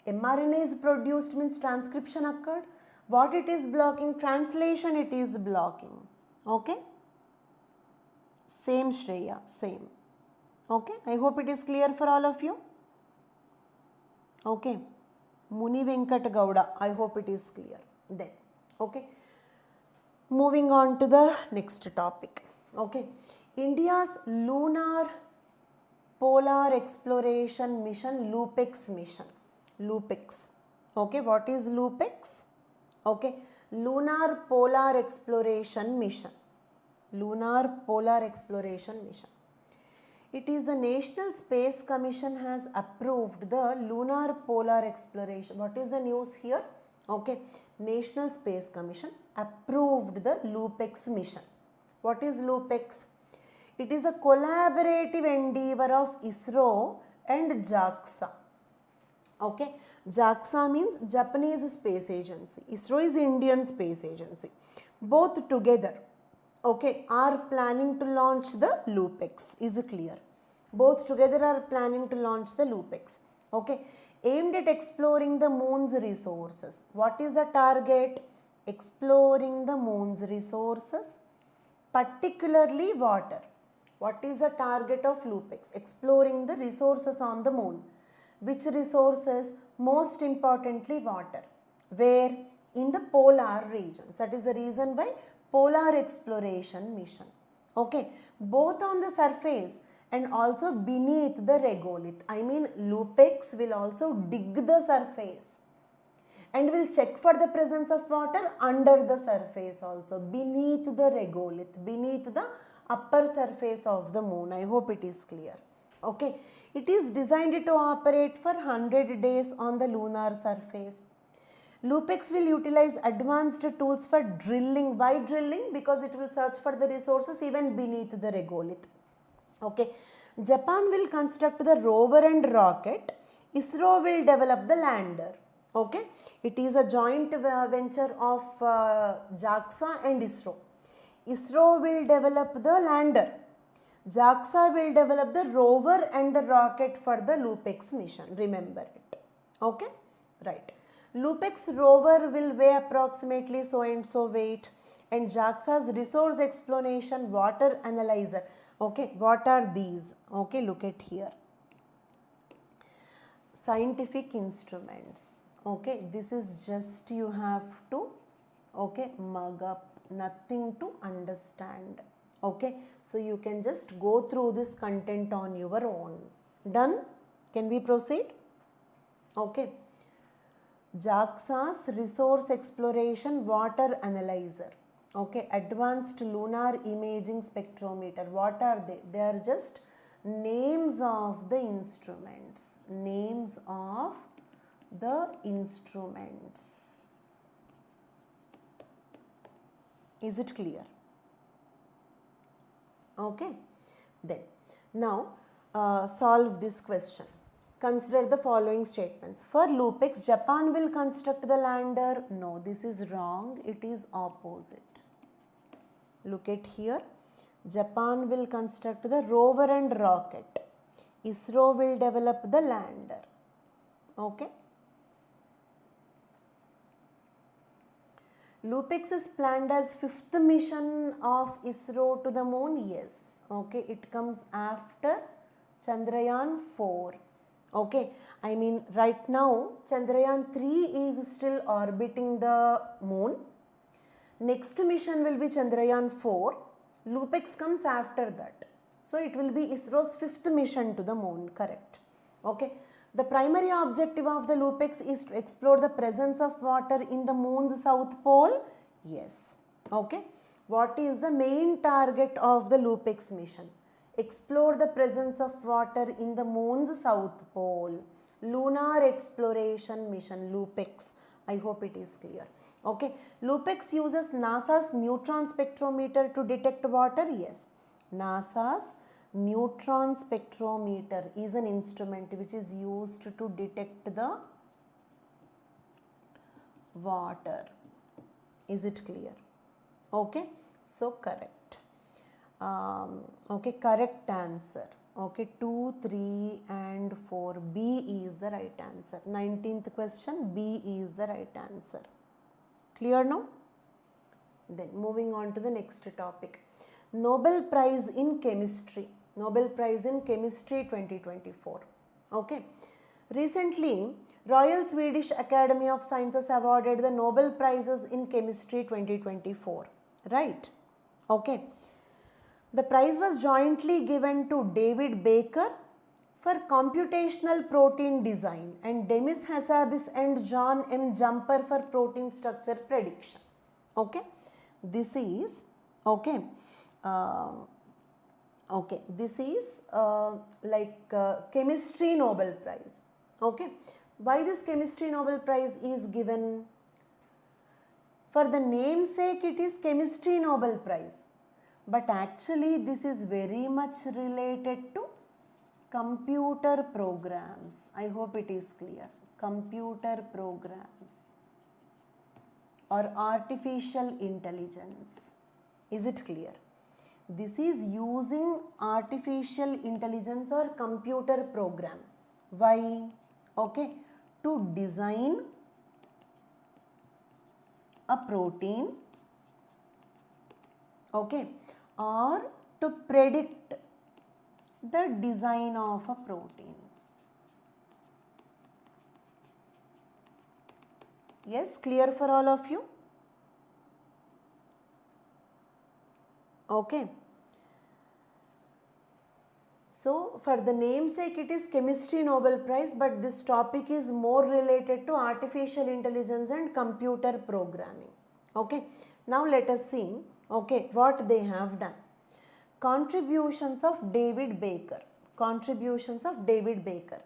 mRNA is produced means transcription occurred. What it is blocking? Translation it is blocking. Okay? Same Shreya, same. Okay, I hope it is clear for all of you. Okay, Muni Venkat Gowda, I hope it is clear. Then, okay, moving on to the next topic. Okay, India's lunar polar exploration mission, LUPEX mission. LUPEX. Okay, what is LUPEX? Okay, lunar polar exploration mission. Lunar Polar Exploration Mission. It is the National Space Commission has approved the Lunar Polar Exploration. What is the news here? Okay, National Space Commission approved the LUPEX mission. What is LUPEX? It is a collaborative endeavor of ISRO and JAXA. Okay, JAXA means Japanese Space Agency. ISRO is Indian Space Agency. Both together, okay, are planning to launch the LUPEX. Is clear? Both together are planning to launch the LUPEX. Okay, aimed at exploring the moon's resources. What is the target? Exploring the moon's resources, particularly water. What is the target of LUPEX? Exploring the resources on the moon. Which resources? Most importantly, water. Where? In the polar regions. That is the reason why Polar Exploration Mission. Okay, both on the surface and also beneath the regolith. I mean, LUPEX will also dig the surface and will check for the presence of water under the surface also, beneath the regolith, beneath the upper surface of the moon. I hope it is clear. Okay, it is designed to operate for 100 days on the lunar surface. LUPEX will utilize advanced tools for drilling. Why drilling? Because it will search for the resources even beneath the regolith. Okay. Japan will construct the rover and rocket. ISRO will develop the lander. Okay. It is a joint venture of JAXA and ISRO. ISRO will develop the lander. JAXA will develop the rover and the rocket for the LUPEX mission. Remember it. Okay. Right. LUPEX rover will weigh approximately so and so weight, and JAXA's resource exploration water analyzer. Okay, what are these? Okay, look at here. Scientific instruments. Okay, this is just you have to, okay, mug up, nothing to understand. Okay, so you can just go through this content on your own. Done? Can we proceed? Okay. JAXA's resource exploration water analyzer. Okay, advanced lunar imaging spectrometer. What are they? They are just names of the instruments. Names of the instruments. Is it clear? Okay. Then now solve this question. Consider the following statements. For Lupex, Japan will construct the lander. No, this is wrong. It is opposite. Look at here. Japan will construct the rover and rocket. ISRO will develop the lander. Okay. Lupex is planned as 5th mission of ISRO to the moon. Yes. Okay. It comes after Chandrayaan 4. Okay. I mean, right now Chandrayaan-3 is still orbiting the moon. Next mission will be Chandrayaan-4. Lupex comes after that. So it will be ISRO's 5th mission to the moon. Correct. Okay. The primary objective of the Lupex is to explore the presence of water in the moon's south pole. Yes. Okay. What is the main target of the Lupex mission? Explore the presence of water in the moon's south pole. Lunar exploration mission, Lupex. I hope it is clear. Okay. Lupex uses NASA's neutron spectrometer to detect water. Yes. NASA's neutron spectrometer is an instrument which is used to detect the water. Is it clear? Okay. So correct. Okay, correct answer. Okay, 2, 3 and 4. B is the right answer. 19th question, B is the right answer. Clear now? Then moving on to the next topic. Nobel Prize in Chemistry. Nobel Prize in Chemistry 2024. Okay. Recently, Royal Swedish Academy of Sciences awarded the Nobel Prizes in Chemistry 2024. Right? Okay. The prize was jointly given to David Baker for computational protein design and Demis Hassabis and John M. Jumper for protein structure prediction. Okay. This is, okay. Okay, this is Chemistry Nobel Prize. Okay, why this Chemistry Nobel Prize is given? For the namesake, it is Chemistry Nobel Prize, but actually this is very much related to computer programs. I hope it is clear. Computer programs or artificial intelligence. Is it clear? This is using artificial intelligence or computer program. Why? Okay, to design a protein, okay, or to predict the design of a protein. Yes, clear for all of you? Okay. So, for the namesake, it is Chemistry Nobel Prize, but this topic is more related to artificial intelligence and computer programming. Okay. Now, let us see, okay, what they have done. Contributions of David Baker. Contributions of David Baker.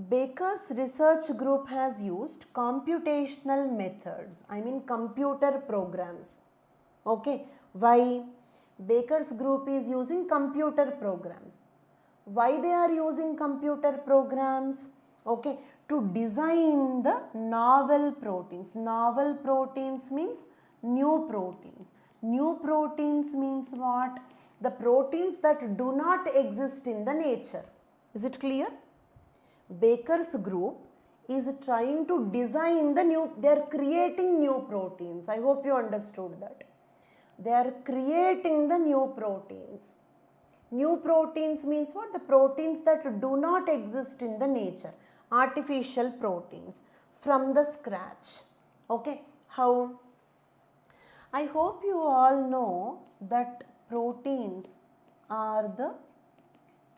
Baker's research group has used computational methods, I mean computer programs. Okay. Why? Baker's group is using computer programs. Why they are using computer programs? Okay, to design the novel proteins. Novel proteins means new proteins. New proteins means what? The proteins that do not exist in the nature. Is it clear? Baker's group is trying to design the new, they are creating new proteins. I hope you understood that. They are creating the new proteins. New proteins means what? The proteins that do not exist in the nature. Artificial proteins from the scratch. Okay. How? I hope you all know that proteins are the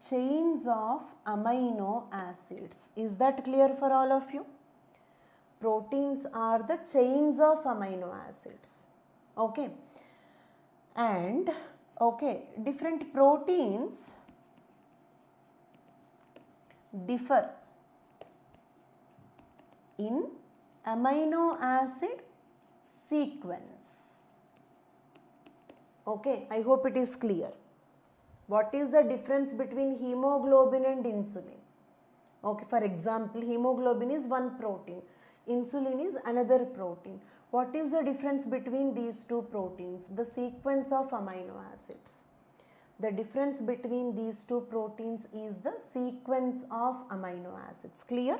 chains of amino acids. Is that clear for all of you? Proteins are the chains of amino acids. Okay. And okay, different proteins differ in amino acid sequence. Okay, I hope it is clear. What is the difference between hemoglobin and insulin? Okay, for example, hemoglobin is one protein, insulin is another protein. What is the difference between these two proteins? The sequence of amino acids. The difference between these two proteins is the sequence of amino acids. Clear?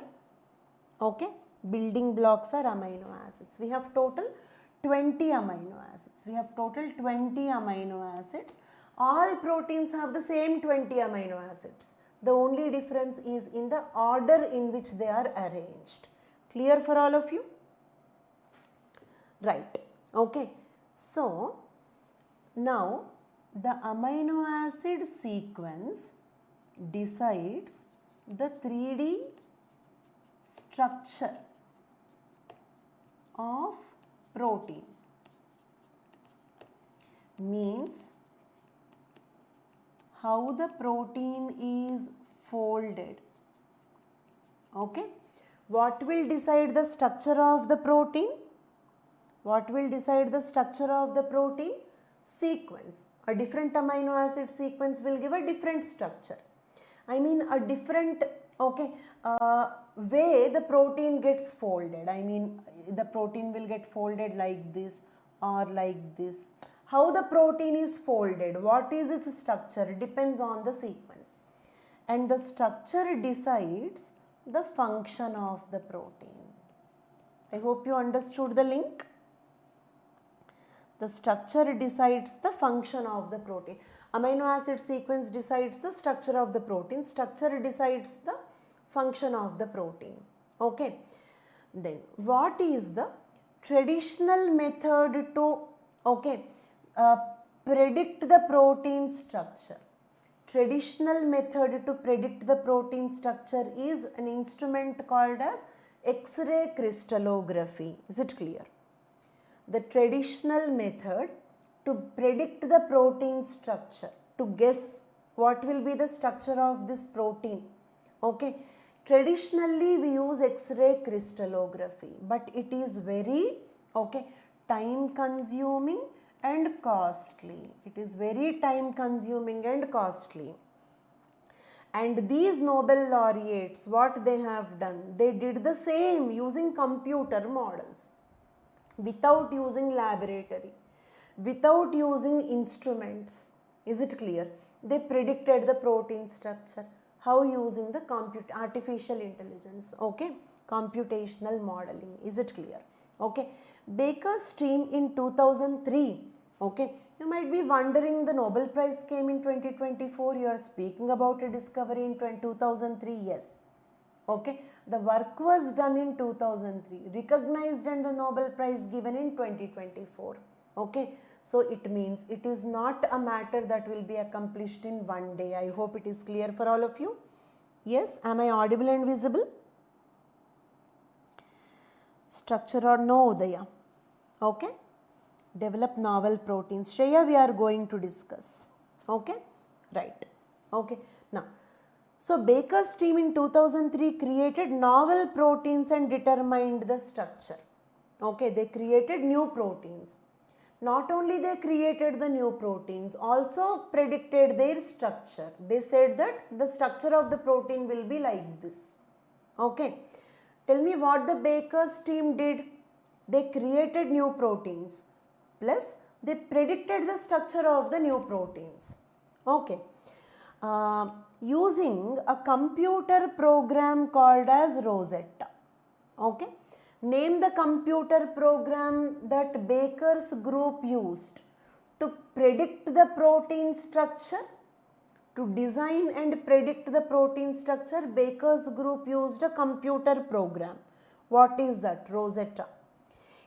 Okay, building blocks are amino acids. We have total 20 amino acids. We have total 20 amino acids. All proteins have the same 20 amino acids. The only difference is in the order in which they are arranged. Clear for all of you? Right. Okay. So, now the amino acid sequence decides the 3D structure of protein. Means how the protein is folded. Okay. What will decide the structure of the protein? What will decide the structure of the protein? Sequence. A different amino acid sequence will give a different structure. I mean a different way the protein gets folded. I mean the protein will get folded like this or like this. How the protein is folded, what is its structure, depends on the sequence. And the structure decides the function of the protein. I hope you understood the link. The structure decides the function of the protein. Amino acid sequence decides the structure of the protein. Structure decides the function of the protein. Okay. Then what is the traditional method to predict the protein structure? Traditional method to predict the protein structure is an instrument called as X-ray crystallography. Is it clear? The traditional method to predict the protein structure, to guess what will be the structure of this protein. Okay. Traditionally we use X-ray crystallography, but it is very time consuming and costly. It is very time consuming and costly. And these Nobel laureates, what they have done, they did the same using computer models, without using laboratory, without using instruments. Is it clear? They predicted the protein structure. How? Using the artificial intelligence, computational modeling. Is it clear? Baker's team in 2003, you might be wondering, the Nobel Prize came in 2024, you are speaking about a discovery in 2003, yes. The work was done in 2003, recognized and the Nobel Prize given in 2024. So it means it is not a matter that will be accomplished in one day. I hope it is clear for all of you. Yes, am I audible and visible? Structure or no, Udaya? Develop novel proteins. Shreya, we are going to discuss. Right. Now, so Baker's team in 2003 created novel proteins and determined the structure. They created new proteins. Not only they created the new proteins, also predicted their structure. They said that the structure of the protein will be like this. Tell me what the Baker's team did. They created new proteins, plus they predicted the structure of the new proteins. Using a computer program called as Rosetta. Name the computer program that Baker's group used to predict the protein structure. To design and predict the protein structure, Baker's group used a computer program. What is that? Rosetta.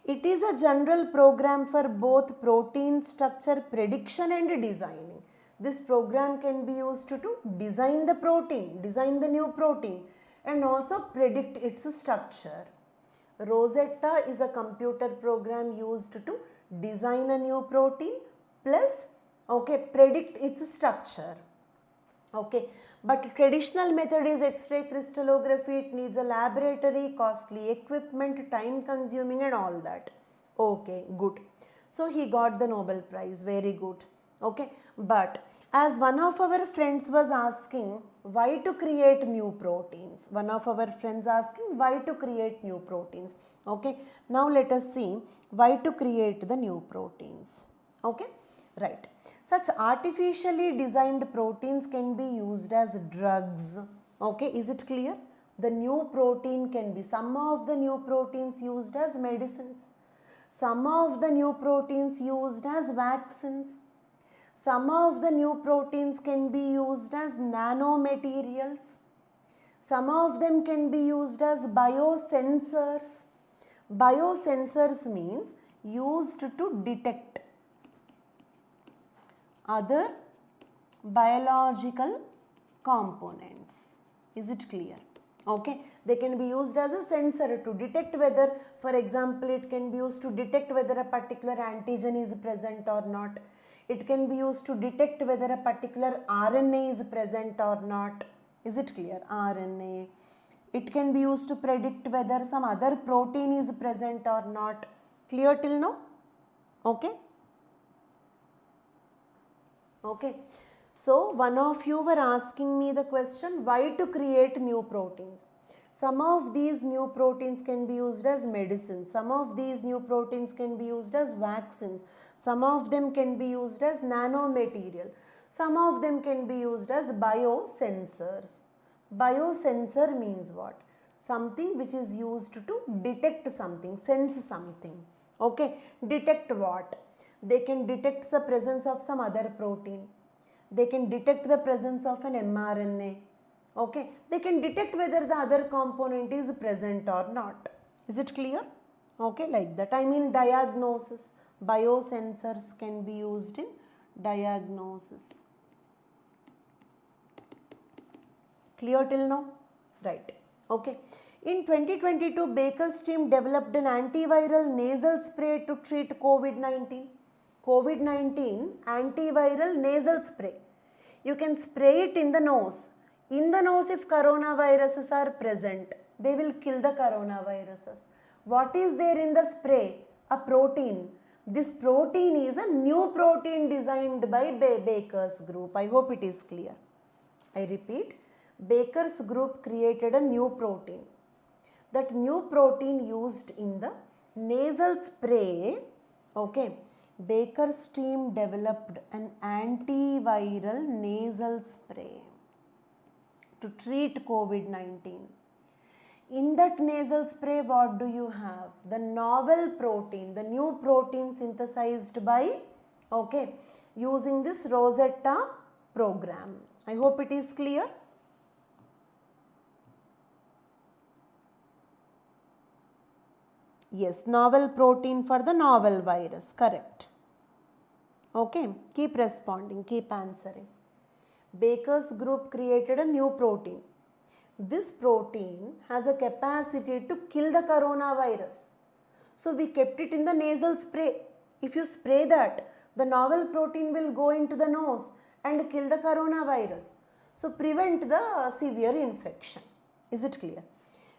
It is a general program for both protein structure prediction and designing. This program can be used to design the protein, design the new protein, and also predict its structure. Rosetta is a computer program used to design a new protein plus predict its structure. Okay, but traditional method is X-ray crystallography. It needs a laboratory, costly equipment, time consuming and all that. Okay, good. So he got the Nobel Prize, very good. Okay, but as one of our friends was asking why to create new proteins, one of our friends asking why to create new proteins. Okay, now let us see why to create the new proteins. Okay, right. Such artificially designed proteins can be used as drugs. Okay, is it clear? The new protein can be, some of the new proteins used as medicines, some of the new proteins used as vaccines, some of the new proteins can be used as nanomaterials, some of them can be used as biosensors. Biosensors means used to detect other biological components. Is it clear? Okay, they can be used as a sensor to detect whether, for example, it can be used to detect whether a particular antigen is present or not. It can be used to detect whether a particular RNA is present or not. Is it clear? RNA. It can be used to predict whether some other protein is present or not. Clear till now? Okay. Okay. So, one of you were asking me the question why to create new proteins. Some of these new proteins can be used as medicines. Some of these new proteins can be used as vaccines. Some of them can be used as nanomaterial. Some of them can be used as biosensors. Biosensor means what? Something which is used to detect something, sense something. Okay, detect what? They can detect the presence of some other protein. They can detect the presence of an mRNA. Okay, they can detect whether the other component is present or not. Is it clear? Okay, like that. I mean diagnosis. Biosensors can be used in diagnosis. Clear till now? Right. Okay. In 2022, Baker's team developed an antiviral nasal spray to treat COVID-19. COVID-19 antiviral nasal spray. You can spray it in the nose. In the nose, if coronaviruses are present, they will kill the coronaviruses. What is there in the spray? A protein. This protein is a new protein designed by Baker's group. I hope it is clear. I repeat, Baker's group created a new protein. That new protein used in the nasal spray, okay, Baker's team developed an antiviral nasal spray to treat COVID-19. In that nasal spray, what do you have? The novel protein, the new protein synthesized by, okay, using this Rosetta program. I hope it is clear. Yes, novel protein for the novel virus, correct. Okay, keep responding, keep answering. Baker's group created a new protein. This protein has a capacity to kill the coronavirus. So we kept it in the nasal spray. If you spray that, the novel protein will go into the nose and kill the coronavirus. So prevent the severe infection. Is it clear?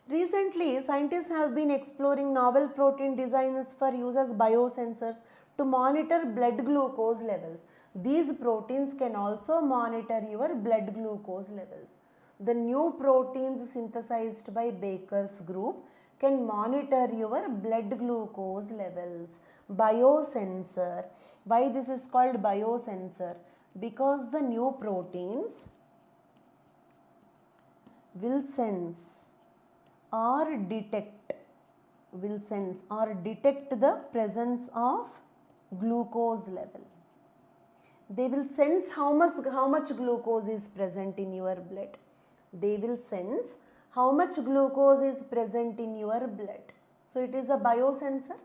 Recently, scientists have been exploring novel protein designs for use as biosensors to monitor blood glucose levels. These proteins can also monitor your blood glucose levels. The new proteins synthesized by Baker's group can monitor your blood glucose levels. Biosensor. Why this is called biosensor? Because the new proteins will sense or detect the presence of glucose level. They will sense how much glucose is present in your blood. They will sense how much glucose is present in your blood. So it is a biosensor.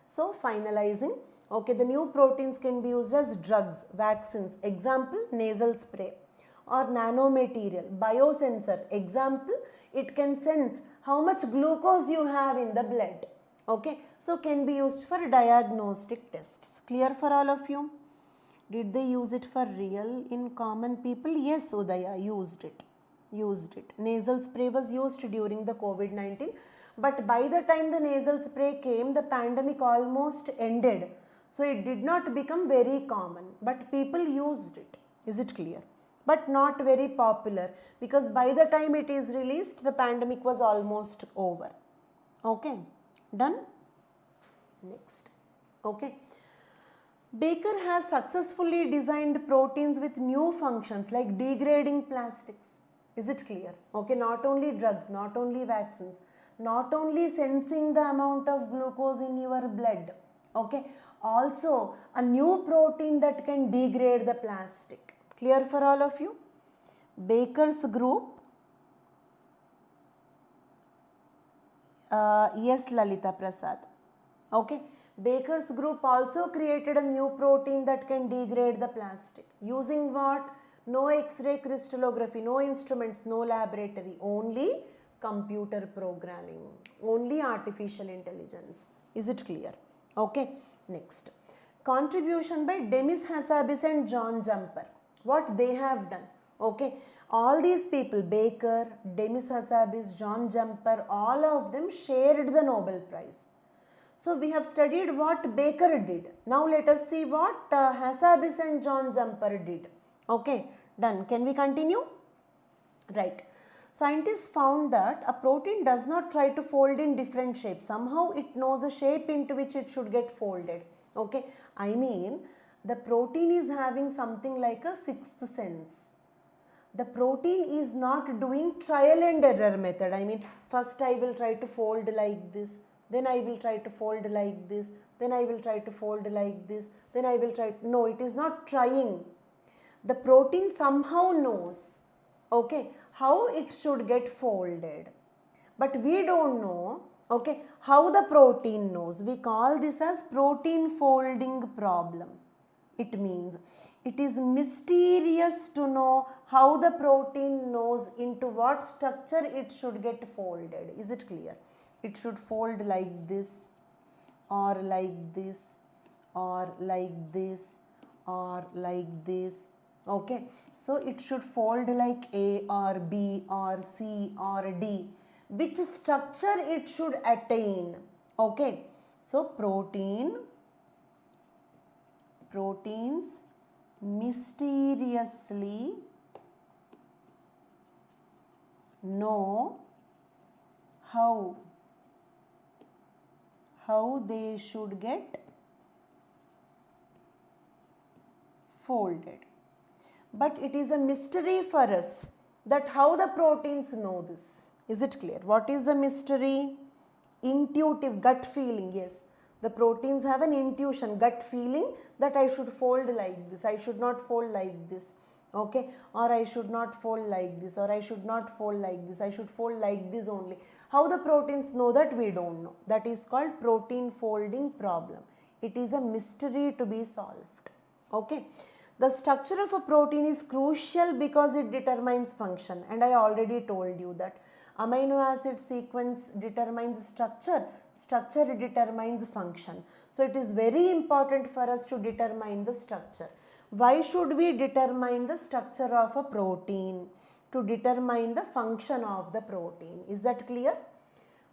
So finalizing, okay, the new proteins can be used as drugs, vaccines, example nasal spray, or nanomaterial, biosensor, example it can sense how much glucose you have in the blood. Okay, so can be used for diagnostic tests. Clear for all of you? Did they use it for real in common people? Yes, Udaya, used it. Nasal spray was used during the COVID-19, but by the time the nasal spray came, the pandemic almost ended. So it did not become very common, but people used it. Is it clear? But not very popular, because by the time it is released, the pandemic was almost over. Okay, done? Next. Okay. Baker has successfully designed proteins with new functions like degrading plastics. Is it clear? Okay, not only drugs, not only vaccines, not only sensing the amount of glucose in your blood, okay, also a new protein that can degrade the plastic. Clear for all of you? Baker's group, yes, Lalita Prasad. Okay, Baker's group also created a new protein that can degrade the plastic. Using what? No X-ray crystallography, no instruments, no laboratory, only computer programming, only artificial intelligence. Is it clear? Okay, next. Contribution by Demis Hassabis and John Jumper. What they have done? Okay, all these people, Baker, Demis Hassabis, John Jumper, all of them shared the Nobel Prize. So we have studied what Baker did. Now let us see what Hassabis and John Jumper did. Okay, done. Can we continue? Right. Scientists found that a protein does not try to fold in different shapes. Somehow it knows the shape into which it should get folded. Okay, I mean the protein is having something like a sixth sense. The protein is not doing trial and error method. I mean, first I will try to fold like this, then I will try to fold like this, then I will try to fold like this, then I will try to, no, it is not trying. The protein somehow knows, okay, how it should get folded. But we don't know, okay, how the protein knows. We call this as protein folding problem. It means it is mysterious to know how the protein knows into what structure it should get folded. Is it clear? It should fold like this, or like this, or like this, or like this. Okay, so it should fold like A or B or C or D. Which structure it should attain? Okay, so proteins mysteriously know how they should get folded. But it is a mystery for us that how the proteins know this. Is it clear? What is the mystery? Intuitive, gut feeling, yes. The proteins have an intuition, gut feeling that I should fold like this, I should not fold like this, okay, or I should not fold like this, or I should not fold like this, I should fold like this only. How the proteins know that, we don't know. That is called protein folding problem. It is a mystery to be solved. Okay. The structure of a protein is crucial because it determines function, and I already told you that amino acid sequence determines structure, structure determines function. So it is very important for us to determine the structure. Why should we determine the structure of a protein? To determine the function of the protein. Is that clear?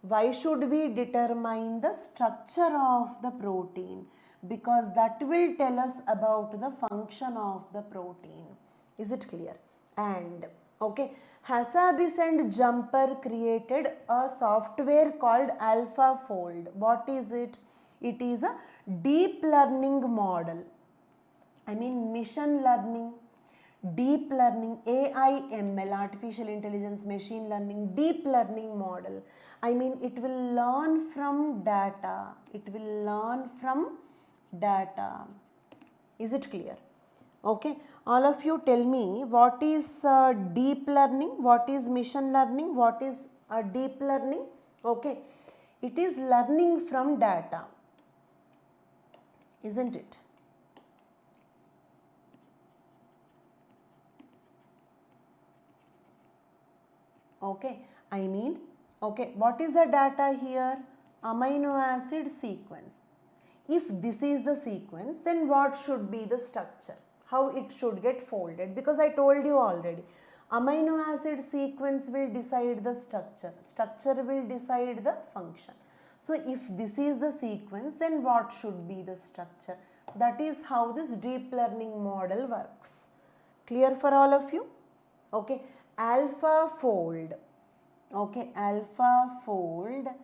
Why should we determine the structure of the protein? Because that will tell us about the function of the protein. Is it clear? And okay, Hassabis and Jumper created a software called AlphaFold. What is it? It is a deep learning model. I mean machine learning, deep learning, AI, ML, artificial intelligence, machine learning, deep learning model. I mean it will learn from data. It will learn from data. Is it clear? Okay, all of you tell me what is deep learning, what is machine learning, what is deep learning. Okay, it is learning from data, isn't it? Okay, I mean, okay, what is the data here? Amino acid sequence. if this is the sequence, then what should be the structure? How it should get folded? Because I told you already, amino acid sequence will decide the structure. Structure will decide the function. So if this is the sequence, then what should be the structure? That is how this deep learning model works. Clear for all of you? Okay, AlphaFold. Okay, AlphaFold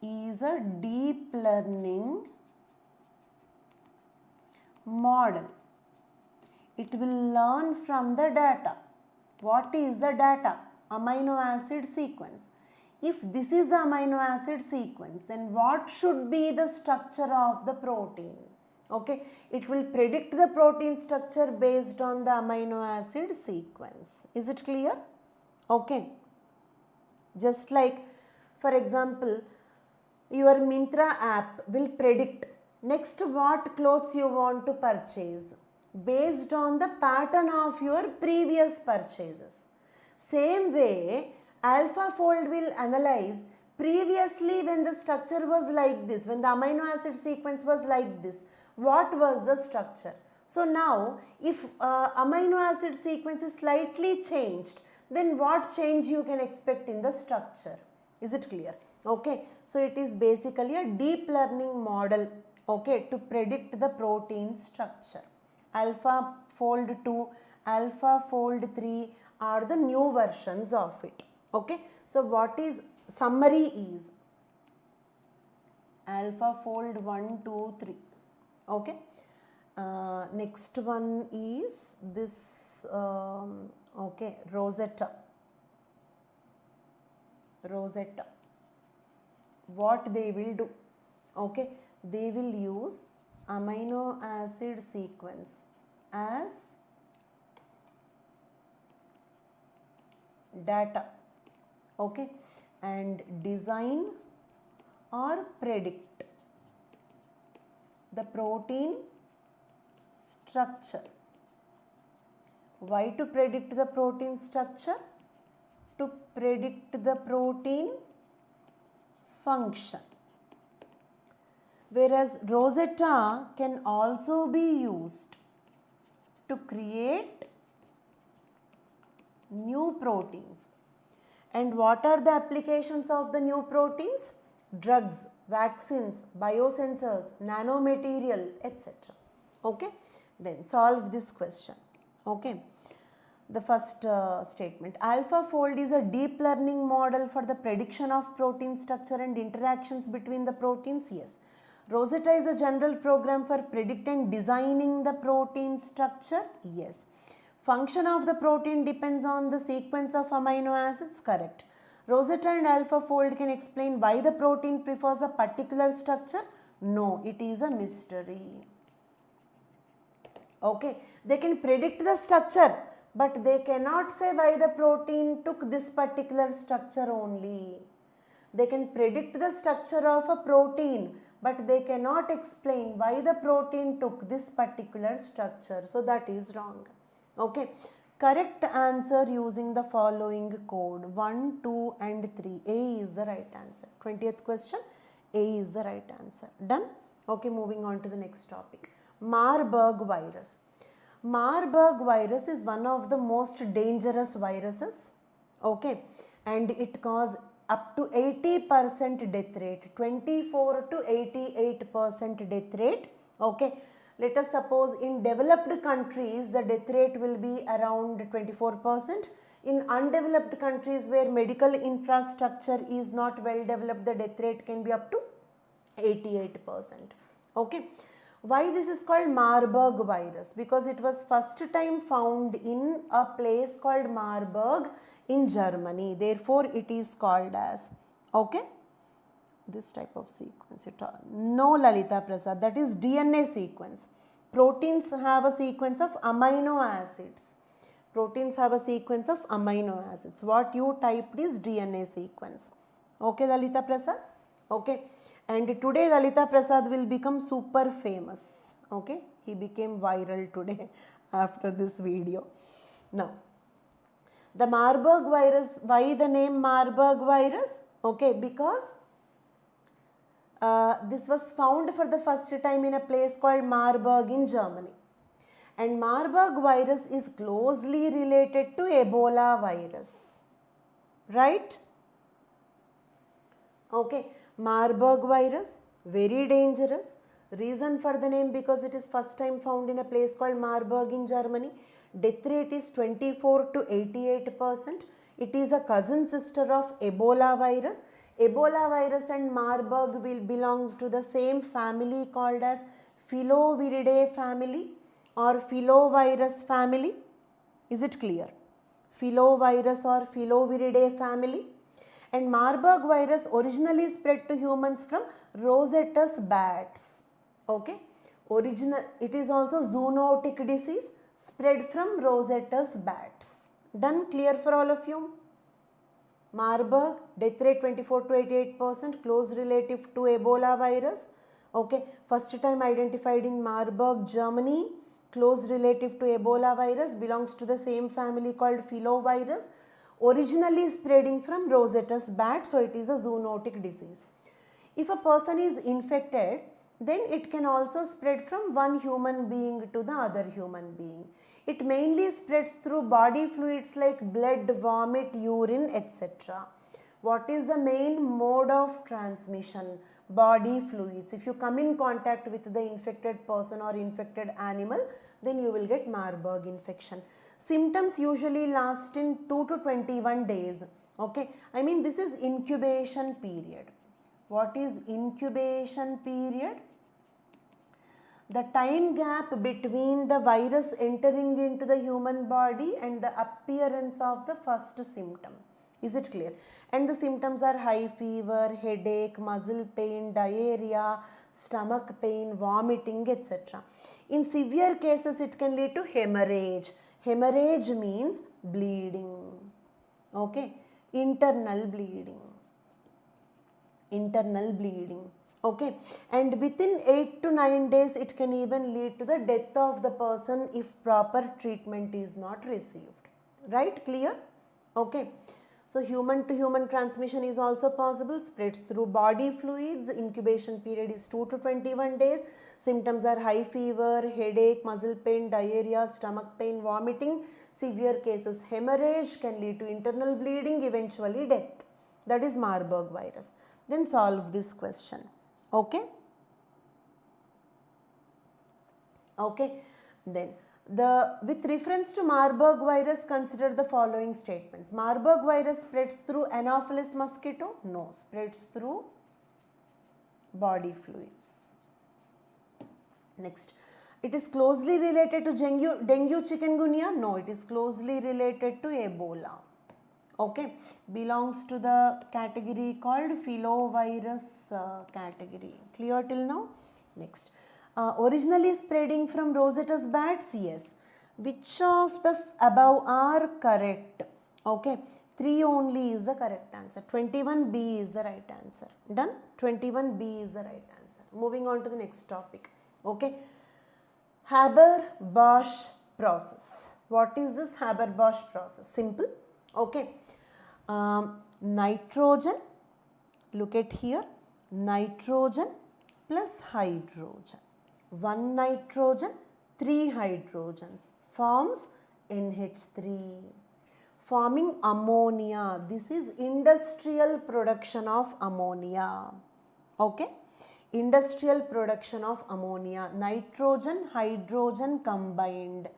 is a deep learning model. It will learn from the data. What is the data? Amino acid sequence. If this is the amino acid sequence, then what should be the structure of the protein? Okay, it will predict the protein structure based on the amino acid sequence. Is it clear? Okay. Just like, for example, your Myntra app will predict next what clothes you want to purchase based on the pattern of your previous purchases. Same way, AlphaFold will analyze previously when the structure was like this, when the amino acid sequence was like this, what was the structure? So now, if amino acid sequence is slightly changed, then what change you can expect in the structure? Is it clear? Okay, so it is basically a deep learning model, okay, to predict the protein structure. AlphaFold 2, AlphaFold 3 are the new versions of it. Okay, so what is summary is AlphaFold 1, 2, 3. Okay, next one is this okay, Rosetta. What they will do? Okay, they will use amino acid sequence as data, okay, and design or predict the protein structure. Why to predict the protein structure? To predict the protein function. Whereas Rosetta can also be used to create new proteins. And what are the applications of the new proteins? Drugs, vaccines, biosensors, nanomaterial, etc. Okay, then solve this question. Okay, the first statement, AlphaFold is a deep learning model for the prediction of protein structure and interactions between the proteins. Yes. Rosetta is a general program for predicting, designing the protein structure. Yes. Function of the protein depends on the sequence of amino acids. Correct. Rosetta and AlphaFold can explain why the protein prefers a particular structure. No, it is a mystery. Okay, they can predict the structure, but they cannot say why the protein took this particular structure only. They can predict the structure of a protein, but they cannot explain why the protein took this particular structure. So that is wrong. Okay, correct answer using the following code 1, 2 and 3. A is the right answer. 20th question, A is the right answer. Done? Okay, moving on to the next topic. Marburg virus. Marburg virus is one of the most dangerous viruses. Okay, and it causes up to 80% death rate, 24 to 88% death rate. Okay, let us suppose in developed countries the death rate will be around 24%. In undeveloped countries where medical infrastructure is not well developed, the death rate can be up to 88%. Okay, why this is called Marburg virus? Because it was first time found in a place called Marburg in Germany. Therefore, it is called as, okay, this type of sequence. No, Lalita Prasad, that is DNA sequence. Proteins have a sequence of amino acids. Proteins have a sequence of amino acids. What you typed is DNA sequence. Okay, Lalita Prasad? Okay. And today Lalita Prasad will become super famous. Okay. He became viral today after this video. Now, the Marburg virus, why the name Marburg virus? Okay, because This was found for the first time in a place called Marburg in Germany. And Marburg virus is closely related to Ebola virus, right? Okay, Marburg virus, very dangerous. Reason for the name, because it is first time found in a place called Marburg in Germany. Death rate is 24 to 88%. It is a cousin sister of Ebola virus. Ebola virus and Marburg will belongs to the same family called as Filoviridae family or Filovirus family. Is it clear? Filovirus or Filoviridae family. And Marburg virus originally spread to humans from Rosetta's bats. Okay. It is also zoonotic disease spread from Rosetta's bats. Done? Clear for all of you? Marburg, death rate 24 to 88%, close relative to Ebola virus. Okay, first time identified in Marburg, Germany, close relative to Ebola virus, belongs to the same family called filovirus, originally spreading from Rosetta's bat, so it is a zoonotic disease. If a person is infected, then it can also spread from one human being to the other human being. It mainly spreads through body fluids like blood, vomit, urine, etc. What is the main mode of transmission? Body fluids. If you come in contact with the infected person or infected animal, then you will get Marburg infection. Symptoms usually last in 2 to 21 days. Okay, I mean this is incubation period. What is incubation period? The time gap between the virus entering into the human body and the appearance of the first symptom. Is it clear? And the symptoms are high fever, headache, muscle pain, diarrhea, stomach pain, vomiting, etc. In severe cases, it can lead to hemorrhage. Hemorrhage means bleeding. Okay, internal bleeding. Internal bleeding. Okay, and within 8 to 9 days it can even lead to the death of the person if proper treatment is not received. Right? Clear? Okay. So human to human transmission is also possible, spreads through body fluids. Incubation period is 2 to 21 days. Symptoms are high fever, headache, muscle pain, diarrhea, stomach pain, vomiting. Severe cases hemorrhage, can lead to internal bleeding, eventually death. That is Marburg virus. Then solve this question. Okay. Okay. Then with reference to Marburg virus, consider the following statements. Marburg virus spreads through Anopheles mosquito? No, spreads through body fluids. Next, it is closely related to dengue chikungunya? No, it is closely related to Ebola. Okay, belongs to the category called filovirus category. Clear till now? Next, originally spreading from Rosetta's bats? Yes. Which of the above are correct? Okay, 3 only is the correct answer. 21B is the right answer. Done? 21B is the right answer. Moving on to the next topic. Okay, Haber-Bosch process. What is this Haber-Bosch process? Simple. Okay. Nitrogen, look at here, nitrogen plus hydrogen. 1 nitrogen, 3 hydrogens forms NH3, forming ammonia. This is industrial production of ammonia. Okay, industrial production of ammonia. Nitrogen, hydrogen combined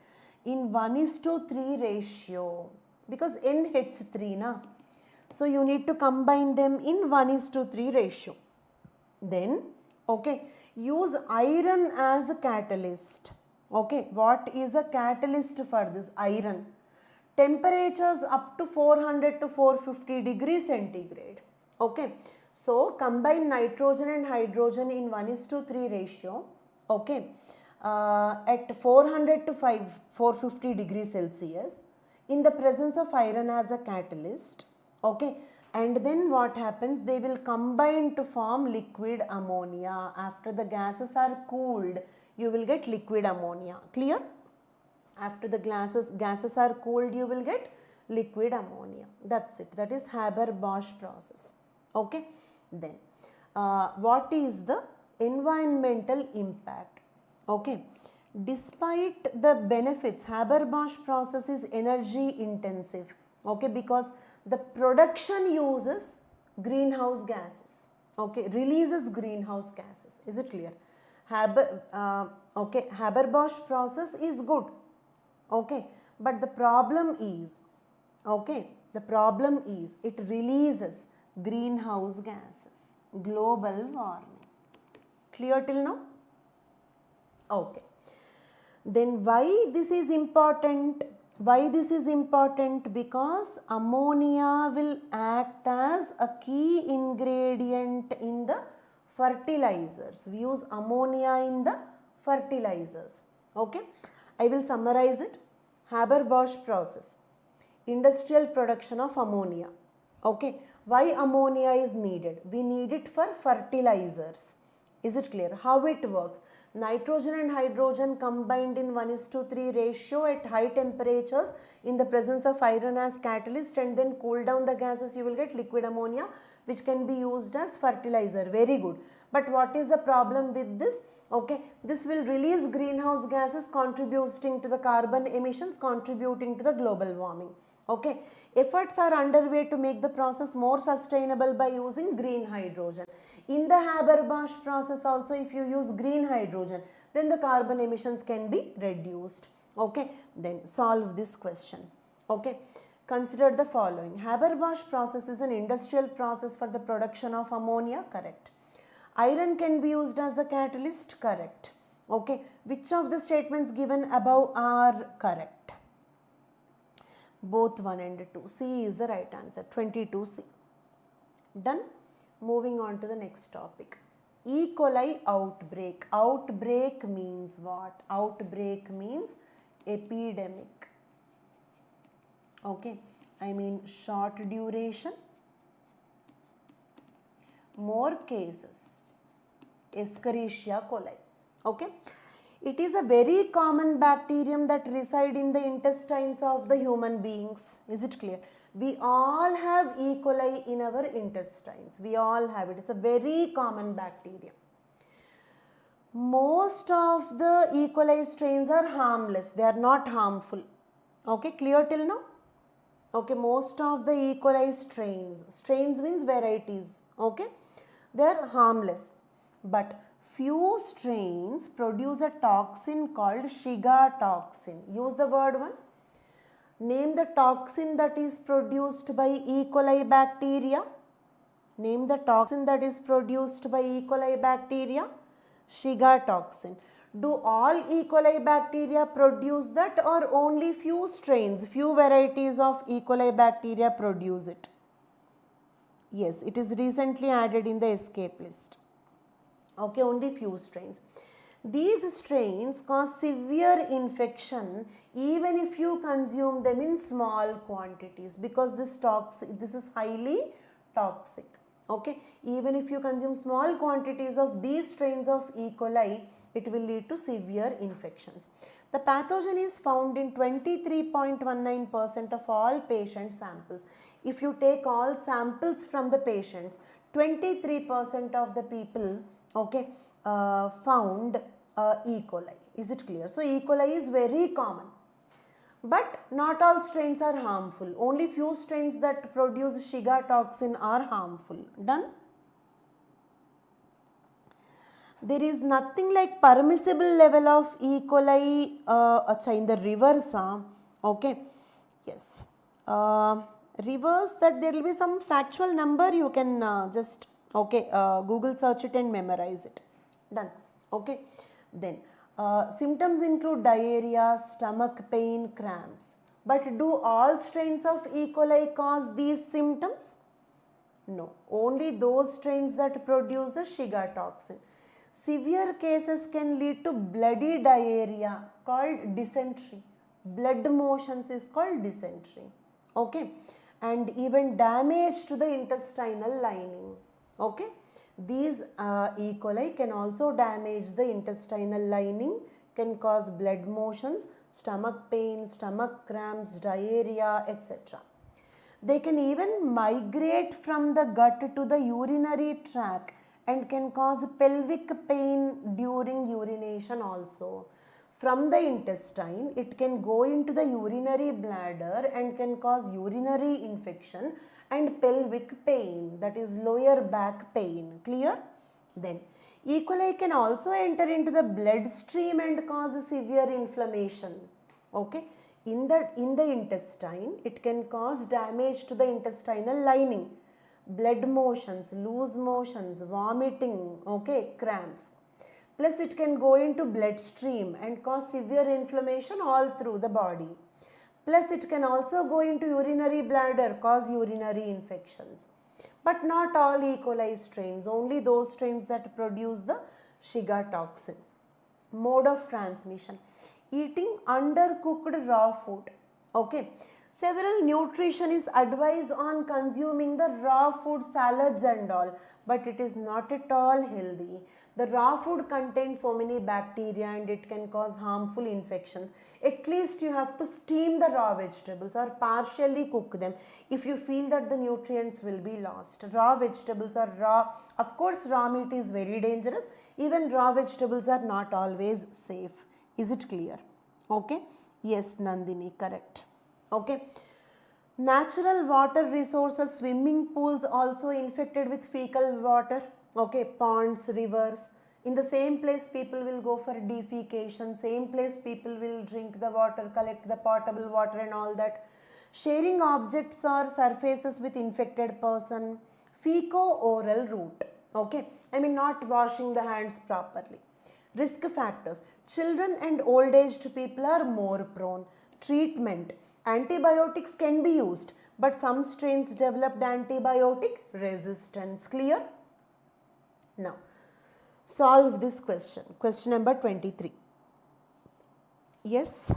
in 1:3 ratio, because NH3 na. So you need to combine them in 1:3 ratio. Then, okay, use iron as a catalyst. Okay, what is a catalyst for this? Iron. Temperatures up to 400 to 450 degrees centigrade. Okay, so combine nitrogen and hydrogen in 1:3 ratio. Okay, at 400 to 450 degrees Celsius in the presence of iron as a catalyst. Okay, and then what happens? They will combine to form liquid ammonia. After the gases are cooled, you will get liquid ammonia. Clear? After the gases are cooled, you will get liquid ammonia. That's it. That is Haber-Bosch process. Okay. Then what is the environmental impact? Okay, despite the benefits, Haber-Bosch process is energy intensive, okay, because the production uses greenhouse gases, okay, releases greenhouse gases. Is it clear? Haber-Bosch process is good, okay, but the problem is, it releases greenhouse gases, global warming. Clear till now? Okay. Then why this is important? Because ammonia will act as a key ingredient in the fertilizers. We use ammonia in the fertilizers. Okay. I will summarize it. Haber-Bosch process. Industrial production of ammonia. Okay. Why ammonia is needed? We need it for fertilizers. Is it clear? How it works? Nitrogen and hydrogen combined in 1:3 ratio at high temperatures in the presence of iron as catalyst, and then cool down the gases, you will get liquid ammonia, which can be used as fertilizer. Very good. But what is the problem with this? Okay, this will release greenhouse gases contributing to the carbon emissions, contributing to the global warming. Okay, efforts are underway to make the process more sustainable by using green hydrogen. In the Haber-Bosch process also, if you use green hydrogen, then the carbon emissions can be reduced. Okay, then solve this question. Okay, consider the following. Haber-Bosch process is an industrial process for the production of ammonia. Correct. Iron can be used as the catalyst. Correct. Okay, which of the statements given above are correct? Both 1 and 2. C is the right answer. 22C. Done. Moving on to the next topic. E. coli outbreak. Outbreak means what? Outbreak means epidemic. Okay. I mean short duration, more cases. Escherichia coli. Okay. It is a very common bacterium that reside in the intestines of the human beings. Is it clear? We all have E. coli in our intestines. We all have it. It's a very common bacterium. Most of the E. coli strains are harmless. They are not harmful. Okay, clear till now? Okay, most of the E. coli strains means varieties. Okay, they are harmless. But few strains produce a toxin called Shiga toxin. Use the word once. Name the toxin that is produced by E. coli bacteria. Name the toxin that is produced by E. coli bacteria. Shiga toxin. Do all E. coli bacteria produce that, or only few strains, few varieties of E. coli bacteria produce it? Yes, it is recently added in the escape list. Okay, only few strains. These strains cause severe infection even if you consume them in small quantities, because this is highly toxic. Okay, even if you consume small quantities of these strains of E. coli, it will lead to severe infections. The pathogen is found in 23.19% of all patient samples. If you take all samples from the patients, 23% of the people, okay, found E. coli. Is it clear? So E. coli is very common. But not all strains are harmful. Only few strains that produce Shiga toxin are harmful. Done? There is nothing like permissible level of E. coli in the rivers. Okay. Yes. Rivers, that there will be some factual number, you can just Google search it and memorize it. Done. Okay. Then symptoms include diarrhea, stomach pain, cramps. But do all strains of E. coli cause these symptoms? No. Only those strains that produce the Shiga toxin. Severe cases can lead to bloody diarrhea called dysentery. Blood motions is called dysentery. Okay. And even damage to the intestinal lining. Okay. These E. coli can also damage the intestinal lining, can cause blood motions, stomach pain, stomach cramps, diarrhea, etc. They can even migrate from the gut to the urinary tract and can cause pelvic pain during urination also. From the intestine, it can go into the urinary bladder and can cause urinary infection and pelvic pain, that is lower back pain. Clear? Then E. coli can also enter into the bloodstream and cause severe inflammation. Okay, in the intestine, it can cause damage to the intestinal lining, blood motions, loose motions, vomiting, okay, cramps. Plus it can go into bloodstream and cause severe inflammation all through the body. Plus it can also go into urinary bladder, cause urinary infections. But not all E. coli strains, only those strains that produce the Shiga toxin. Mode of transmission: eating undercooked raw food. Okay, several nutritionists advise on consuming the raw food, salads and all, but it is not at all healthy. The raw food contains so many bacteria and it can cause harmful infections. At least you have to steam the raw vegetables or partially cook them if you feel that the nutrients will be lost. Raw vegetables are raw. Of course, raw meat is very dangerous. Even raw vegetables are not always safe. Is it clear? Okay. Yes, Nandini, correct. Okay. Natural water resources, swimming pools also infected with fecal water. Okay, ponds, rivers. In the same place people will go for defecation, same place people will drink the water, collect the potable water and all that. Sharing objects or surfaces with infected person, feco-oral route. Okay, I mean not washing the hands properly. Risk factors: children and old aged people are more prone. Treatment: antibiotics can be used, but some strains developed antibiotic resistance. Clear? Now, solve this question. Question number 23. Yes?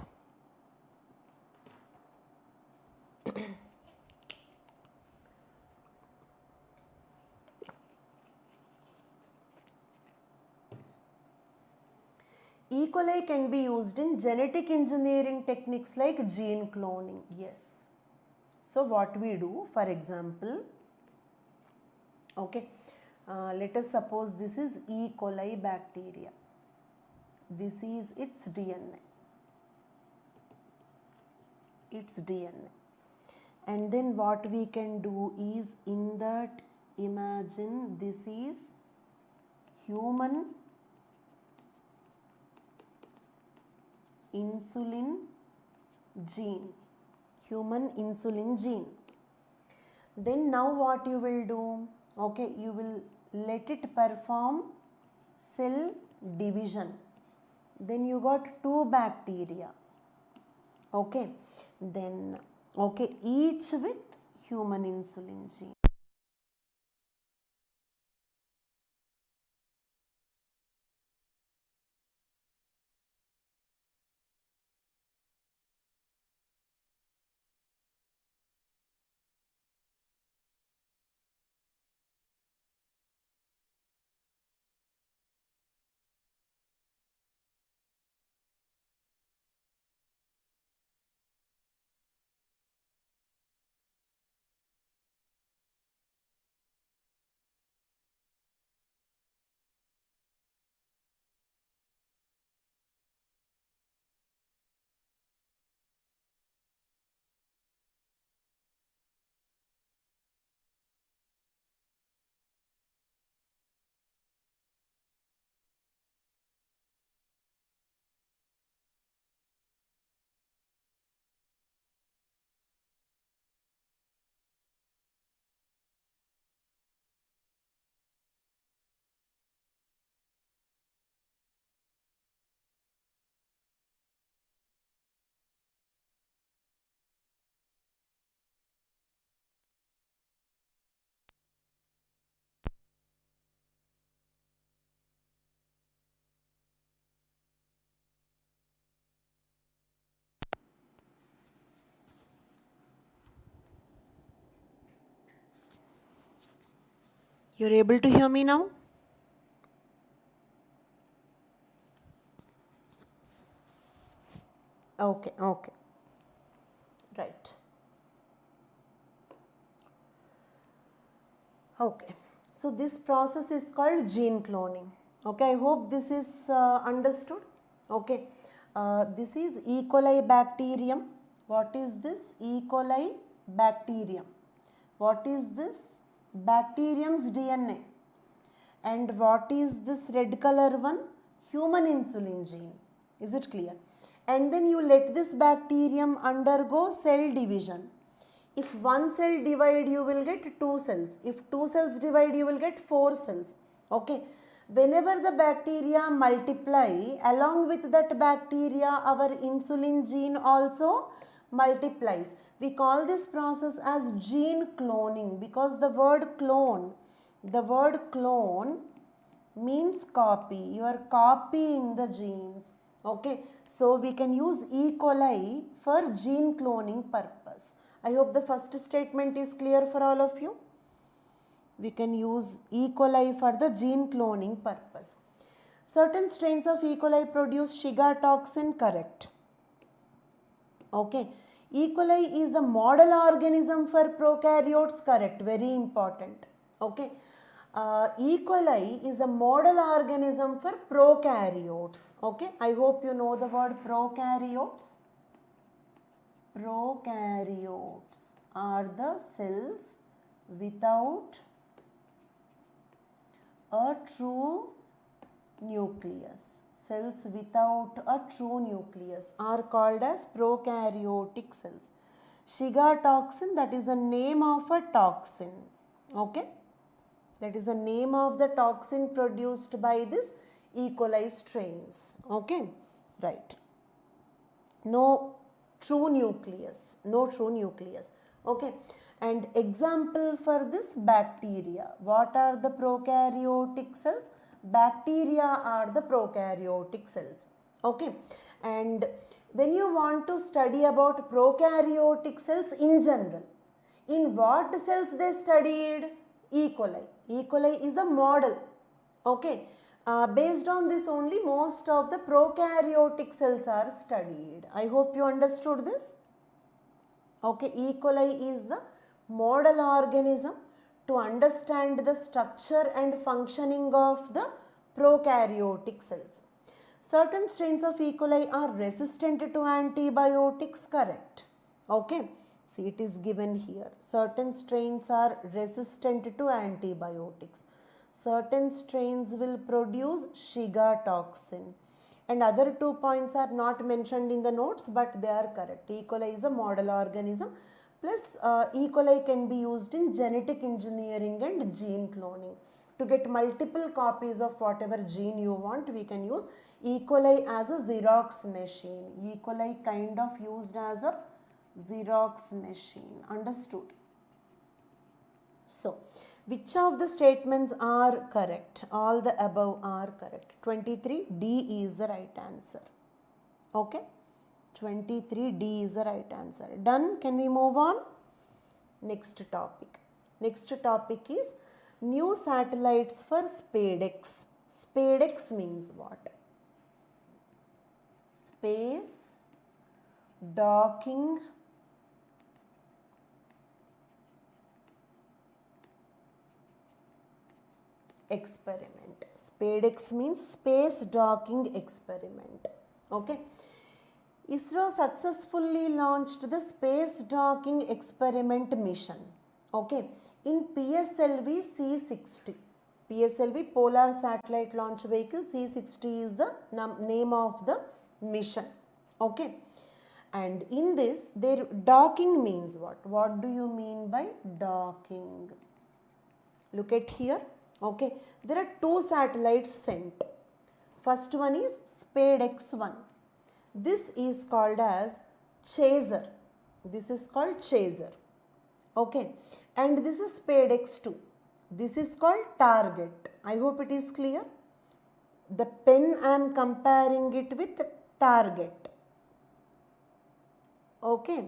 E. coli can be used in genetic engineering techniques like gene cloning. Yes. So, what we do, for example, okay, let us suppose this is E. coli bacteria. This is its DNA. Its DNA. And then what we can do is, in that, imagine this is human insulin gene. Human insulin gene. Then now what you will do? Okay, you will let it perform cell division. Then you got two bacteria. Okay, then okay, each with human insulin gene. You're able to hear me now? Okay, okay. Right. Okay. So this process is called gene cloning. Okay, I hope this is understood. Okay, this is E. coli bacterium. What is this? E. coli bacterium. What is this? Bacterium's DNA. And what is this red color one? Human insulin gene. Is it clear? And then you let this bacterium undergo cell division. If one cell divide, you will get 2 cells. If 2 cells divide, you will get 4 cells. Okay. Whenever the bacteria multiply, along with that bacteria, our insulin gene also multiplies. We call this process as gene cloning, because the word clone means copy. You are copying the genes. Okay. So we can use E. coli for gene cloning purpose. I hope the first statement is clear for all of you. We can use E. coli for the gene cloning purpose. Certain strains of E. coli produce Shiga toxin, correct. Okay. E. coli is the model organism for prokaryotes, correct. Very important. Okay. E. coli is the model organism for prokaryotes. Okay. I hope you know the word prokaryotes. Prokaryotes are the cells without a true nucleus. Cells without a true nucleus are called as prokaryotic cells. Shiga toxin, that is the name of a toxin. Okay. That is the name of the toxin produced by this E. coli strains. Okay. Right. No true nucleus. No true nucleus. Okay. And example for this, bacteria. What are the prokaryotic cells? Bacteria are the prokaryotic cells. Okay. And when you want to study about prokaryotic cells in general, in what cells they studied? E. coli. E. coli is the model. Okay. Based on this only most of the prokaryotic cells are studied. I hope you understood this. Okay. E. coli is the model organism to understand the structure and functioning of the prokaryotic cells. Certain strains of E. coli are resistant to antibiotics, correct. Okay. See, it is given here. Certain strains are resistant to antibiotics. Certain strains will produce Shiga toxin. And other 2 points are not mentioned in the notes, but they are correct. E. coli is a model organism. Plus, E. coli can be used in genetic engineering and gene cloning. To get multiple copies of whatever gene you want, we can use E. coli as a Xerox machine. E. coli kind of used as a Xerox machine. Understood? So, which of the statements are correct? All the above are correct. 23D is the right answer. Okay? 23D is the right answer. Done? Can we move on? Next topic. Next topic is new satellites for SpaceX. SpaceX means what? Space docking experiment. SpaceX means space docking experiment. Okay. ISRO successfully launched the space docking experiment mission. Okay. In PSLV C-60. PSLV Polar Satellite Launch Vehicle C-60 is the name of the mission. Okay. And in this, their docking means what? What do you mean by docking? Look at here. Okay. There are 2 satellites sent. First one is SpaceX-1. This is called as chaser. This is called chaser. Okay. And this is SpaceX-2. This is called target. I hope it is clear. The pen I am comparing it with target. Okay.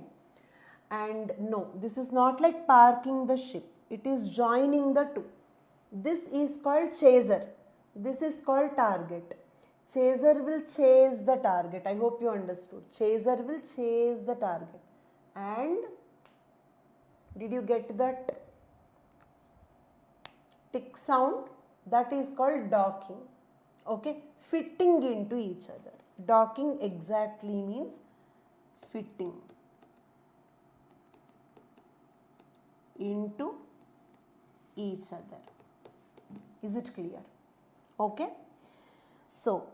And no, this is not like parking the ship. It is joining the two. This is called chaser. This is called target. Chaser will chase the target. I hope you understood. Chaser will chase the target. And did you get that? tick sound, that is called docking. Okay, fitting into each other. Docking exactly means fitting into each other. Is it clear? Okay. So,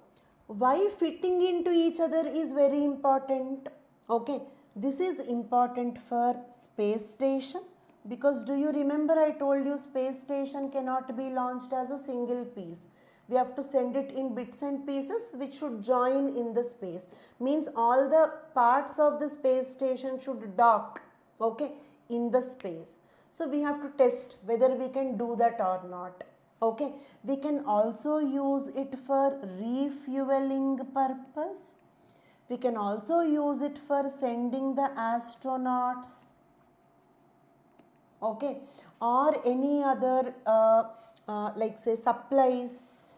why fitting into each other is very important? Okay, this is important for space station, because do you remember I told you space station cannot be launched as a single piece. We have to send it in bits and pieces which should join in the space. Means all the parts of the space station should dock, okay, in the space. So we have to test whether we can do that or not. Okay, we can also use it for refueling purpose. We can also use it for sending the astronauts, okay, or any other like say supplies.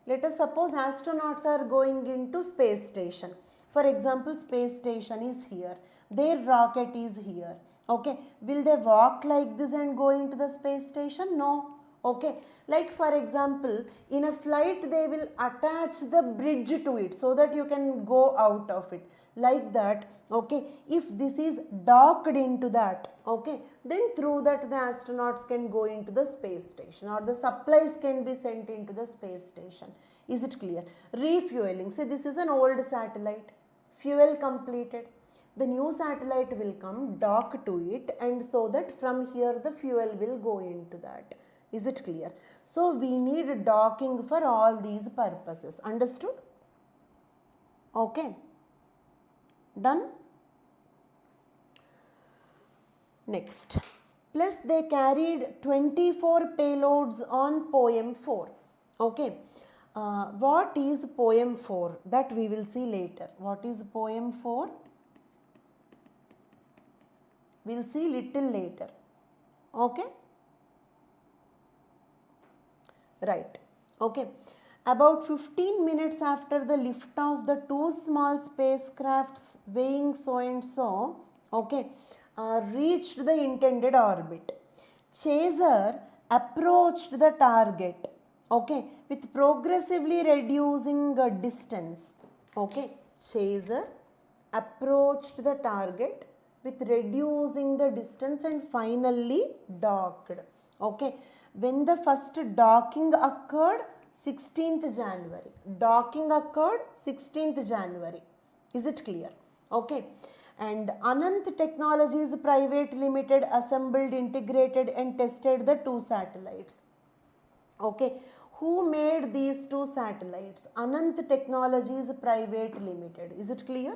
Let us suppose astronauts are going into space station. For example, space station is here, their rocket is here. Okay, will they walk like this and go into the space station? No. Okay, like for example, in a flight they will attach the bridge to it so that you can go out of it. Like that, okay, if this is docked into that, okay, then through that the astronauts can go into the space station, or the supplies can be sent into the space station. Is it clear? Refueling, say this is an old satellite, fuel completed. The new satellite will come, dock to it, and so that from here the fuel will go into that. Is it clear? So we need docking for all these purposes. Understood? Okay. Done? Next. Plus they carried 24 payloads on poem 4. Okay. What is poem 4? That we will see later. What is poem 4? We'll see little later. Okay. Right. Okay. About 15 minutes after the liftoff, the two small spacecrafts weighing so and so, okay, reached the intended orbit. Chaser approached the target, okay, with progressively reducing distance. Okay. Chaser approached the target with reducing the distance and finally docked. Okay. When the first docking occurred, 16th January. Docking occurred 16th January. Is it clear? Okay. And Anant Technologies Private Limited assembled, integrated and tested the two satellites. Okay. Who made these two satellites? Anant Technologies Private Limited. Is it clear?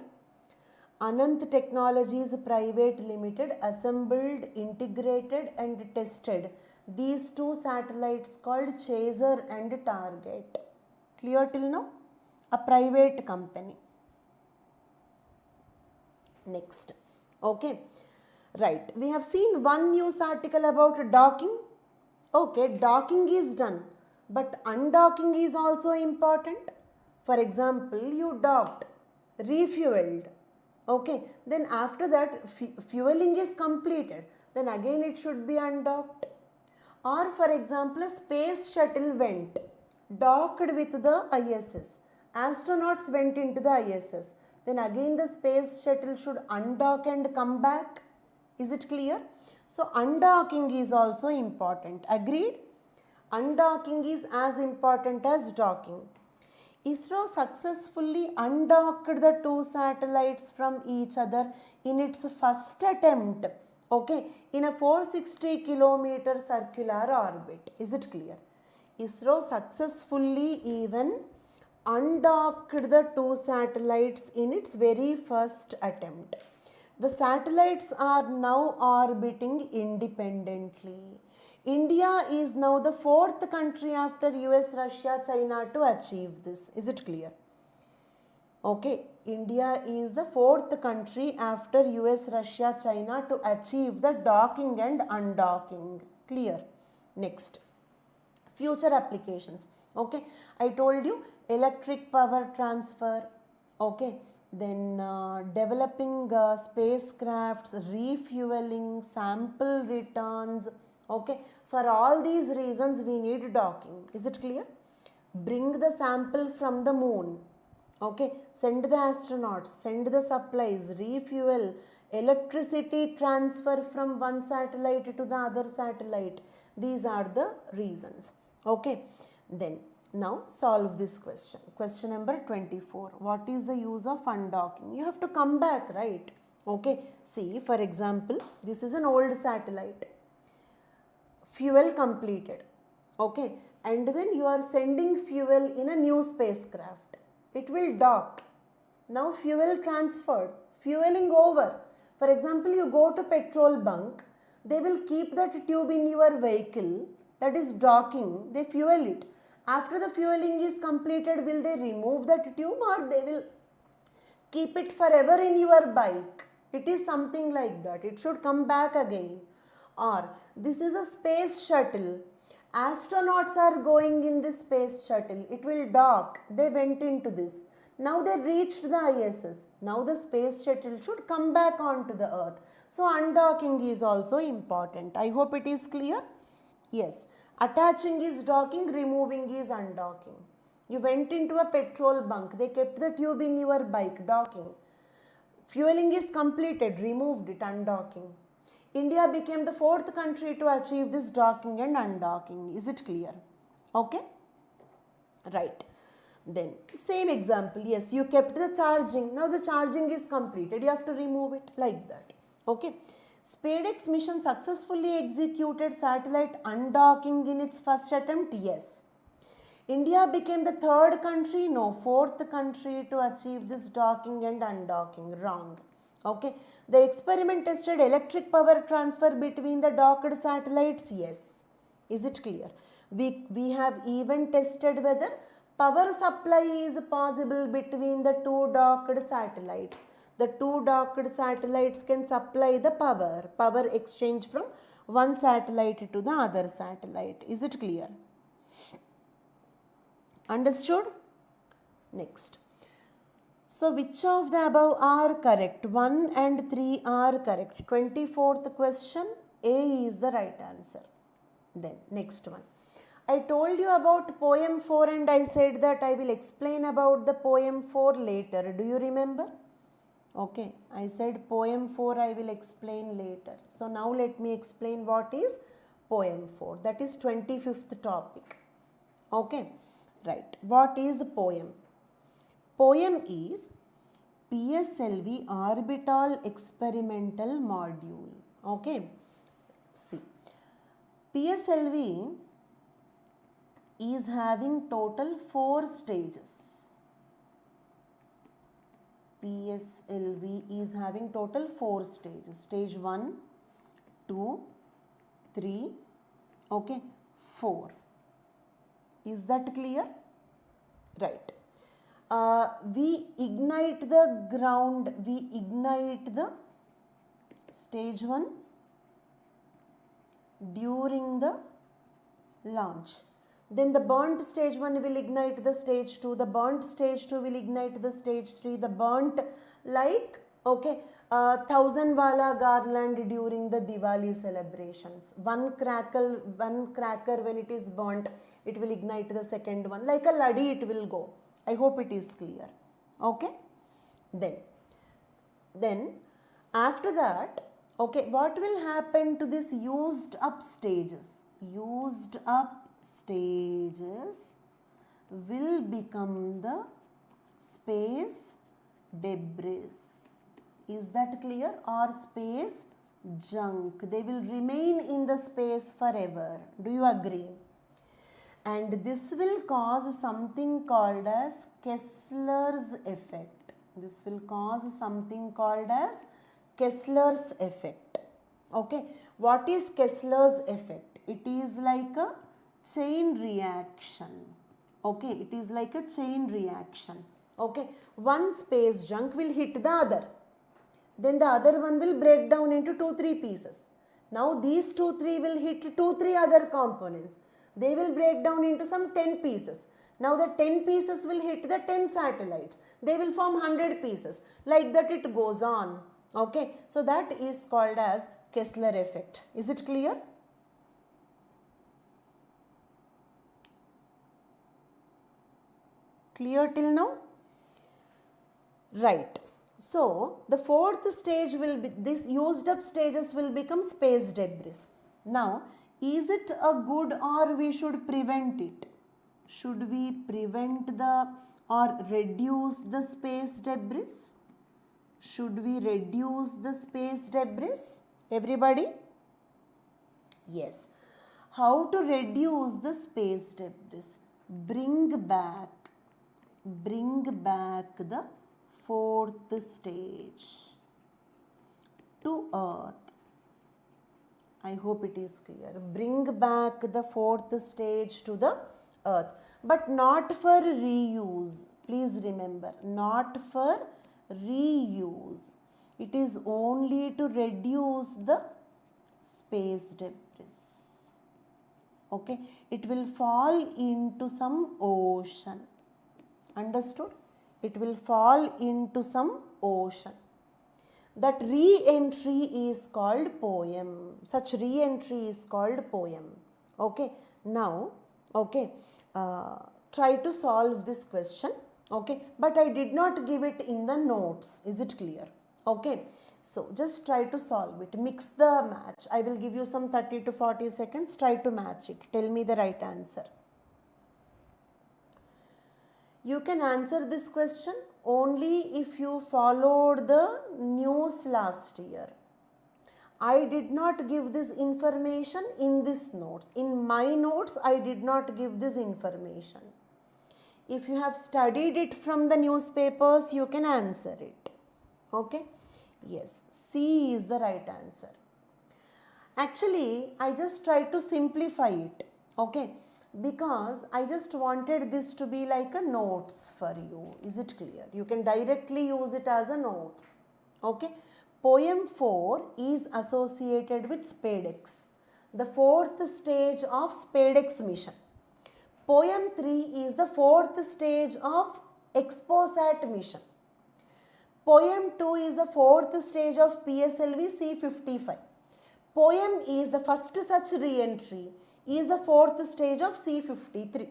Anant Technologies Private Limited assembled, integrated and tested these two satellites called Chaser and Target. Clear till now? A private company. Next. Okay. Right. We have seen one news article about docking. Okay, docking is done, but undocking is also important. For example, you docked, refueled. Okay, then after that fueling is completed, then again it should be undocked. Or for example, a space shuttle went, docked with the ISS. Astronauts went into the ISS. Then again the space shuttle should undock and come back. Is it clear? So undocking is also important. Agreed? Undocking is as important as docking. ISRO successfully undocked the two satellites from each other in its first attempt. Okay, in a 460 kilometer circular orbit. Is it clear? ISRO successfully even undocked the two satellites in its very first attempt. The satellites are now orbiting independently. India is now the fourth country after US, Russia, China to achieve this. Is it clear? Okay, India is the fourth country after US, Russia, China to achieve the docking and undocking. Clear? Next, future applications. Okay, I told you electric power transfer. Okay, then developing spacecrafts, refueling, sample returns. Okay, for all these reasons we need docking. Is it clear? Bring the sample from the moon. Okay, send the astronauts, send the supplies, refuel, electricity transfer from one satellite to the other satellite. These are the reasons. Okay, then now solve this question. Question number 24. What is the use of undocking? You have to come back, right? Okay, see, for example, this is an old satellite. Fuel completed. Okay, and then you are sending fuel in a new spacecraft. It will dock. Now fuel transferred, fueling over. For example, you go to petrol bunk, they will keep that tube in your vehicle, that is docking, they fuel it. After the fueling is completed, will they remove that tube or they will keep it forever in your bike? It is something like that. It should come back again. Or this is a space shuttle. Astronauts are going in this space shuttle. It will dock. They went into this. Now they reached the ISS. Now the space shuttle should come back onto the earth. So undocking is also important. I hope it is clear. Yes. Attaching is docking, removing is undocking. You went into a petrol bunk. They kept the tube in your bike, docking. Fueling is completed, removed it, undocking. India became the 4th country to achieve this docking and undocking. Is it clear? Okay? Right. Then, same example. Yes, you kept the charging. Now the charging is completed. You have to remove it like that. Okay? SpaceX mission successfully executed satellite undocking in its first attempt. Yes. India became the 3rd country, no, 4th country to achieve this docking and undocking. Wrong. Okay. The experiment tested electric power transfer between the docked satellites. Yes. Is it clear? We have even tested whether power supply is possible between the two docked satellites. The two docked satellites can supply the power exchange from one satellite to the other satellite. Is it clear? Understood? Next. So which of the above are correct? 1 and 3 are correct. 24th question, A is the right answer. Then next one. I told you about poem 4 and I said that I will explain about the poem 4 later. Do you remember? Okay, I said poem 4 I will explain later. So now let me explain what is poem 4. That is 25th topic. Okay, right. What is a poem? Poem is PSLV orbital experimental module. Okay, see, PSLV is having total 4 stages. PSLV is having total 4 stages. Stage 1, 2, 3, okay, 4. Is that clear? Right. We ignite the ground, we ignite the stage 1 during the launch. Then the burnt stage 1 will ignite the stage 2, the burnt stage 2 will ignite the stage 3, the burnt like, okay, 1000 wala garland during the Diwali celebrations. One cracker when it is burnt, it will ignite the second one. Like a laddi it will go. I hope it is clear. Okay. Then after that, okay, what will happen to this used up stages? Used up stages will become the space debris. Is that clear? Or space junk. They will remain in the space forever. Do you agree? And this will cause something called as Kessler's effect. This will cause something called as Kessler's effect. Okay. What is Kessler's effect? It is like a chain reaction. Okay. It is like a chain reaction. Okay. One space junk will hit the other. Then the other one will break down into 2-3 pieces. Now these 2-3 will hit 2-3 other components. They will break down into some 10 pieces. Now the 10 pieces will hit the 10 satellites. They will form 100 pieces. Like that it goes on. Okay. So that is called as Kessler effect. Is it clear? Clear till now? Right. So, the fourth stage will be, this used up stages will become space debris. Now, is it a good or we should prevent it? Should we prevent the or reduce the space debris? Should we reduce the space debris? Everybody? Yes. How to reduce the space debris? Bring back the fourth stage to Earth. I hope it is clear. Bring back the fourth stage to the Earth, but not for reuse. Please remember, not for reuse. It is only to reduce the space debris. Okay, it will fall into some ocean. Understood? It will fall into some ocean. That re-entry is called poem. Such re-entry is called poem. Okay, now, okay, try to solve this question. Okay, but I did not give it in the notes. Is it clear? Okay, so just try to solve it. Mix the match. I will give you some 30 to 40 seconds. Try to match it. Tell me the right answer. You can answer this question only if you followed the news last year. I did not give this information in this notes. In my notes, I did not give this information. If you have studied it from the newspapers, you can answer it. Okay? Yes, C is the right answer. Actually, I just tried to simplify it. Okay? Because I just wanted this to be like a notes for you. Is it clear? You can directly use it as a notes. Okay? Poem 4 is associated with SpadeX, the fourth stage of SpadeX mission. Poem 3 is the fourth stage of XPOSAT mission. Poem 2 is the fourth stage of PSLV C55. Poem is the first such re-entry, is the fourth stage of C53.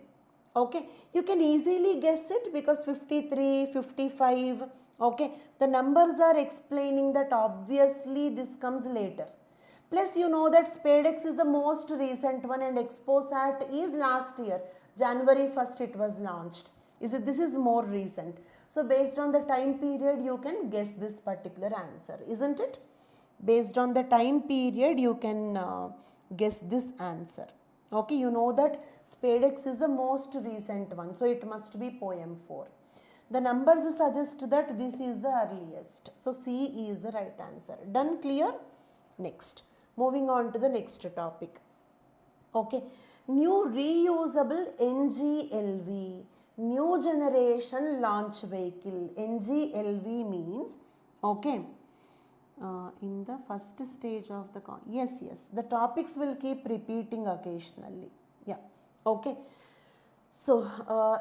Okay, you can easily guess it because 53, 55, okay, the numbers are explaining that obviously this comes later. Plus you know that SpadeX is the most recent one and XPOSAT is last year, January 1st it was launched. This is more recent. So based on the time period you can guess this particular answer, isn't it? Based on the time period you can guess this answer. Okay, you know that SpadeX is the most recent one, so it must be poem 4. The numbers suggest that this is the earliest. So C is the right answer. Done? Clear? Next. Moving on to the next topic. Okay. New reusable NGLV, new generation launch vehicle. NGLV means, okay, in the first stage of the yes, the topics will keep repeating occasionally. Yeah, okay. So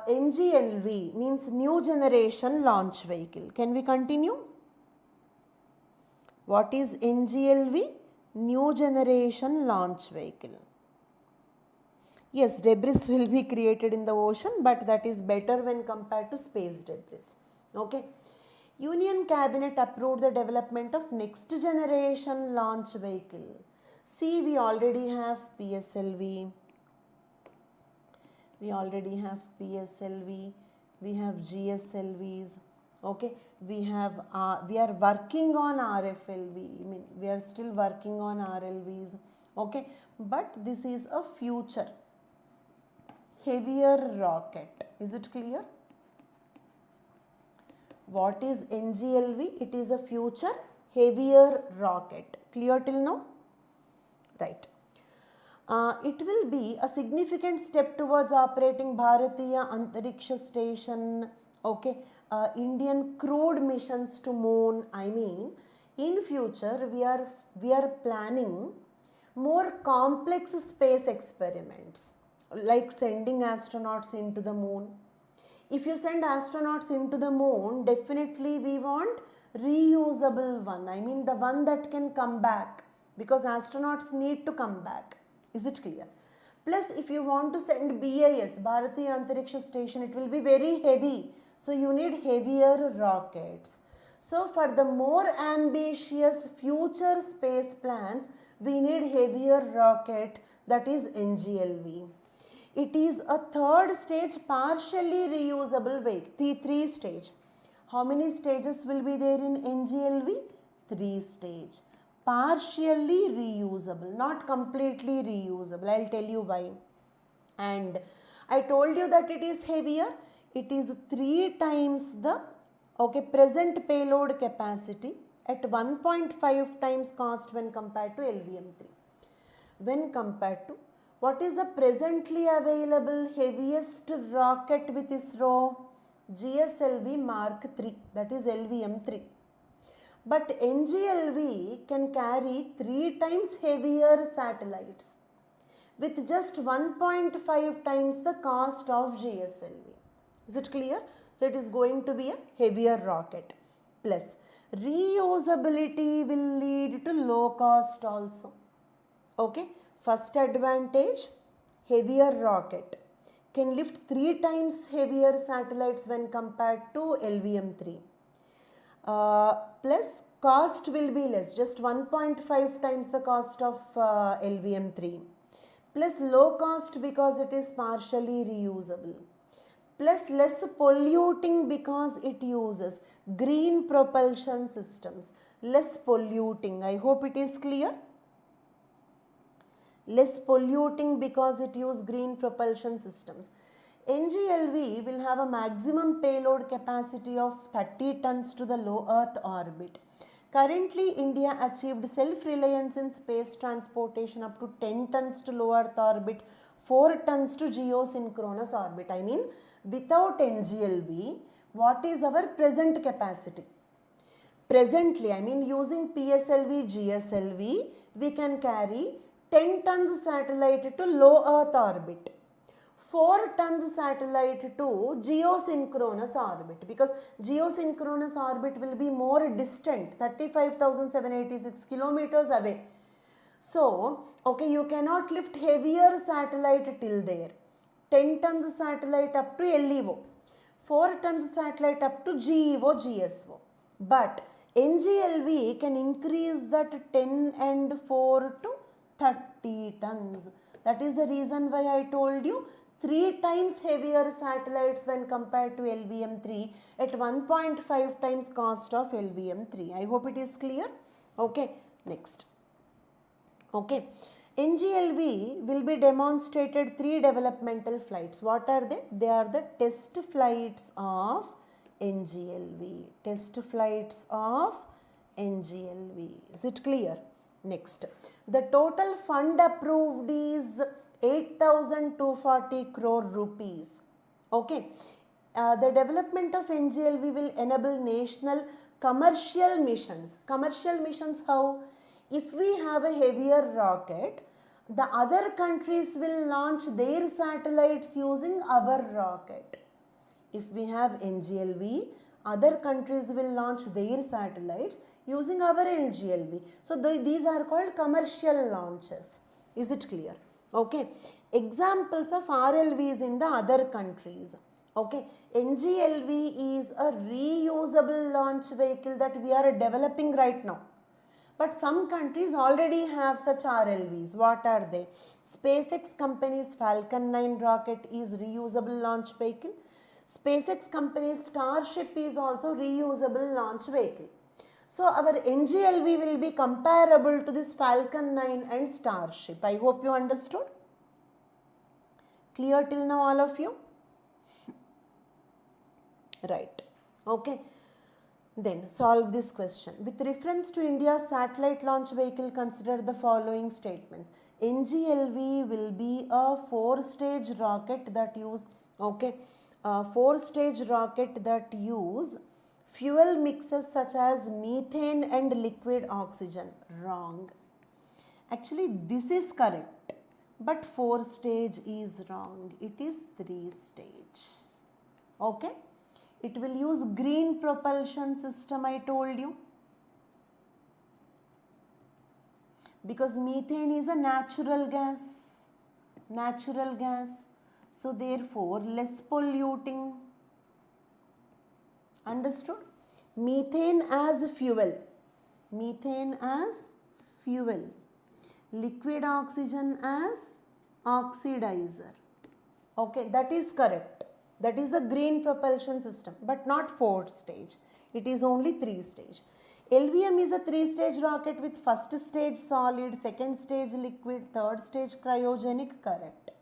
NGLV means new generation launch vehicle. Can we continue? What is NGLV? New generation launch vehicle. Yes, debris will be created in the ocean, but that is better when compared to space debris. Okay. Union Cabinet approved the development of next generation launch vehicle. See, we already have PSLV. We already have PSLV. We have GSLVs. Okay. We are working on RFLV. I mean, we are still working on RLVs. Okay. But this is a future heavier rocket. Is it clear? What is NGLV? It is a future heavier rocket. Clear till now? Right. It will be a significant step towards operating Bharatiya Antariksha Station, okay, Indian crewed missions to moon. I mean, in future we are planning more complex space experiments like sending astronauts into the moon. If you send astronauts into the moon, definitely we want reusable one. I mean the one that can come back, because astronauts need to come back. Is it clear? Plus if you want to send BIS, Bharatiya Antariksha Station, it will be very heavy. So you need heavier rockets. So for the more ambitious future space plans, we need heavier rocket, that is NGLV. It is a third stage partially reusable vehicle, three stage. How many stages will be there in NGLV? 3 stage. Partially reusable, not completely reusable. I will tell you why. And I told you that it is heavier. It is 3 times the present payload capacity at 1.5 times cost when compared to LVM3. When compared to what is the presently available heaviest rocket with ISRO? GSLV Mark III, that is LVM3. But NGLV can carry 3 times heavier satellites with just 1.5 times the cost of GSLV. Is it clear? So it is going to be a heavier rocket. Plus reusability will lead to low cost also. Okay. First advantage, heavier rocket can lift 3 times heavier satellites when compared to LVM3. Plus cost will be less, just 1.5 times the cost of LVM3. Plus low cost because it is partially reusable. Plus less polluting because it uses green propulsion systems. Less polluting. I hope it is clear. Less polluting because it uses green propulsion systems. NGLV will have a maximum payload capacity of 30 tons to the low Earth orbit. Currently, India achieved self-reliance in space transportation up to 10 tons to low Earth orbit, 4 tons to geosynchronous orbit. I mean, without NGLV, what is our present capacity? Presently, I mean using PSLV, GSLV, we can carry 10 tons satellite to low Earth orbit, 4 tons satellite to geosynchronous orbit, because geosynchronous orbit will be more distant, 35,786 kilometers away. So, you cannot lift heavier satellite till there. 10 tons satellite up to LEO, 4 tons satellite up to GEO, GSO. But NGLV can increase that 10 and 4 to 30 tons. That is the reason why I told you 3 times heavier satellites when compared to LVM3 at 1.5 times cost of LVM3. I hope it is clear. Okay, next. Okay, NGLV will be demonstrated 3 developmental flights. What are they? They are the test flights of NGLV. Test flights of NGLV. Is it clear? Next. The total fund approved is 8,240 crore rupees. Okay. The development of NGLV will enable national commercial missions. Commercial missions how? If we have a heavier rocket, the other countries will launch their satellites using our rocket. If we have NGLV, other countries will launch their satellites using our NGLV. So these are called commercial launches. Is it clear? Okay. Examples of RLVs in the other countries. Okay. NGLV is a reusable launch vehicle that we are developing right now. But some countries already have such RLVs. What are they? SpaceX company's Falcon 9 rocket is reusable launch vehicle. SpaceX company's Starship is also reusable launch vehicle. So our NGLV will be comparable to this Falcon 9 and Starship. I hope you understood. Clear till now all of you? Right. Okay. Then solve this question. With reference to India's satellite launch vehicle, consider the following statements. NGLV will be a 4-stage rocket that use, 4-stage rocket that use fuel mixes such as methane and liquid oxygen. Wrong. Actually, this is correct, but 4-stage is wrong. It is 3-stage. Okay. It will use green propulsion system, I told you. Because methane is a natural gas. natural gas. So therefore less polluting. Understood? Methane as fuel. Methane as fuel. Liquid oxygen as oxidizer. Okay, that is correct. That is the green propulsion system, but not 4 stage. It is only 3 stage. LVM is a 3 stage rocket with first stage solid, second stage liquid, third stage cryogenic, correct.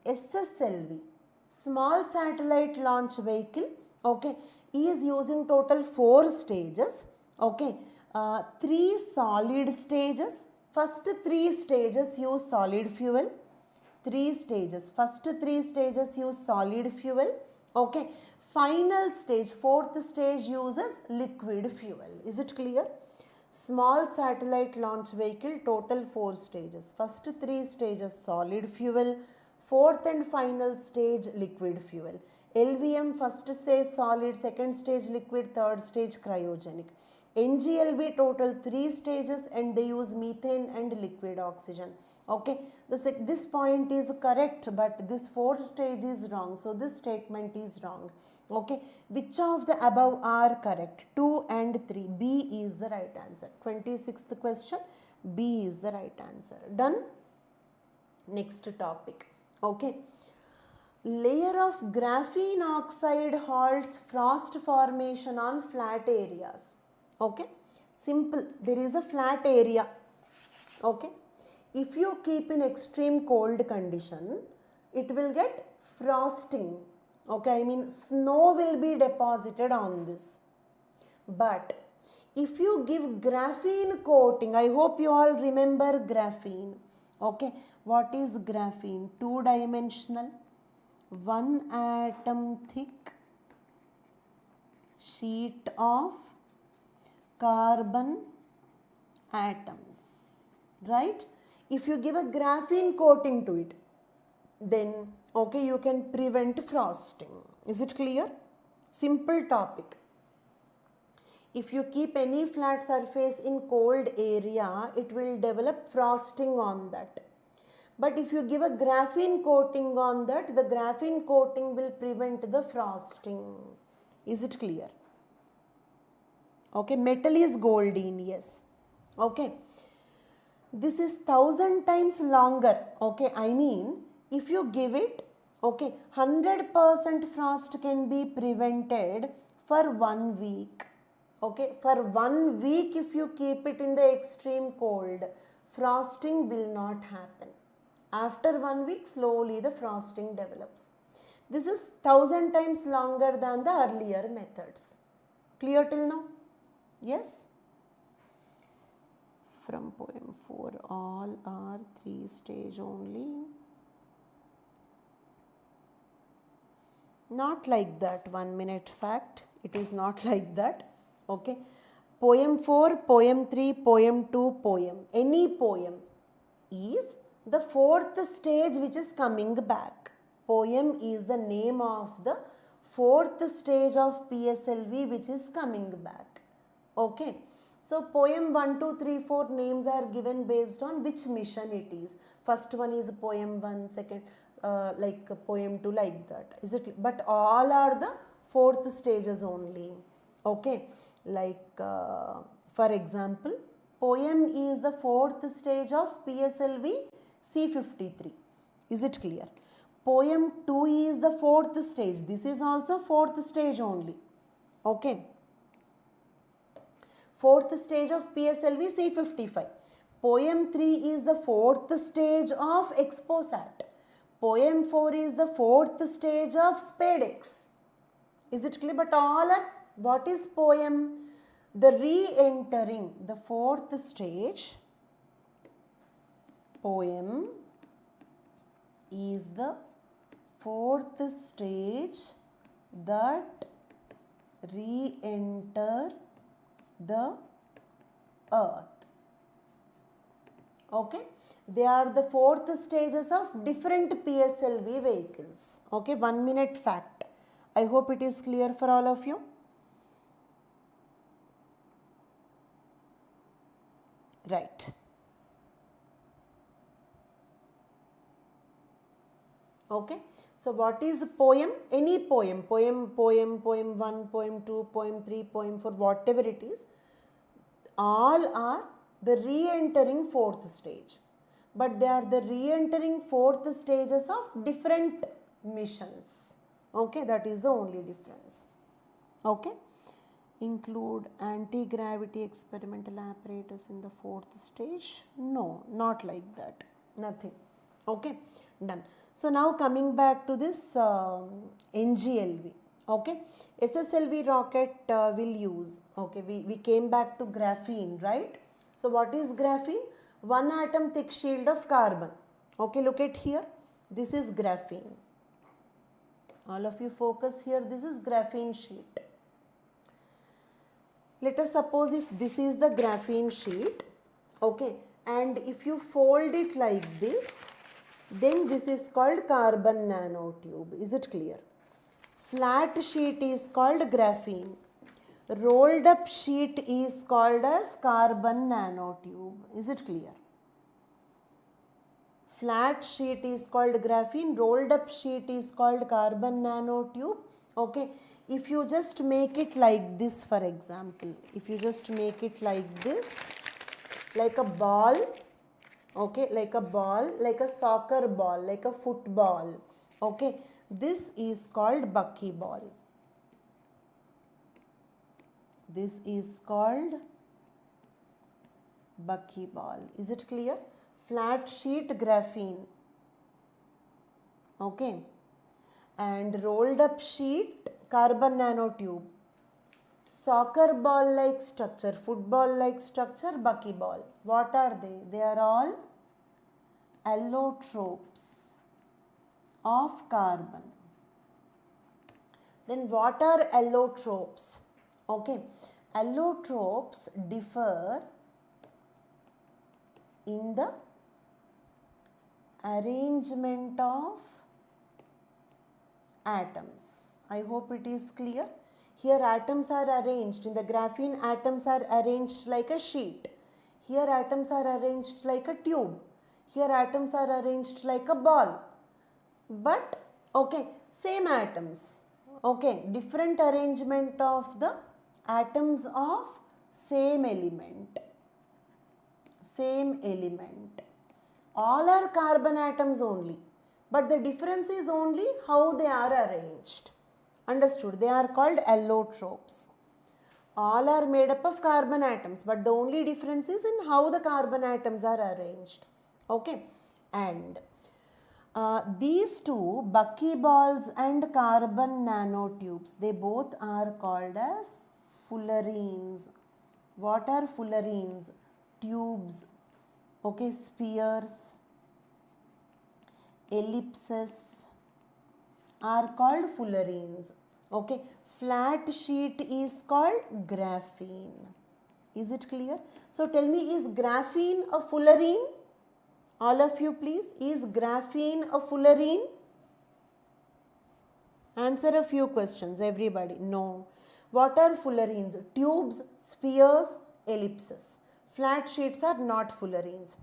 SSLV, small satellite launch vehicle, okay, is using total 4 stages, okay, 3 solid stages. First 3 stages use solid fuel. 3 stages. First 3 stages use solid fuel. Okay. Final stage, 4th stage uses liquid fuel. Is it clear? Small satellite launch vehicle, total 4 stages. First 3 stages solid fuel. 4th and final stage liquid fuel. LVM first stage solid, second stage liquid, third stage cryogenic. NGLV total 3 stages and they use methane and liquid oxygen. Okay, this point is correct, but this 4th stage is wrong. So this statement is wrong. Okay, which of the above are correct? 2 and 3. B is the right answer. 26th question, B is the right answer. Done? Next topic. Okay. Layer of graphene oxide halts frost formation on flat areas. Okay. Simple. There is a flat area. Okay. If you keep in extreme cold condition, it will get frosting. Okay, I mean snow will be deposited on this. But if you give graphene coating, I hope you all remember graphene. Okay, what is graphene? 2-dimensional, 1 atom thick sheet of carbon atoms, right? If you give a graphene coating to it, then okay, you can prevent frosting. Is it clear? Simple topic. If you keep any flat surface in cold area, it will develop frosting on that. But if you give a graphene coating on that, the graphene coating will prevent the frosting. Is it clear? Okay, metal is Goldene, yes. Okay. This is 1000 times longer. Okay, I mean, if you give it, okay, 100% frost can be prevented for 1 week. Okay, for 1 week if you keep it in the extreme cold, frosting will not happen. After 1 week, slowly the frosting develops. This is 1000 times longer than the earlier methods. Clear till now? Yes? From poem 4, all are 3 stage only. Not like that, 1 minute fact. It is not like that. Okay. Poem 4, poem 3, poem 2, poem. Any poem is the 4th stage which is coming back. Poem is the name of the 4th stage of PSLV which is coming back. Okay. So poem 1, 2, 3, 4 names are given based on which mission it is. First one is poem 1, second like poem 2, like that. Is it? But all are the 4th stages only. Okay. Like for example, poem is the 4th stage of PSLV C53. Is it clear? Poem 2 is the 4th stage. This is also 4th stage only. Okay. 4th stage of PSLV C55. Poem 3 is the 4th stage of Exposat. Poem 4 is the 4th stage of SpadeX. Is it clear? But all are, what is poem? The re-entering, the 4th stage. Poem is the 4th stage that re-enter the earth. Okay, they are the 4th stages of different PSLV vehicles. Okay, 1 minute fact. I hope it is clear for all of you. Right. Okay. So what is poem? Any poem, poem 1, poem 2, poem 3, poem 4, whatever it is, all are the re-entering fourth stage. But they are the re-entering fourth stages of different missions. Okay, that is the only difference. Okay. Include anti-gravity experimental apparatus in the fourth stage? No, not like that. Nothing. Okay, done. So now coming back to this NGLV. Okay, SSLV rocket will use. Okay, we came back to graphene, right? So what is graphene? One atom thick shield of carbon. Okay, look at here. This is graphene. All of you focus here. This is graphene sheet. Let us suppose if this is the graphene sheet, okay, and if you fold it like this, then this is called carbon nanotube. Is it clear? Flat sheet is called graphene. Rolled up sheet is called as carbon nanotube. Is it clear? Flat sheet is called graphene. Rolled up sheet is called carbon nanotube. Okay. If you just make it like this, for example, if you just make it like this, like a ball, okay, like a ball, like a soccer ball, like a football, okay, this is called buckyball. This is called buckyball. Is it clear? Flat sheet graphene, okay, and rolled up sheet carbon nanotube. Soccer ball like structure, football like structure, buckyball. What are they? They are all allotropes of carbon. Then what are allotropes? Okay, allotropes differ in the arrangement of atoms. I hope it is clear. Here atoms are arranged, in the graphene atoms are arranged like a sheet. Here atoms are arranged like a tube. Here atoms are arranged like a ball. But, okay, same atoms. Okay, different arrangement of the atoms of same element. Same element. All are carbon atoms only. But the difference is only how they are arranged. Understood? They are called allotropes. All are made up of carbon atoms, but the only difference is in how the carbon atoms are arranged. Okay? And these two, buckyballs and carbon nanotubes, they both are called as fullerenes. What are fullerenes? Tubes, okay, spheres, ellipses are called fullerenes. Okay, flat sheet is called graphene. Is it clear? So tell me, is graphene a fullerene? All of you please, is graphene a fullerene? Answer a few questions, everybody. No. What are fullerenes? Tubes, spheres, ellipses. Flat sheets are not fullerenes.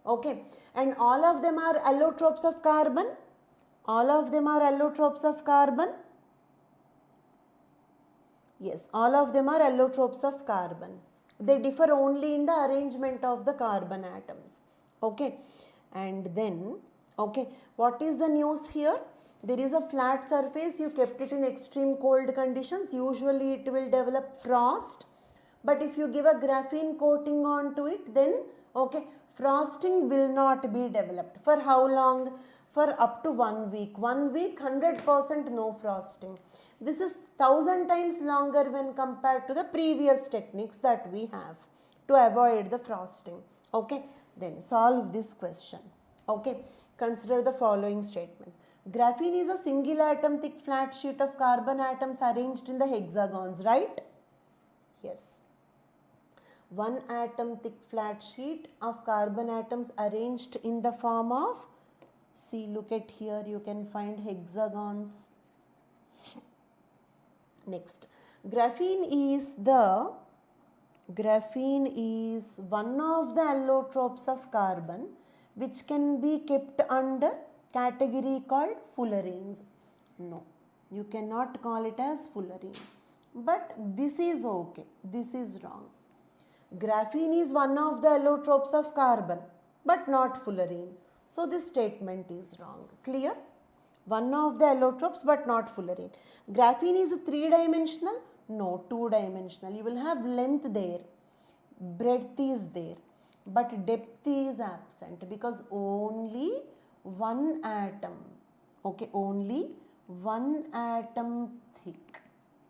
Okay, and all of them are allotropes of carbon. All of them are allotropes of carbon. Yes, all of them are allotropes of carbon. They differ only in the arrangement of the carbon atoms. Okay, and then, okay, what is the news here? There is a flat surface, you kept it in extreme cold conditions. Usually it will develop frost. But if you give a graphene coating onto it, then, okay, frosting will not be developed. For how long? For up to 1 week. 1 week, 100% no frosting. This is 1000 times longer when compared to the previous techniques that we have to avoid the frosting. Okay, then solve this question. Okay, consider the following statements. Graphene is a single atom thick flat sheet of carbon atoms arranged in the hexagons, right? Yes. One atom thick flat sheet of carbon atoms arranged in the form of, see, look at here, you can find hexagons. Next, graphene is one of the allotropes of carbon which can be kept under category called fullerenes. No, you cannot call it as fullerene. But this is okay. This is wrong. Graphene is one of the allotropes of carbon, but not fullerene. So this statement is wrong. Clear? One of the allotropes, but not fullerene. Graphene is 3-dimensional? No, 2-dimensional. You will have length there, breadth is there, but depth is absent because only one atom, okay, only one atom thick.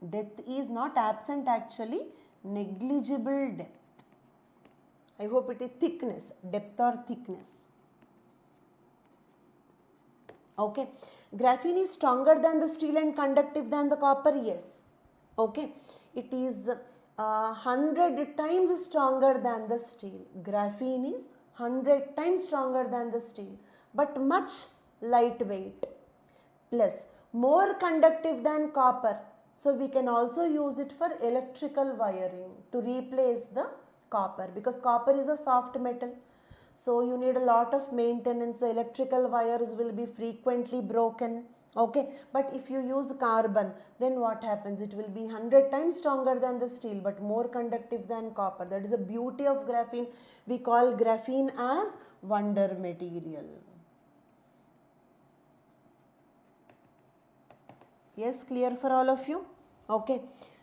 Depth is not absent actually, negligible depth. I hope it is thickness, depth or thickness. Okay, graphene is stronger than the steel and conductive than the copper, yes. Okay, it is 100 times stronger than the steel. Graphene is 100 times stronger than the steel, but much lightweight, plus more conductive than copper. So we can also use it for electrical wiring to replace the copper, because copper is a soft metal. So you need a lot of maintenance. The electrical wires will be frequently broken. Okay, but if you use carbon, then what happens? It will be 100 times stronger than the steel, but more conductive than copper. That is the beauty of graphene. We call graphene as wonder material. Yes, clear for all of you? Okay,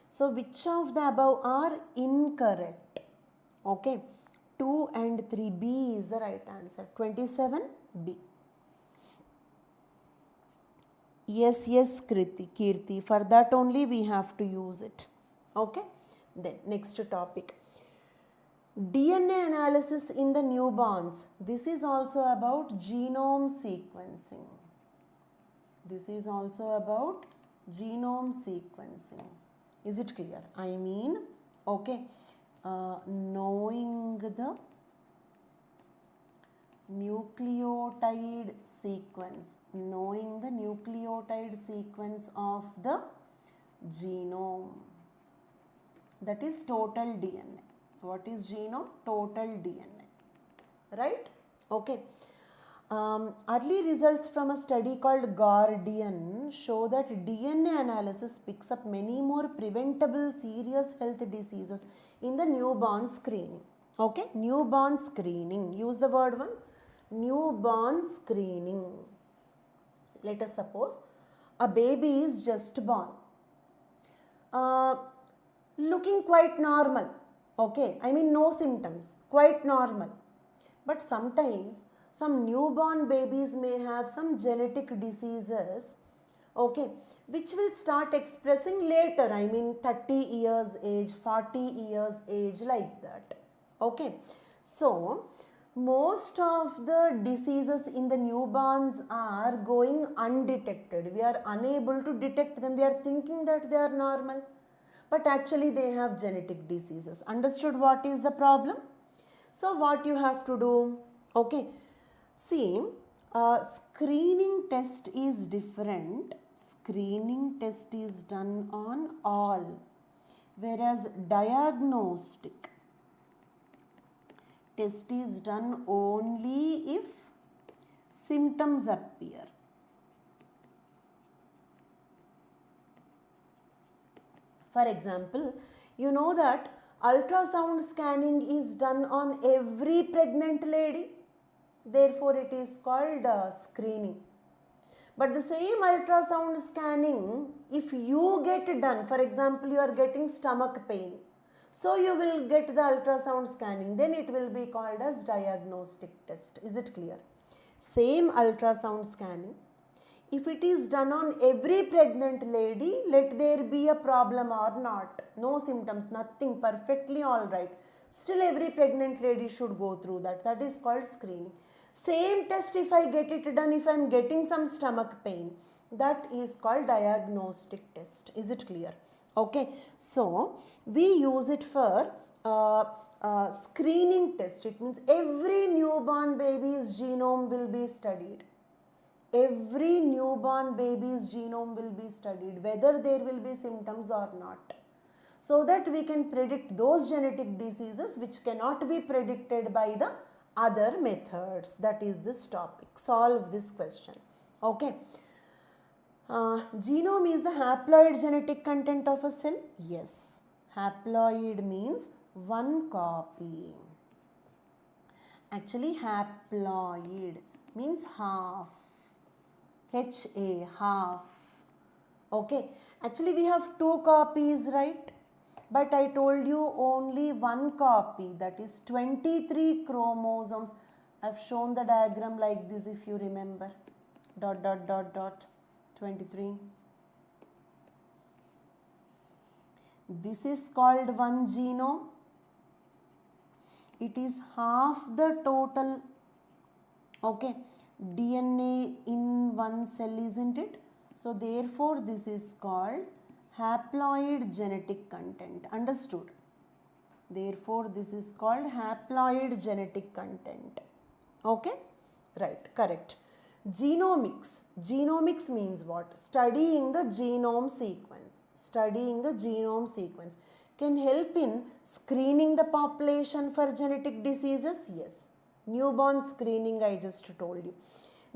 so which of the above are incorrect? Okay, 2 and 3, B is the right answer. 27B. Yes, Kirti. For that only we have to use it. Okay. Then next topic. DNA analysis in the newborns. This is also about genome sequencing. This is also about genome sequencing. Is it clear? I mean, okay, knowing the nucleotide sequence, of the genome, that is total DNA. What is genome? Total DNA, right? Okay. Early results from a study called Goldene show that DNA analysis picks up many more preventable serious health diseases in the newborn screening. Okay, newborn screening. Use the word once. Newborn screening. So let us suppose a baby is just born, looking quite normal. Okay, I mean no symptoms, quite normal. But sometimes some newborn babies may have some genetic diseases, okay, which will start expressing later. I mean 30 years age, 40 years age, like that. Okay, so most of the diseases in the newborns are going undetected. We are unable to detect them. We are thinking that they are normal, but actually they have genetic diseases. Understood what is the problem? So what you have to do? Okay, see, screening test is different. Screening test is done on all, whereas diagnostic test is done only if symptoms appear. For example, you know that ultrasound scanning is done on every pregnant lady. Therefore, it is called screening. But the same ultrasound scanning, if you get done, for example, you are getting stomach pain, so you will get the ultrasound scanning, then it will be called as diagnostic test. Is it clear? Same ultrasound scanning. If it is done on every pregnant lady, let there be a problem or not, no symptoms, nothing, perfectly all right, still every pregnant lady should go through that. That is called screening. Same test if I get it done if I am getting some stomach pain, that is called diagnostic test. Is it clear? Okay, so we use it for screening test. It means every newborn baby's genome will be studied. Every newborn baby's genome will be studied, whether there will be symptoms or not, so that we can predict those genetic diseases which cannot be predicted by the other methods. That is this topic. Solve this question. Okay. Genome is the haploid genetic content of a cell? Yes. Haploid means one copy. Actually, haploid means half. HA, half. Okay. Actually, we have two copies, right? But I told you only one copy, that is 23 chromosomes. I have shown the diagram like this if you remember. Dot, dot, dot, dot, 23. This is called one genome. It is half the total, okay, DNA in one cell, isn't it? So therefore this is called haploid genetic content. Understood? Therefore this is called haploid genetic content. Okay? Right, correct. Genomics. Genomics means what? Studying the genome sequence. Studying the genome sequence can help in screening the population for genetic diseases. Yes. Newborn screening I just told you.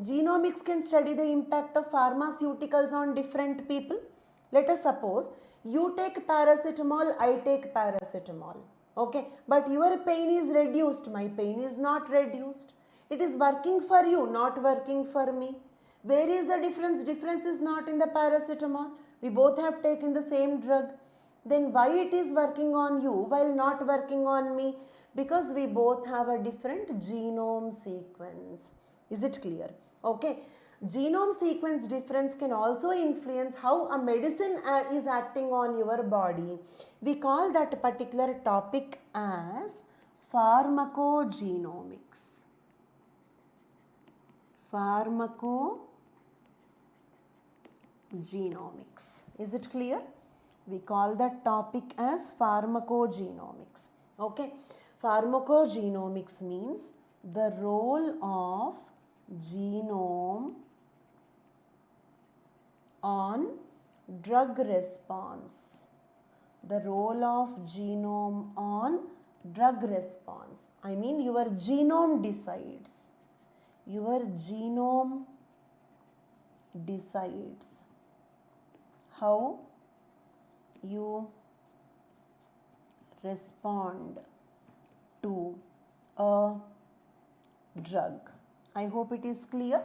Genomics can study the impact of pharmaceuticals on different people. Let us suppose you take paracetamol, I take paracetamol. Okay. But your pain is reduced, my pain is not reduced. It is working for you, not working for me. Where is the difference? Difference is not in the paracetamol. We both have taken the same drug. Then why it is working on you while not working on me? Because we both have a different genome sequence. Is it clear? Okay. Genome sequence difference can also influence how a medicine is acting on your body. We call that particular topic as pharmacogenomics. Pharmacogenomics. Is it clear? We call that topic as pharmacogenomics. Okay. Pharmacogenomics means the role of genome on drug response. The role of genome on drug response. I mean your genome decides. Your genome decides how you respond to a drug. I hope it is clear.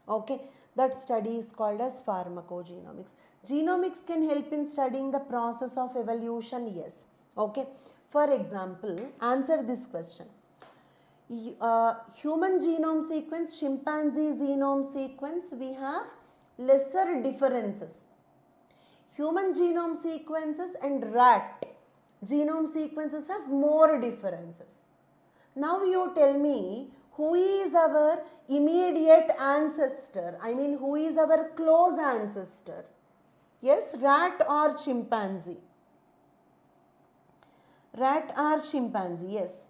Okay, that study is called as pharmacogenomics. Genomics can help in studying the process of evolution. Yes. Okay. For example, answer this question. Human genome sequence, chimpanzee genome sequence, we have lesser differences. Human genome sequences and rat genome sequences have more differences. Now you tell me who is our immediate ancestor? I mean, who is our close ancestor? Yes, rat or chimpanzee? Rat or chimpanzee, yes.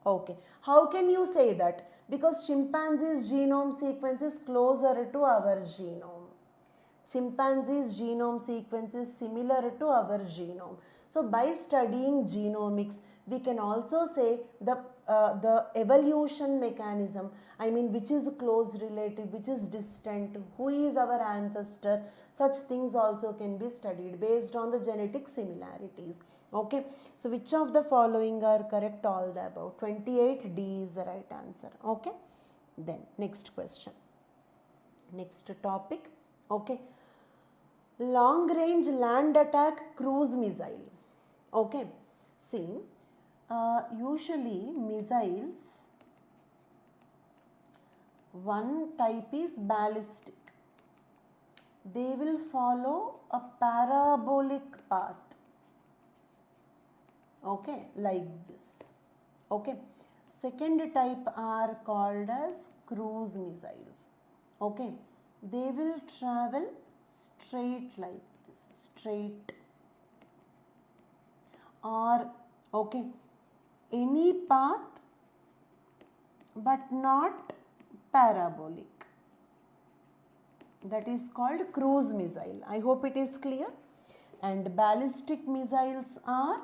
Okay. How can you say that? Because chimpanzee's genome sequence is closer to our genome. Chimpanzee's genome sequence is similar to our genome. So by studying genomics, we can also say the evolution mechanism, I mean which is close relative, which is distant, who is our ancestor, such things also can be studied based on the genetic similarities. Okay, so which of the following are correct? All the above. 28D is the right answer. Okay, then next question, next topic. Okay, long range land attack cruise missile. Okay, see, usually missiles, one type is ballistic. They will follow a parabolic path. Okay, like this. Okay, second type are called as cruise missiles. Okay, they will travel straight like this, straight, or okay, any path but not parabolic. That is called cruise missile. I hope it is clear. And ballistic missiles are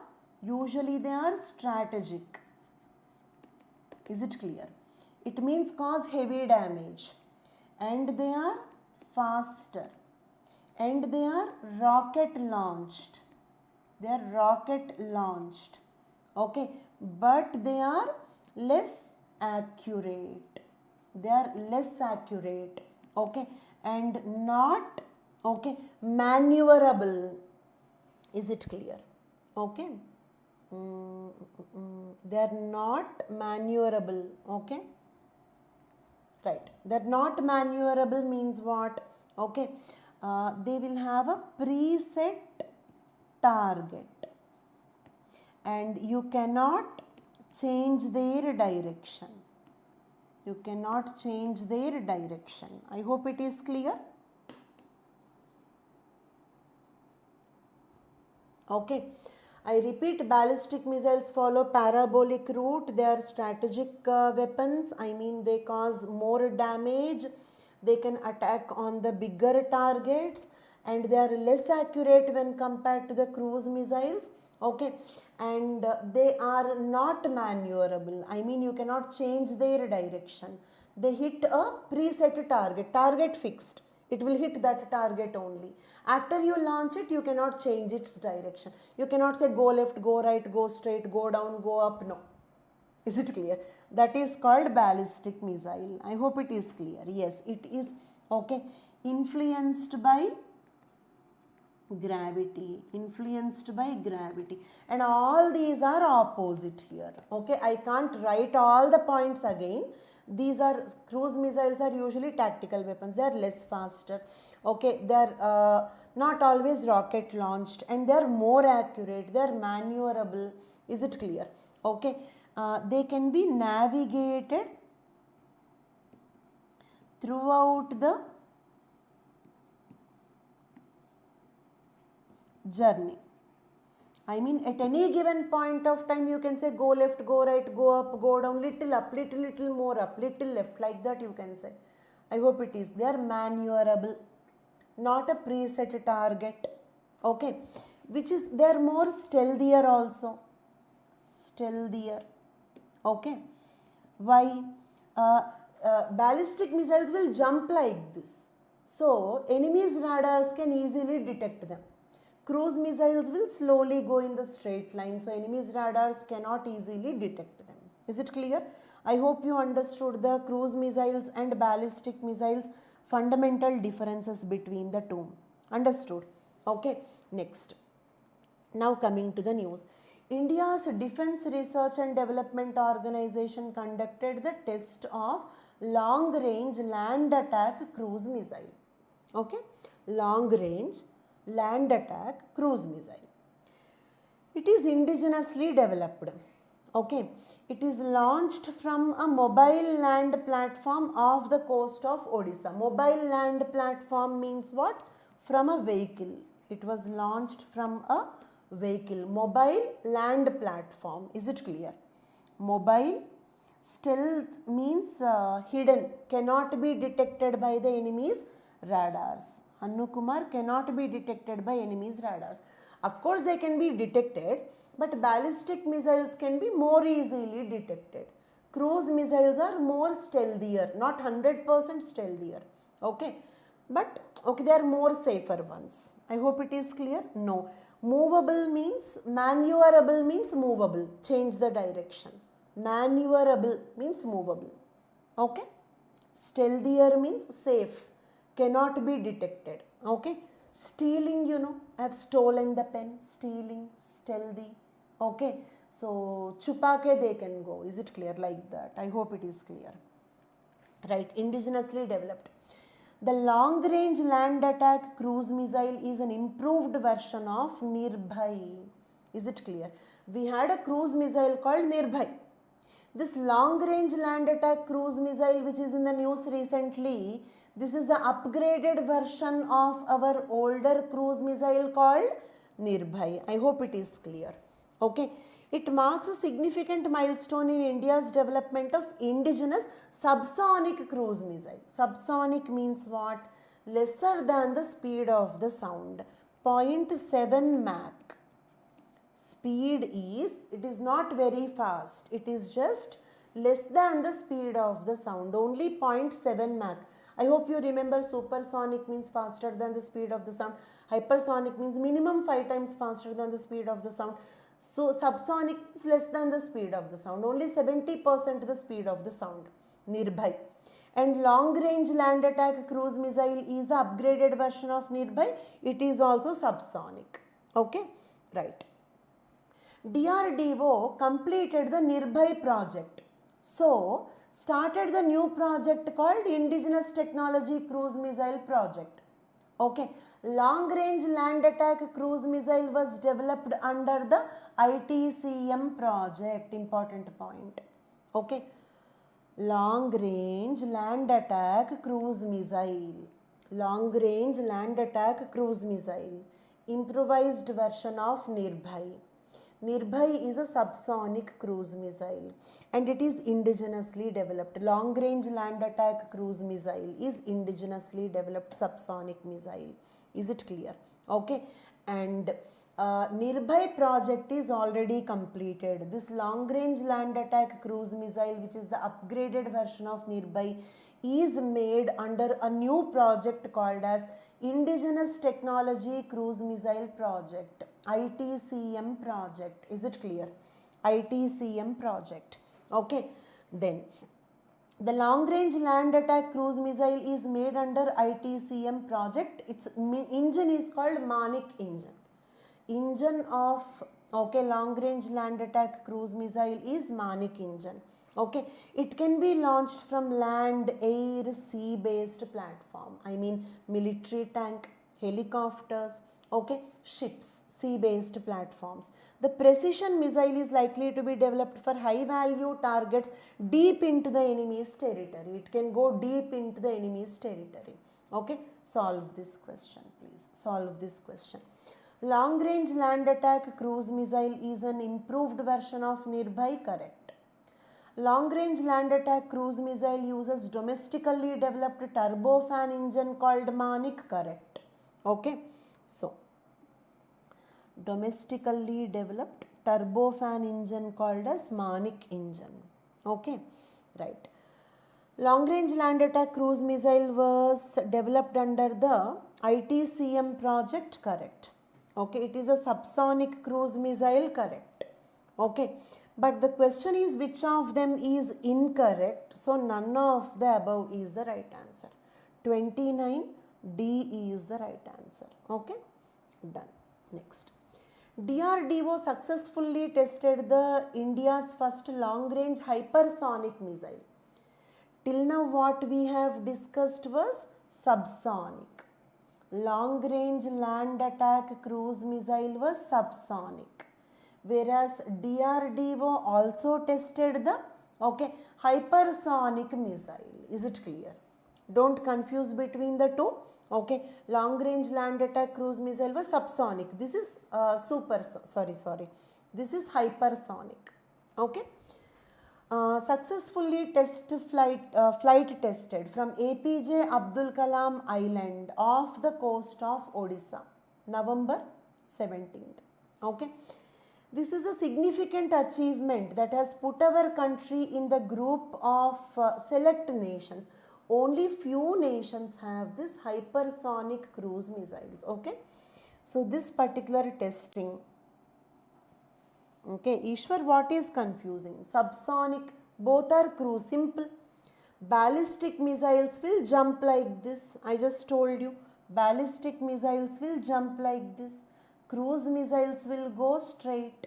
usually they are strategic. Is it clear? It means cause heavy damage. and they are faster, and they are rocket launched. They are rocket launched. Okay, but they are less accurate. They are less accurate. Okay, and not, okay, maneuverable. Is it clear? Okay. They are not maneuverable. Okay. Right. That not maneuverable means what? Okay. They will have a preset target and you cannot change their direction. You cannot change their direction. I hope it is clear. Okay. I repeat, ballistic missiles follow parabolic route. They are strategic weapons. I mean, they cause more damage. They can attack on the bigger targets and they are less accurate when compared to the cruise missiles. Okay, and they are not maneuverable. I mean, you cannot change their direction. They hit a preset target fixed. It will hit that target only. After you launch it, you cannot change its direction. You cannot say go left, go right, go straight, go down, go up. No. Is it clear? That is called ballistic missile. I hope it is clear. Yes, it is, okay, influenced by gravity, and all these are opposite here. Okay, I can't write all the points again. These are, cruise missiles are usually tactical weapons. They are less faster. Okay, they are not always rocket launched and they are more accurate. They are maneuverable. Is it clear? Okay, they can be navigated throughout the journey. I mean, at any given point of time, you can say go left, go right, go up, go down, little up, little more up, little left, like that you can say. I hope it is. They are maneuverable, not a preset target. Okay, which is, they are more stealthier also. Stealthier. Okay. Why? Ballistic missiles will jump like this. So, enemy's radars can easily detect them. Cruise missiles will slowly go in the straight line, so enemy's radars cannot easily detect them. Is it clear? I hope you understood the cruise missiles and ballistic missiles fundamental differences between the two. Understood? Okay, next. Now coming to the news. India's Defence Research and Development Organization conducted the test of long-range land attack cruise missile. Okay, long-range land attack cruise missile. It is indigenously developed. Okay, it is launched from a mobile land platform off the coast of Odisha. Mobile land platform means what? From a vehicle. It was launched from a vehicle. Mobile land platform. Is it clear? Mobile. Stealth means hidden, cannot be detected by the enemy's radars. Hannu Kumar, cannot be detected by enemy's radars. Of course, they can be detected, but ballistic missiles can be more easily detected. Cruise missiles are more stealthier, not 100% stealthier. Okay, but okay, they are more safer ones. I hope it is clear. No, movable means, maneuverable means movable, change the direction. Maneuverable means movable. Okay, stealthier means safe, cannot be detected. Okay, stealing, you know, I have stolen the pen. Stealing, stealthy. Okay, so chupake they can go. Is it clear? Like that. I hope it is clear. Right, indigenously developed. The long range land attack cruise missile is an improved version of Nirbhay. Is it clear? We had a cruise missile called Nirbhay. This long range land attack cruise missile, which is in the news recently, this is the upgraded version of our older cruise missile called Nirbhay. I hope it is clear. Okay. It marks a significant milestone in India's development of indigenous subsonic cruise missile. Subsonic means what? Lesser than the speed of the sound. 0.7 Mach. Speed is, it is not very fast. It is just less than the speed of the sound. Only 0.7 Mach. I hope you remember supersonic means faster than the speed of the sound. Hypersonic means minimum 5 times faster than the speed of the sound. So subsonic is less than the speed of the sound, only 70% the speed of the sound. Nirbhay. And long range land attack cruise missile is the upgraded version of Nirbhay. It is also subsonic. Okay, right. DRDO completed the Nirbhay project. So, started the new project called Indigenous Technology Cruise Missile Project. Okay, long range land attack cruise missile was developed under the ITCM project. Important point. Okay, long range land attack cruise missile. Long range land attack cruise missile. Improvised version of Nirbhay. Nirbhay is a subsonic cruise missile and it is indigenously developed. Long range land attack cruise missile is indigenously developed subsonic missile. Is it clear? Okay. And Nirbhay project is already completed. This long range land attack cruise missile, which is the upgraded version of Nirbhay, is made under a new project called as Indigenous Technology Cruise Missile Project. ITCM project. Is it clear? ITCM project. Okay. Then the long range land attack cruise missile is made under ITCM project. Its engine is called Manik engine. Engine of long range land attack cruise missile is Manik engine. Okay, it can be launched from land, air, sea based platform. I mean military tank, helicopters, okay, ships, sea based platforms. The precision missile is likely to be developed for high value targets deep into the enemy's territory. It can go deep into the enemy's territory. Okay, solve this question please. Solve this question. Long range land attack cruise missile is an improved version of Nirbhay, correct. Long range land attack cruise missile uses domestically developed turbofan engine called Manik, correct. Okay, so domestically developed turbofan engine called as Manik engine. Okay, right. Long range land attack cruise missile was developed under the ITCM project, correct. Okay, it is a subsonic cruise missile, correct. Okay, but the question is which of them is incorrect. So none of the above is the right answer. 29 D is the right answer. Okay, done. Next. DRDO successfully tested the India's first long range hypersonic missile. Till now what we have discussed was subsonic. Long range land attack cruise missile was subsonic. Whereas DRDO also tested the hypersonic missile. Is it clear? Don't confuse between the two. Okay, long range land attack cruise missile was subsonic. This is this is hypersonic. Okay. Successfully flight tested from APJ Abdul Kalam Island off the coast of Odisha, November 17th. Okay. This is a significant achievement that has put our country in the group of select nations. Only few nations have this hypersonic cruise missiles. Okay. So this particular testing. Okay, Ishwar, what is confusing? Subsonic, both are cruise, simple. Ballistic missiles will jump like this. I just told you. Ballistic missiles will jump like this. Cruise missiles will go straight.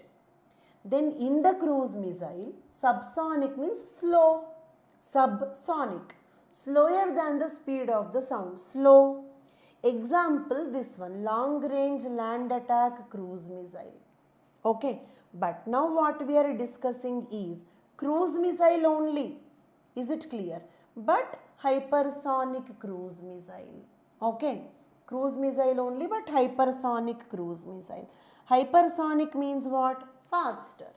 Then in the cruise missile, subsonic means slow. Subsonic, slower than the speed of the sound, slow. Example, this one, long range land attack cruise missile. Okay, but now what we are discussing is cruise missile only. Is it clear? But hypersonic cruise missile. Okay, cruise missile only but hypersonic cruise missile. Hypersonic means what? Faster.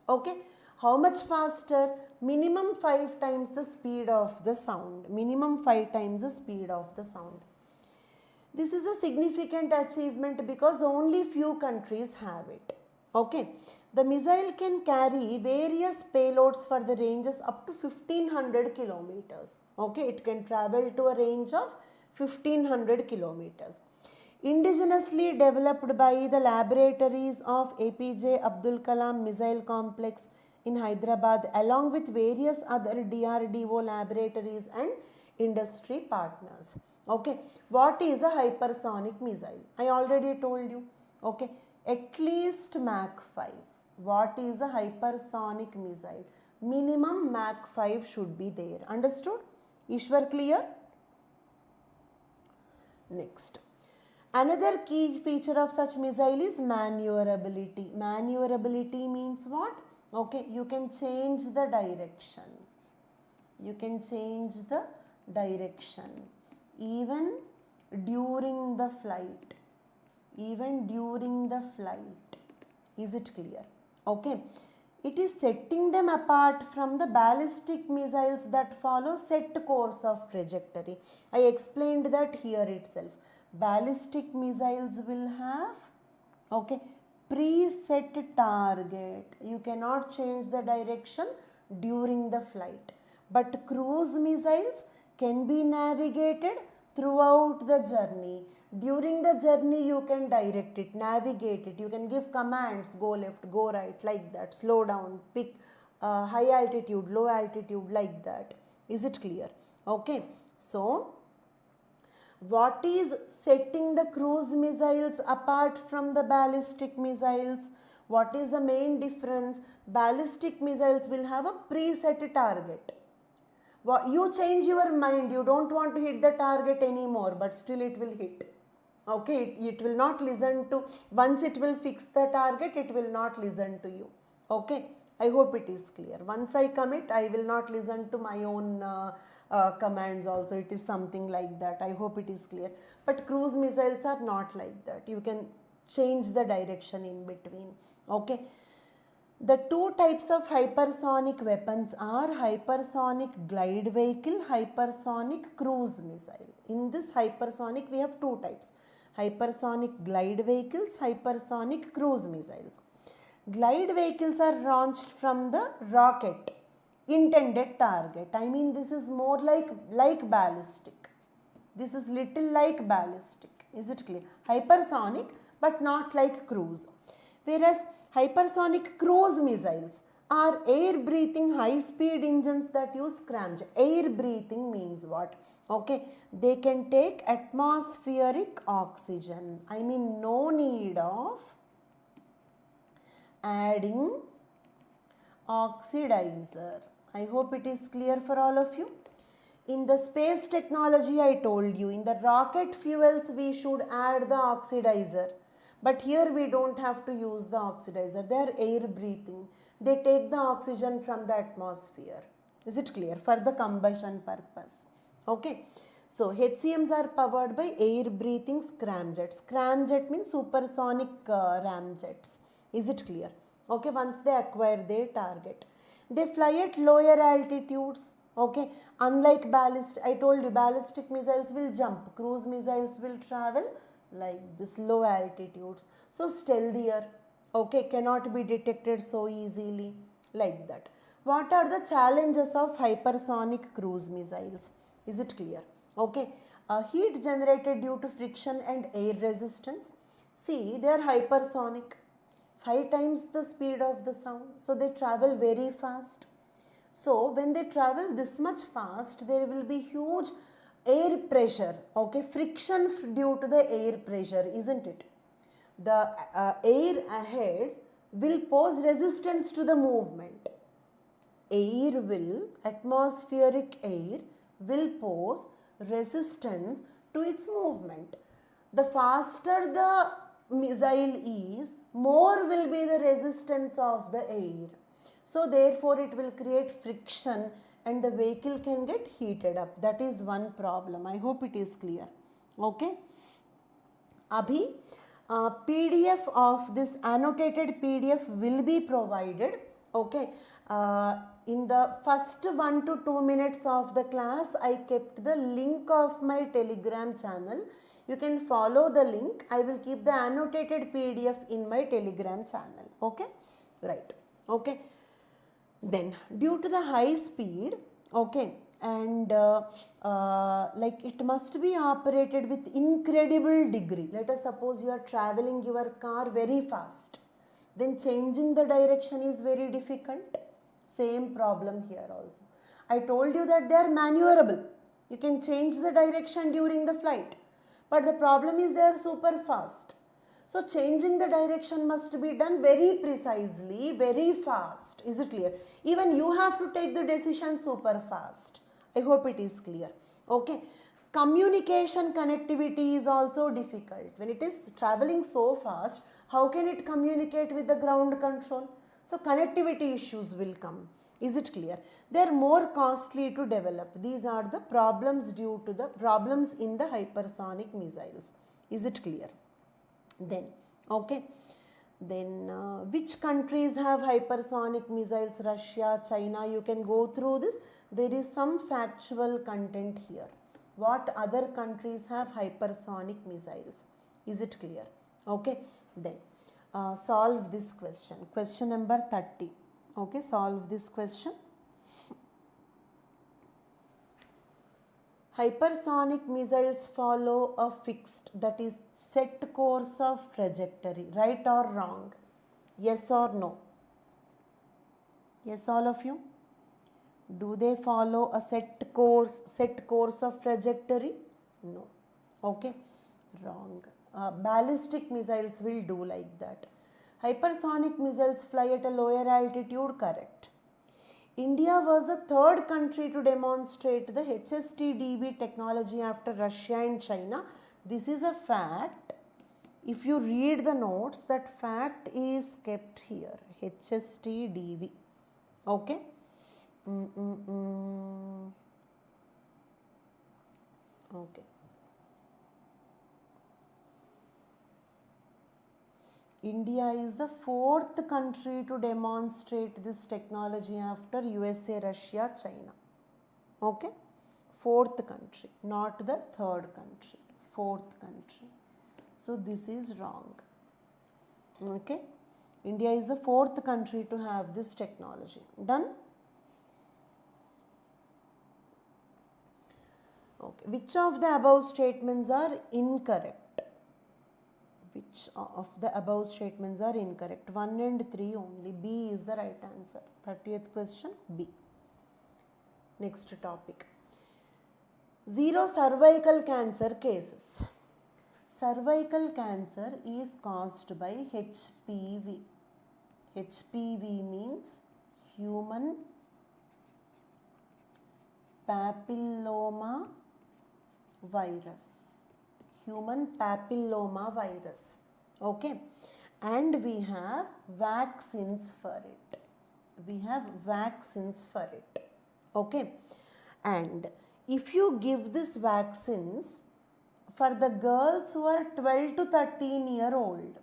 Okay, how much faster? Minimum 5 times the speed of the sound. Minimum 5 times the speed of the sound. This is a significant achievement because only few countries have it. Okay, The missile can carry various payloads for the ranges up to 1500 kilometers. Okay, it can travel to a range of 1500 kilometers. Indigenously developed by the laboratories of APJ Abdul Kalam Missile Complex in Hyderabad along with various other DRDO laboratories and industry partners. Okay, what is a hypersonic missile? I already told you. Okay, at least Mach 5. What is a hypersonic missile? Minimum Mach 5 should be there. Understood? Ishwar, clear? Next. Another key feature of such missile is maneuverability. Maneuverability means what? Okay, you can change the direction. You can change the direction even during the flight. Even during the flight. Is it clear? Okay. It is setting them apart from the ballistic missiles that follow set course of trajectory. I explained that here itself. Ballistic missiles will have, okay, preset target. You cannot change the direction during the flight. But cruise missiles can be navigated throughout the journey. During the journey you can direct it, navigate it, you can give commands, go left, go right, like that, slow down, pick high altitude, low altitude, like that. Is it clear? Okay. So, what is setting the cruise missiles apart from the ballistic missiles? What is the main difference? Ballistic missiles will have a preset target. You change your mind, you don't want to hit the target anymore, but still it will hit. Okay, it will not listen to, once it will fix the target, it will not listen to you. Okay, I hope it is clear. Once I commit, I will not listen to my own commands also. It is something like that. I hope it is clear. But cruise missiles are not like that. You can change the direction in between. Okay. The two types of hypersonic weapons are hypersonic glide vehicle, hypersonic cruise missile. In this hypersonic, we have two types. Hypersonic glide vehicles, hypersonic cruise missiles. Glide vehicles are launched from the rocket intended target. I mean, this is more like ballistic. This is little like ballistic. Is it clear? Hypersonic, but not like cruise. Whereas hypersonic cruise missiles are air-breathing high-speed engines that use scramjet. Air-breathing means what? Okay, they can take atmospheric oxygen. I mean, no need of adding oxidizer. I hope it is clear for all of you. In the space technology, I told you, in the rocket fuels, we should add the oxidizer. But here we don't have to use the oxidizer. They are air breathing. They take the oxygen from the atmosphere. Is it clear? For the combustion purpose. Okay. So HCMs are powered by air breathing scramjets. Scramjet means supersonic ramjets. Is it clear? Okay. Once they acquire their target. They fly at lower altitudes. Okay. Unlike ballistic, I told you ballistic missiles will jump. Cruise missiles will travel like this low altitudes. So stealthier. Okay. Cannot be detected so easily. Like that. What are the challenges of hypersonic cruise missiles? Is it clear? Okay. Heat generated due to friction and air resistance. See, they are hypersonic. 5 times the speed of the sound. So they travel very fast. So when they travel this much fast, there will be huge air pressure. Okay. Friction due to the air pressure, isn't it? The air ahead will pose resistance to the movement. Atmospheric air will pose resistance to its movement. The faster the missile is, more will be the resistance of the air. So therefore it will create friction and the vehicle can get heated up. That is one problem. I hope it is clear. Okay. Abhi, PDF of this annotated PDF will be provided. Okay. In the first 1 to 2 minutes of the class, I kept the link of my Telegram channel. You can follow the link. I will keep the annotated PDF in my Telegram channel. Okay. right? Okay. Then due to the high speed, okay, and like it must be operated with incredible degree. Let us suppose you are traveling your car very fast, then changing the direction is very difficult. Same problem here also. I told you that they are maneuverable. You can change the direction during the flight, but the problem is they are super fast. So changing the direction must be done very precisely, very fast. Is it clear? Even you have to take the decision super fast. I hope it is clear. Okay. Communication connectivity is also difficult. When it is traveling so fast, how can it communicate with the ground control? So connectivity issues will come. Is it clear? They are more costly to develop. These are the problems due to the problems in the hypersonic missiles. Is it clear? Then, okay. Then which countries have hypersonic missiles? Russia, China. You can go through this. There is some factual content here. What other countries have hypersonic missiles? Is it clear? Okay. Then solve this question. Question number 30. Okay, solve this question. Hypersonic missiles follow a fixed, that is set course of trajectory. Right or wrong? Yes or no? Yes, all of you? Do they follow a set course of trajectory? No. Okay, wrong. Ballistic missiles will do like that. Hypersonic missiles fly at a lower altitude, correct. India was the third country to demonstrate the HSTDB technology after Russia and China. This is a fact. If you read the notes, that fact is kept here. HSTDB. Okay. Okay. India is the fourth country to demonstrate this technology after USA, Russia, China. Okay? Fourth country, not the third country. Fourth country. So this is wrong. Okay? India is the fourth country to have this technology. Done? Okay. Which of the above statements are incorrect? Which of the above statements are incorrect? 1 and 3 only. B is the right answer. 30th question, B. Next topic. 0 cervical cancer cases. Cervical cancer is caused by HPV. HPV means human papilloma virus. Human papilloma virus. Okay. And we have vaccines for it. We have vaccines for it. Okay. And if you give these vaccines for the girls who are 12 to 13-year-old,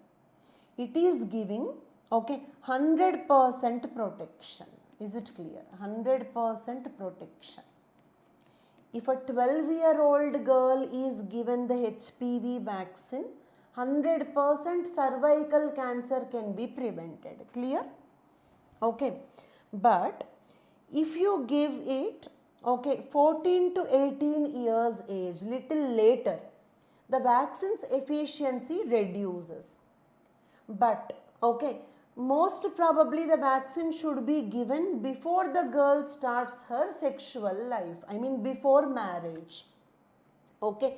it is giving, okay, 100% protection. Is it clear? 100% protection. If a 12-year-old girl is given the HPV vaccine, 100% cervical cancer can be prevented. Clear? Okay. But if you give it, okay, 14 to 18 years age, little later, the vaccine's efficiency reduces. But, okay, most probably the vaccine should be given before the girl starts her sexual life. I mean before marriage. Okay.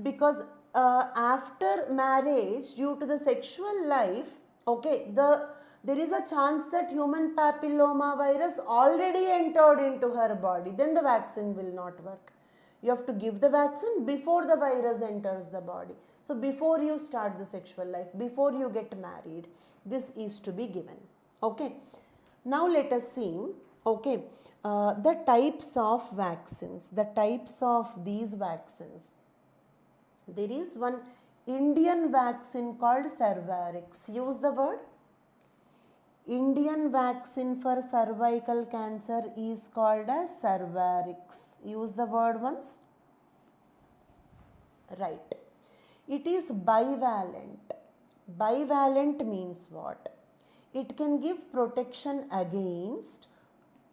Because after marriage, due to the sexual life, okay, there is a chance that human papilloma virus already entered into her body. Then the vaccine will not work. You have to give the vaccine before the virus enters the body. So before you start the sexual life, before you get married, this is to be given. Okay. Now let us see, okay, the types of vaccines, the types of these vaccines. There is one Indian vaccine called Cervarix. Use the word. Indian vaccine for cervical cancer is called as Cervarix. Use the word once. Right. It is bivalent. Bivalent means what? it can give protection against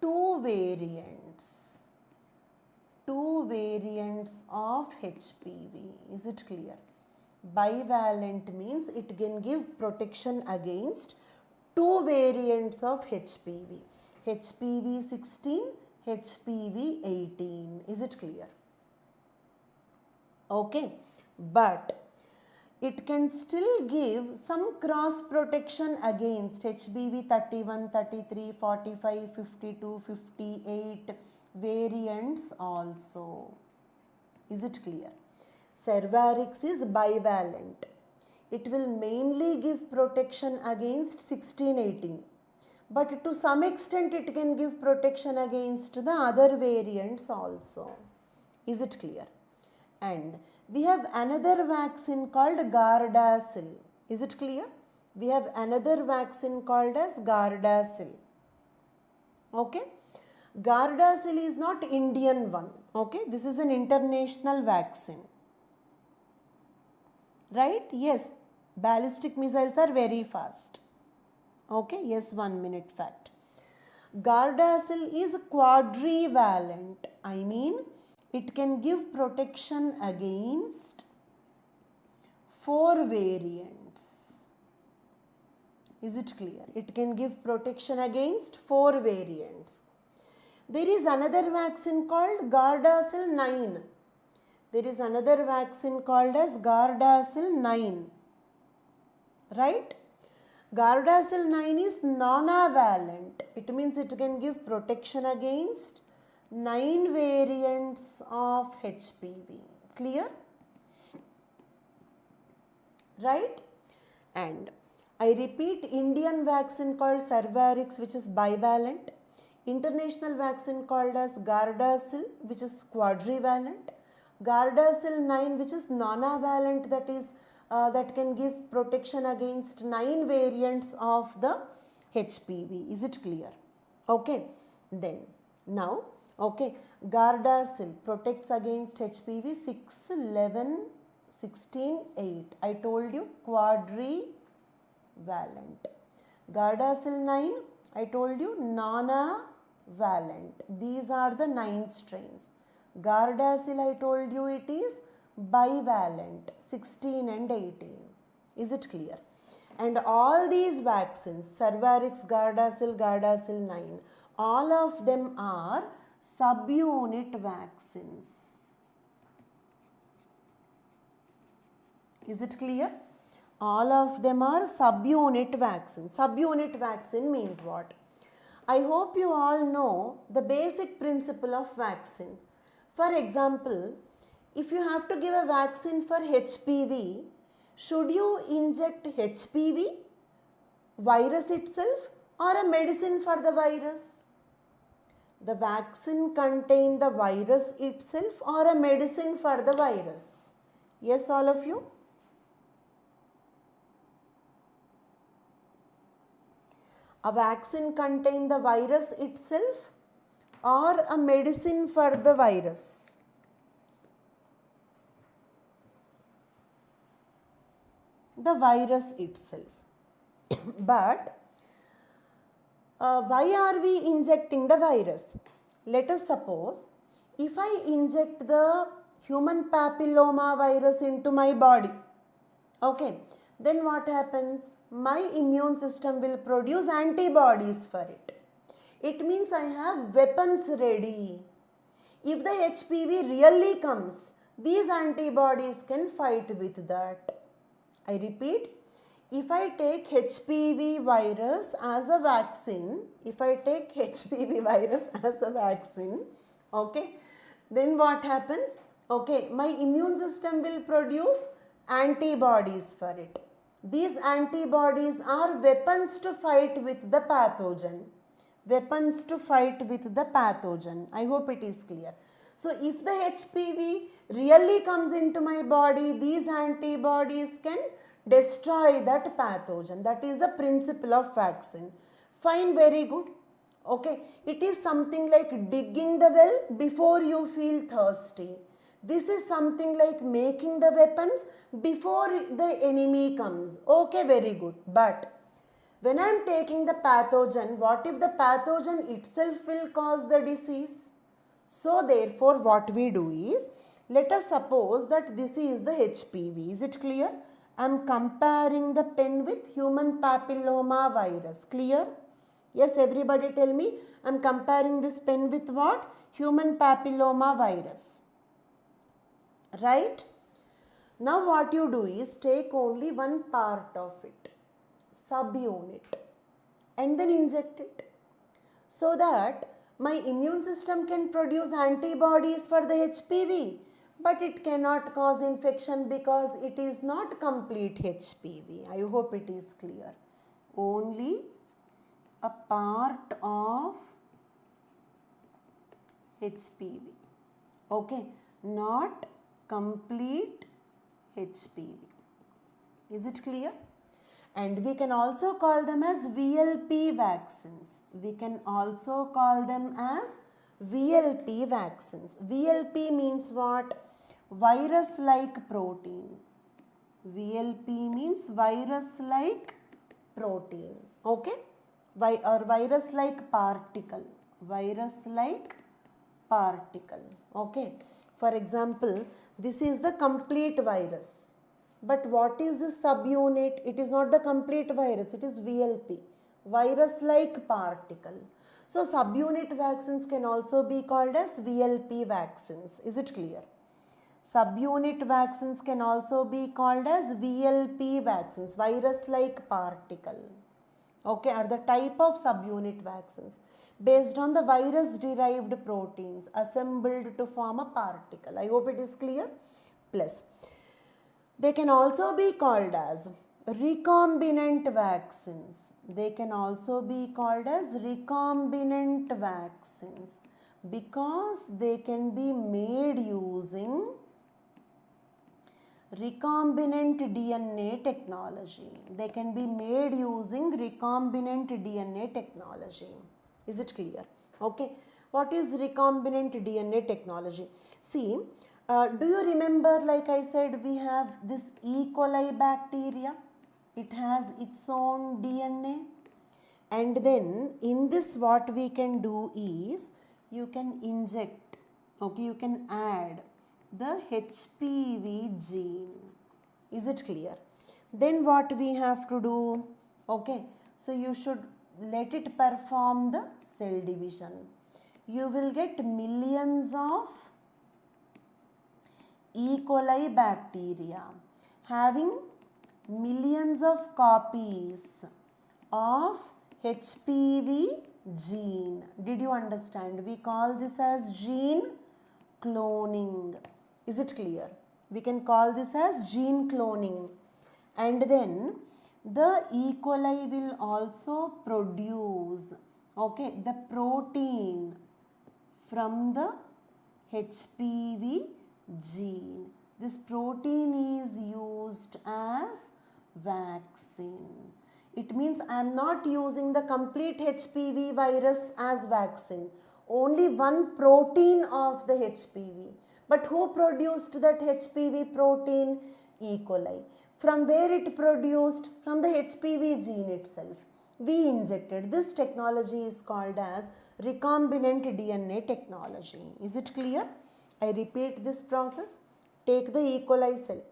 two variants of HPV. Is it clear? Bivalent means it can give protection against two variants of HPV. HPV 16, HPV 18. Is it clear? Okay. But it can still give some cross protection against HPV 31, 33, 45, 52, 58 variants also. Is it clear? Cervarix is bivalent. It will mainly give protection against 16, 18. But to some extent it can give protection against the other variants also. Is it clear? And we have another vaccine called Gardasil. Is it clear? We have another vaccine called as Gardasil. Okay? Gardasil is not Indian one. Okay? This is an international vaccine. Right? Yes. Ballistic missiles are very fast. Okay? Yes, 1 minute fact. Gardasil is quadrivalent. I mean, it can give protection against 4 variants. Is it clear? It can give protection against 4 variants. There is another vaccine called Gardasil 9. There is another vaccine called as Gardasil 9. Right? Gardasil 9 is nonavalent. It means it can give protection against 9 variants of HPV. Clear? Right? And I repeat, Indian vaccine called Cervarix, which is bivalent. International vaccine called as Gardasil, which is quadrivalent. Gardasil 9, which is nonavalent, that is that can give protection against 9 variants of the HPV. Is it clear? Okay. Then now, okay, Gardasil protects against HPV 6, 11, 16, 8. I told you quadrivalent. Gardasil 9, I told you nonavalent. These are the 9 strains. Gardasil, I told you it is bivalent, 16 and 18. Is it clear? And all these vaccines, Cervarix, Gardasil, Gardasil 9, all of them are subunit vaccines. Is it clear? All of them are subunit vaccines. Subunit vaccine means what? I hope you all know the basic principle of vaccine. For example, if you have to give a vaccine for HPV, should you inject HPV, virus itself, or a medicine for the virus? The vaccine contain the virus itself or a medicine for the virus? Yes, all of you? A vaccine contain the virus itself or a medicine for the virus? The virus itself. But why are we injecting the virus? Let us suppose if I inject the human papilloma virus into my body, okay, then what happens? My immune system will produce antibodies for it. It means I have weapons ready. If the HPV really comes, these antibodies can fight with that. I repeat, if I take HPV virus as a vaccine, okay, then what happens? Okay, my immune system will produce antibodies for it. These antibodies are weapons to fight with the pathogen. I hope it is clear. So, if the HPV really comes into my body, these antibodies can destroy that pathogen. That is the principle of vaccine. Fine, very good. Okay, it is something like digging the well before you feel thirsty. This is something like making the weapons before the enemy comes. Okay, very good. But When I am taking the pathogen, what if the pathogen itself will cause the disease? So therefore what we do is, let us suppose that this is the HPV. Is it clear? I am comparing the pen with human papilloma virus. Clear? Yes, everybody tell me. I am comparing this pen with what? Human papilloma virus. Right? Now what you do is take only one part of it, subunit, and then inject it, so that my immune system can produce antibodies for the HPV, but it cannot cause infection because it is not complete HPV. I hope it is clear. Only a part of HPV. Okay, not complete HPV. Is it clear? And we can also call them as VLP vaccines. We can also call them as VLP vaccines. VLP means what? Virus-like protein. VLP means virus-like protein. Okay? Or virus-like particle. Virus-like particle. Okay? For example, this is the complete virus. But what is the subunit? It is not the complete virus, it is VLP, virus-like particle. So subunit vaccines can also be called as VLP vaccines. Is it clear? Subunit vaccines can also be called as VLP vaccines, virus-like particle. Okay, are the type of subunit vaccines based on the virus-derived proteins assembled to form a particle. I hope it is clear. Plus, they can also be called as recombinant vaccines. They can also be called as recombinant vaccines because they can be made using recombinant DNA technology. They can be made using recombinant DNA technology. Is it clear? Okay. What is recombinant DNA technology? See, do you remember, like I said, we have this E. coli bacteria. It has its own DNA. And then in this what we can do is, you can inject, okay, you can add the HPV gene. Is it clear? Then what we have to do? Okay, so you should let it perform the cell division. You will get millions of E. coli bacteria having millions of copies of HPV gene. Did you understand? We call this as gene cloning. Is it clear? We can call this as gene cloning. And then the E. coli will also produce, okay, the protein from the HPV gene. This protein is used as vaccine. It means I am not using the complete HPV virus as vaccine. Only one protein of the HPV. But who produced that HPV protein? E. coli. From where it produced? From the HPV gene itself. We injected. This technology is called as recombinant DNA technology. Is it clear? I repeat this process. Take the E. coli cell.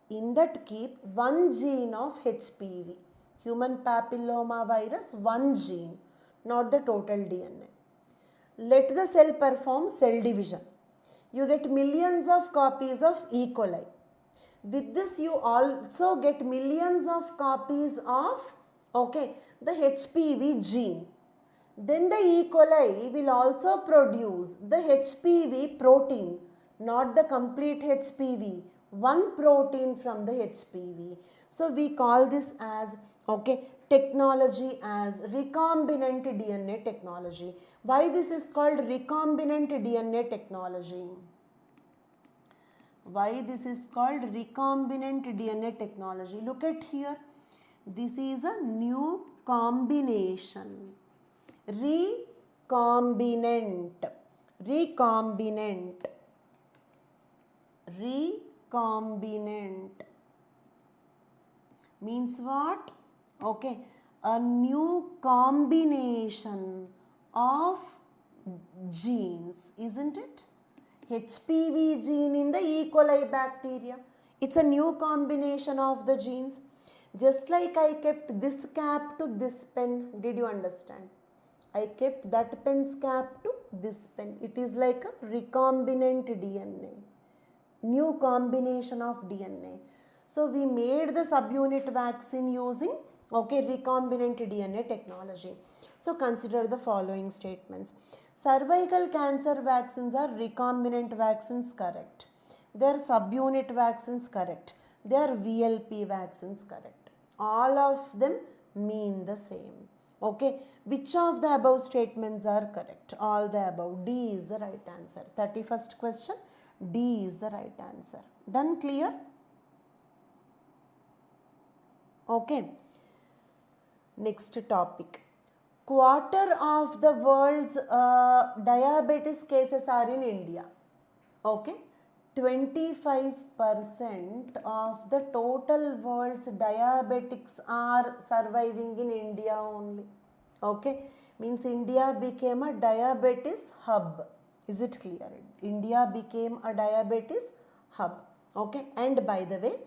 In that keep one gene of HPV, human papilloma virus, one gene, not the total DNA. Let the cell perform cell division. You get millions of copies of E. coli. With this you also get millions of copies of, okay, the HPV gene. Then the E. coli will also produce the HPV protein, not the complete HPV, one protein from the HPV. So we call this as, okay, technology as recombinant DNA technology. Why this is called recombinant DNA technology? Why this is called recombinant DNA technology? Look at here. This is a new combination. Recombinant. Recombinant. Recombinant means what? Okay, a new combination of genes, isn't it? HPV gene in the E. coli bacteria. It's a new combination of the genes. Just like I kept this cap to this pen. Did you understand? I kept that pen's cap to this pen. It is like a recombinant DNA. New combination of DNA. So we made the subunit vaccine using recombinant DNA technology. So consider the following statements. Cervical cancer vaccines are recombinant vaccines, correct. They are subunit vaccines, correct. They are VLP vaccines, correct. All of them mean the same. Okay, which of the above statements are correct? All the above. D is the right answer. 31st question, D is the right answer. Done, clear? Okay. Next topic. Quarter of the world's diabetes cases are in India. Okay. 25% of the total world's diabetics are surviving in India only. Okay. Means India became a diabetes hub. Is it clear? India became a diabetes hub. Okay. And by the way,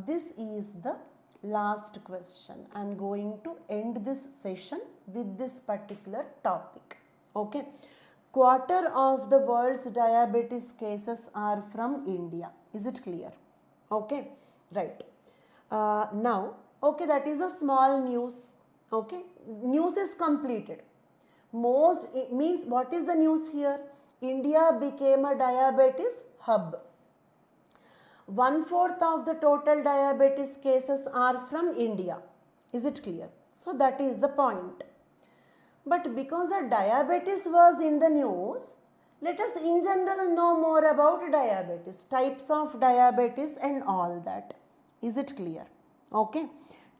this is the last question. I am going to end this session with this particular topic. Okay. Quarter of the world's diabetes cases are from India. Is it clear? Okay. Right. Now, okay, that is a small news. Okay. News is completed. It means what is the news here? India became a diabetes hub. 1/4 of the total diabetes cases are from India. Is it clear? So that is the point. But because the diabetes was in the news, let us in general know more about diabetes, types of diabetes and all that. Is it clear? Okay.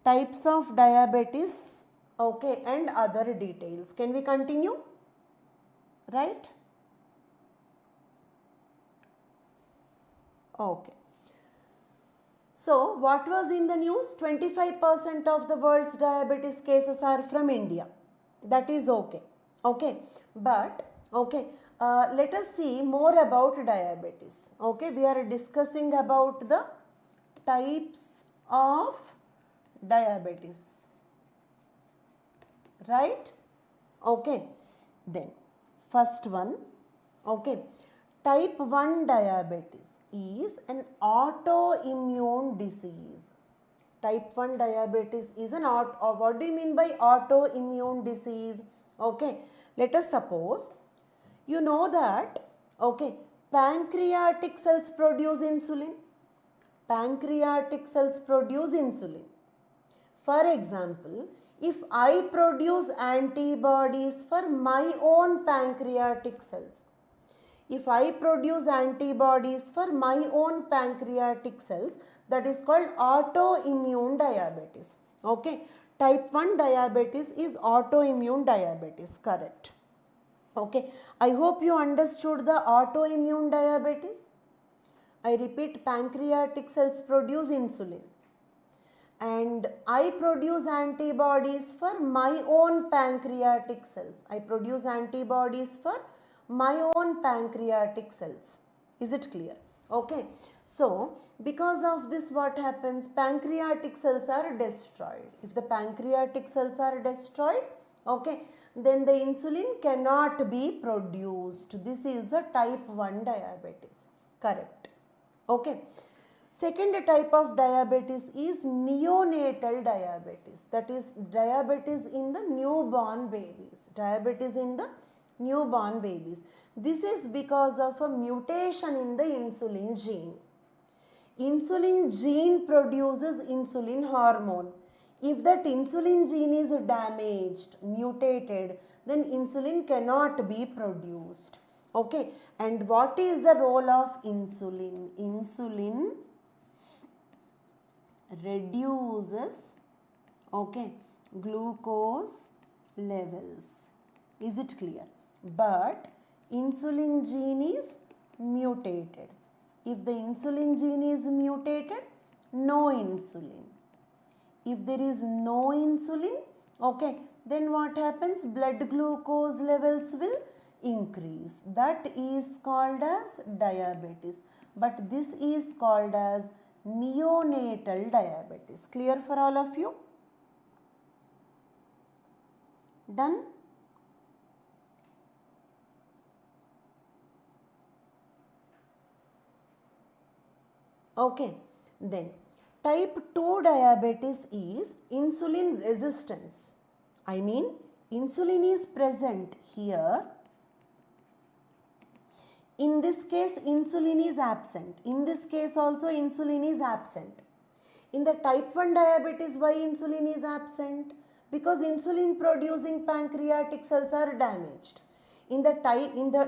Types of diabetes, okay, and other details. Can we continue? Right? Okay. So, what was in the news? 25% of the world's diabetes cases are from India. That is okay. Okay. But, okay, let us see more about diabetes. Okay. We are discussing about the types of diabetes. Right? Okay. Then, first one, okay. Type 1 diabetes is an autoimmune disease. Type 1 diabetes is an what do you mean by autoimmune disease? Okay, let us suppose you know that, okay, pancreatic cells produce insulin. Pancreatic cells produce insulin. For example, if I produce antibodies for my own pancreatic cells, if I produce antibodies for my own pancreatic cells, that is called autoimmune diabetes. Okay. Type 1 diabetes is autoimmune diabetes. Correct. Okay. I hope you understood the autoimmune diabetes. I repeat, pancreatic cells produce insulin. And I produce antibodies for my own pancreatic cells. I produce antibodies for my own pancreatic cells. Is it clear? Okay. So, because of this, what happens? Pancreatic cells are destroyed. If the pancreatic cells are destroyed, okay, then the insulin cannot be produced. This is the type 1 diabetes. Correct. Okay. Second type of diabetes is neonatal diabetes. That is diabetes in the newborn babies. Diabetes in the newborn babies. This is because of a mutation in the insulin gene. Insulin gene produces insulin hormone. If that insulin gene is damaged, mutated, then insulin cannot be produced. Okay. And what is the role of insulin? Insulin reduces, okay, glucose levels. Is it clear? But insulin gene is mutated. If the insulin gene is mutated, no insulin. If there is no insulin, okay, then what happens? Blood glucose levels will increase. That is called as diabetes. But this is called as neonatal diabetes. Clear for all of you? Done? Okay, then type 2 diabetes is insulin resistance. I mean, insulin is present here. In this case, insulin is absent. In this case also, insulin is absent. In the type 1 diabetes, why insulin is absent? Because insulin producing pancreatic cells are damaged. In the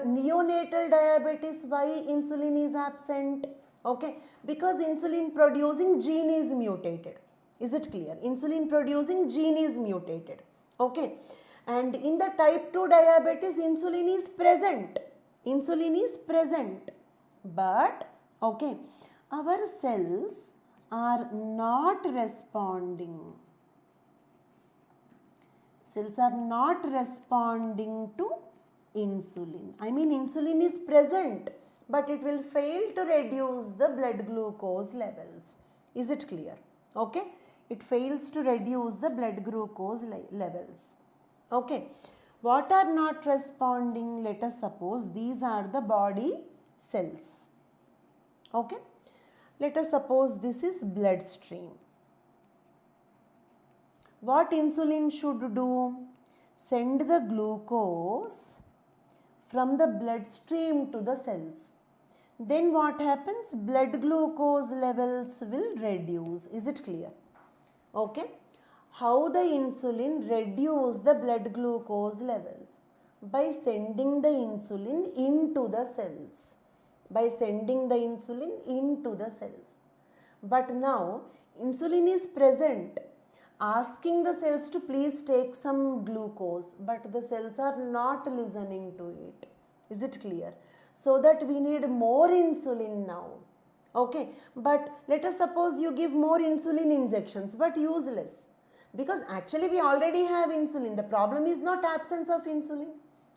neonatal diabetes, why insulin is absent? Okay, because insulin producing gene is mutated. Is it clear? Insulin producing gene is mutated. Okay, and in the type 2 diabetes, insulin is present. Insulin is present, but okay, our cells are not responding. Cells are not responding to insulin. I mean, insulin is present, but it will fail to reduce the blood glucose levels. Is it clear? Okay, it fails to reduce the blood glucose levels. Okay. What are not responding? Let us suppose these are the body cells. Okay. Let us suppose this is bloodstream. What insulin should do? Send the glucose from the bloodstream to the cells. Then what happens? Blood glucose levels will reduce. Is it clear? Okay. How the insulin reduce the blood glucose levels? By sending the insulin into the cells. By sending the insulin into the cells. But now insulin is present, asking the cells to please take some glucose, but the cells are not listening to it. Is it clear? So that we need more insulin now. Okay, but let us suppose you give more insulin injections, but useless. Because actually we already have insulin. The problem is not absence of insulin.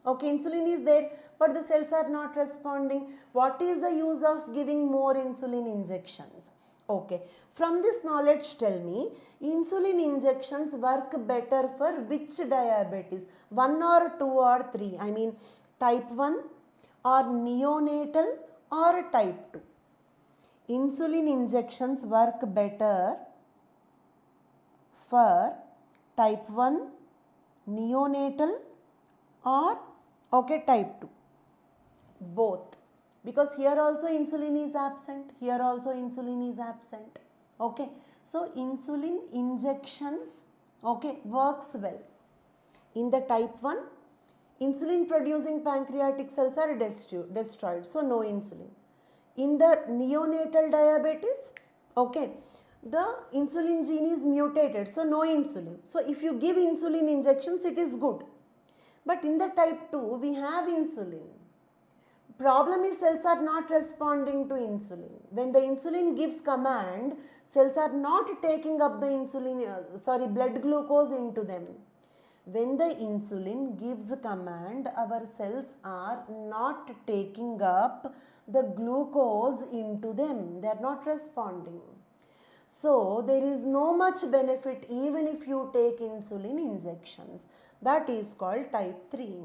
Okay, insulin is there, but the cells are not responding. What is the use of giving more insulin injections? Okay, from this knowledge tell me, insulin injections work better for which diabetes? 1 or 2 or 3? I mean type 1 or neonatal or type 2? Insulin injections work better for type 1, neonatal or type 2? Both. Because here also insulin is absent, here also insulin is absent. Okay. So insulin injections works well. In the type 1, insulin producing pancreatic cells are destroyed, so no insulin. In the neonatal diabetes, the insulin gene is mutated, so no insulin. So if you give insulin injections, it is good. But in the type 2, we have insulin. Problem is cells are not responding to insulin. When the insulin gives command, cells are not taking up the blood glucose into them. When the insulin gives command, our cells are not taking up the glucose into them. They are not responding. So there is no much benefit even if you take insulin injections. That is called type 3.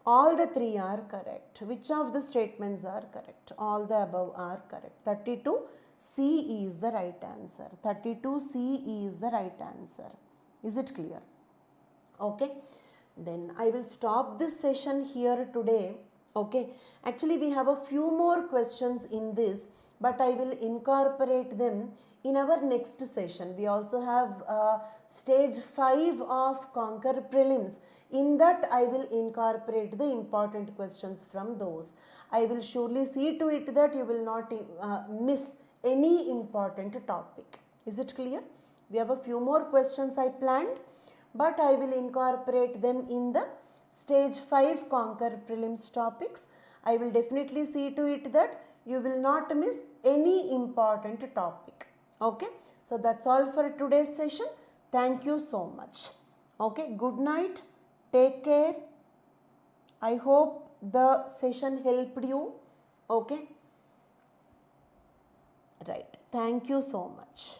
All the 3 are correct. Which of the statements are correct? All the above are correct. 32C is the right answer. 32C is the right answer. Is it clear? Okay. Then I will stop this session here today. Okay. Actually, we have a few more questions in this, but I will incorporate them in our next session. We also have stage 5 of Conquer Prelims. In that, I will incorporate the important questions from those. I will surely see to it that you will not miss any important topic. Is it clear? We have a few more questions I planned, but I will incorporate them in the stage 5 Conquer Prelims topics. I will definitely see to it that you will not miss any important topic. Okay, so that's all for today's session. Thank you so much. Okay, good night, take care. I hope the session helped you. Okay, right, thank you so much.